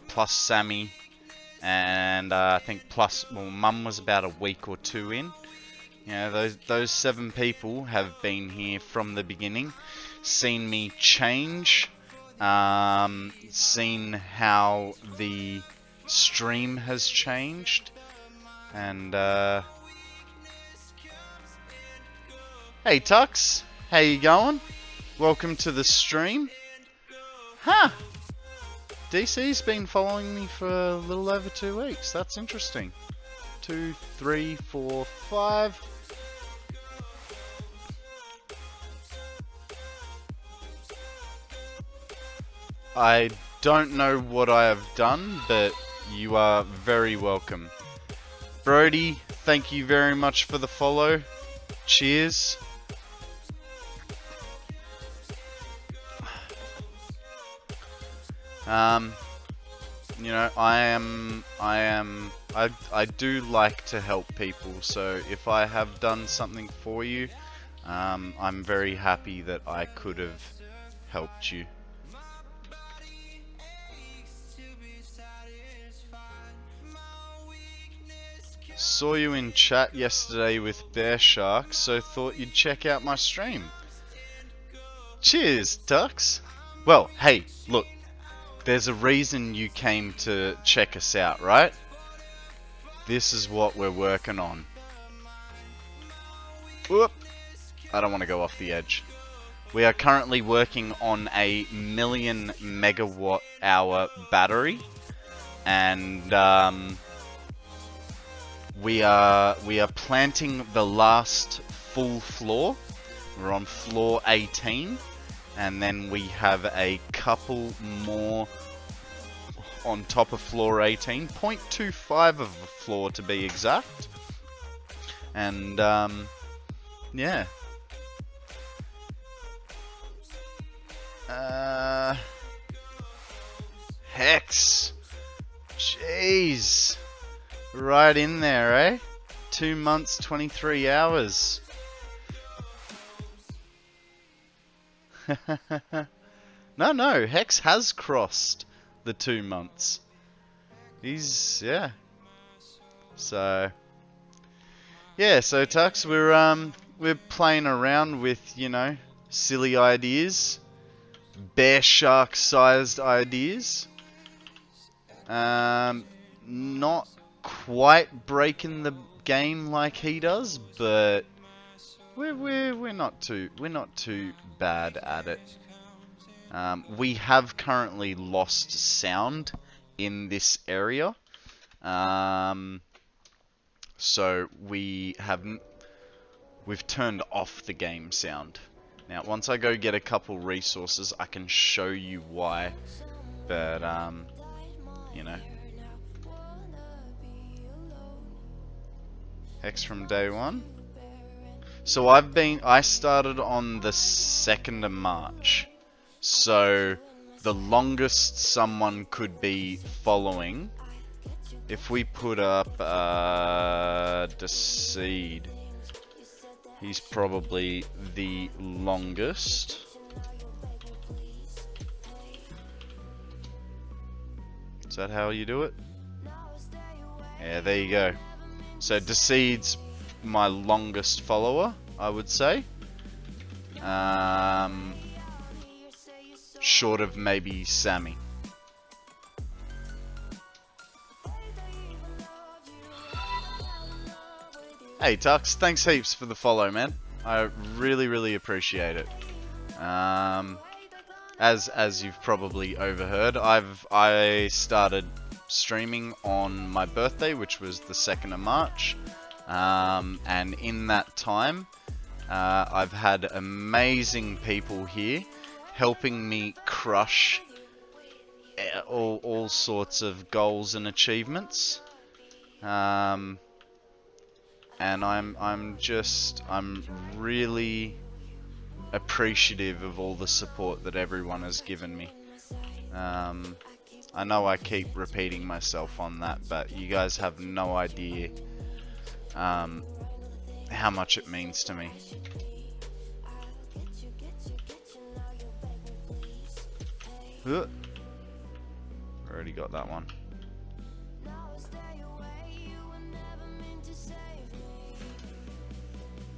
plus Sammy, and I think plus, well, Mum was about a week or 2 in. You know, those 7 people have been here from the beginning, seen me change, seen how the stream has changed, and hey Tux, how you going? Welcome to the stream. Huh, DC's been following me for a little over 2 weeks. That's interesting. 2, 3, 4, 5. I don't know what I have done, but you are very welcome. Brody, thank you very much for the follow. Cheers. You know, I do like to help people, so if I have done something for you, I'm very happy that I could have helped you. Saw you in chat yesterday with Bear Shark, so thought you'd check out my stream. Cheers, Tux. Well, hey, look. There's a reason you came to check us out, right? This is what we're working on. Whoop! I don't want to go off the edge. We are currently working on a 1,000,000 megawatt hour battery, and we are planting the last full floor. We're on floor 18. And then we have a couple more on top of floor 18, 0.25 of a floor to be exact. And yeah. Hex. Jeez. Right in there, eh? 2 months, 23 hours. No, Hex has crossed the 2 months. Yeah. So Tux, we're playing around with, you know, silly ideas, bear shark sized ideas. Not quite breaking the game like he does, but we're not too bad at it. We have currently lost sound in this area. So we've turned off the game sound. Now, once I go get a couple resources, I can show you why. But, you know. Hex from day one. So I started on the 2nd of March. So the longest someone could be following, if we put up Decede, he's probably the longest. Is that how you do it? Yeah, there you go. So Decede's my longest follower, I would say. Short of maybe Sammy. Hey Tux, thanks heaps for the follow, man. I really appreciate it. As you've probably overheard, I started streaming on my birthday, which was the 2nd of March. And in that time, I've had amazing people here helping me crush all sorts of goals and achievements. And I'm really appreciative of all the support that everyone has given me. I know I keep repeating myself on that, but you guys have no idea how much it means to me. Already got that one.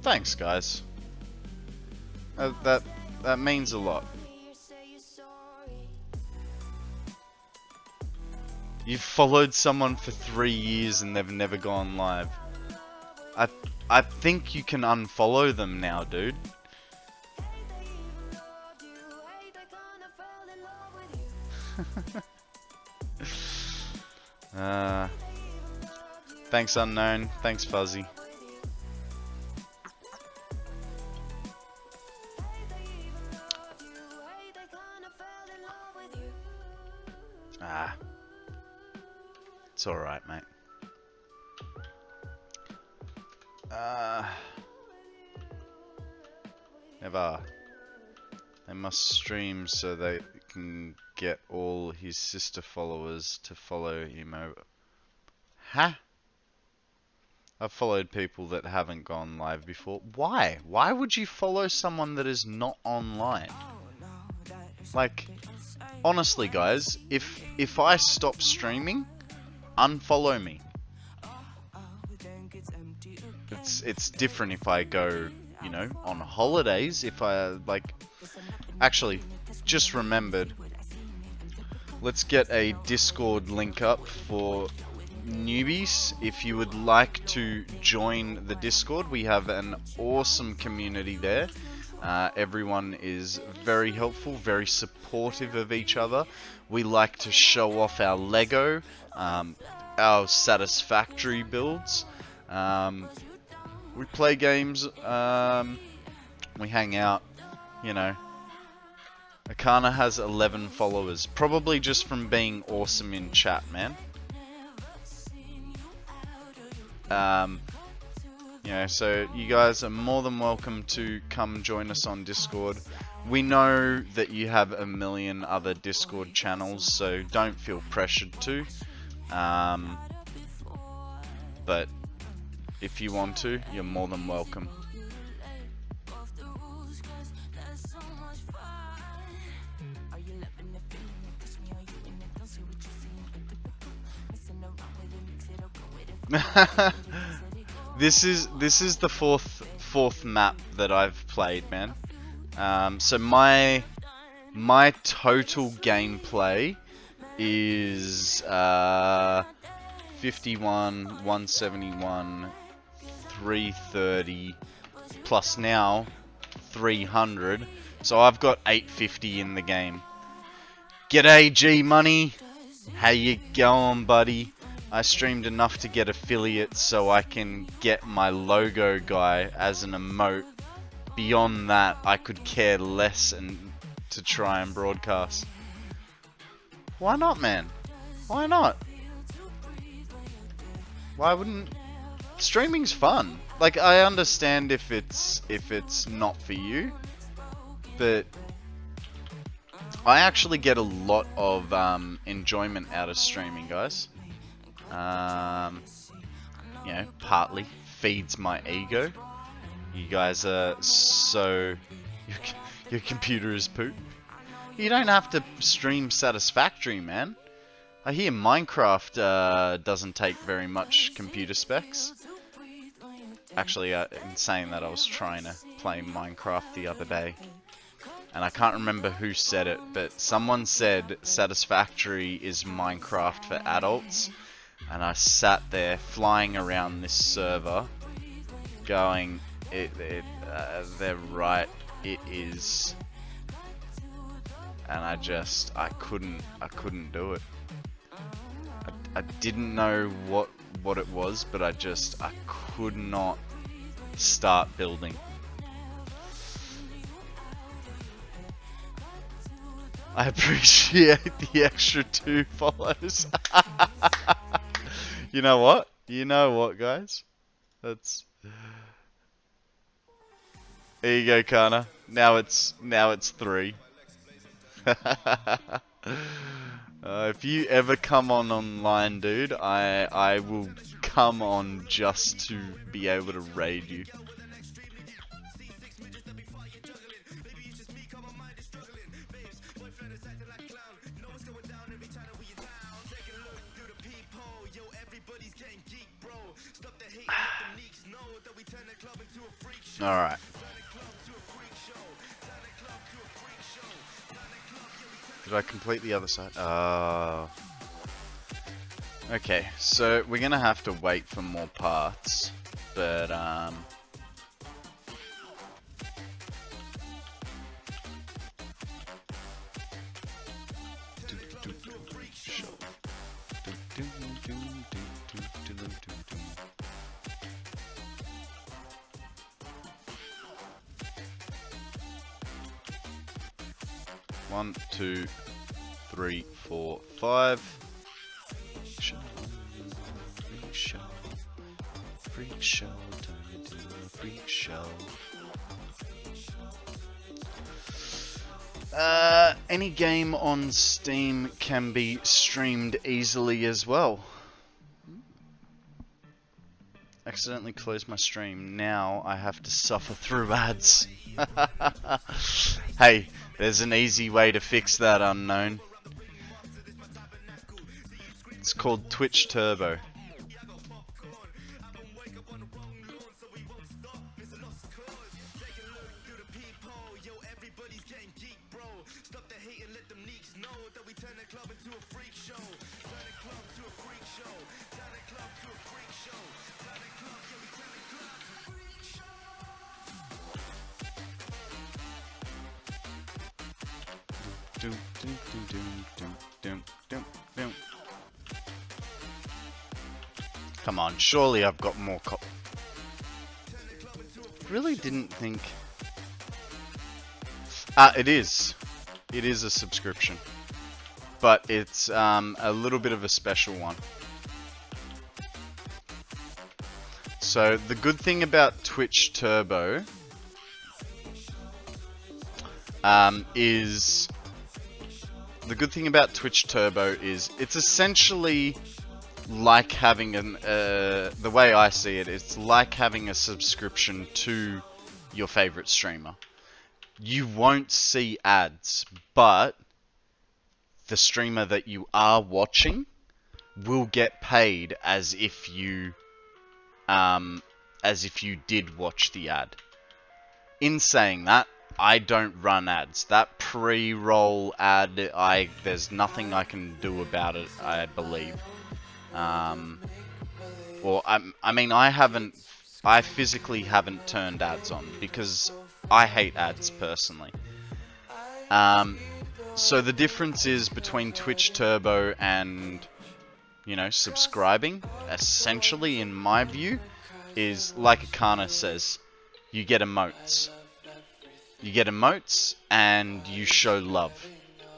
Thanks, guys. That means a lot. You've followed someone for 3 years and they've never gone live. I think you can unfollow them now, dude. Thanks Unknown, thanks Fuzzy. It's alright, mate. Never. They must stream so they can get all his sister followers to follow him over. Huh? I've followed people that haven't gone live before. Why? Why would you follow someone that is not online? Like, honestly guys, if I stop streaming, unfollow me. It's different if I go, you know, on holidays. If I, like, actually, just remembered, let's get a Discord link up for newbies. If you would like to join the Discord, we have an awesome community there. Everyone is very helpful, very supportive of each other. We like to show off our Lego, our Satisfactory builds. We play games, we hang out, you know. Akana has 11 followers, probably just from being awesome in chat, man. You know, so you guys are more than welcome to come join us on Discord. We know that you have a million other Discord channels, so don't feel pressured to. But if you want to, you're more than welcome. This is the fourth map that I've played, man. So my total gameplay is 51, 171, 330, plus now 300. So I've got 850 in the game. G'day G Money. How you going, buddy? I streamed enough to get affiliates so I can get my logo guy as an emote. Beyond that, I could care less and to try and broadcast. Why not, man? Why not? Why wouldn't... Streaming's fun. Like, I understand if it's not for you, but I actually get a lot of enjoyment out of streaming, guys. You know, partly feeds my ego. You guys are so... Your computer is poop. You don't have to stream Satisfactory, man. I hear Minecraft doesn't take very much computer specs. Actually, in saying that, I was trying to play Minecraft the other day. And I can't remember who said it, but someone said Satisfactory is Minecraft for adults. And I sat there flying around this server going, they're right, it is. And I couldn't do it. I didn't know what it was, but I could not start building. I appreciate the extra 2 follows. You know what? You know what, guys? That's... There you go, Kana. Now it's 3. If you ever come on online, dude, I will come on just to be able to raid you. Alright. Did I complete the other side? Okay, so we're gonna have to wait for more parts, but One, 2, 3, 4, 5. Freak show, time to do a freak show. Any game on Steam can be streamed easily as well. Accidentally closed my stream. Now I have to suffer through ads. Hey, there's an easy way to fix that, unknown. It's called Twitch Turbo. Come on, surely I've got more really didn't think... it is. It is a subscription. But it's a little bit of a special one. So the good thing about Twitch Turbo is... The good thing about Twitch Turbo is it's essentially like having an... the way I see it, it's like having a subscription to your favorite streamer. You won't see ads, but the streamer that you are watching will get paid as if you did watch the ad. In saying that, I don't run ads. That pre-roll ad, there's nothing I can do about it, I believe. Well, I mean, I physically haven't turned ads on because I hate ads personally. So the difference is between Twitch Turbo and, you know, subscribing, essentially, in my view, is like Akana says, you get emotes. You get emotes and you show love.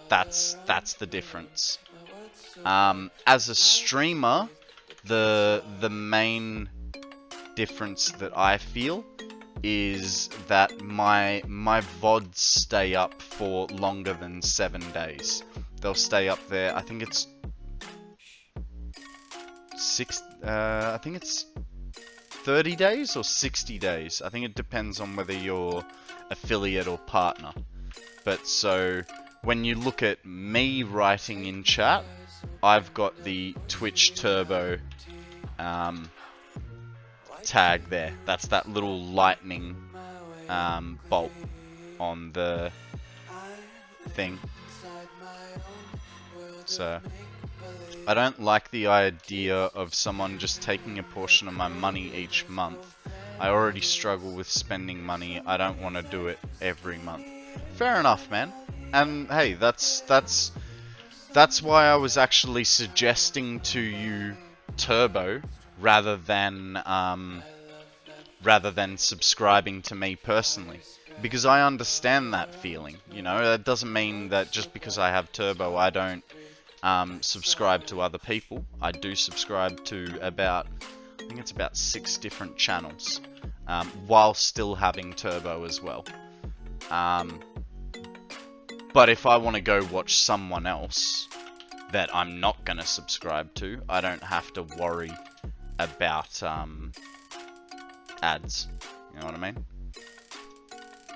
That's the difference. As a streamer, the main difference that I feel is that my VODs stay up for longer than 7 days. They'll stay up there. I think it's I think it's 30 days or 60 days. I think it depends on whether you're affiliate or partner. But so when you look at me writing in chat, I've got the Twitch Turbo tag there. That's that little lightning bolt on the thing. So I don't like the idea of someone just taking a portion of my money each month. I already struggle with spending money. I don't want to do it every month. Fair enough, man. And hey, that's why I was actually suggesting to you Turbo rather than subscribing to me personally, because I understand that feeling. You know, that doesn't mean that just because I have Turbo I don't subscribe to other people. I do subscribe to I think it's about 6 different channels, while still having Turbo as well. But if I want to go watch someone else that I'm not going to subscribe to, I don't have to worry about ads. You know what I mean?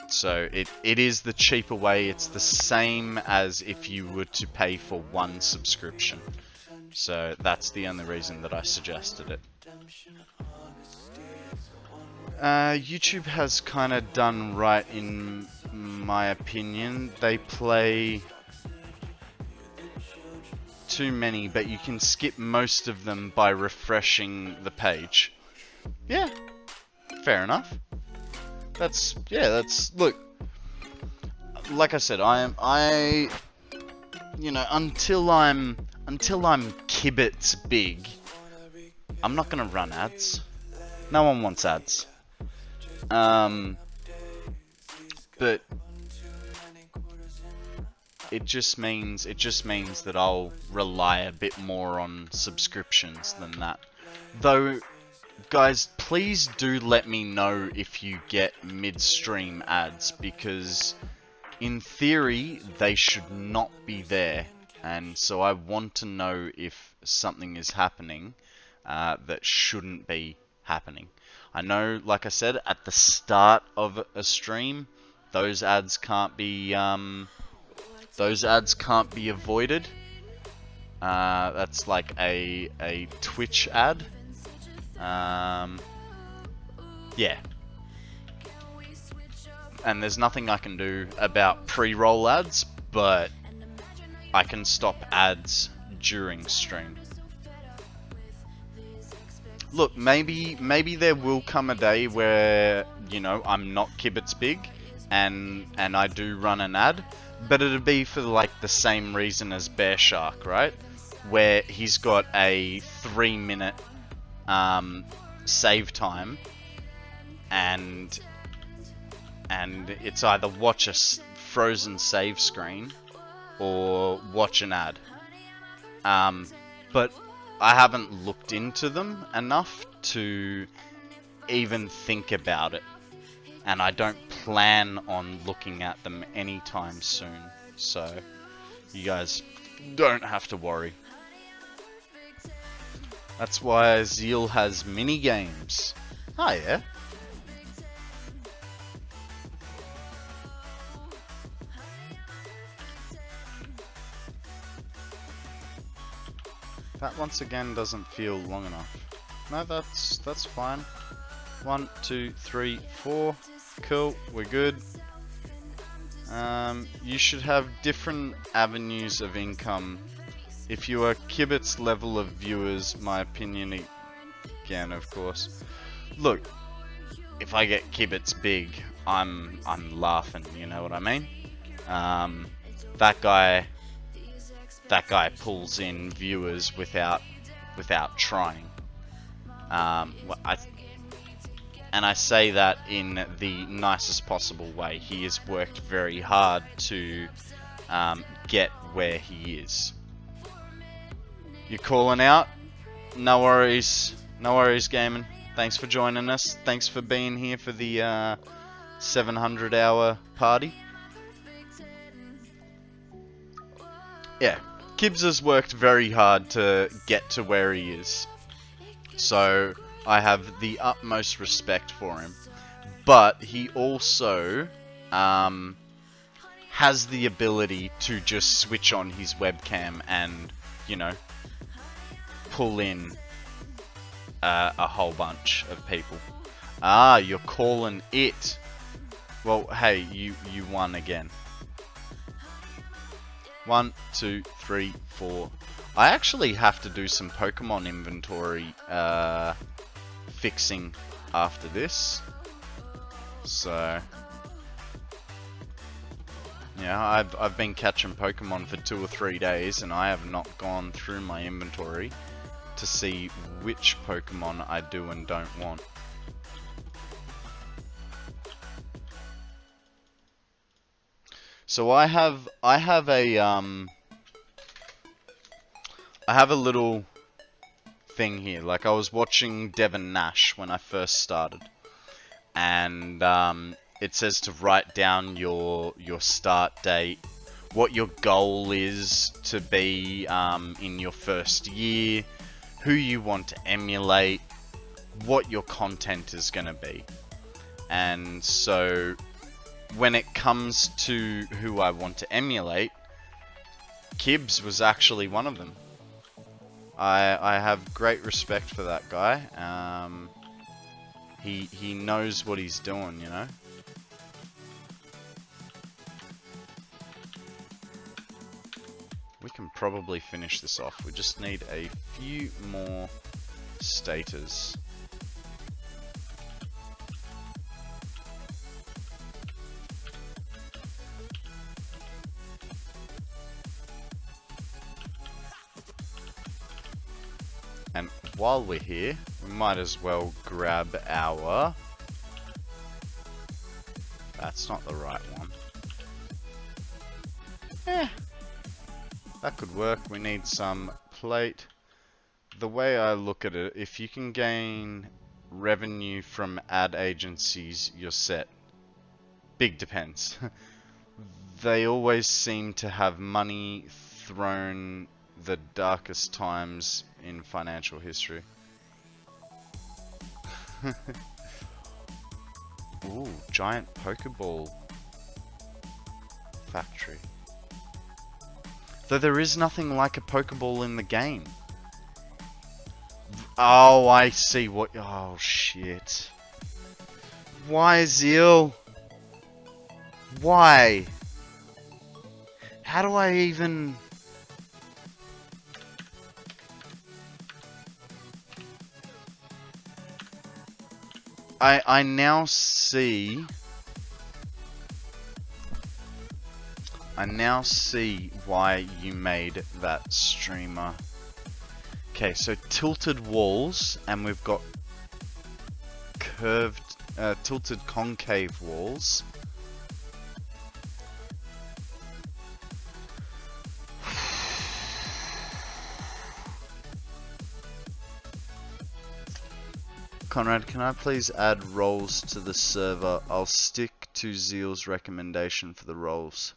So it is the cheaper way. It's the same as if you were to pay for 1 subscription. So that's the only reason that I suggested it. YouTube has kind of done right in my opinion. They play too many, but you can skip most of them by refreshing the page. Yeah, fair enough. Look, like I said, you know, until I'm Kibitz big, I'm not gonna run ads. No one wants ads. But it just means that I'll rely a bit more on subscriptions than that. Though, guys, please do let me know if you get midstream ads, because in theory they should not be there, and so I want to know if something is happening that shouldn't be happening. I know, like I said, at the start of a stream, those ads can't be avoided. That's like a Twitch ad. Yeah. And there's nothing I can do about pre-roll ads, but I can stop ads during stream. Look, maybe there will come a day where, you know, I'm not Kibitz big and I do run an ad, but it'll be for like the same reason as Bear Shark, right? Where he's got a 3-minute save time, and it's either watch a frozen save screen or watch an ad. But I haven't looked into them enough to even think about it, and I don't plan on looking at them anytime soon, so you guys don't have to worry. That's why Zeal has mini games. Oh yeah. That once again doesn't feel long enough. No, that's fine. 1, 2, 3, 4. Cool, we're good. You should have different avenues of income. If you are Kibitz level of viewers, my opinion again, of course. Look, if I get Kibitz big, I'm laughing, you know what I mean? That guy pulls in viewers without trying. And I say that in the nicest possible way. He has worked very hard to get where he is. You're calling out? No worries. No worries, gaming. Thanks for joining us. Thanks for being here for the 700-hour party. Yeah, Kibz has worked very hard to get to where he is. So I have the utmost respect for him. But he also has the ability to just switch on his webcam and, you know, pull in a whole bunch of people. Ah, you're calling it. Well, hey, you won again. 1, 2, 3, 4. I actually have to do some Pokemon inventory fixing after this. So yeah, I've been catching Pokemon for 2 or 3 days, and I have not gone through my inventory to see which Pokemon I do and don't want. So I have a little thing here. Like, I was watching Devon Nash when I first started, and it says to write down your start date, what your goal is to be in your first year, who you want to emulate, what your content is going to be. And so when it comes to who I want to emulate, Kibz was actually one of them. I have great respect for that guy. He knows what he's doing, you know. We can probably finish this off. We just need a few more staters. And while we're here, we might as well grab our... That's not the right one. That could work. We need some plate. The way I look at it, if you can gain revenue from ad agencies, you're set. Big depends. They always seem to have money thrown the darkest times in financial history. Ooh, giant Pokeball factory. Though there is nothing like a Pokeball in the game. Oh, I see what... Oh, shit. Why, Zeal? Why? How do I even... I now see... I now see why you made that streamer. Okay, so tilted walls, and we've got curved, tilted concave walls. Konrad, can I please add roles to the server? I'll stick to Zeal's recommendation for the roles.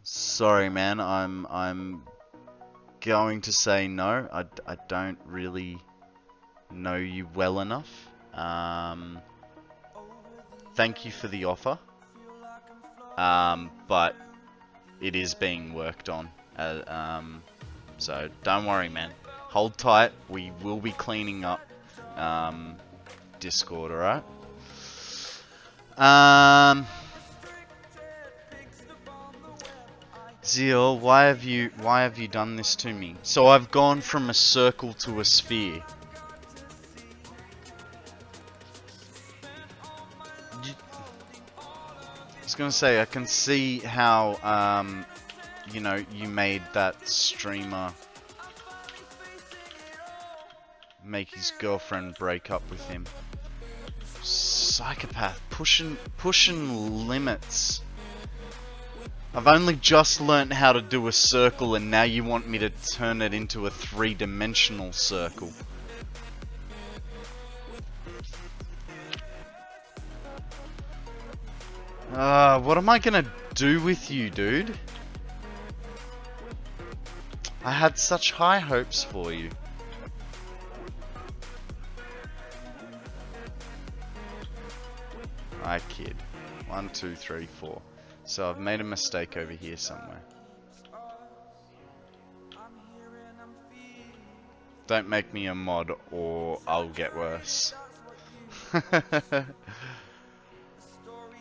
Sorry, man. I'm going to say no. I don't really know you well enough. Thank you for the offer. But it is being worked on. So don't worry, man. Hold tight. We will be cleaning up Discord, alright? Zeal, why have you done this to me? So I've gone from a circle to a sphere. was gonna say, I can see how, you know, you made that streamer make his girlfriend break up with him. Psychopath, pushing limits. I've only just learnt how to do a circle and now you want me to turn it into a 3-dimensional circle. What am I gonna do with you, dude? I had such high hopes for you. I kid. 1, 2, 3, 4. So I've made a mistake over here somewhere. Don't make me a mod or I'll get worse.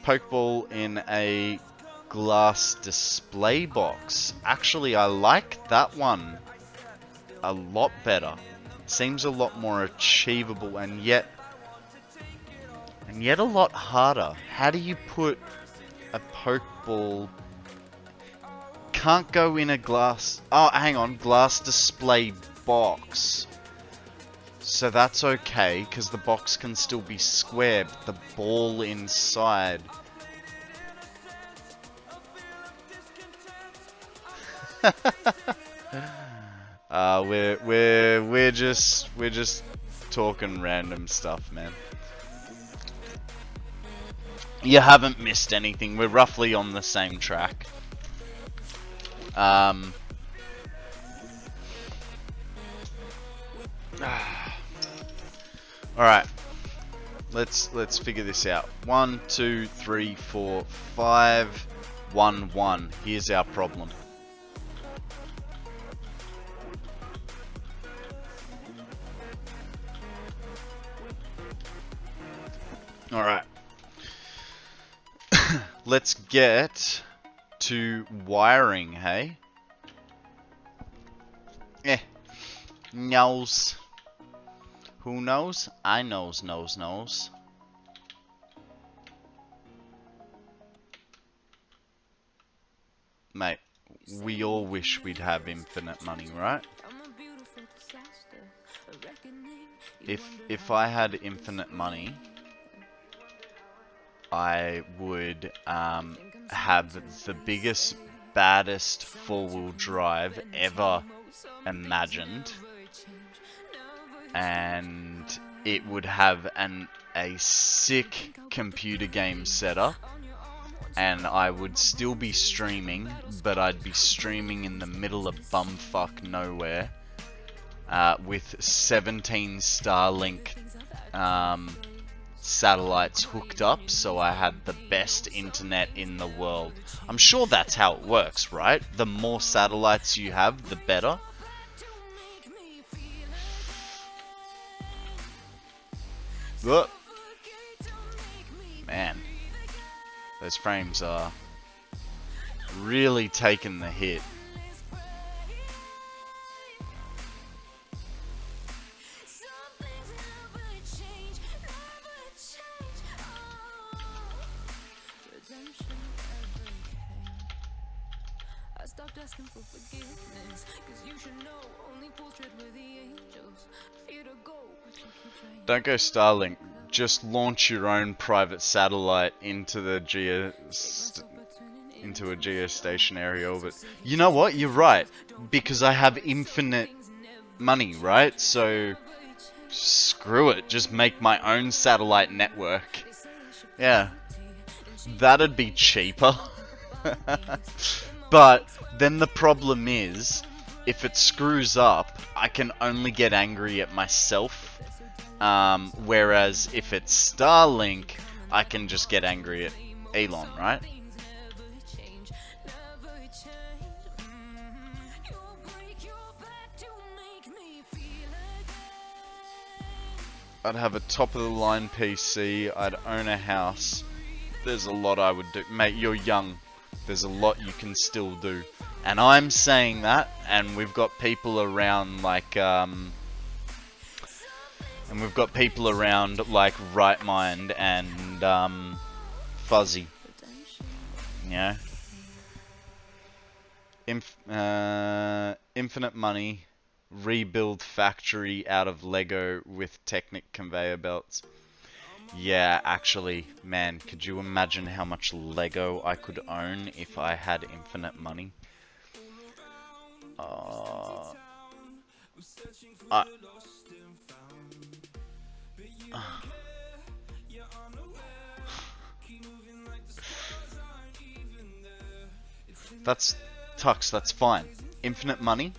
Pokeball in a glass display box. Actually, I like that one a lot better. Seems a lot more achievable and yet a lot harder. How do you put a Pokeball? Can't go in a glass. Oh, hang on, glass display box. So that's okay, because the box can still be square, but the ball inside. We're just talking random stuff, man. You haven't missed anything. We're roughly on the same track. Alright. Let's figure this out. 1, 2, 3, 4, 5, 1, 1. Here's our problem. Alright. Let's get to wiring, hey? Knows. Who knows? I knows. Mate, we all wish we'd have infinite money, right? If I had infinite money, I would have the biggest, baddest four-wheel drive ever imagined, and it would have a sick computer game setup, and I would still be streaming, but I'd be streaming in the middle of bumfuck nowhere with 17 Starlink satellites hooked up, so I had the best internet in the world. I'm sure that's how it works, right? The more satellites you have, the better. Whoop. Man, those frames are really taking the hit. Don't go Starlink. Just launch your own private satellite into the into a geostationary orbit. You know what? You're right, because I have infinite money, right? So screw it. Just make my own satellite network. Yeah, that'd be cheaper. But then the problem is, if it screws up, I can only get angry at myself. Whereas if it's Starlink, I can just get angry at Elon, right? I'd have a top-of-the-line PC, I'd own a house. There's a lot I would do. Mate, you're young. There's a lot you can still do. And I'm saying that, and we've got people around like, Right Mind and, Fuzzy. know, infinite money, rebuild factory out of Lego with Technic conveyor belts. Yeah, actually, man, could you imagine how much Lego I could own if I had infinite money? That's Tux, that's fine. Infinite money,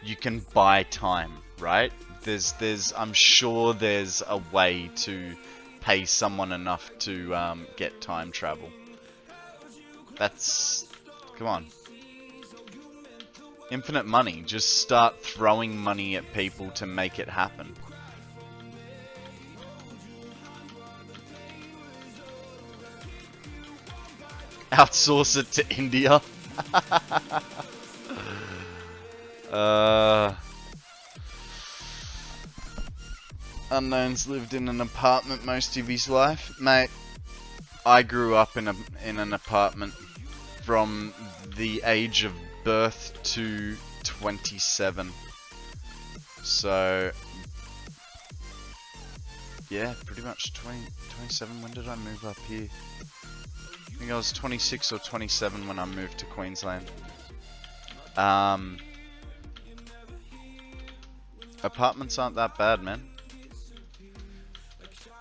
you can buy time, right? I'm sure there's a way to pay someone enough to get time travel. Come on. Infinite money, just start throwing money at people to make it happen. Outsource it to India. Unknowns lived in an apartment most of his life. Mate, I grew up in an apartment from the age of birth to 27. So, yeah, pretty much 27. When did I move up here? I think I was 26 or 27 when I moved to Queensland. Apartments aren't that bad, man.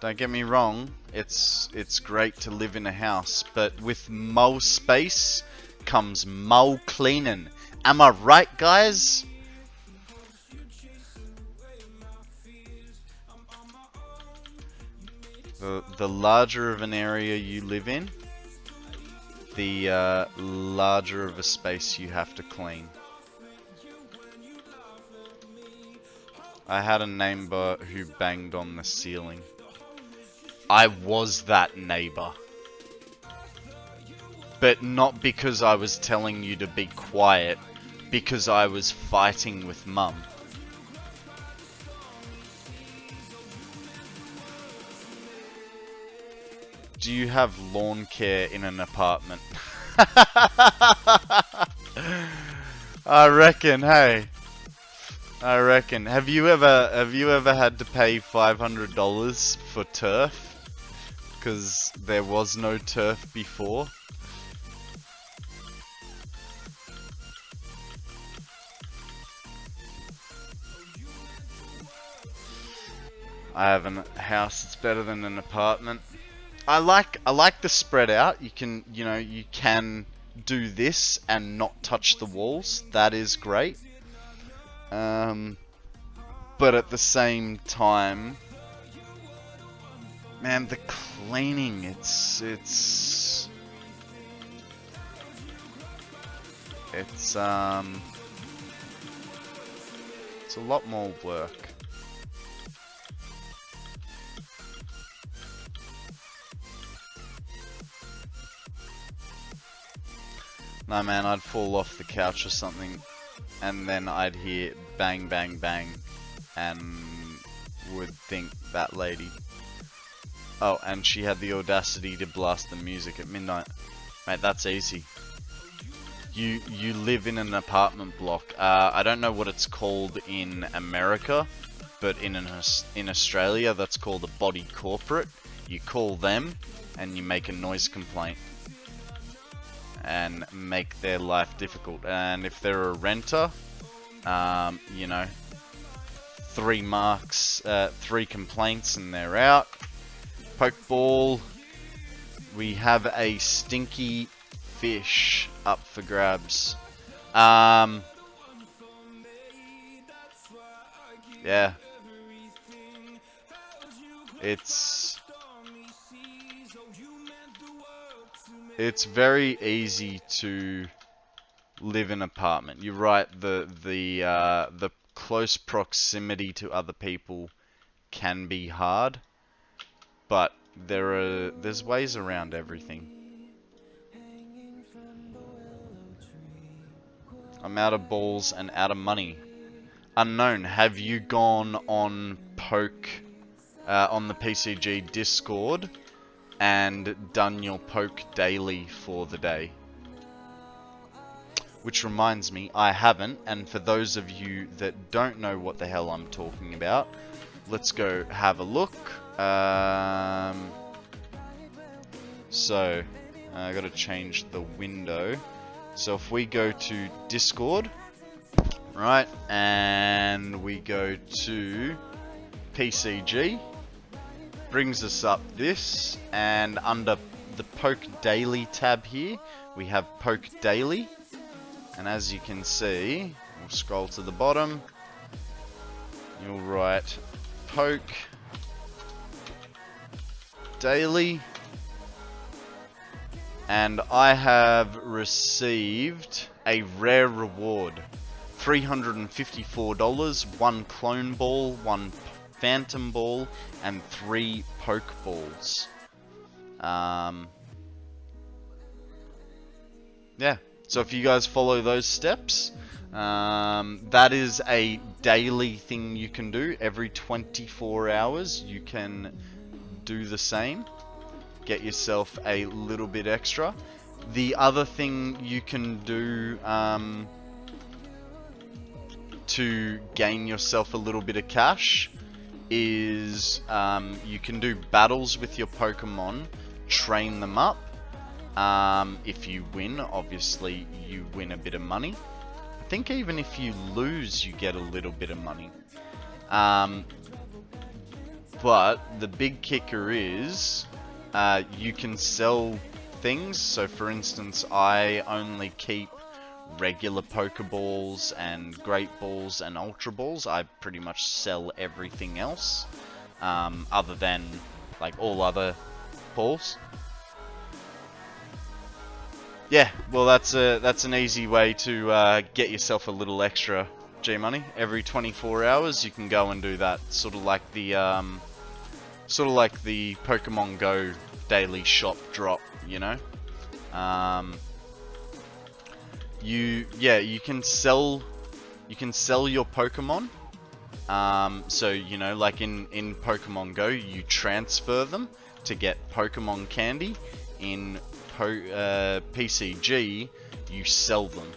Don't get me wrong, it's great to live in a house, but with more space comes more cleaning. Am I right, guys? The larger of an area you live in, the larger of a space you have to clean. I had a neighbor who banged on the ceiling. I was that neighbor. But not because I was telling you to be quiet, because I was fighting with Mum. Do you have lawn care in an apartment? I reckon, hey. I reckon. Have you ever had to pay $500 for turf? Because there was no turf before. I have a house that's better than an apartment. I like the spread out. You can do this and not touch the walls. That is great. But at the same time, man, the cleaning, it's a lot more work. No, man, I'd fall off the couch or something, and then I'd hear bang, bang, bang, and would think that lady. Oh, and she had the audacity to blast the music at midnight. Mate, that's easy. You live in an apartment block. I don't know what it's called in America, but in Australia, that's called a body corporate. You call them, and you make a noise complaint. And make their life difficult. And if they're a renter, 3 marks, 3 complaints and they're out. Pokeball. We have a stinky fish up for grabs. Yeah. It's very easy to live in an apartment. You're right. The close proximity to other people can be hard, but there's ways around everything. I'm out of balls and out of money. Unknown, have you gone on Poke on the PCG Discord and done your poke daily for the day? which reminds me, I haven't, and for those of you that don't know what the hell I'm talking about, let's go have a look. So, I gotta change the window. So if we go to Discord, right, and we go to PCG, brings us up this, and under the Poke Daily tab here, we have Poke Daily, and as you can see, we'll scroll to the bottom, you'll write Poke Daily, and I have received a rare reward. $354, 1 clone ball, 1 phantom ball, and 3 poke balls. Yeah, so if you guys follow those steps, that is a daily thing you can do. Every 24 hours you can do the same. Get yourself a little bit extra. The other thing you can do to gain yourself a little bit of cash is you can do battles with your Pokemon, train them up. If you win, obviously you win a bit of money. I think even if you lose, you get a little bit of money. But the big kicker is you can sell things. So for instance, I only keep regular Pokeballs and Great Balls and Ultra Balls. I pretty much sell everything else, other than like all other balls. Yeah, well that's an easy way to get yourself a little extra G-money. Every 24 hours you can go and do that, sort of like the Pokemon Go daily shop drop, you know. You can sell your Pokemon. So you know, like in Pokemon Go, you transfer them to get Pokemon candy. In PCG, you sell them.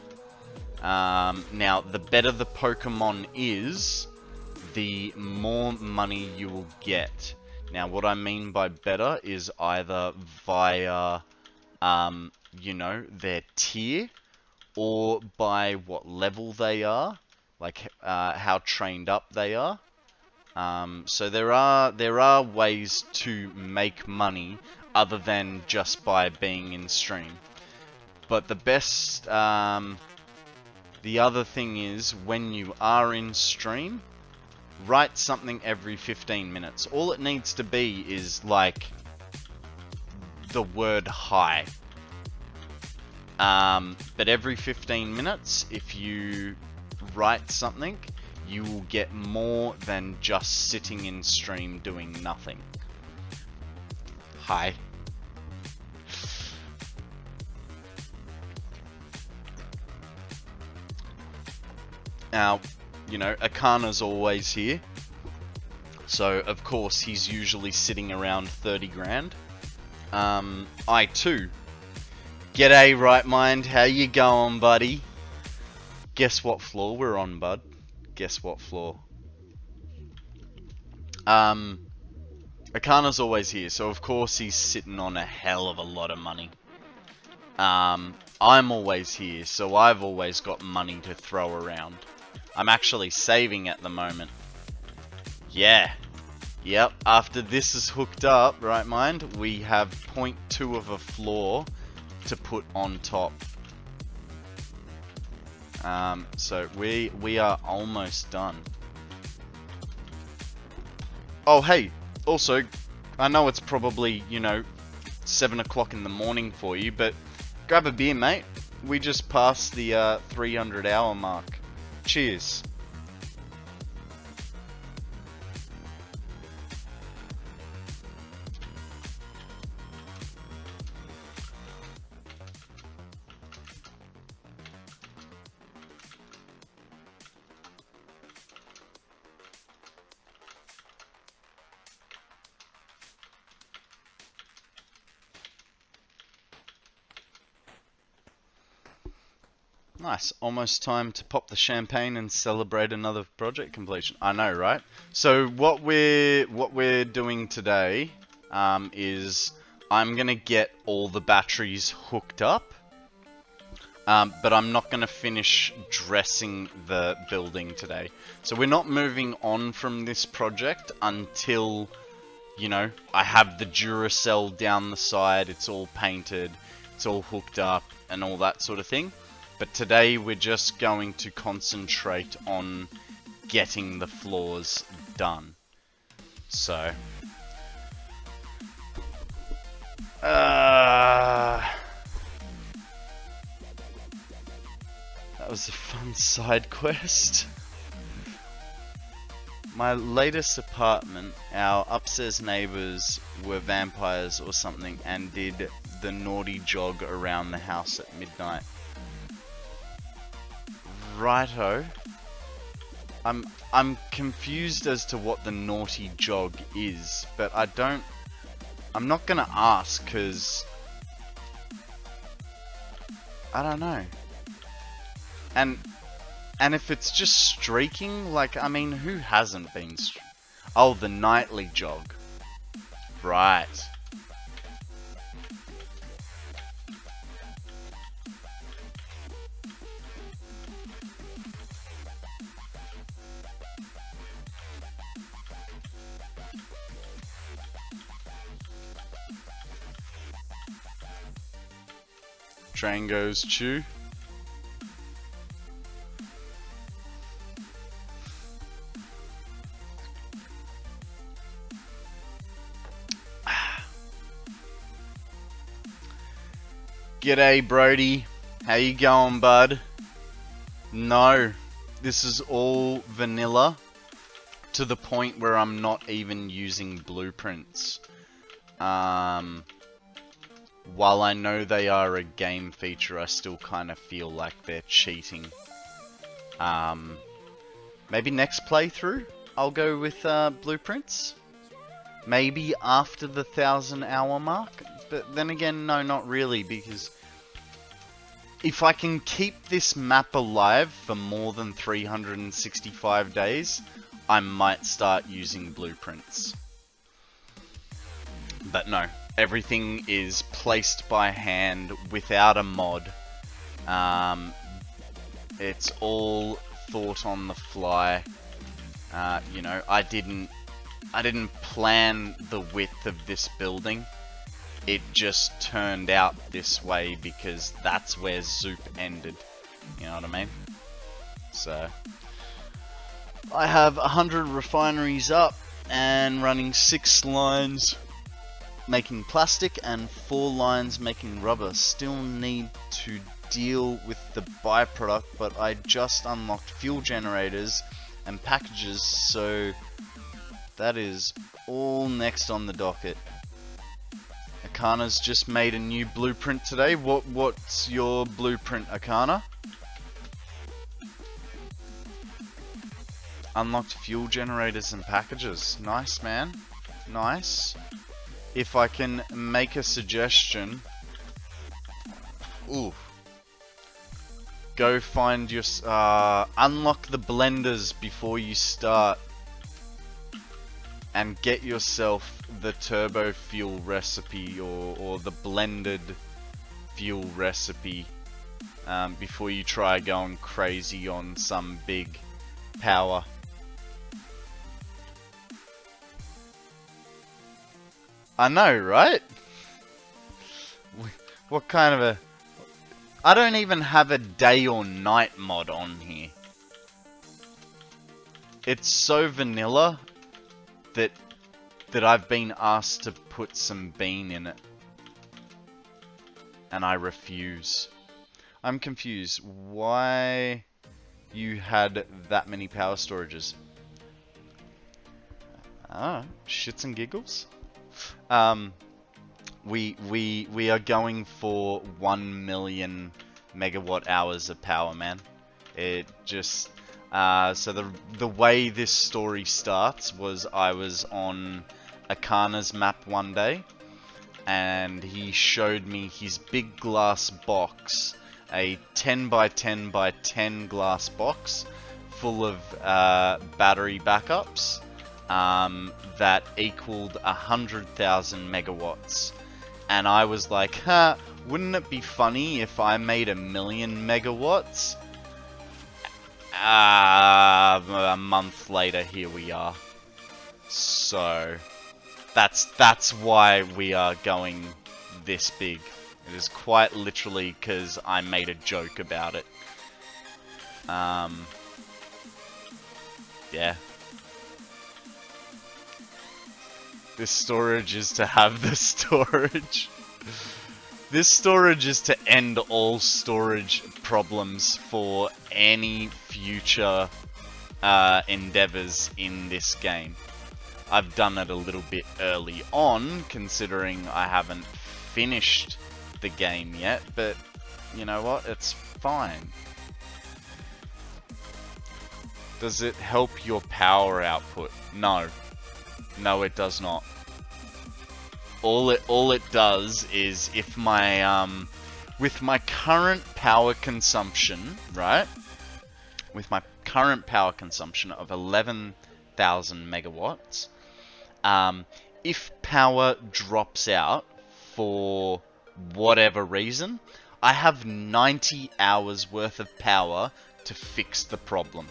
Now, the better the Pokemon is, the more money you will get. Now, what I mean by better is either via, you know, their tier, or by what level they are, like how trained up they are. So there are ways to make money other than just by being in stream. But the best, the other thing is, when you are in stream, write something every 15 minutes. All it needs to be is like the word hi. But every 15 minutes, if you write something, you will get more than just sitting in stream doing nothing. Hi. Now, you know, Akana's always here. So, of course, he's usually sitting around 30 grand. I too. G'day, Right Mind. How you going, buddy? Guess what floor we're on, bud? Guess what floor? Akana's always here, so of course he's sitting on a hell of a lot of money. I'm always here, so I've always got money to throw around. I'm actually saving at the moment. Yeah. Yep, after this is hooked up, Right Mind, we have 0.2 of a floor to put on top. So we are almost done. Oh, hey, also, I know it's probably, you know, 7 o'clock in the morning for you, but grab a beer, mate. We just passed the 300 hour mark. Cheers. Nice. Almost time to pop the champagne and celebrate another project completion. I know, right? So what we're doing today is I'm gonna get all the batteries hooked up, but I'm not gonna finish dressing the building today. So we're not moving on from this project until, you know, I have the Duracell down the side. It's all painted, it's all hooked up, and all that sort of thing. But today we're just going to concentrate on getting the floors done. So, that was a fun side quest. My latest apartment, our upstairs neighbors were vampires or something and did the naughty jog around the house at midnight. Righto. I'm confused as to what the naughty jog is, but I'm not gonna ask, cause I don't know. And if it's just streaking, like, I mean, who hasn't been oh, the nightly jog. Right. Train goes chew. G'day Brody, how you going, bud? No, this is all vanilla to the point where I'm not even using blueprints. While I know they are a game feature, I still kind of feel like they're cheating. Maybe next playthrough, I'll go with blueprints. Maybe after the 1,000-hour mark. But then again, no, not really, because if I can keep this map alive for more than 365 days, I might start using blueprints. But no. Everything is placed by hand without a mod. It's all thought on the fly. You know, I didn't plan the width of this building. It just turned out this way because that's where Zoop ended. You know what I mean? So I have 100 refineries up and running 6 lines making plastic and 4 lines making rubber. Still need to deal with the byproduct, but I just unlocked fuel generators and packages, so that is all next on the docket. Akana's just made a new blueprint today. What's your blueprint, Akana? Unlocked fuel generators and packages. Nice, man. Nice. If I can make a suggestion, go find your unlock the blenders before you start, and get yourself the turbo fuel recipe or the blended fuel recipe before you try going crazy on some big power. I know, right? What kind of a... I don't even have a day or night mod on here. It's so vanilla that I've been asked to put some bean in it. And I refuse. I'm confused. Why you had that many power storages? Ah, shits and giggles? We are going for 1 million megawatt hours of power, man. It just so the way this story starts was I was on Akana's map one day, and he showed me his big glass box a 10 by 10 by 10 glass box full of battery backups that equaled 100,000 megawatts. And I was like, huh, wouldn't it be funny if I made 1,000,000 megawatts? A month later, here we are. So that's why we are going this big. It is quite literally because I made a joke about it. Yeah. This storage is to have the storage. This storage is to end all storage problems for any future endeavors in this game. I've done it a little bit early on, considering I haven't finished the game yet, but you know what? It's fine. Does it help your power output? No. No, it does not. All it does is if my with my current power consumption, right? With my current power consumption of 11,000 megawatts, if power drops out for whatever reason, I have 90 hours worth of power to fix the problem.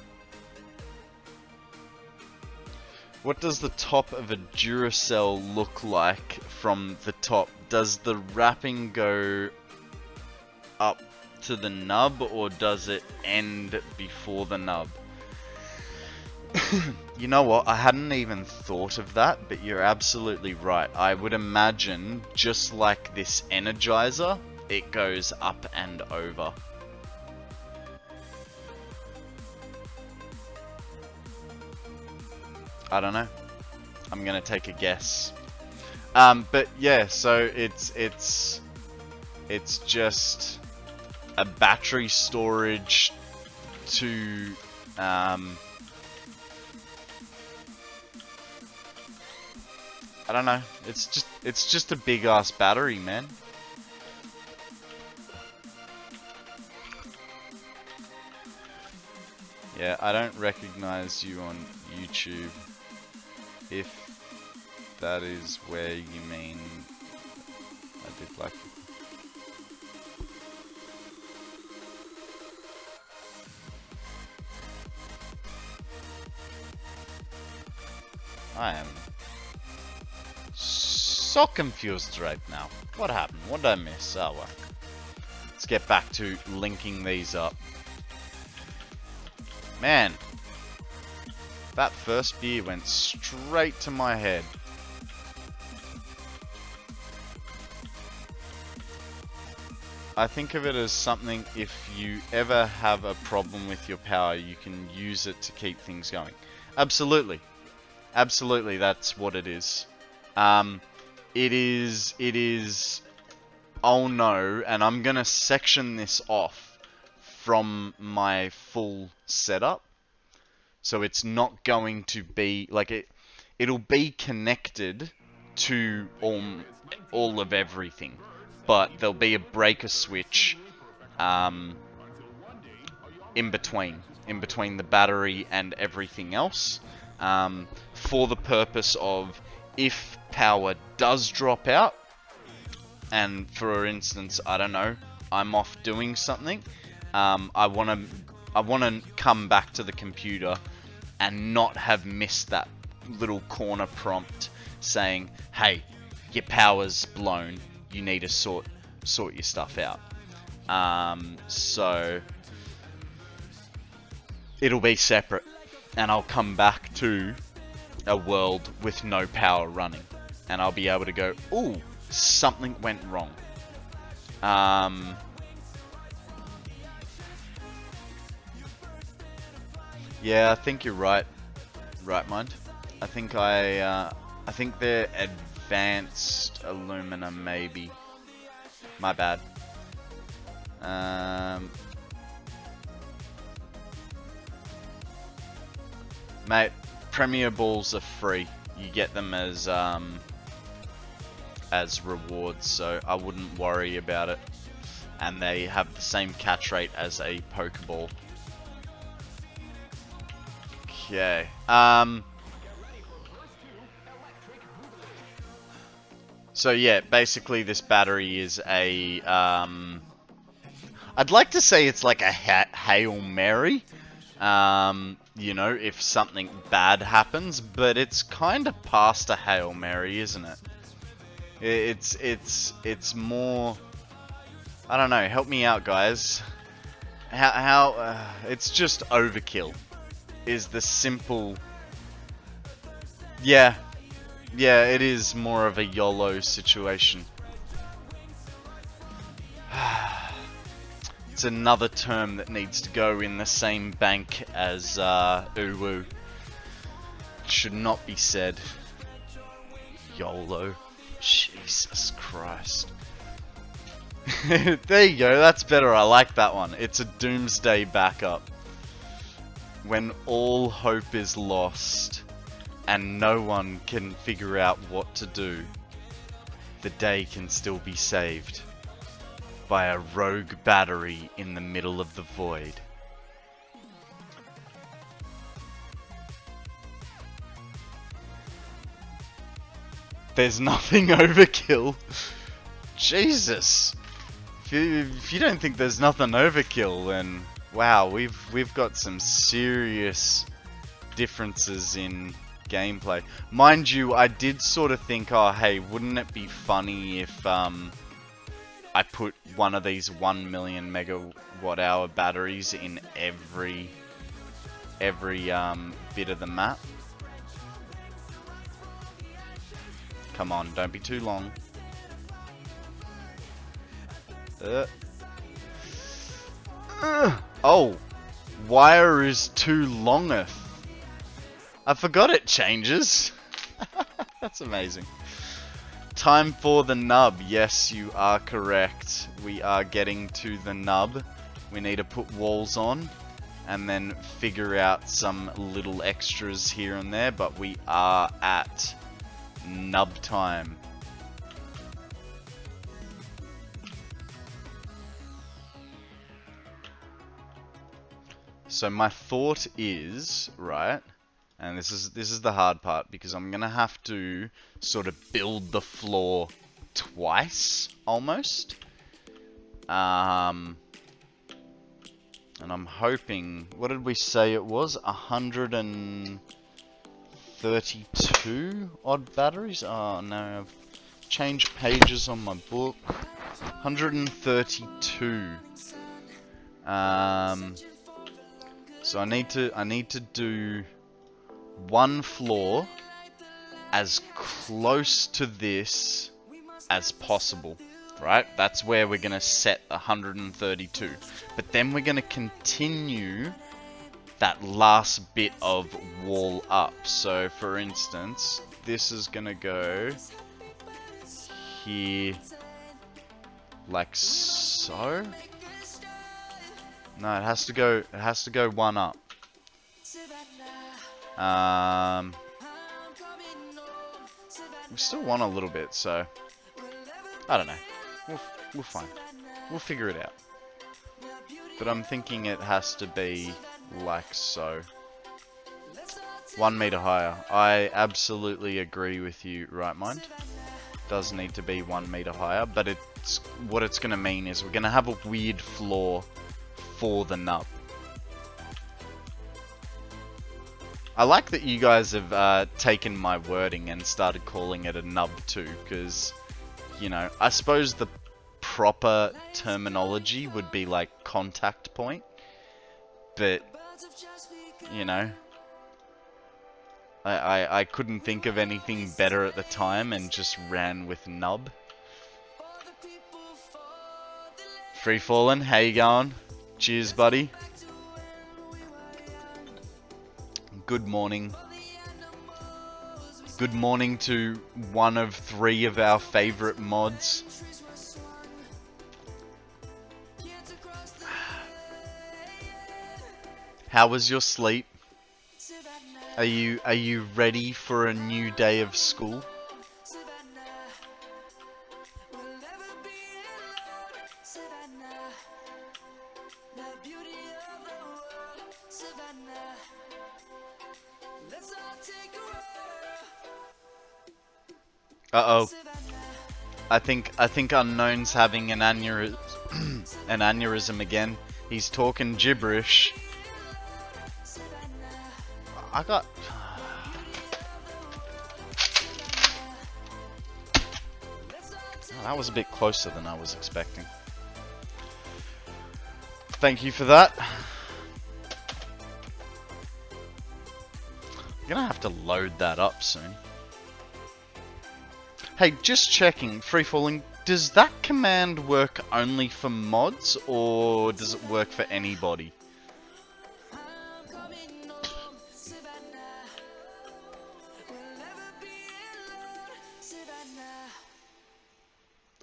What does the top of a Duracell look like from the top? Does the wrapping go up to the nub, or does it end before the nub? You know what? I hadn't even thought of that, but you're absolutely right. I would imagine, just like this Energizer, it goes up and over. I don't know. I'm gonna take a guess. But yeah, so it's just a battery storage to I don't know. It's just a big ass battery, man. Yeah, I don't recognize you on YouTube. If that is where you mean, I did like it. I am so confused right now. What happened? What did I miss? Oh well. Let's get back to linking these up. Man, that first beer went straight to my head. I think of it as something, if you ever have a problem with your power, you can use it to keep things going. Absolutely. Absolutely, that's what it is. It is, oh no, and I'm gonna section this off from my full setup. So it's not going to be, like, it'll be connected to all of everything. But there'll be a breaker switch in between the battery and everything else, for the purpose of, if power does drop out, and for instance, I don't know, I'm off doing something, I want to come back to the computer and not have missed that little corner prompt saying, hey, your power's blown, you need to sort your stuff out. So it'll be separate, and I'll come back to a world with no power running, and I'll be able to go, ooh, something went wrong. Yeah, I think you're right. Right, mind. I think they're advanced aluminum, maybe. My bad. Mate, Premier Balls are free. You get them as rewards, so I wouldn't worry about it. and they have the same catch rate as a Pokeball. Okay. So yeah, basically this battery is a, I'd like to say it's like a Hail Mary, you know, if something bad happens, but it's kind of past a Hail Mary, isn't it? It's more, I don't know, help me out, guys. It's just overkill, is the simple, yeah, it is more of a YOLO situation. It's another term that needs to go in the same bank as uwu. Should not be said. YOLO. Jesus Christ. There you go, that's better, I like that one. It's a doomsday backup. When all hope is lost and no one can figure out what to do, the day can still be saved by a rogue battery in the middle of the void. There's nothing overkill. Jesus. If you don't think there's nothing overkill, then wow, we've got some serious differences in gameplay. Mind you, I did sort of think, oh hey, wouldn't it be funny if I put one of these 1 million megawatt hour batteries in every bit of the map. Come on, don't be too long. Oh, wire is too longeth. I forgot it changes. That's amazing. Time for the nub. Yes, you are correct. We are getting to the nub. We need to put walls on and then figure out some little extras here and there, but we are at nub time. So my thought is, right, and this is the hard part, because I'm gonna have to sort of build the floor twice, almost. And I'm hoping, what did we say it was? 132 odd batteries? Oh no, I've changed pages on my book. 132. So I need to do one floor as close to this as possible, right? That's where we're gonna set 132. But then we're gonna continue that last bit of wall up. So for instance, this is gonna go here like so. No, it has to go one up. We still want a little bit, so I don't know. We'll find. We'll figure it out. But I'm thinking it has to be like so. 1 meter higher. I absolutely agree with you, Right Mind. Does need to be 1 meter higher, but what it's gonna mean is we're gonna have a weird floor for the nub. I like that you guys have taken my wording and started calling it a nub too, because, you know, I suppose the proper terminology would be like contact point, but, you know, I couldn't think of anything better at the time and just ran with nub. Free Fallen, how you going? Cheers, buddy. Good morning. Good morning to one of 3 of our favorite mods. How was your sleep? Are you ready for a new day of school? Uh-oh. I think Unknown's having an aneurysm, an aneurysm again. He's talking gibberish. I got... Oh, that was a bit closer than I was expecting. Thank you for that. I'm gonna have to load that up soon. Hey, just checking, Free Falling, does that command work only for mods, or does it work for anybody?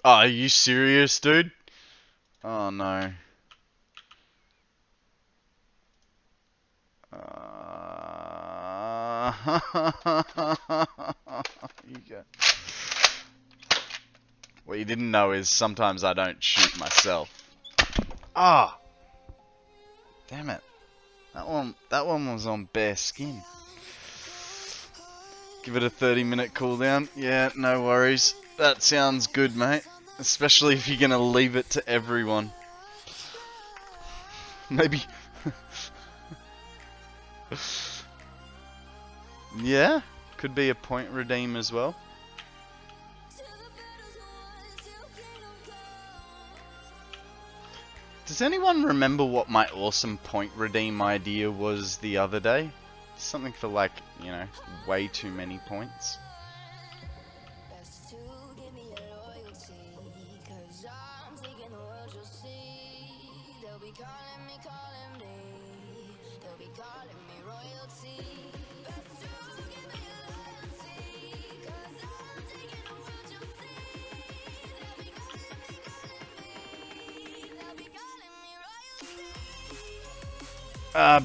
Oh, are you serious, dude? Oh no. You go. What you didn't know is sometimes I don't shoot myself. Ah! Damn it. That one was on bare skin. Give it a 30-minute cooldown. Yeah, no worries. That sounds good, mate. Especially if you're gonna leave it to everyone. Maybe... Yeah, could be a point redeem as well. Does anyone remember what my awesome point redeem idea was the other day? Something for like, you know, way too many points.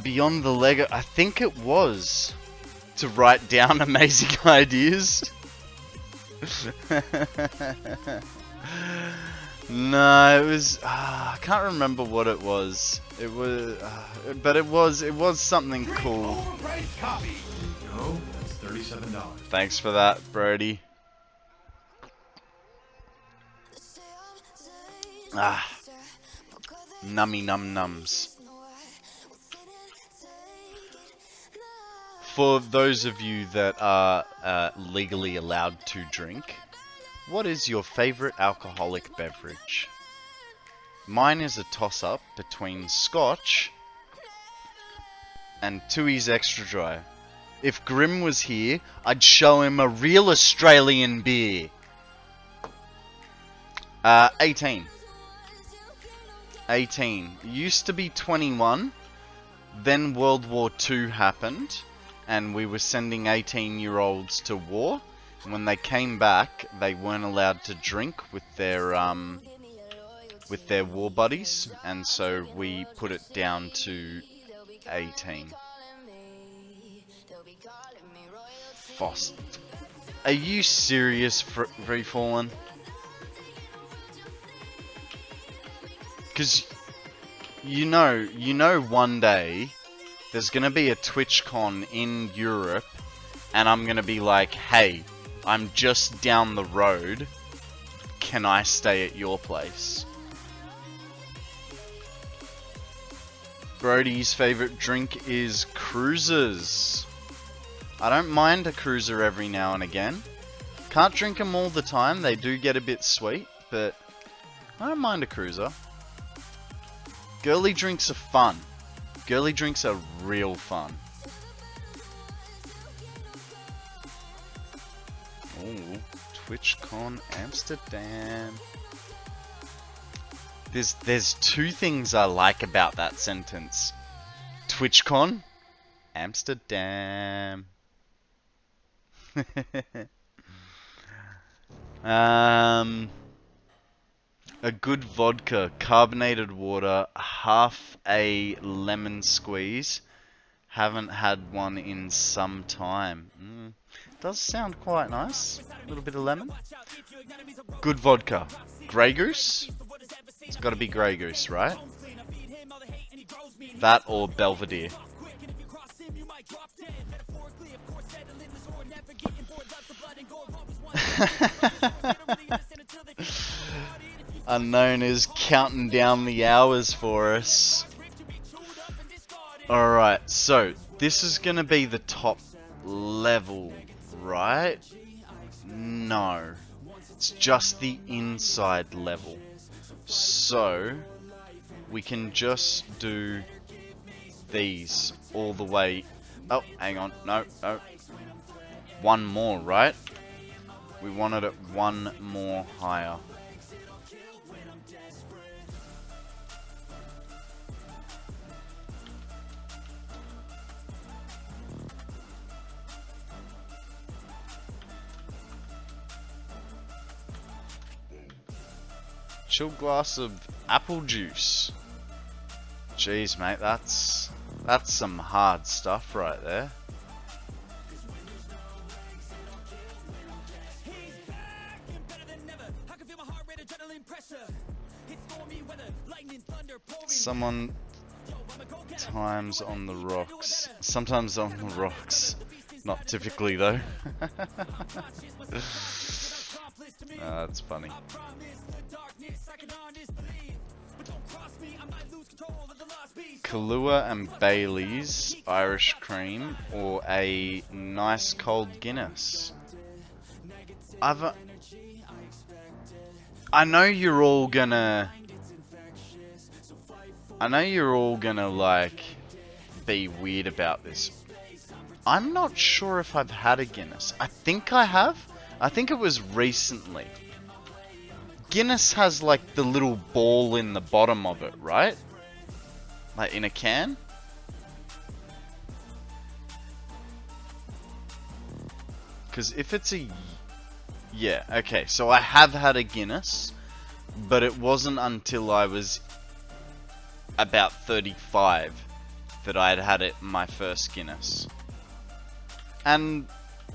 Beyond the Lego, I think it was to write down amazing ideas. No, it was. I can't remember what it was. It was, but it was something cool. No, that's $37. Thanks for that, Brody. Nummy num nums. For those of you that are legally allowed to drink, what is your favorite alcoholic beverage? Mine is a toss-up between Scotch and Tooheys Extra Dry. If Grim was here, I'd show him a real Australian beer. 18. 18. Used to be 21. Then World War II happened, and we were sending 18-year-olds to war. And when they came back, they weren't allowed to drink with their war buddies, and so we put it down to 18. Fost. Are you serious, Free Fallen? Because you know one day there's gonna be a TwitchCon in Europe, and I'm gonna be like, hey, I'm just down the road, can I stay at your place? Brody's favorite drink is cruisers. I don't mind a cruiser every now and again. Can't drink them all the time, they do get a bit sweet, but I don't mind a cruiser. Girly drinks are fun. Girly drinks are real fun. Ooh, TwitchCon Amsterdam. There's two things I like about that sentence. TwitchCon Amsterdam. A good vodka, carbonated water, half a lemon squeeze. Haven't had one in some time. Does sound quite nice. A little bit of lemon. Good vodka. Grey Goose? It's got to be Grey Goose, right? That or Belvedere. Unknown is counting down the hours for us. Alright, so this is gonna be the top level, right? No. It's just the inside level. So we can just do these all the way. Oh, hang on. No, no. One more, right? We wanted it one more higher. Chilled glass of apple juice. Jeez, mate, that's some hard stuff right there. Someone times on the rocks. Sometimes on the rocks. Not typically though. That's funny. Kahlua and Bailey's Irish cream or a nice cold Guinness. I know you're all gonna like be weird about this. I'm not sure if I've had a Guinness. I think I have. I think it was recently. Guinness has like the little ball in the bottom of it, right? Like in a can? Because if it's a... Yeah, okay. So I have had a Guinness, but it wasn't until I was about 35 that I had it my first Guinness. And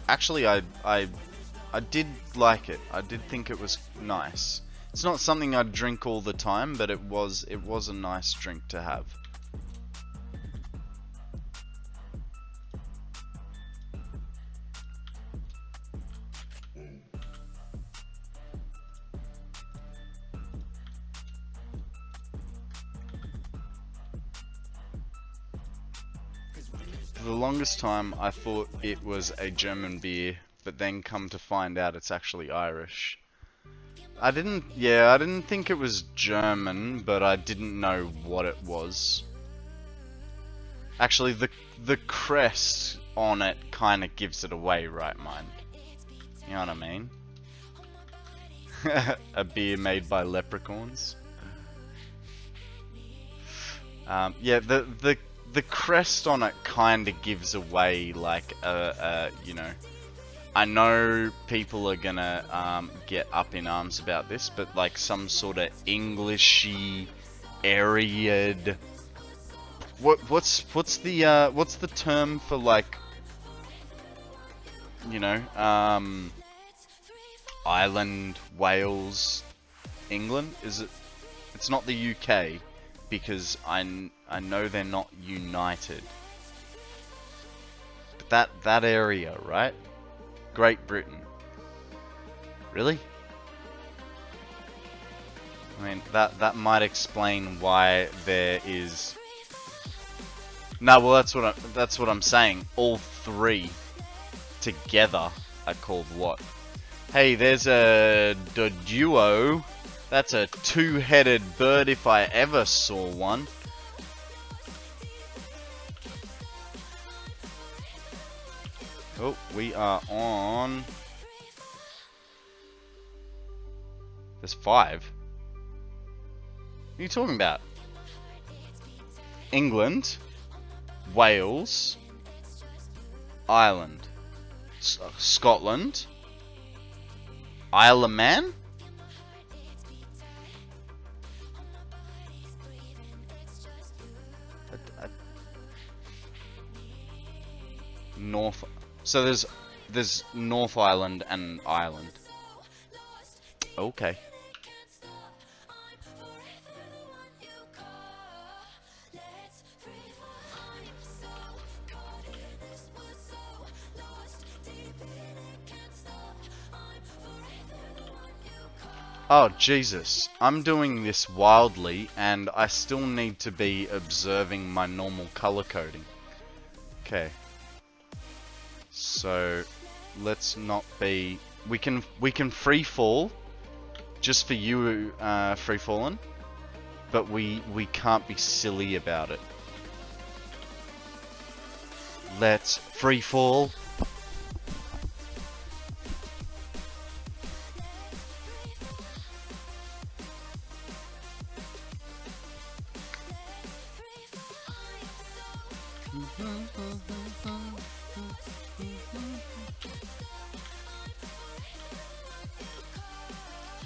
actually I did like it. I did think it was nice. It's not something I'd drink all the time, but it was a nice drink to have. For the longest time, I thought it was a German beer, but then come to find out it's actually Irish. I didn't think it was German, but I didn't know what it was. Actually, the crest on it kind of gives it away, right, mind? You know what I mean? A beer made by leprechauns. Yeah, the crest on it kind of gives away, like, you know, I know people are gonna get up in arms about this, but like some sort of Englishy, Ariad. What's the term for, like, you know, Ireland, Wales, England? Is it? It's not the UK, because I know they're not united. But that area, right? Great Britain. Really? I mean, that might explain why there is... No, well, that's what I'm saying. All three together are called what? Hey, there's a duo. That's a two-headed bird if I ever saw one. Oh, we are on... There's 5. What are you talking about? England, Wales, Ireland, Scotland, Isle of Man? North... So there's North Island and Ireland. Okay. Oh, Jesus. I'm doing this wildly, and I still need to be observing my normal color coding. Okay. So, let's not be... We can free fall, just for you, free falling, but we can't be silly about it. Let's free fall.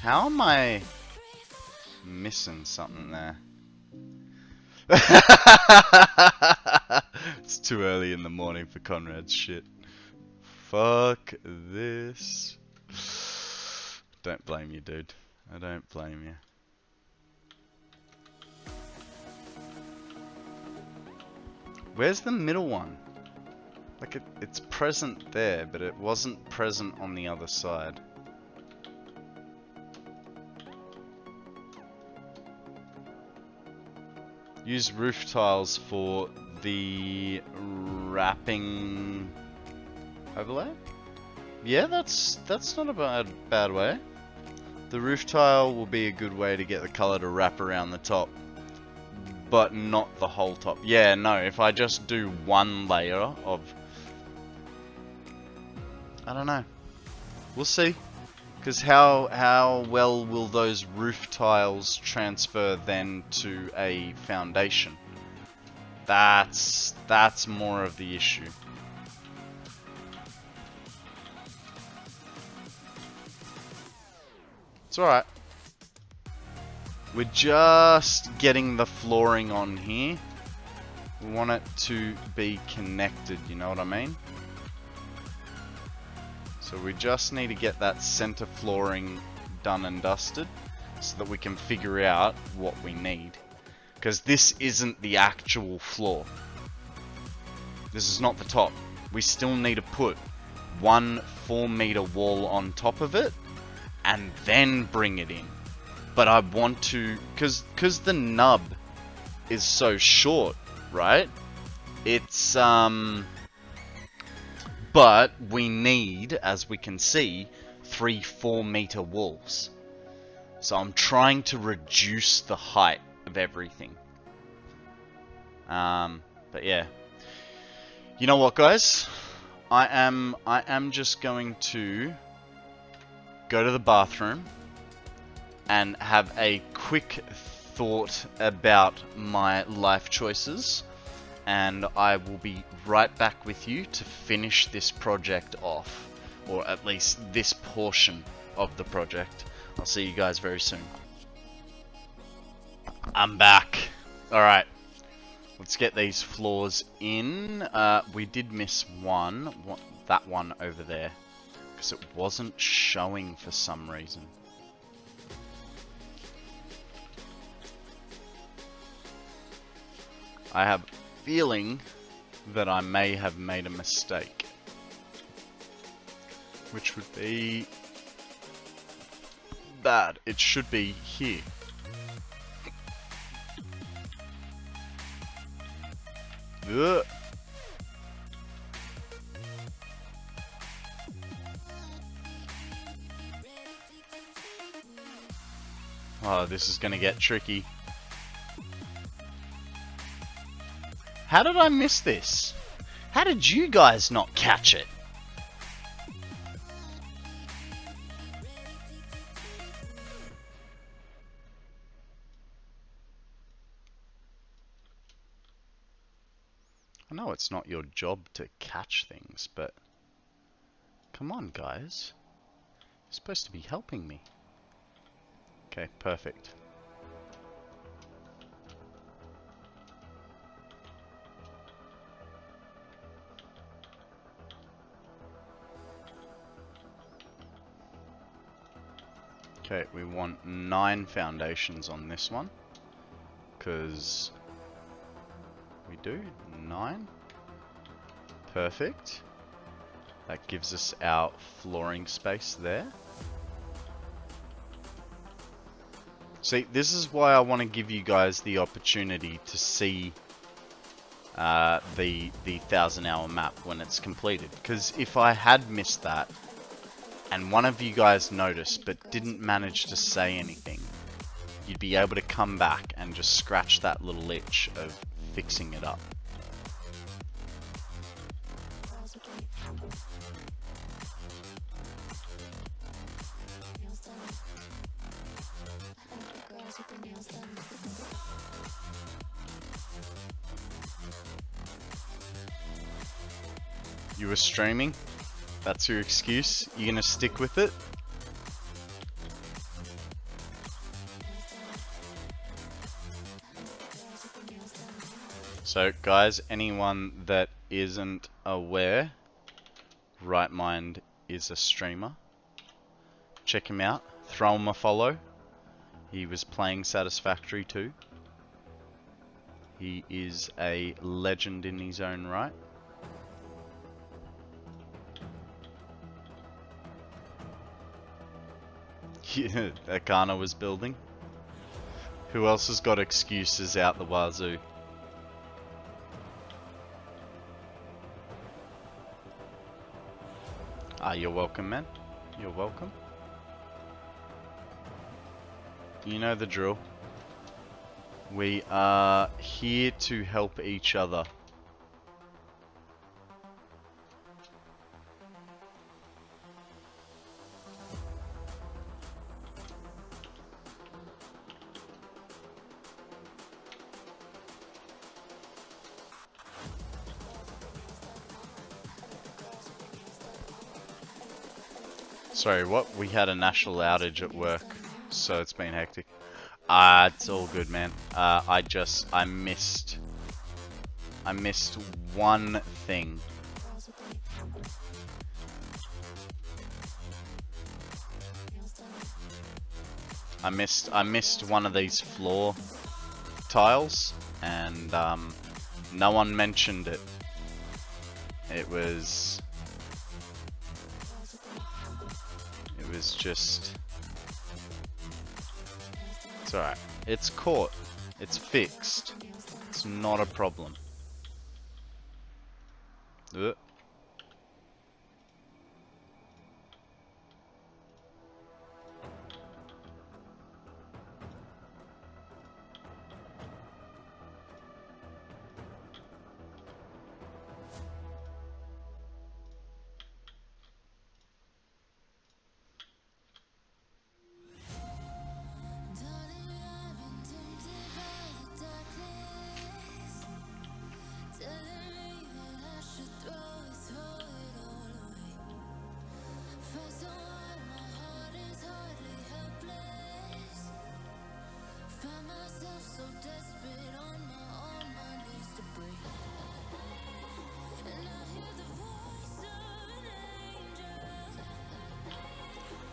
How am I missing something there? It's too early in the morning for Konrad's shit. Fuck this. Don't blame you, dude. I don't blame you. Where's the middle one? Like it's present there, but it wasn't present on the other side. Use roof tiles for the wrapping overlay? Yeah, that's not a bad way. The roof tile will be a good way to get the color to wrap around the top, but not the whole top. Yeah, no, if I just do one layer of... I don't know. We'll see. Because how well will those roof tiles transfer then to a foundation? That's more of the issue. It's alright. We're just getting the flooring on here. We want it to be connected, you know what I mean? So we just need to get that center flooring done and dusted so that we can figure out what we need. Because this isn't the actual floor. This is not the top. We still need to put one 4-meter wall on top of it and then bring it in. But I want to, because the nub is so short, right? It's, but we need, as we can see, 3 4-meter walls. So I'm trying to reduce the height of everything. But yeah. You know what, guys? I am just going to go to the bathroom and have a quick thought about my life choices, and I will be right back with you to finish this project off, or at least this portion of the project. I'll see you guys very soon. I'm back. Alright, let's get these floors in. We did miss one, that one over there, because it wasn't showing for some reason. I have a feeling that I may have made a mistake, which would be bad. It should be here. Ugh. Oh, this is gonna get tricky. How did I miss this? How did you guys not catch it? I know it's not your job to catch things, but come on, guys. You're supposed to be helping me. Okay, perfect. Okay, we want 9 foundations on this one, because we do 9. Perfect. That gives us our flooring space there. See, this is why I want to give you guys the opportunity to see the 1000-hour map when it's completed. Because if I had missed that, and one of you guys noticed but didn't manage to say anything, you'd be able to come back and just scratch that little itch of fixing it up. You were streaming? That's your excuse? You gonna stick with it? So guys, anyone that isn't aware, RightMind is a streamer. Check him out. Throw him a follow. He was playing Satisfactory too. He is a legend in his own right. Yeah, Akana was building. Who else has got excuses out the wazoo? Ah, you're welcome, man. You're welcome. You know the drill. We are here to help each other. Sorry, what? We had a national outage at work, so it's been hectic. It's all good, man. I missed one thing. I missed one of these floor tiles, and no one mentioned it. It was just... It's alright. It's caught. It's fixed. It's not a problem. Ugh.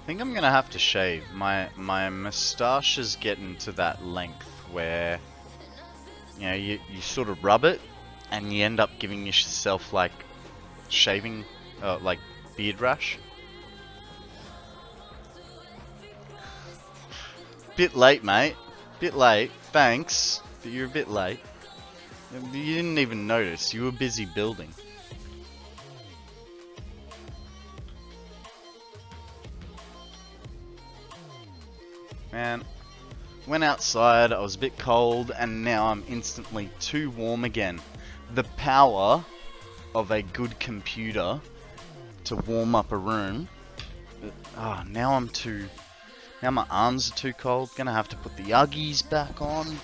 I think I'm gonna have to shave. My moustache is getting to that length where, you know, you sort of rub it and you end up giving yourself like shaving, like beard rash. Bit late, mate. Bit late. Thanks, but you're a bit late. You didn't even notice. You were busy building. Man, went outside, I was a bit cold, and now I'm instantly too warm again. The power of a good computer to warm up a room. Now my arms are too cold. Gonna have to put the Uggies back on.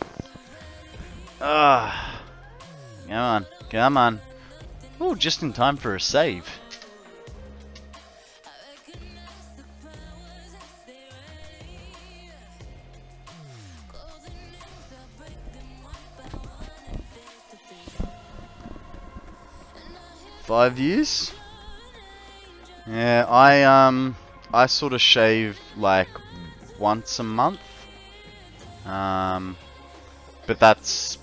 Come on. Oh, just in time for a save. $5 years? Yeah, I sort of shave like once a month. But that's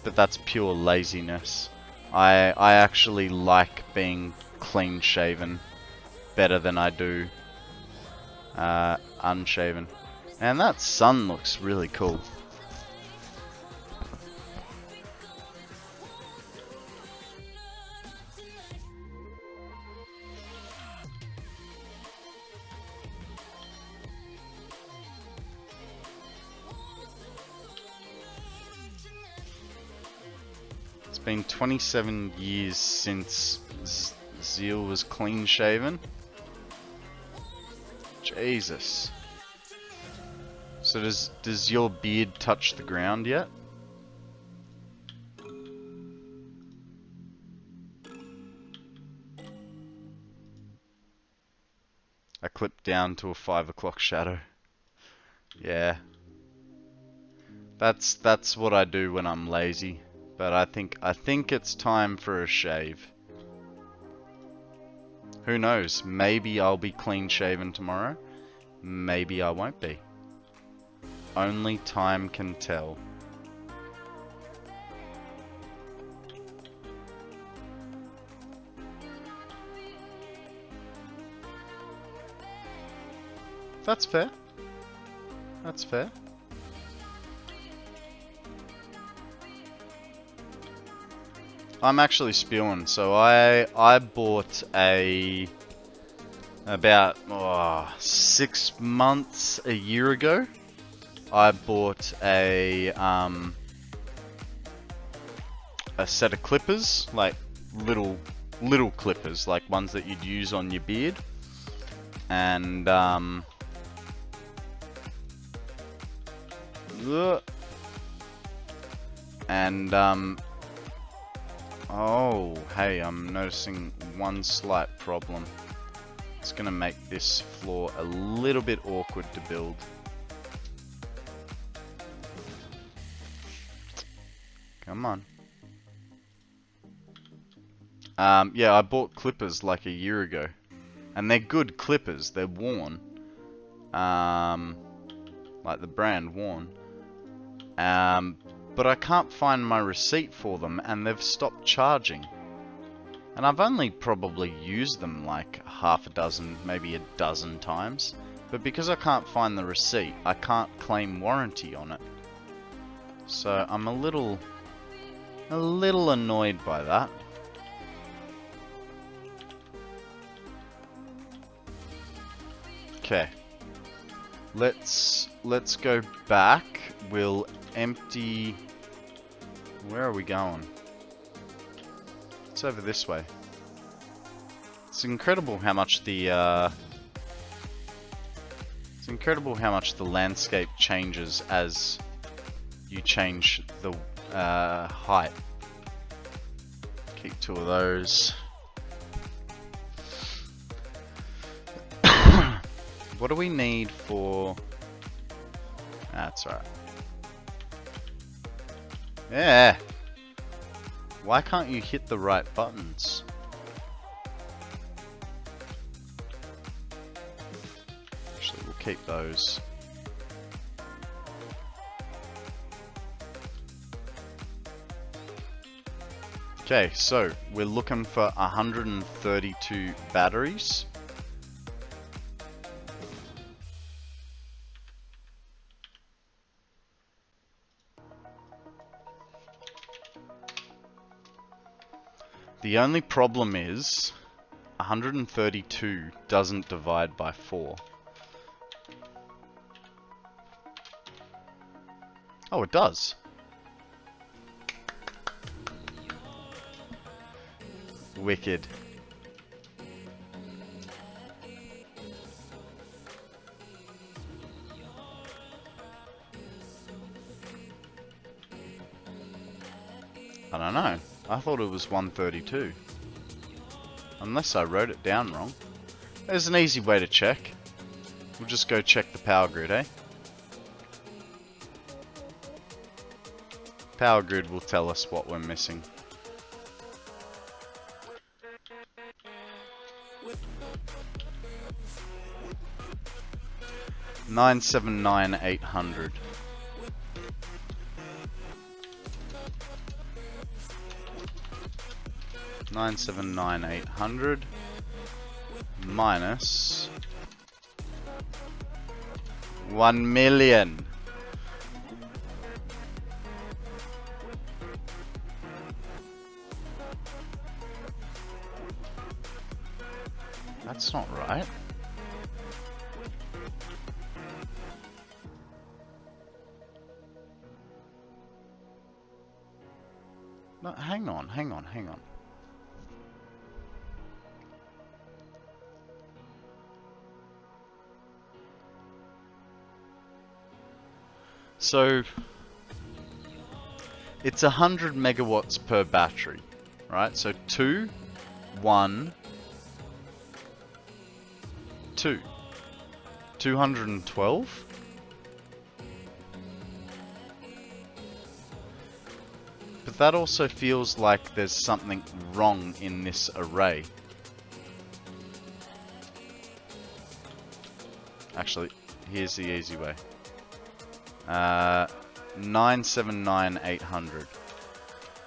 pure laziness. I actually like being clean shaven better than I do unshaven. And that sun looks really cool. It's been 27 years since Zeal was clean shaven. Jesus. So does your beard touch the ground yet? I clipped down to a 5 o'clock shadow. Yeah. That's what I do when I'm lazy. But I think it's time for a shave. Who knows? Maybe I'll be clean shaven tomorrow. Maybe I won't be. Only time can tell. That's fair. That's fair. I'm actually spewing. So I bought about 6 months, a year ago. I bought a set of clippers, like little clippers, like ones that you'd use on your beard, and oh, hey, I'm noticing one slight problem. It's gonna make this floor a little bit awkward to build. Come on. Yeah, I bought clippers like a year ago. And they're good clippers, they're worn. Like the brand worn. But I can't find my receipt for them, and they've stopped charging. And I've only probably used them like half a dozen, maybe a dozen times. But because I can't find the receipt, I can't claim warranty on it. So I'm a little annoyed by that. Okay. Let's go back. We'll empty. Where are we going? It's over this way. It's incredible how much the landscape changes as you change the height. Keep 2 of those. What do we need for... That's right. Yeah! Why can't you hit the right buttons? Actually, we'll keep those. Okay, so we're looking for 132 batteries. The only problem is 132 doesn't divide by 4. Oh, it does. Wicked. I don't know. I thought it was 132. Unless I wrote it down wrong. There's an easy way to check. We'll just go check the power grid, eh? Power grid will tell us what we're missing. $979,800. $979,800 minus 1 million. That's not right. No, hang on. So, it's 100 megawatts per battery, right? So 2, 1, 2. 212? But that also feels like there's something wrong in this array. Actually, here's the easy way. 979,800.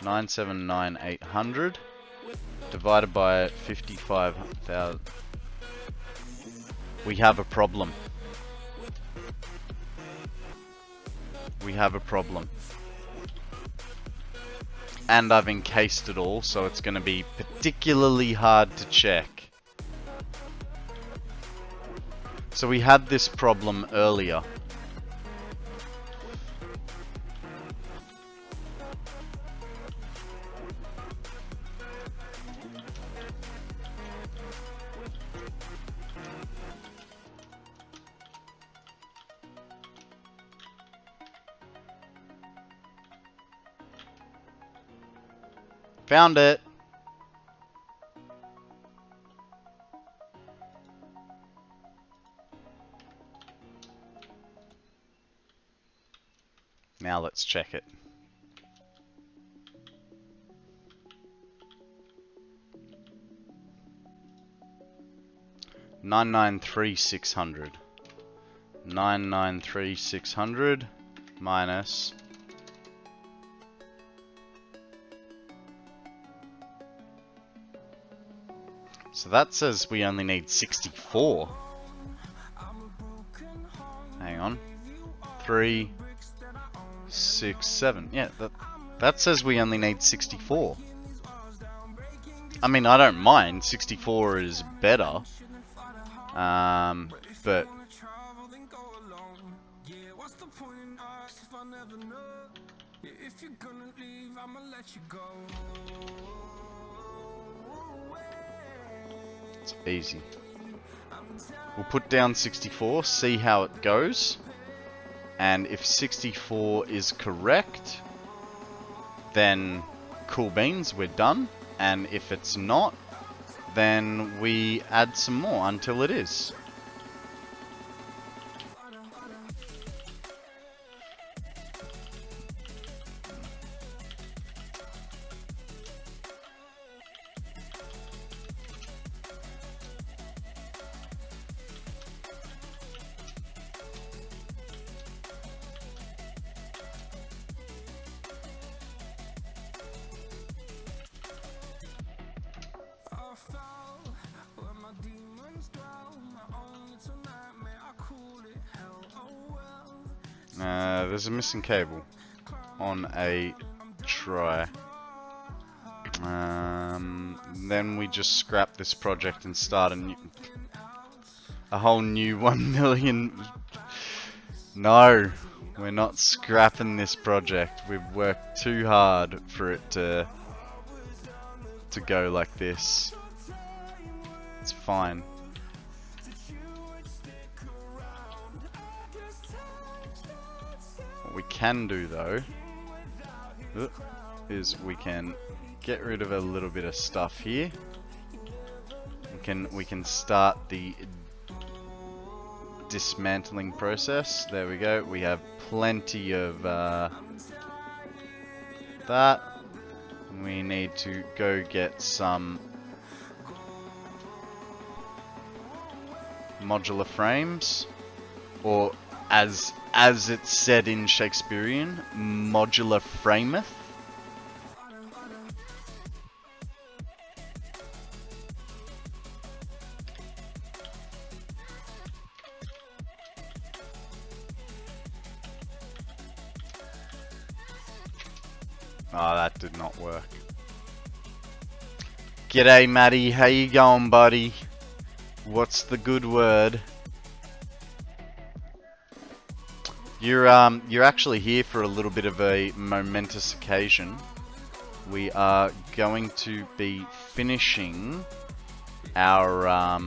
979,800 divided by 55,000. We have a problem. We have a problem. And I've encased it all, so it's going to be particularly hard to check. So we had this problem earlier. Found it. Now let's check it. $993,600. 993,600 minus. So that says we only need 64. Hang on. 3, 6, 7. Yeah, that says we only need 64. I mean, I don't mind. 64 is better. But it's easy. We'll put down 64, see how it goes. And if 64 is correct, then cool beans, we're done. And if it's not, then we add some more until it is. There's a missing cable on a try. Then we just scrap this project and start a whole new 1 million. No, we're not scrapping this project. We've worked too hard for it to go like this. It's fine. What we can do though is we can get rid of a little bit of stuff here. We can start the dismantling process. There we go. We have plenty of that. We need to go get some modular frames, or as it's said in Shakespearean, modular frameth. Oh, that did not work. G'day, Matty. How you going, buddy? What's the good word? You're actually here for a little bit of a momentous occasion. We are going to be finishing our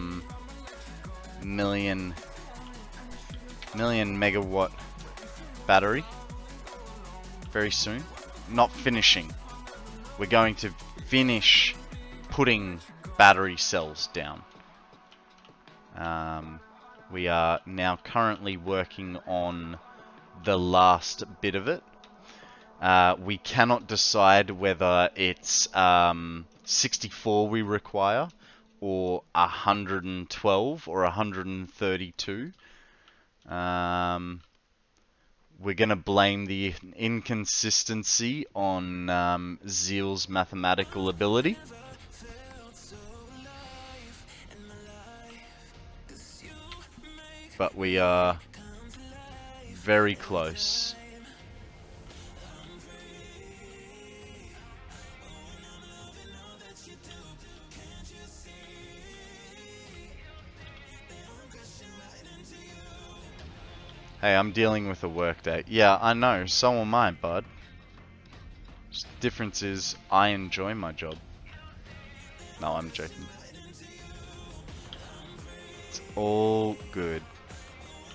million megawatt battery very soon. Not finishing. We're going to finish putting battery cells down. We are now currently working on the last bit of it. We cannot decide whether it's 64 we require, or 112 or 132. We're going to blame the inconsistency on Zeal's mathematical ability. But we are very close. Hey, I'm dealing with a work day. Yeah, I know, so am I, bud. Just the difference is, I enjoy my job. No, I'm joking. It's all good.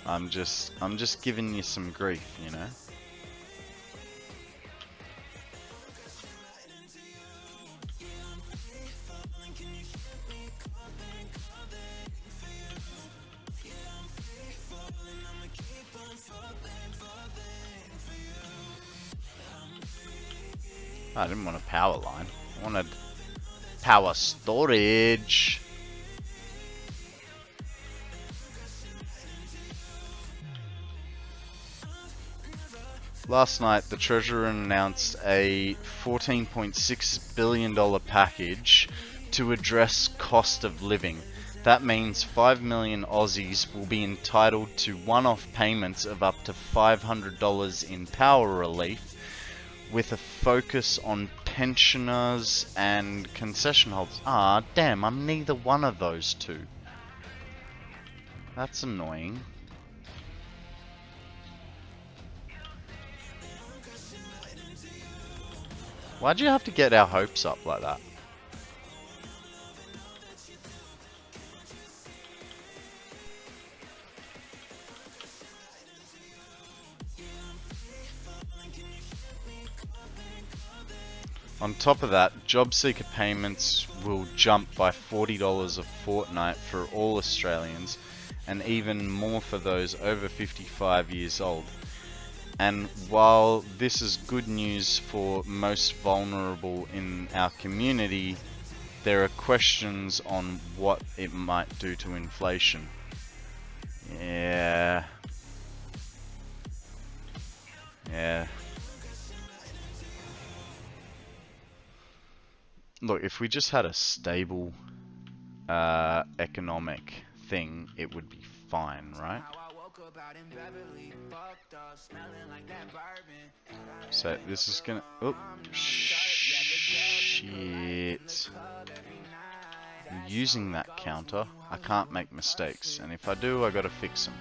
I'm just giving you some grief, you know? I didn't want a power line. I wanted power storage. Last night, the Treasurer announced a $14.6 billion package to address cost of living. That means 5 million Aussies will be entitled to one-off payments of up to $500 in power relief, with a focus on pensioners and concession holders. Ah, damn, I'm neither one of those two. That's annoying. Why'd you have to get our hopes up like that? On top of that, job seeker payments will jump by $40 a fortnight for all Australians, and even more for those over 55 years old. And while this is good news for most vulnerable in our community, there are questions on what it might do to inflation. Yeah. Look, if we just had a stable economic thing, it would be fine, right? So this is gonna... Oh, shit. I'm using that counter. I can't make mistakes, and if I do, I gotta fix them.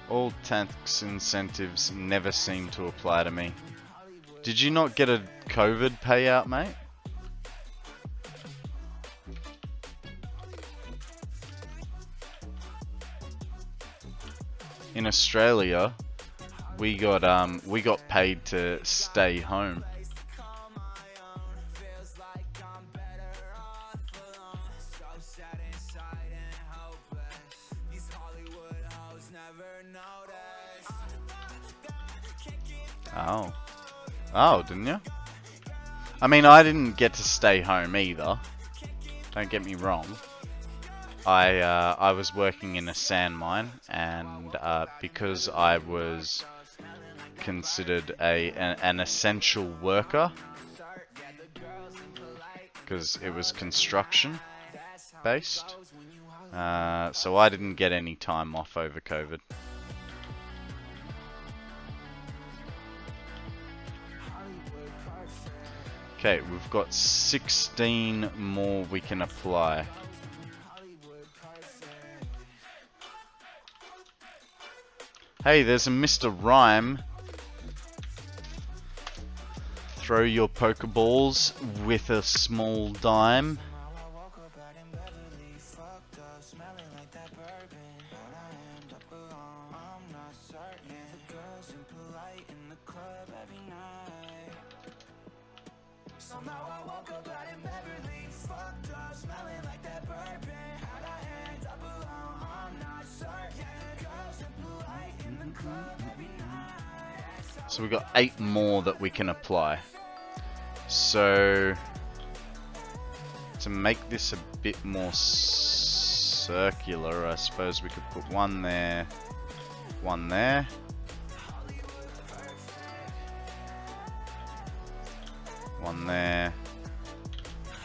All tax incentives never seem to apply to me. Did you not get a COVID payout, mate? In Australia, we got paid to stay home. Oh, didn't you? I mean, I didn't get to stay home either. Don't get me wrong. I was working in a sand mine, and because I was considered an essential worker, because it was construction based, so I didn't get any time off over COVID. Okay, we've got 16 more we can apply. Hey, there's a Mr. Rhyme. Throw your Pokeballs with a small dime. So we've got 8 more that we can apply. So to make this a bit more circular, I suppose we could put one there, one there. One there,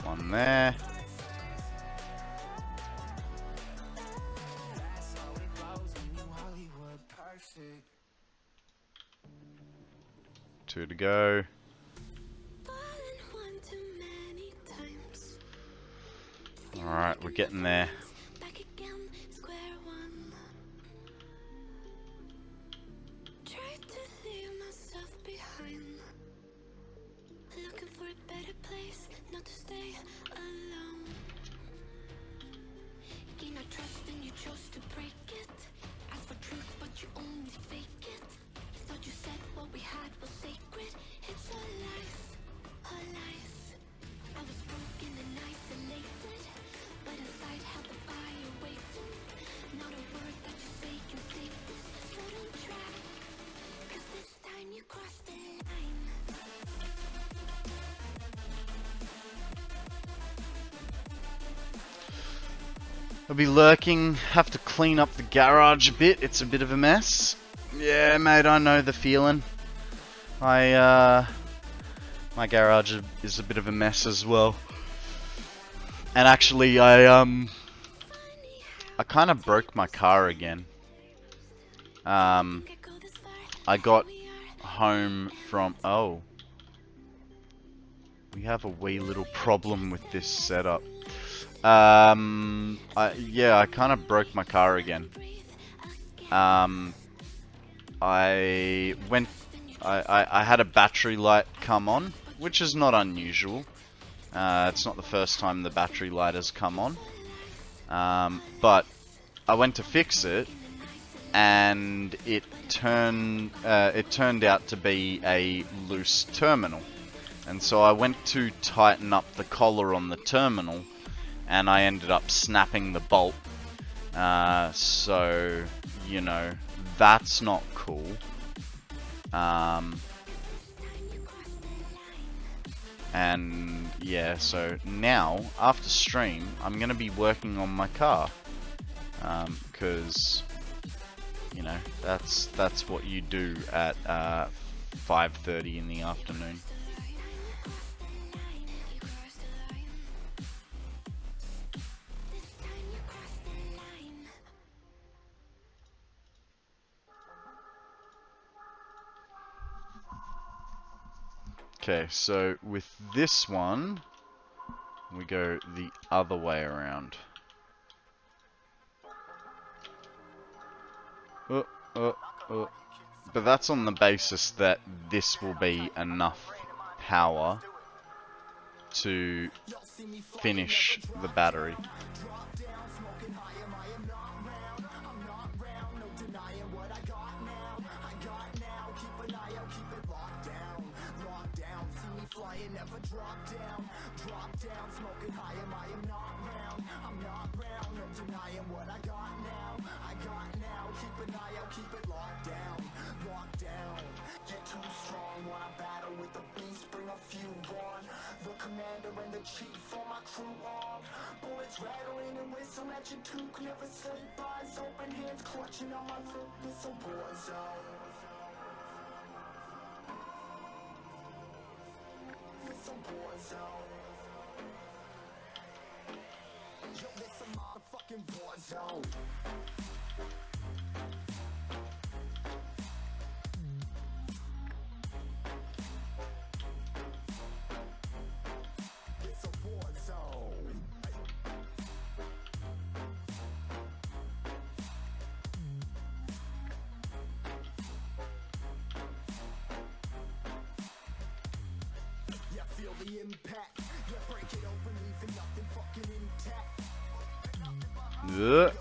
one there. Two to go. Alright, we're getting there. I'll be lurking, have to clean up the garage a bit, it's a bit of a mess. Yeah, mate, I know the feeling. My garage is a bit of a mess as well. And actually, I kind of broke my car again. I got home from... Oh. We have a wee little problem with this setup. Yeah, I kind of broke my car again. I had a battery light come on, which is not unusual. It's not the first time the battery light has come on. But I went to fix it, and it turned out to be a loose terminal. And so I went to tighten up the collar on the terminal, and I ended up snapping the bolt. So, you know, that's not cool. And yeah, so now, after stream, I'm going to be working on my car. Because, you know, that's what you do at 5:30 in the afternoon. Okay, so with this one, we go the other way around. But that's on the basis that this will be enough power to finish the battery. Ugh.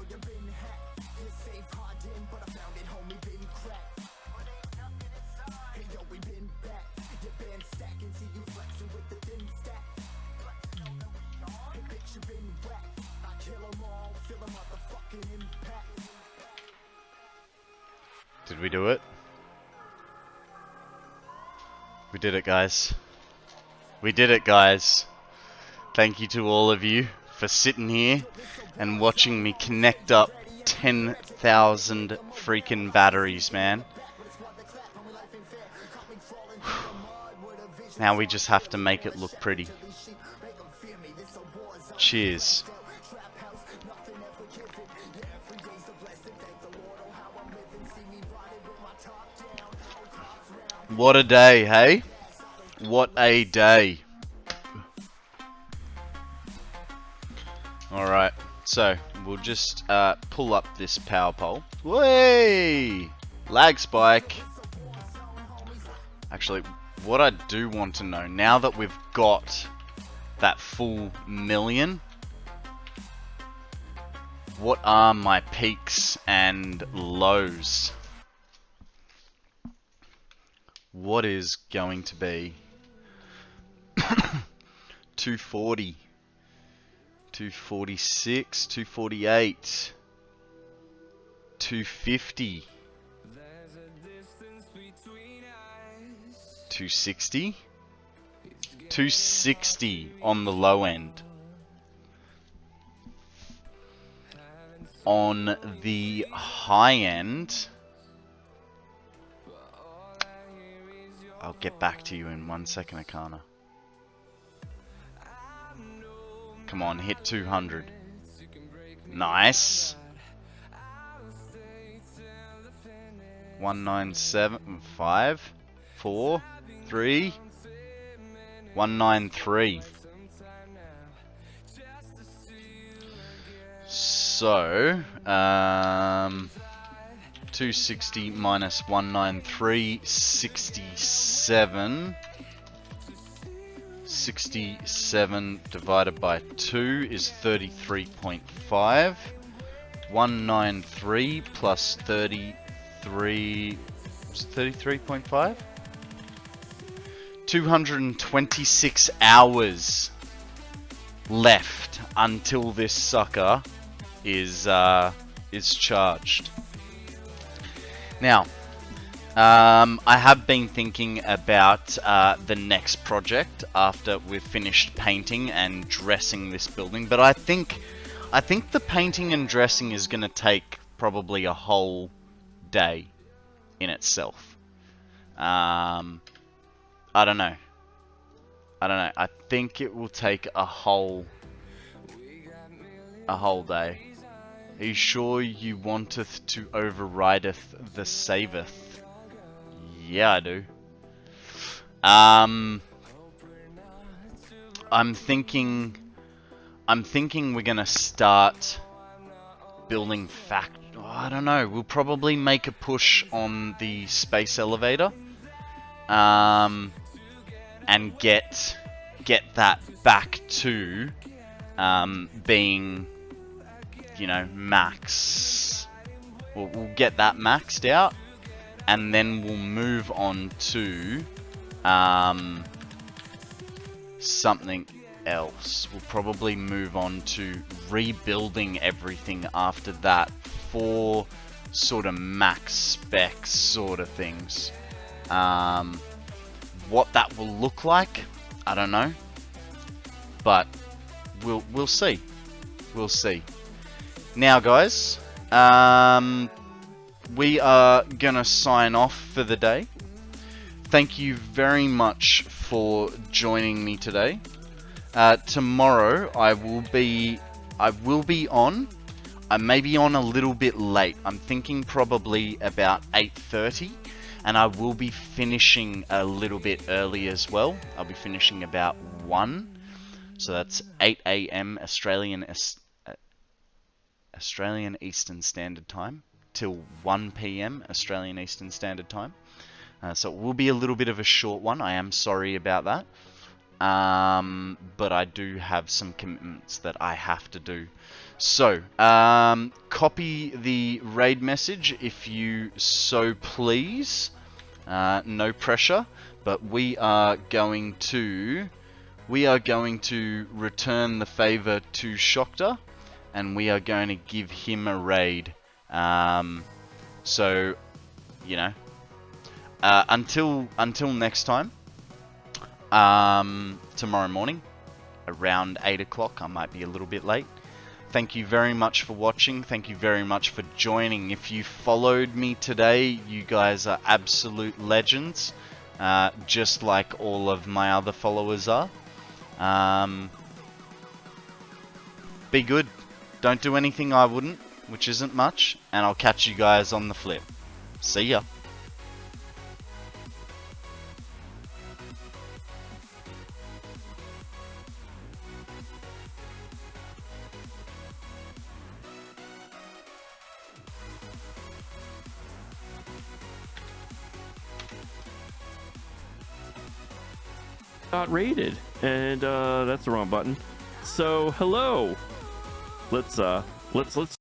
Did we do it? We did it, guys. We did it, guys. Thank you to all of you for sitting here and watching me connect up 10,000 freaking batteries, man. Now we just have to make it look pretty. Cheers. What a day, hey? What a day. Alright, so we'll just pull up this power pole. Way! Lag spike. Actually, what I do want to know, now that we've got that full million, what are my peaks and lows? What is going to be 240, 246, 248, 250, 260, 260 on the low end. On the high end, I'll get back to you in 1 second, Akana. Come on, hit 200. Nice. 197, 5, 4, 3, 193. So, 260 minus 193, 67. 67 divided by 2 is 33.5. 193 plus 33 is 33.5. 226 hours left until this sucker is charged. Now, I have been thinking about the next project after we've finished painting and dressing this building, but I think the painting and dressing is going to take probably a whole day in itself. I don't know. I think it will take a whole day. Are you sure you wanteth to overrideth the saveth? Yeah, I do. I'm thinking we're gonna start building I don't know. We'll probably make a push on the space elevator, and get that back to being, you know, max. We'll get that maxed out, and then we'll move on to something else. We'll probably move on to rebuilding everything after that for sort of max spec sort of things. What that will look like, I don't know, but we'll see. We'll see. Now, guys, we are gonna sign off for the day. Thank you very much for joining me today. Tomorrow I will be on. I may be on a little bit late. I'm thinking probably about 8:30, and I will be finishing a little bit early as well. I'll be finishing about 1, so that's 8 AM Australian Eastern Standard Time till 1 PM Australian Eastern Standard Time. So it will be a little bit of a short one. I am sorry about that. but I do have some commitments that I have to do. So, copy the raid message if you so please. No pressure, but we are going to return the favor to Shokta, and we are going to give him a raid. So, you know, until next time. Tomorrow morning, around 8 o'clock. I might be a little bit late. Thank you very much for watching. Thank you very much for joining. If you followed me today, you guys are absolute legends. Just like all of my other followers are. Be good. Don't do anything I wouldn't, which isn't much. And I'll catch you guys on the flip. See ya. Got raided, and that's the wrong button. So hello. Let's